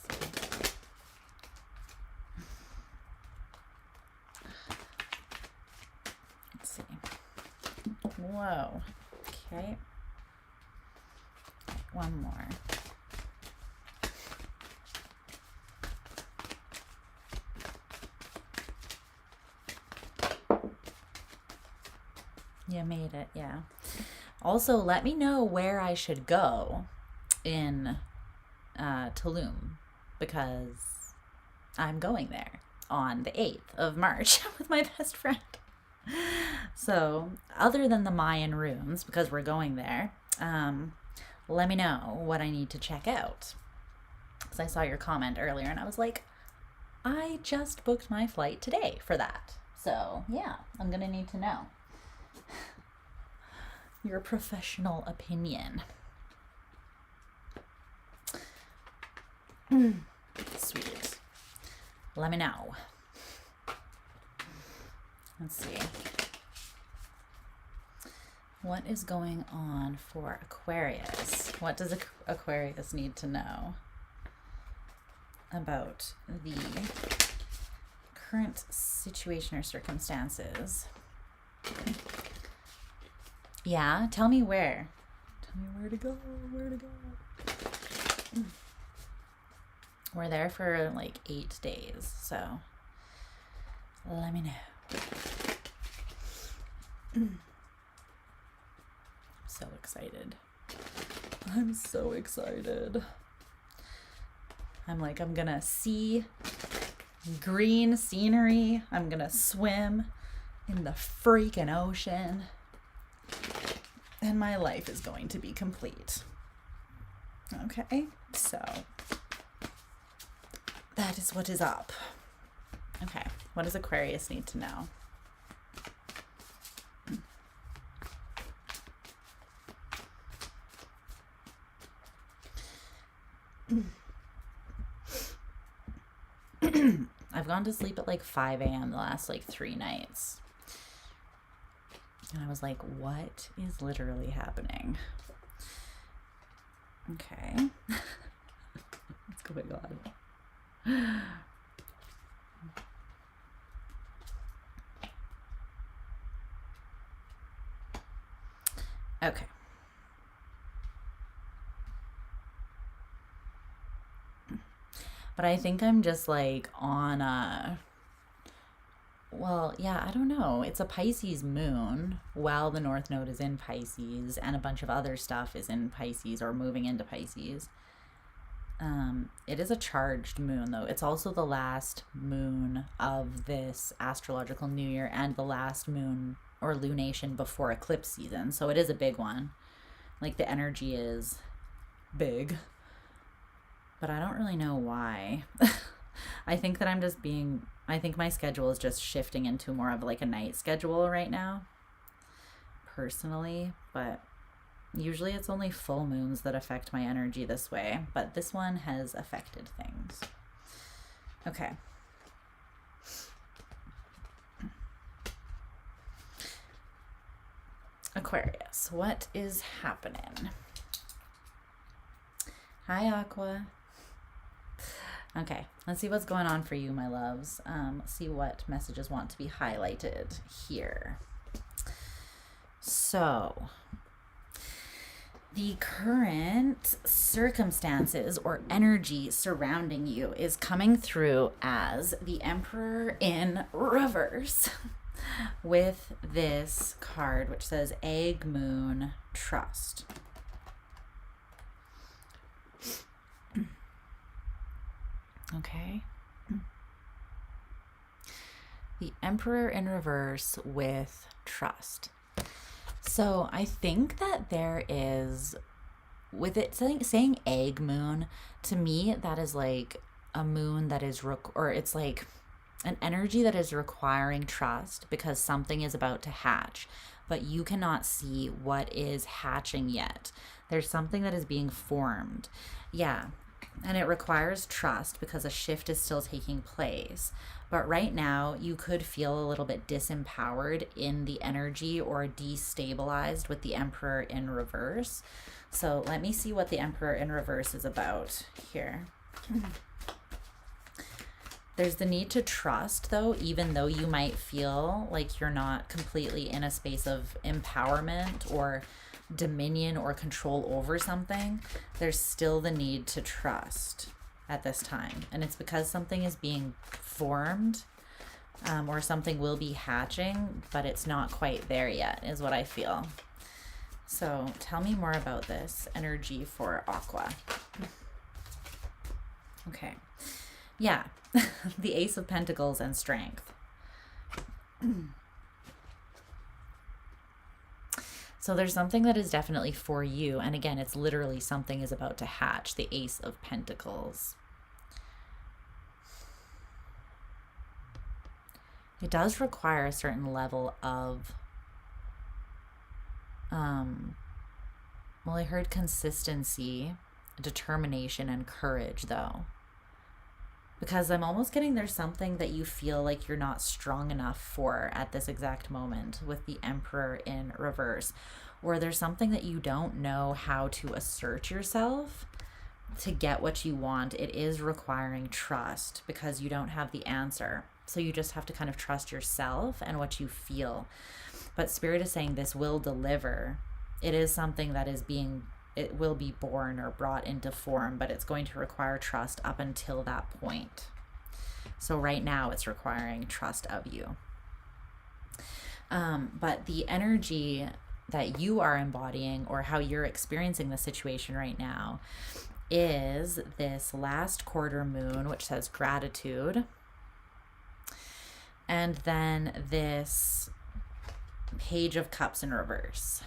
see. Let's see. Whoa. Okay. One more. You made it, yeah. Also, let me know where I should go in Tulum, because I'm going there on the 8th of March with my best friend. So, other than the Mayan ruins, because we're going there, let me know what I need to check out. Because I saw your comment earlier and I was like, I just booked my flight today for that. So, yeah, I'm going to need to know your professional opinion. Sweet. Let me know. Let's see. What is going on for Aquarius? What does Aquarius need to know about the current situation or circumstances? Yeah, tell me where. Tell me where to go, where to go. We're there for like 8 days, so let me know. excited. I'm so excited. I'm like, I'm gonna see green scenery. I'm gonna swim in the freaking ocean. And my life is going to be complete. Okay, so that is what is up. Okay, what does Aquarius need to know? I've gone to sleep at like 5 a.m. the last like 3 nights. And I was like, what is literally happening? Okay. What's going on? Okay. But I think I'm just like on a, well, yeah, I don't know. It's a Pisces moon while the North Node is in Pisces and a bunch of other stuff is in Pisces or moving into Pisces. It is a charged moon, though. It's also the last moon of this astrological new year and the last moon or lunation before eclipse season. So it is a big one. Like the energy is big. But I don't really know why. I think that I'm just being, I think my schedule is just shifting into more of like a night schedule right now, personally. But usually it's only full moons that affect my energy this way. But this one has affected things. Okay. Aquarius, what is happening? Hi, Aqua. Okay, let's see what's going on for you, my loves. Let's see what messages want to be highlighted here. So, the current circumstances or energy surrounding you is coming through as the Emperor in reverse with this card, which says Egg, Moon, Trust. Okay. The Emperor in reverse with Trust. So I think that there is, with it saying egg moon, to me that is like a moon that is, or it's like an energy that is requiring trust because something is about to hatch, but you cannot see what is hatching yet. There's something that is being formed. Yeah. And it requires trust because a shift is still taking place. But right now, you could feel a little bit disempowered in the energy or destabilized with the Emperor in reverse. So let me see what the Emperor in reverse is about here. There's the need to trust, though, even though you might feel like you're not completely in a space of empowerment or dominion or control over something, there's still the need to trust at this time. And it's because something is being formed or something will be hatching, but it's not quite there yet, is what I feel. So tell me more about this energy for Aqua. Okay. Yeah. The Ace of Pentacles and Strength. So there's something that is definitely for you. And again, it's literally something is about to hatch. The Ace of Pentacles. It does require a certain level of, well, I heard consistency, determination, and courage, though. Because I'm almost getting there's something that you feel like you're not strong enough for at this exact moment with the Emperor in reverse. Or there's something that you don't know how to assert yourself to get what you want. It is requiring trust because you don't have the answer. So you just have to kind of trust yourself and what you feel. But Spirit is saying this will deliver. It is something that is being, it will be born or brought into form, but it's going to require trust up until that point. So right now it's requiring trust of you. But the energy that you are embodying, or how you're experiencing the situation right now, is this last quarter moon, which says gratitude, and then this Page of Cups in reverse.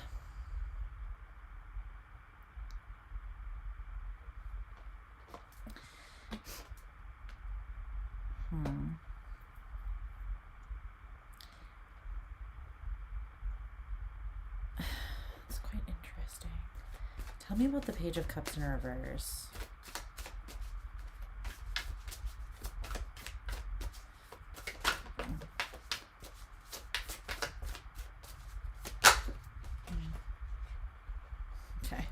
It's quite interesting. Tell me about the Page of Cups in reverse. Okay.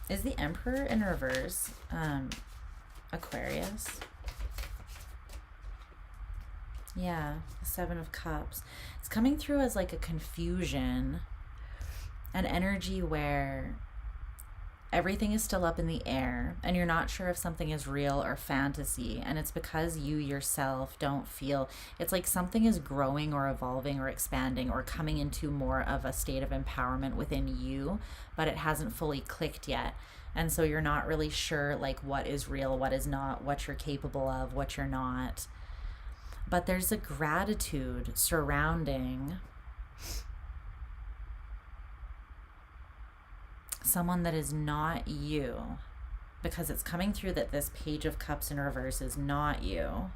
Is the Emperor in reverse Aquarius? Yeah, the Seven of Cups. It's coming through as like a confusion, an energy where everything is still up in the air and you're not sure if something is real or fantasy, and it's because you yourself don't feel, it's like something is growing or evolving or expanding or coming into more of a state of empowerment within you, but it hasn't fully clicked yet. And so you're not really sure like what is real, what is not, what you're capable of, what you're not. But there's a gratitude surrounding someone that is not you, because it's coming through that this Page of Cups in reverse is not you.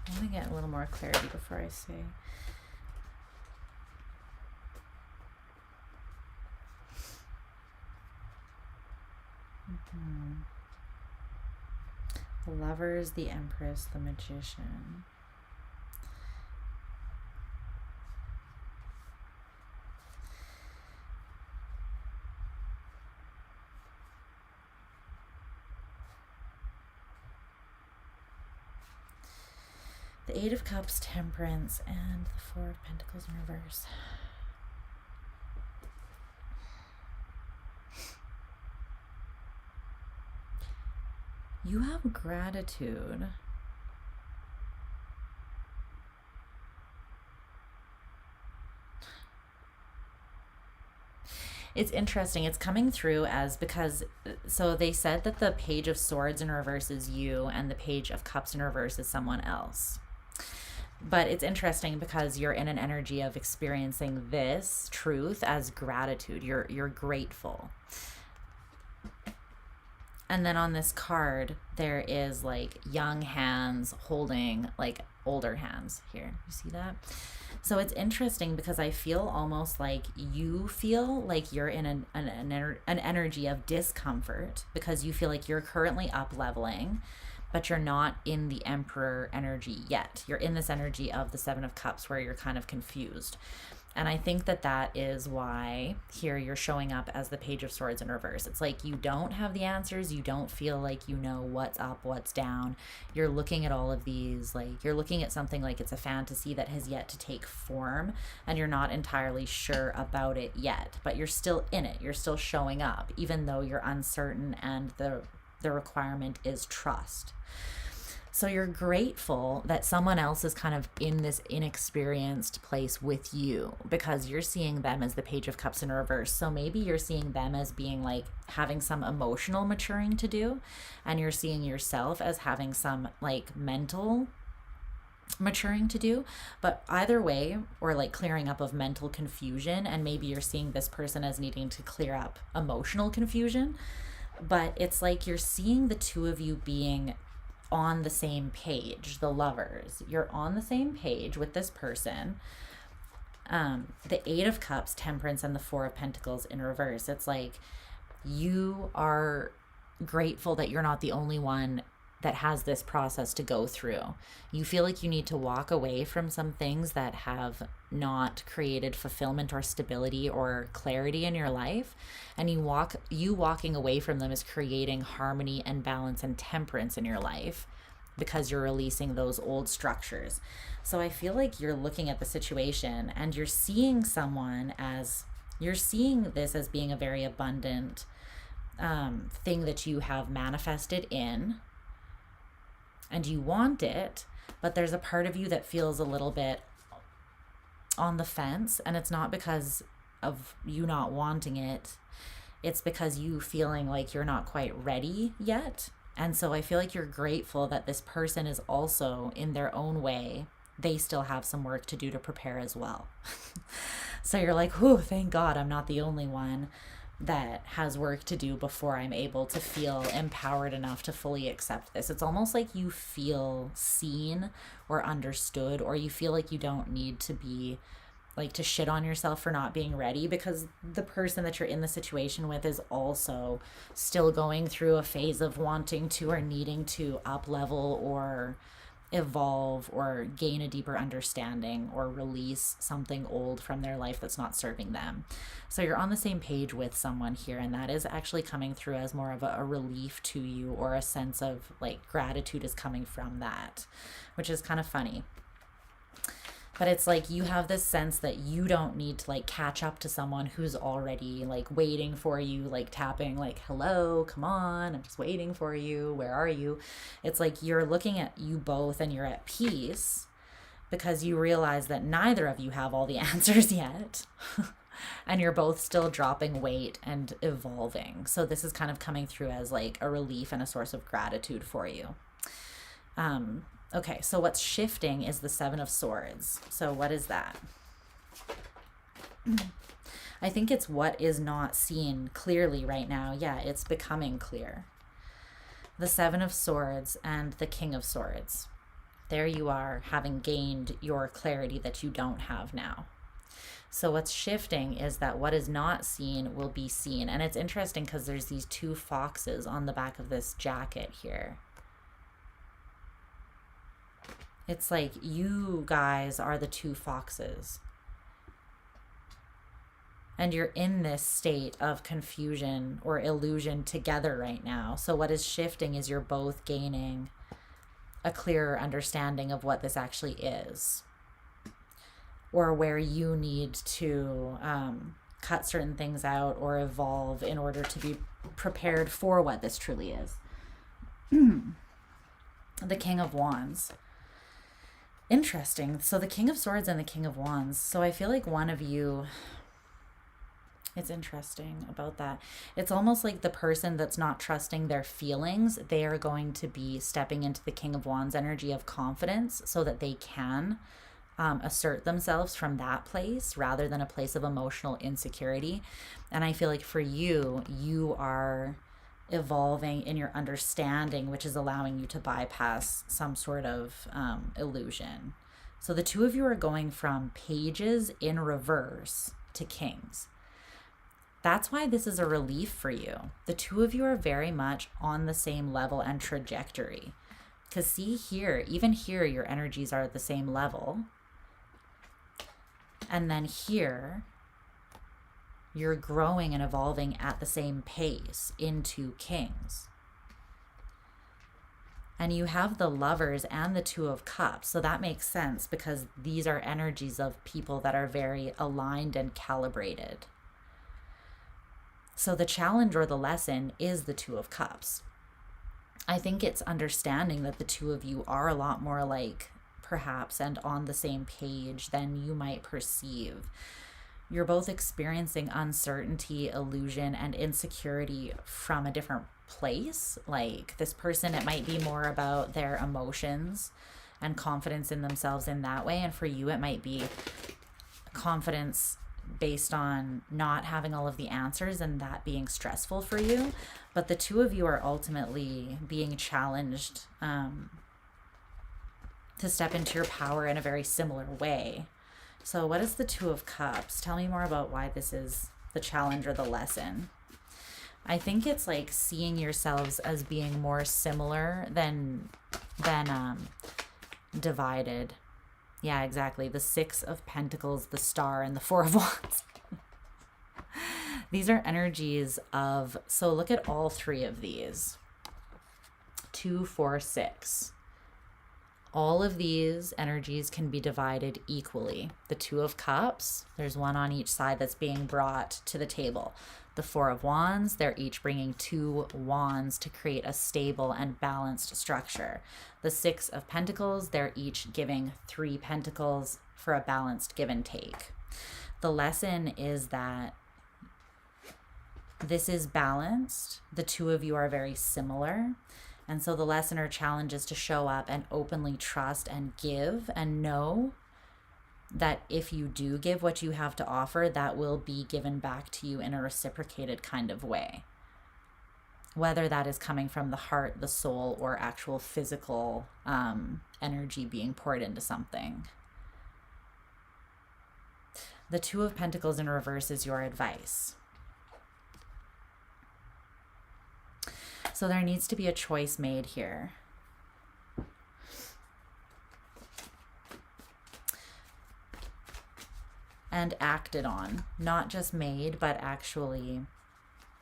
I want to get a little more clarity before I say. The Lovers, the Empress, the Magician. The Eight of Cups, Temperance, and the Four of Pentacles in reverse. You have gratitude. It's interesting. It's coming through as, because, so they said that the Page of Swords in reverse is you and the Page of Cups in reverse is someone else. But it's interesting because you're in an energy of experiencing this truth as gratitude. You're grateful. And then on this card, there is like young hands holding like older hands here. You see that? So it's interesting because I feel almost like you feel like you're in an energy of discomfort because you feel like you're currently up leveling but you're not in the Emperor energy yet. You're in this energy of the Seven of Cups where you're kind of confused. And I think that that is why here you're showing up as the Page of Swords in reverse. It's like you don't have the answers. You don't feel like you know what's up, what's down. You're looking at all of these, like you're looking at something like it's a fantasy that has yet to take form, and you're not entirely sure about it yet, but you're still in it. You're still showing up, even though you're uncertain, and the requirement is trust. So you're grateful that someone else is kind of in this inexperienced place with you, because you're seeing them as the Page of Cups in reverse. So maybe you're seeing them as being like having some emotional maturing to do, and you're seeing yourself as having some like mental maturing to do. But either way, or like clearing up of mental confusion, and maybe you're seeing this person as needing to clear up emotional confusion. But it's like you're seeing the two of you being on the same page, the lovers. You're on the same page with this person. The Eight of Cups, Temperance, and the Four of Pentacles in reverse. It's like you are grateful that you're not the only one that has this process to go through. You feel like you need to walk away from some things that have not created fulfillment or stability or clarity in your life, and you walking away from them is creating harmony and balance and temperance in your life, because you're releasing those old structures. So I feel like you're looking at the situation and you're seeing this as being a very abundant thing that you have manifested in, and you want it, but there's a part of you that feels a little bit on the fence, and it's not because of you not wanting it. It's because you feeling like you're not quite ready yet. And so I feel like you're grateful that this person is also, in their own way, they still have some work to do to prepare as well. So you're like, whew, thank God I'm not the only one that has work to do before I'm able to feel empowered enough to fully accept this. It's almost like you feel seen or understood, or you feel like you don't need to be like to shit on yourself for not being ready, because the person that you're in the situation with is also still going through a phase of wanting to or needing to up level or evolve or gain a deeper understanding or release something old from their life that's not serving them. So you're on the same page with someone here, and that is actually coming through as more of a relief to you, or a sense of like gratitude is coming from that, which is kind of funny. But it's like you have this sense that you don't need to like catch up to someone who's already like waiting for you, like tapping like, hello, come on, I'm just waiting for you, where are you? It's like you're looking at you both and you're at peace, because you realize that neither of you have all the answers yet. And you're both still dropping weight and evolving. So this is kind of coming through as like a relief and a source of gratitude for you. Okay, so what's shifting is the Seven of Swords. So what is that? I think it's what is not seen clearly right now. Yeah, it's becoming clear. The Seven of Swords and the King of Swords. There you are, having gained your clarity that you don't have now. So what's shifting is that what is not seen will be seen. And it's interesting because there's these two foxes on the back of this jacket here. It's like you guys are the two foxes. And you're in this state of confusion or illusion together right now. So what is shifting is you're both gaining a clearer understanding of what this actually is, or where you need to cut certain things out or evolve in order to be prepared for what this truly is. The King of Wands. Interesting. So the King of Swords and the King of Wands. So I feel like one of you, it's interesting about that. It's almost like the person that's not trusting their feelings, they are going to be stepping into the King of Wands energy of confidence so that they can assert themselves from that place rather than a place of emotional insecurity. And I feel like for you, you are evolving in your understanding, which is allowing you to bypass some sort of illusion. So the two of you are going from pages in reverse to kings. That's why this is a relief for you. The two of you are very much on the same level and trajectory. Because see here, even here, your energies are at the same level. And then here, you're growing and evolving at the same pace into Kings. And you have the Lovers and the Two of Cups. So that makes sense because these are energies of people that are very aligned and calibrated. So the challenge or the lesson is the Two of Cups. I think it's understanding that the two of you are a lot more alike, perhaps, and on the same page than you might perceive. You're both experiencing uncertainty, illusion, and insecurity from a different place. Like this person, it might be more about their emotions and confidence in themselves in that way. And for you, it might be confidence based on not having all of the answers and that being stressful for you. But the two of you are ultimately being challenged to step into your power in a very similar way. So what is the Two of Cups? Tell me more about why this is the challenge or the lesson. I think it's like seeing yourselves as being more similar than divided. Yeah, exactly. The Six of Pentacles, the Star, and the Four of Wands. These are energies of, so look at all three of these. 2, 4, 6. All of these energies can be divided equally. The Two of Cups, there's one on each side that's being brought to the table. The Four of Wands, they're each bringing 2 wands to create a stable and balanced structure. The Six of Pentacles, they're each giving 3 pentacles for a balanced give and take. The lesson is that this is balanced. The two of you are very similar. And so the lesson or challenge is to show up and openly trust and give and know that if you do give what you have to offer, that will be given back to you in a reciprocated kind of way. Whether that is coming from the heart, the soul, or actual physical energy being poured into something. The Two of Pentacles in reverse is your advice. So there needs to be a choice made here. And acted on. Not just made, but actually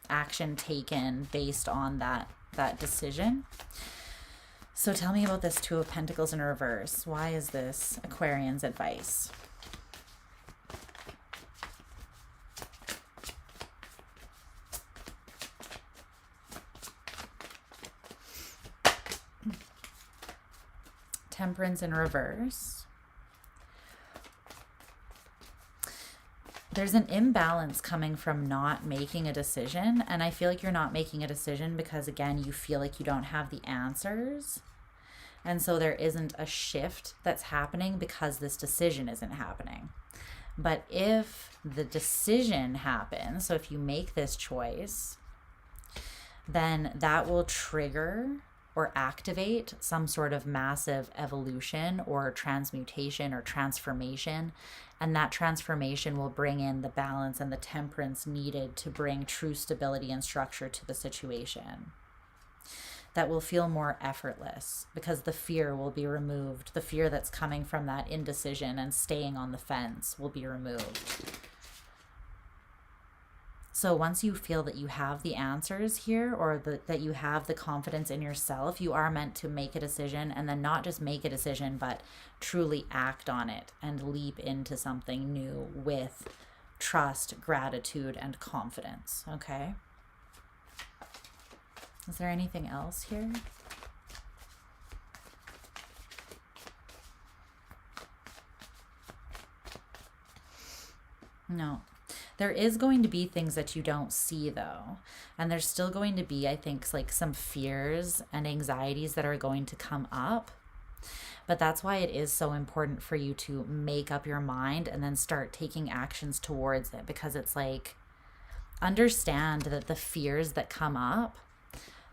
action taken based on that decision. So tell me about this Two of Pentacles in reverse. Why is this Aquarian's advice? Temperance in reverse. There's an imbalance coming from not making a decision, and I feel like you're not making a decision because, again, you feel like you don't have the answers, and so there isn't a shift that's happening because this decision isn't happening. But if the decision happens, so if you make this choice, then that will trigger or activate some sort of massive evolution or transmutation or transformation. And that transformation will bring in the balance and the temperance needed to bring true stability and structure to the situation. That will feel more effortless because the fear will be removed. The fear that's coming from that indecision and staying on the fence will be removed. So once you feel that you have the answers here, or that you have the confidence in yourself, you are meant to make a decision, and then not just make a decision, but truly act on it and leap into something new with trust, gratitude, and confidence. Okay? Is there anything else here? No. There is going to be things that you don't see, though. And there's still going to be, I think, like some fears and anxieties that are going to come up. But that's why it is so important for you to make up your mind and then start taking actions towards it. Because it's like, understand that the fears that come up,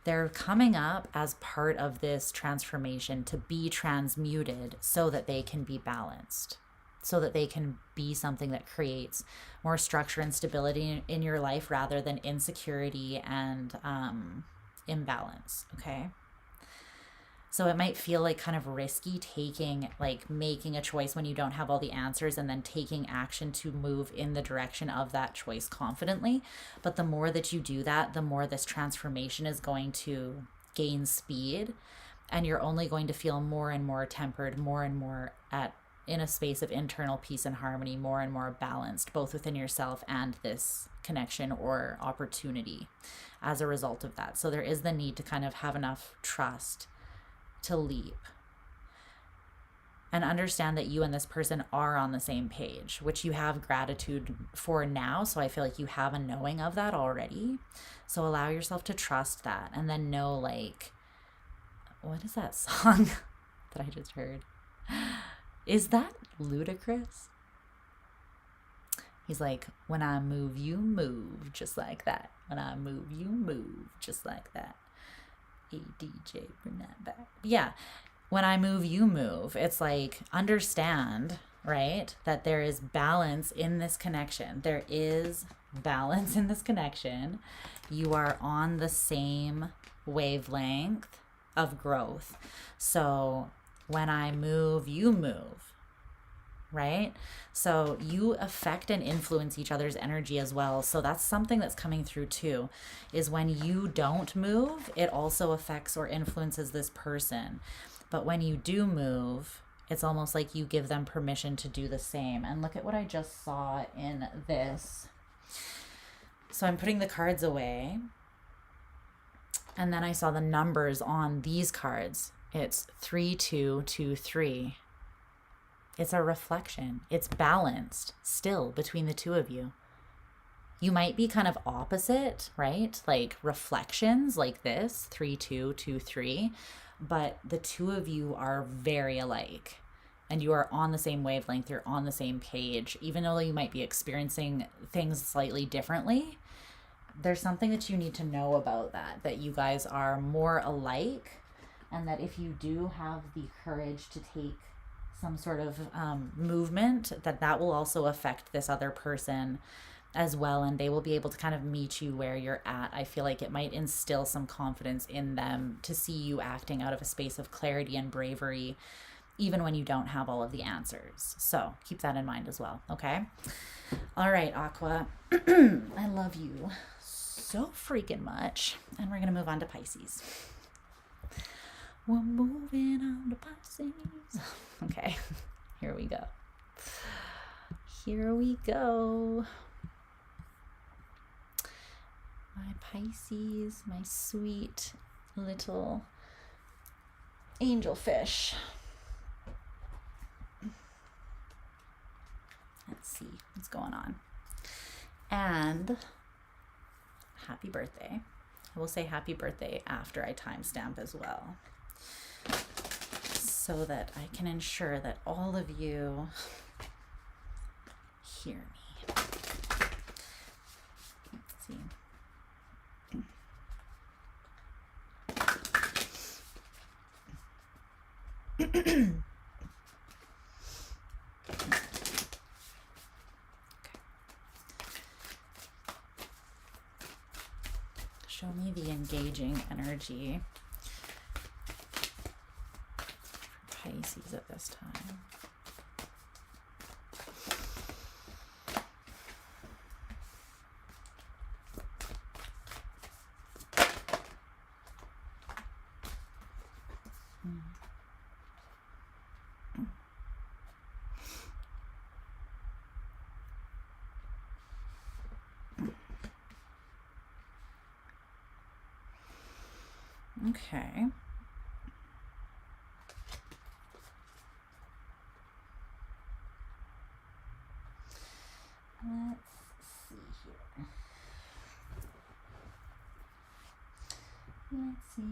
they're coming up as part of this transformation to be transmuted so that they can be balanced. So that they can be something that creates more structure and stability in your life rather than insecurity and imbalance, okay? So it might feel like kind of risky taking, like making a choice when you don't have all the answers and then taking action to move in the direction of that choice confidently. But the more that you do that, the more this transformation is going to gain speed, and you're only going to feel more and more tempered, more and more in a space of internal peace and harmony, more and more balanced, both within yourself and this connection or opportunity as a result of that. So there is the need to kind of have enough trust to leap and understand that you and this person are on the same page, which you have gratitude for now. So I feel like you have a knowing of that already. So allow yourself to trust that, and then know, like, what is that song that I just heard? Is that ludicrous? He's like, when I move, you move just like that. When I move, you move just like that. Hey, DJ, bring that back. Yeah. When I move, you move. It's like, understand, right, that there is balance in this connection. There is balance in this connection. You are on the same wavelength of growth. So when I move, you move, right? So you affect and influence each other's energy as well. So that's something that's coming through too, is when you don't move, it also affects or influences this person. But when you do move, it's almost like you give them permission to do the same. And look at what I just saw in this. So I'm putting the cards away, and then I saw the numbers on these cards. It's 3223. It's a reflection. It's balanced still between the two of you. You might be kind of opposite, right? Like reflections like this, 3223, but the two of you are very alike, and you are on the same wavelength. You're on the same page. Even though you might be experiencing things slightly differently, there's something that you need to know about that you guys are more alike, and that if you do have the courage to take some sort of movement, that will also affect this other person as well, and they will be able to kind of meet you where you're at. I feel like it might instill some confidence in them to see you acting out of a space of clarity and bravery, even when you don't have all of the answers. So keep that in mind as well, okay? All right, Aqua, I love you so freaking much, and we're gonna move on to Pisces. We're moving on to Pisces. Okay, here we go. Here we go. My Pisces, my sweet little angel fish. Let's see what's going on. And happy birthday. I will say happy birthday after I timestamp as well, so that I can ensure that all of you hear me. Let's see. Show me the engaging energy for Pisces at this time. Okay. Let's see here. Let's see.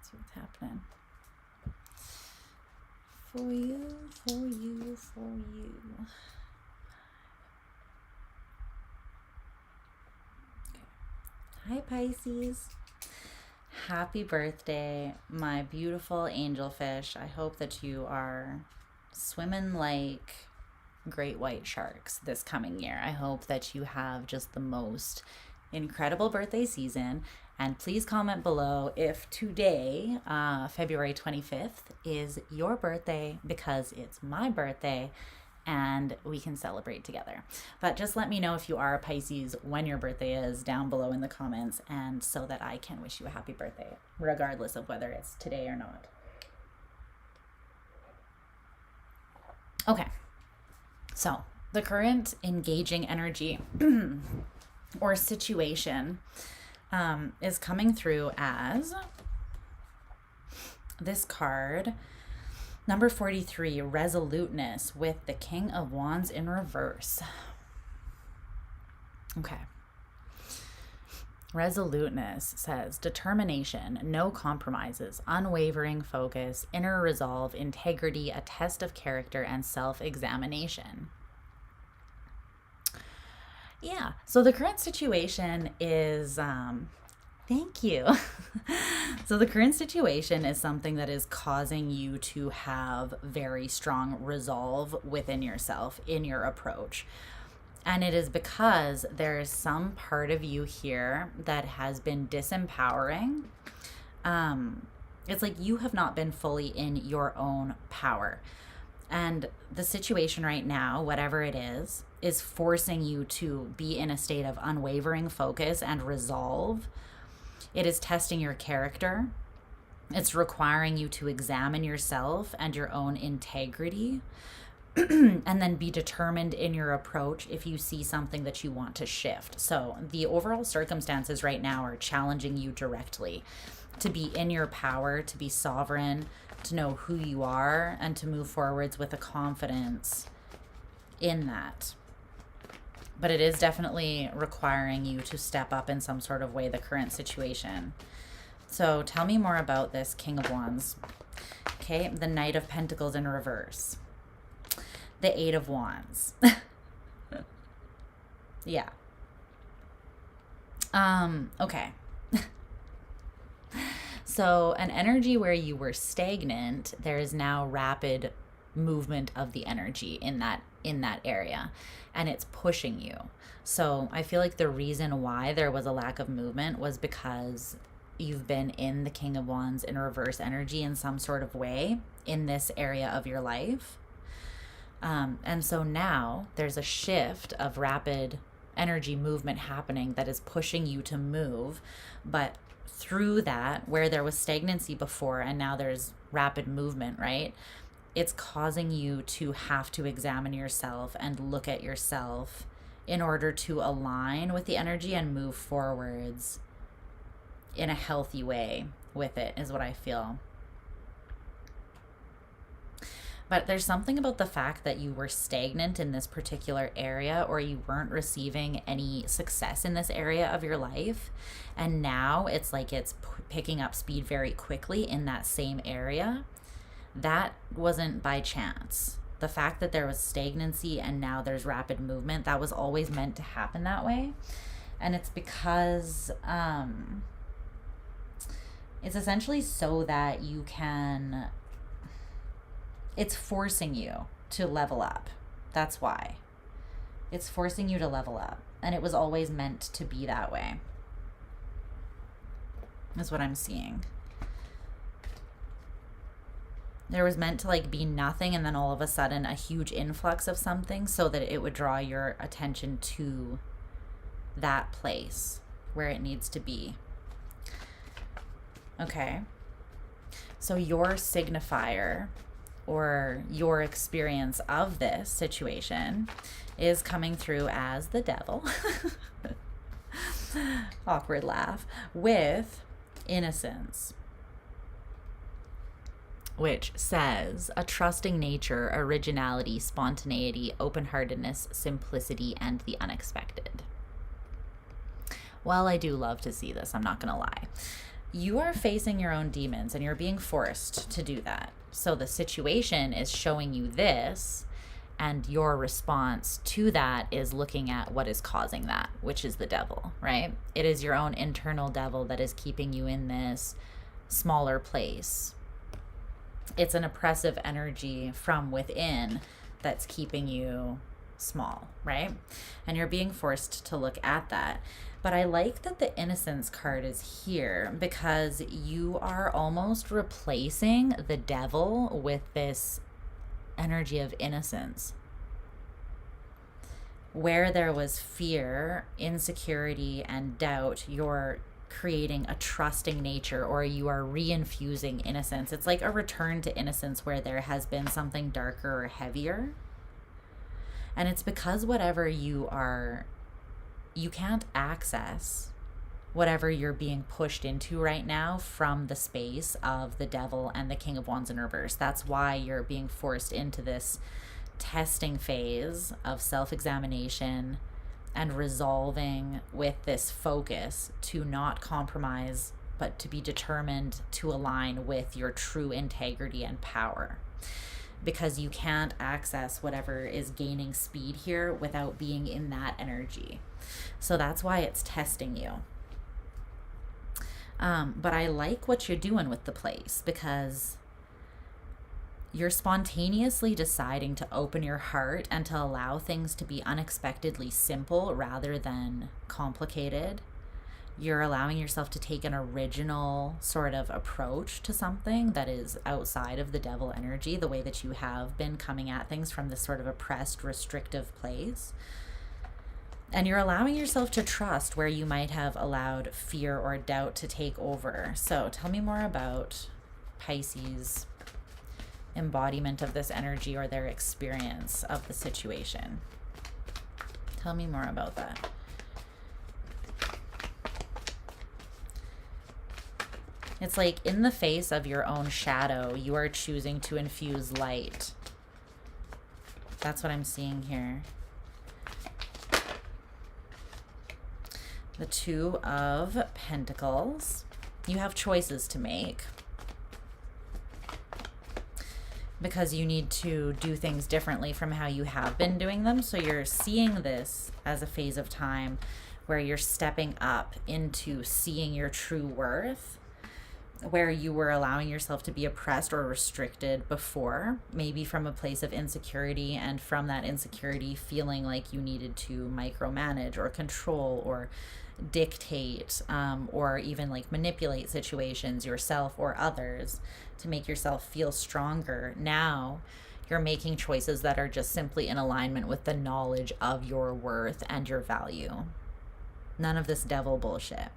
See what's happening. For you, for you, for you. Okay. Hi, Pisces. Happy birthday, my beautiful angelfish. I hope that you are swimming like great white sharks this coming year. I hope that you have just the most incredible birthday season. And please comment below if today, February 25th, is your birthday, because it's my birthday and we can celebrate together. But just let me know if you are a Pisces when your birthday is down below in the comments, and so that I can wish you a happy birthday, regardless of whether it's today or not. Okay, so the current engaging energy or situation is coming through as this card, number 43, resoluteness, with the King of Wands in reverse. Okay. Resoluteness says determination, no compromises, unwavering focus, inner resolve, integrity, a test of character, and self-examination. Yeah, so the current situation is, thank you. So the current situation is something that is causing you to have very strong resolve within yourself in your approach. And it is because there is some part of you here that has been disempowering. It's like you have not been fully in your own power. And the situation right now, whatever it is forcing you to be in a state of unwavering focus and resolve. It is testing your character. It's requiring you to examine yourself and your own integrity, and then be determined in your approach if you see something that you want to shift. So the overall circumstances right now are challenging you directly to be in your power, to be sovereign, to know who you are, and to move forwards with a confidence in that. But it is definitely requiring you to step up in some sort of way, the current situation. So tell me more about this King of Wands. Okay, the Knight of Pentacles in reverse. The Eight of Wands. Yeah. Okay. So an energy where you were stagnant, there is now rapid movement of the energy in that area, and it's pushing you. So I feel like the reason why there was a lack of movement was because you've been in the King of Wands in reverse energy in some sort of way in this area of your life. And so now there's a shift of rapid energy movement happening that is pushing you to move. But through that, where there was stagnancy before and now there's rapid movement, right? It's causing you to have to examine yourself and look at yourself in order to align with the energy and move forwards in a healthy way with it, is what I feel. But there's something about the fact that you were stagnant in this particular area, or you weren't receiving any success in this area of your life. And now it's like it's picking up speed very quickly in that same area. That wasn't by chance. The fact that there was stagnancy and now there's rapid movement, that was always meant to happen that way. And it's because it's essentially so that you can... It's forcing you to level up. That's why. It's forcing you to level up. And it was always meant to be that way. That's what I'm seeing. There was meant to like be nothing, and then all of a sudden a huge influx of something so that it would draw your attention to that place where it needs to be. Okay. So your signifier or your experience of this situation is coming through as the devil. Awkward laugh. With innocence, which says a trusting nature, originality, spontaneity, open-heartedness, simplicity, and the unexpected. Well, I do love to see this, I'm not gonna lie. You are facing your own demons and you're being forced to do that. So the situation is showing you this, and your response to that is looking at what is causing that, which is the devil, right? It is your own internal devil that is keeping you in this smaller place. It's an oppressive energy from within that's keeping you small, right? And you're being forced to look at that. But I like that the innocence card is here because you are almost replacing the devil with this energy of innocence. Where there was fear, insecurity, and doubt, you're creating a trusting nature, or you are reinfusing innocence. It's like a return to innocence where there has been something darker or heavier. And it's because whatever you can't access whatever you're being pushed into right now from the space of the devil and the King of Wands in reverse. That's why you're being forced into this testing phase of self-examination and resolving with this focus to not compromise, but to be determined to align with your true integrity and power. Because you can't access whatever is gaining speed here without being in that energy. So that's why it's testing you. But I like what you're doing with the place, because you're spontaneously deciding to open your heart and to allow things to be unexpectedly simple rather than complicated. You're allowing yourself to take an original sort of approach to something that is outside of the devil energy, the way that you have been coming at things from this sort of oppressed, restrictive place. And you're allowing yourself to trust where you might have allowed fear or doubt to take over. So tell me more about Pisces' embodiment of this energy or their experience of the situation. Tell me more about that. It's like in the face of your own shadow, you are choosing to infuse light. That's what I'm seeing here. The Two of Pentacles. You have choices to make because you need to do things differently from how you have been doing them. So you're seeing this as a phase of time where you're stepping up into seeing your true worth, where you were allowing yourself to be oppressed or restricted before, maybe from a place of insecurity, and from that insecurity feeling like you needed to micromanage or control or dictate or even like manipulate situations yourself or others to make yourself feel stronger. Now you're making choices that are just simply in alignment with the knowledge of your worth and your value. None of this devil bullshit.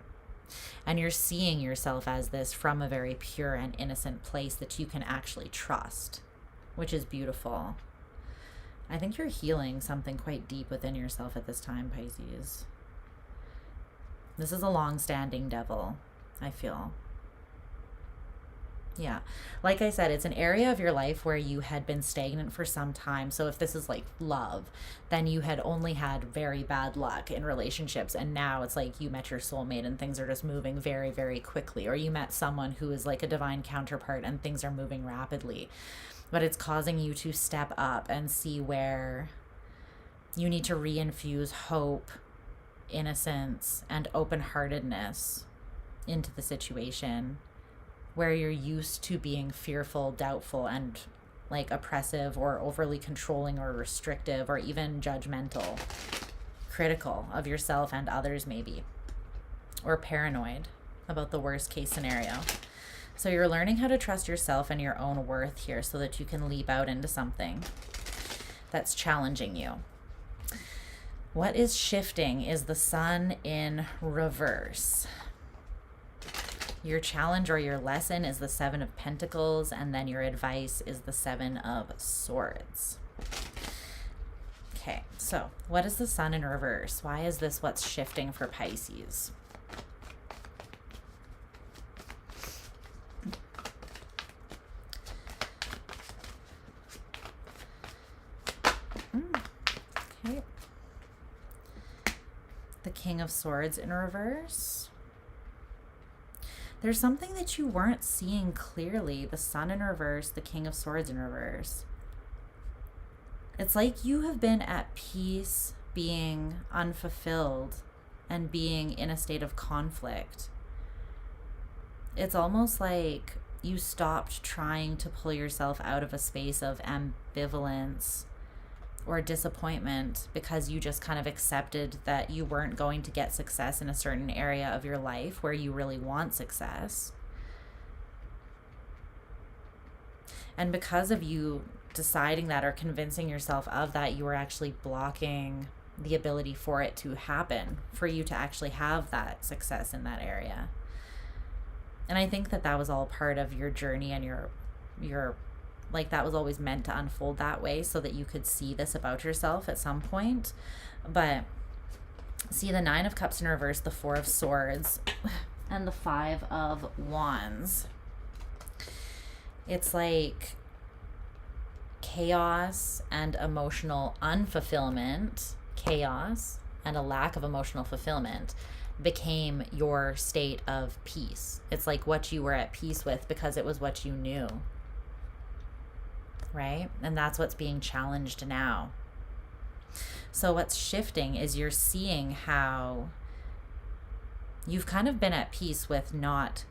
And you're seeing yourself as this from a very pure and innocent place that you can actually trust, which is beautiful. I think you're healing something quite deep within yourself at this time, Pisces. This is a long-standing devil, I feel. Yeah. Like I said, it's an area of your life where you had been stagnant for some time. So if this is like love, then you had only had very bad luck in relationships. And now it's like you met your soulmate and things are just moving very, very quickly. Or you met someone who is like a divine counterpart and things are moving rapidly. But it's causing you to step up and see where you need to reinfuse hope, innocence, and open-heartedness into the situation, where you're used to being fearful, doubtful, and like oppressive or overly controlling or restrictive or even judgmental, critical of yourself and others maybe, or paranoid about the worst case scenario. So you're learning how to trust yourself and your own worth here so that you can leap out into something that's challenging you. What is shifting is the Sun in reverse. Your challenge or your lesson is the Seven of Pentacles, and then your advice is the Seven of Swords. Okay, so what is the Sun in reverse? Why is this what's shifting for Pisces? Okay. The King of Swords in reverse. There's something that you weren't seeing clearly. The Sun in reverse, the King of Swords in reverse. It's like you have been at peace being unfulfilled and being in a state of conflict. It's almost like you stopped trying to pull yourself out of a space of ambivalence or disappointment because you just kind of accepted that you weren't going to get success in a certain area of your life where you really want success. And because of you deciding that or convincing yourself of that, you were actually blocking the ability for it to happen, for you to actually have that success in that area. And I think that that was all part of your journey, and your like that was always meant to unfold that way so that you could see this about yourself at some point. But see, the Nine of Cups in reverse, the Four of Swords, and the Five of Wands. It's like chaos and emotional unfulfillment, chaos and a lack of emotional fulfillment became your state of peace. It's like what you were at peace with because it was what you knew. Right? And that's what's being challenged now. So what's shifting is you're seeing how you've kind of been at peace with not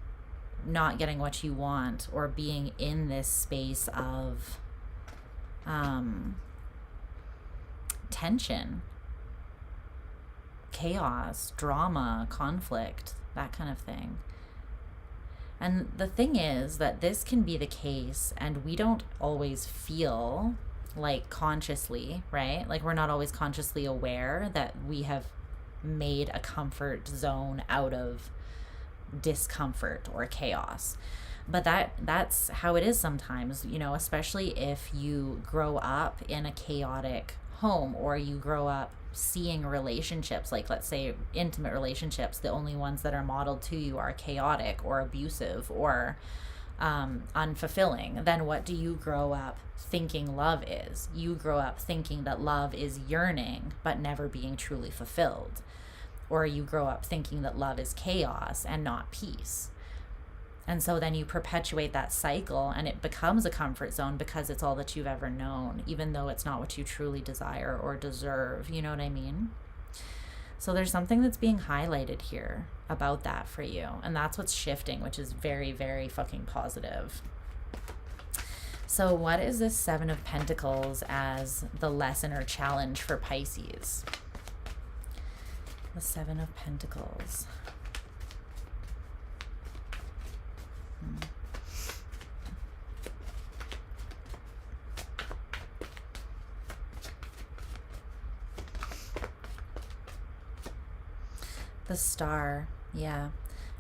getting what you want, or being in this space of tension, chaos, drama, conflict, that kind of thing. And the thing is that this can be the case, and we don't always feel like consciously, right? Like we're not always consciously aware that we have made a comfort zone out of discomfort or chaos. But that's how it is sometimes, you know, especially if you grow up in a chaotic home, or you grow up seeing relationships, like let's say intimate relationships, the only ones that are modeled to you are chaotic or abusive or unfulfilling. Then what do you grow up thinking love is? You grow up thinking that love is yearning but never being truly fulfilled. Or you grow up thinking that love is chaos and not peace. And so then you perpetuate that cycle, and it becomes a comfort zone because it's all that you've ever known, even though it's not what you truly desire or deserve. You know what I mean? So there's something that's being highlighted here about that for you. And that's what's shifting, which is very, very fucking positive. So what is this Seven of Pentacles as the lesson or challenge for Pisces? The Seven of Pentacles. The Star, yeah,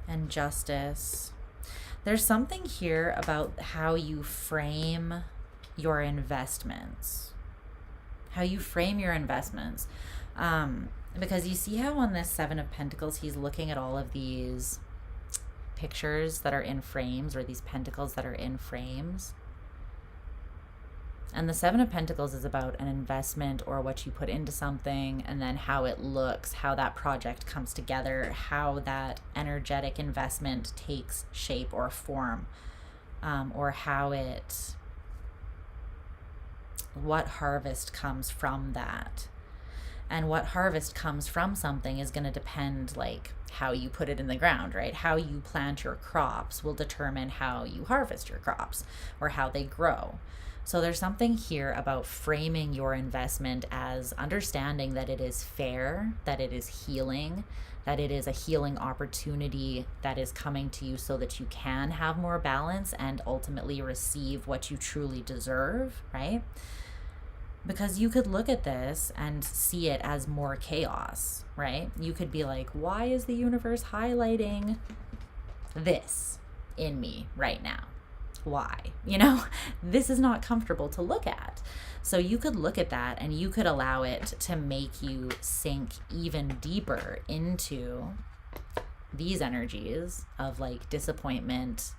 and Justice. There's something here about how you frame your investments. How you frame your investments. Because you see how on this Seven of Pentacles, he's looking at all of these pictures that are in frames, or these pentacles that are in frames. And the Seven of Pentacles is about an investment, or what you put into something, and then how it looks, how that project comes together, how that energetic investment takes shape or form, or what harvest comes from that. And what harvest comes from something is going to depend, like, how you put it in the ground, right? How you plant your crops will determine how you harvest your crops, or how they grow. So there's something here about framing your investment as understanding that it is fair, that it is healing, that it is a healing opportunity that is coming to you so that you can have more balance and ultimately receive what you truly deserve, right? Because you could look at this and see it as more chaos, right? You could be like, why is the universe highlighting this in me right now. Why? You know, this is not comfortable to look at. So you could look at that and you could allow it to make you sink even deeper into these energies of like disappointment,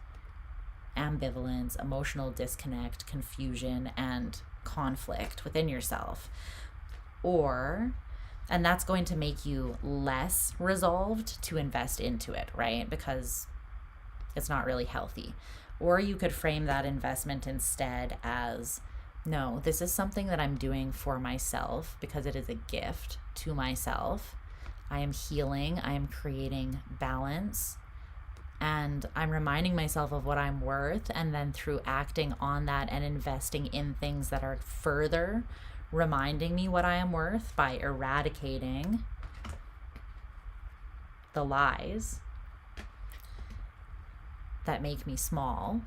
ambivalence, emotional disconnect, confusion, and conflict within yourself. And that's going to make you less resolved to invest into it, right? Because it's not really healthy. Or you could frame that investment instead as, no, this is something that I'm doing for myself because it is a gift to myself. I am healing, I am creating balance, and I'm reminding myself of what I'm worth, and then through acting on that and investing in things that are further reminding me what I am worth by eradicating the lies that make me small,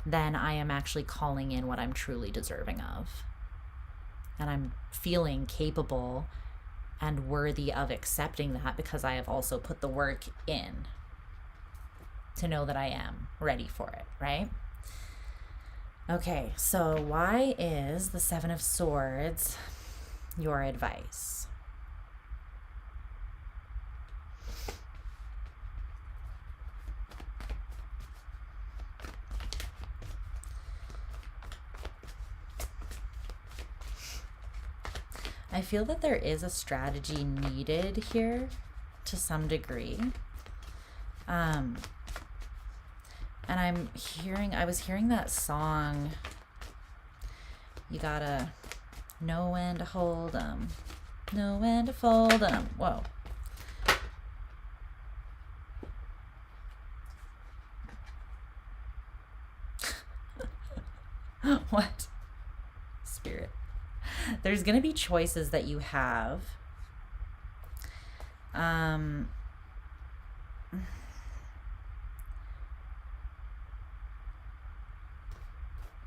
then I am actually calling in what I'm truly deserving of. And I'm feeling capable and worthy of accepting that because I have also put the work in to know that I am ready for it, right? Okay, so why is the Seven of Swords your advice? I feel that there is a strategy needed here to some degree. And I was hearing that song, you gotta know when to hold 'em, know when to fold 'em. Whoa. What? Spirit. There's gonna be choices that you have.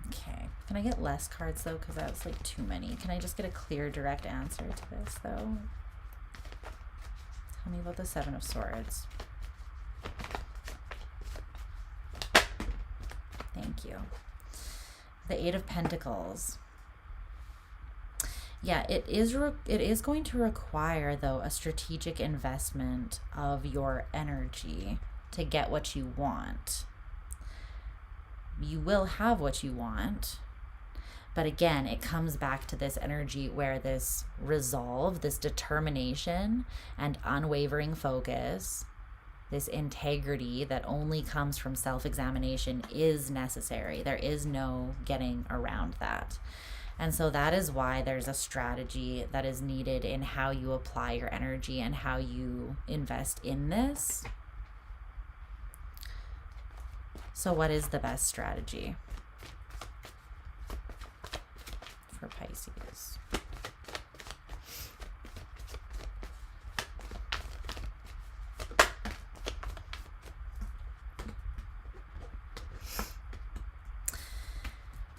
Okay, can I get less cards though? Because that was like too many. Can I just get a clear, direct answer to this though? Tell me about the Seven of Swords. Thank you. The Eight of Pentacles. Yeah, it is going to require, though, a strategic investment of your energy to get what you want. You will have what you want, but again, it comes back to this energy where this resolve, this determination and unwavering focus, this integrity that only comes from self-examination is necessary. There is no getting around that. And so that is why there's a strategy that is needed in how you apply your energy and how you invest in this. So what is the best strategy for Pisces?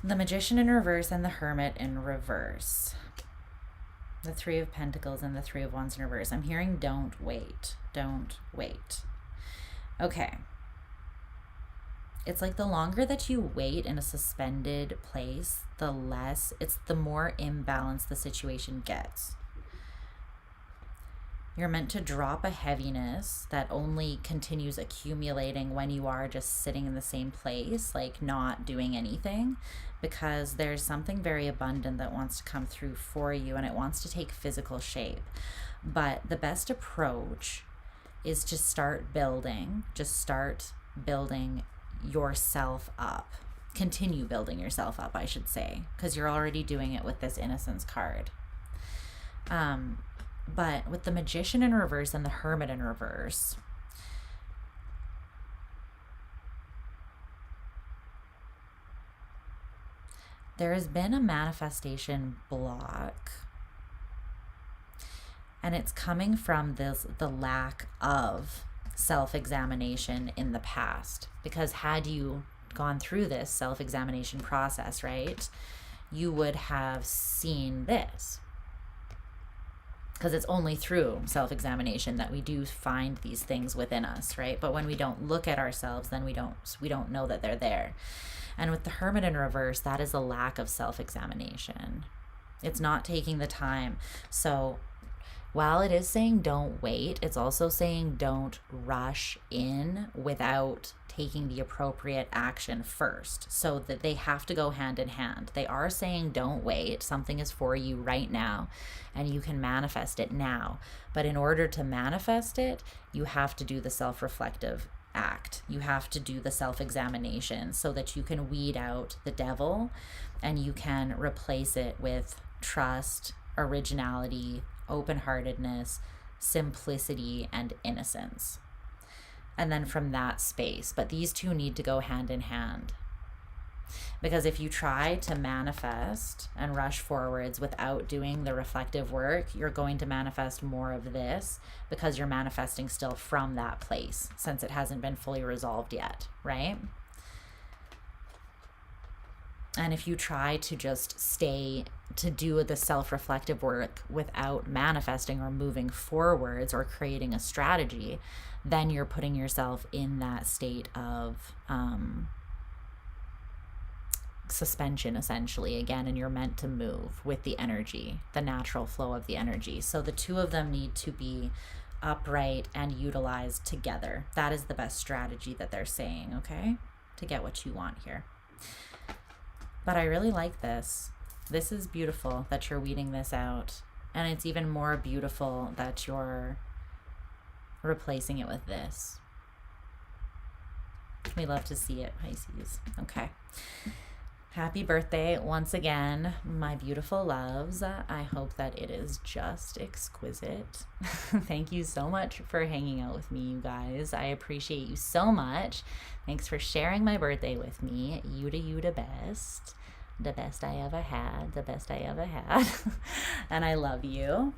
The Magician in reverse and the Hermit in reverse. The Three of Pentacles and the Three of Wands in reverse. I'm hearing don't wait. Don't wait. Okay. It's like the longer that you wait in a suspended place, the more imbalanced the situation gets. You're meant to drop a heaviness that only continues accumulating when you are just sitting in the same place, like not doing anything, because there's something very abundant that wants to come through for you and it wants to take physical shape. But the best approach is to start building, yourself up. Continue building yourself up, I should say, because you're already doing it with this Innocence card. But with the Magician in reverse and the Hermit in reverse, there has been a manifestation block, and it's coming from the lack of self-examination in the past. Because had you gone through this self-examination process, right, you would have seen this. because it's only through self-examination that we do find these things within us, right? But when we don't look at ourselves, then we don't know that they're there. And with the Hermit in reverse, that is a lack of self-examination. It's not taking the time. So while it is saying don't wait, it's also saying don't rush in without taking the appropriate action first, so that they have to go hand in hand. They are saying don't wait. Something is for you right now and you can manifest it now. But in order to manifest it, you have to do the self-reflective act. You have to do the self-examination so that you can weed out the devil and you can replace it with trust, originality, open-heartedness, simplicity, and innocence. And then from that space, but these two need to go hand in hand. Because if you try to manifest and rush forwards without doing the reflective work, you're going to manifest more of this because you're manifesting still from that place since it hasn't been fully resolved yet, right? And if you try to just stay to do the self-reflective work without manifesting or moving forwards or creating a strategy, then you're putting yourself in that state of suspension, essentially, again, and you're meant to move with the energy, the natural flow of the energy. So the two of them need to be upright and utilized together. That is the best strategy that they're saying, okay, to get what you want here. But I really like this. This is beautiful that you're weeding this out. And it's even more beautiful that you're replacing it with this. We love to see it, Pisces. Okay. Happy birthday once again, my beautiful loves. I hope that it is just exquisite. Thank you so much for hanging out with me, you guys. I appreciate you so much. Thanks for sharing my birthday with me. You the best. The best I ever had. The best I ever had. And I love you.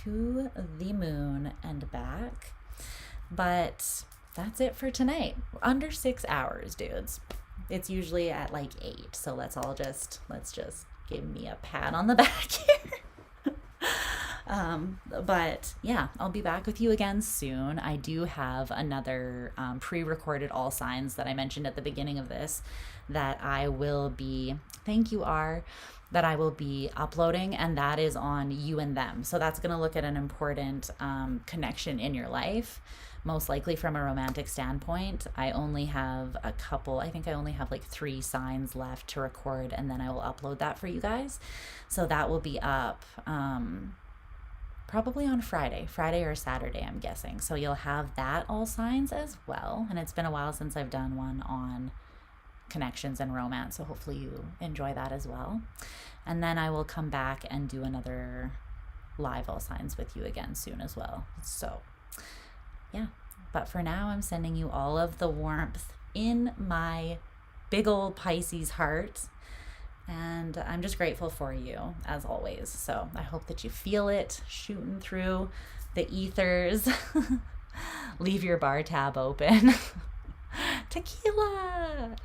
To the moon and back. But that's it for tonight. Under 6 hours, dudes. It's usually at like 8, so let's just give me a pat on the back here. But yeah, I'll be back with you again soon. I do have another pre-recorded all signs that I mentioned at the beginning of this that I will be, thank you, R, that I will be uploading, and that is on you and them. So that's going to look at an important connection in your life. Most likely from a romantic standpoint. I only have a couple, I think I only have like 3 signs left to record, and then I will upload that for you guys. So that will be up probably on Friday or Saturday, I'm guessing. So you'll have that all signs as well. And it's been a while since I've done one on connections and romance. So hopefully you enjoy that as well. And then I will come back and do another live all signs with you again soon as well. So yeah, but for now, I'm sending you all of the warmth in my big old Pisces heart. And I'm just grateful for you, as always. So I hope that you feel it shooting through the ethers. Leave your bar tab open. Tequila!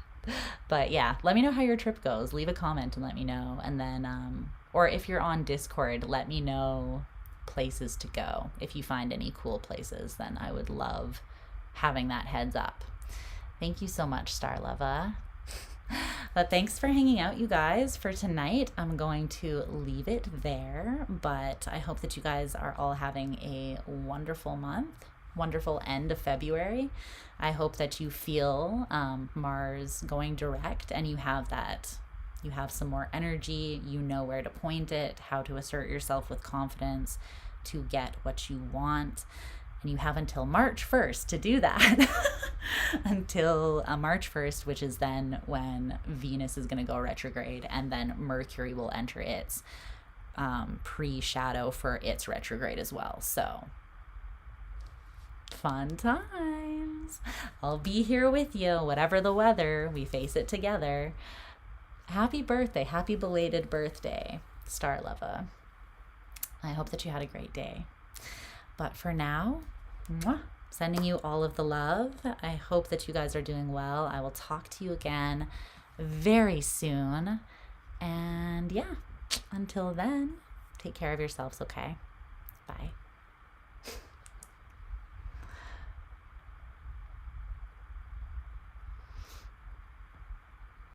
But yeah, let me know how your trip goes. Leave a comment and let me know. And then, or if you're on Discord, let me know places to go. If you find any cool places, then I would love having that heads up. Thank you so much, Star Lova. But thanks for hanging out, you guys, for tonight. I'm going to leave it there, but I hope that you guys are all having a wonderful month, wonderful end of February. I hope that you feel Mars going direct and you have that. You have some more energy, you know where to point it, how to assert yourself with confidence to get what you want. And you have until March 1st to do that. Until March 1st, which is then when Venus is going to go retrograde, and then Mercury will enter its pre-shadow for its retrograde as well. So fun times. I'll be here with you, whatever the weather, we face it together. Happy birthday, happy belated birthday, Star Lova. I hope that you had a great day. But for now, sending you all of the love. I hope that you guys are doing well. I will talk to you again very soon. And yeah, until then, take care of yourselves, okay? Bye. Bye.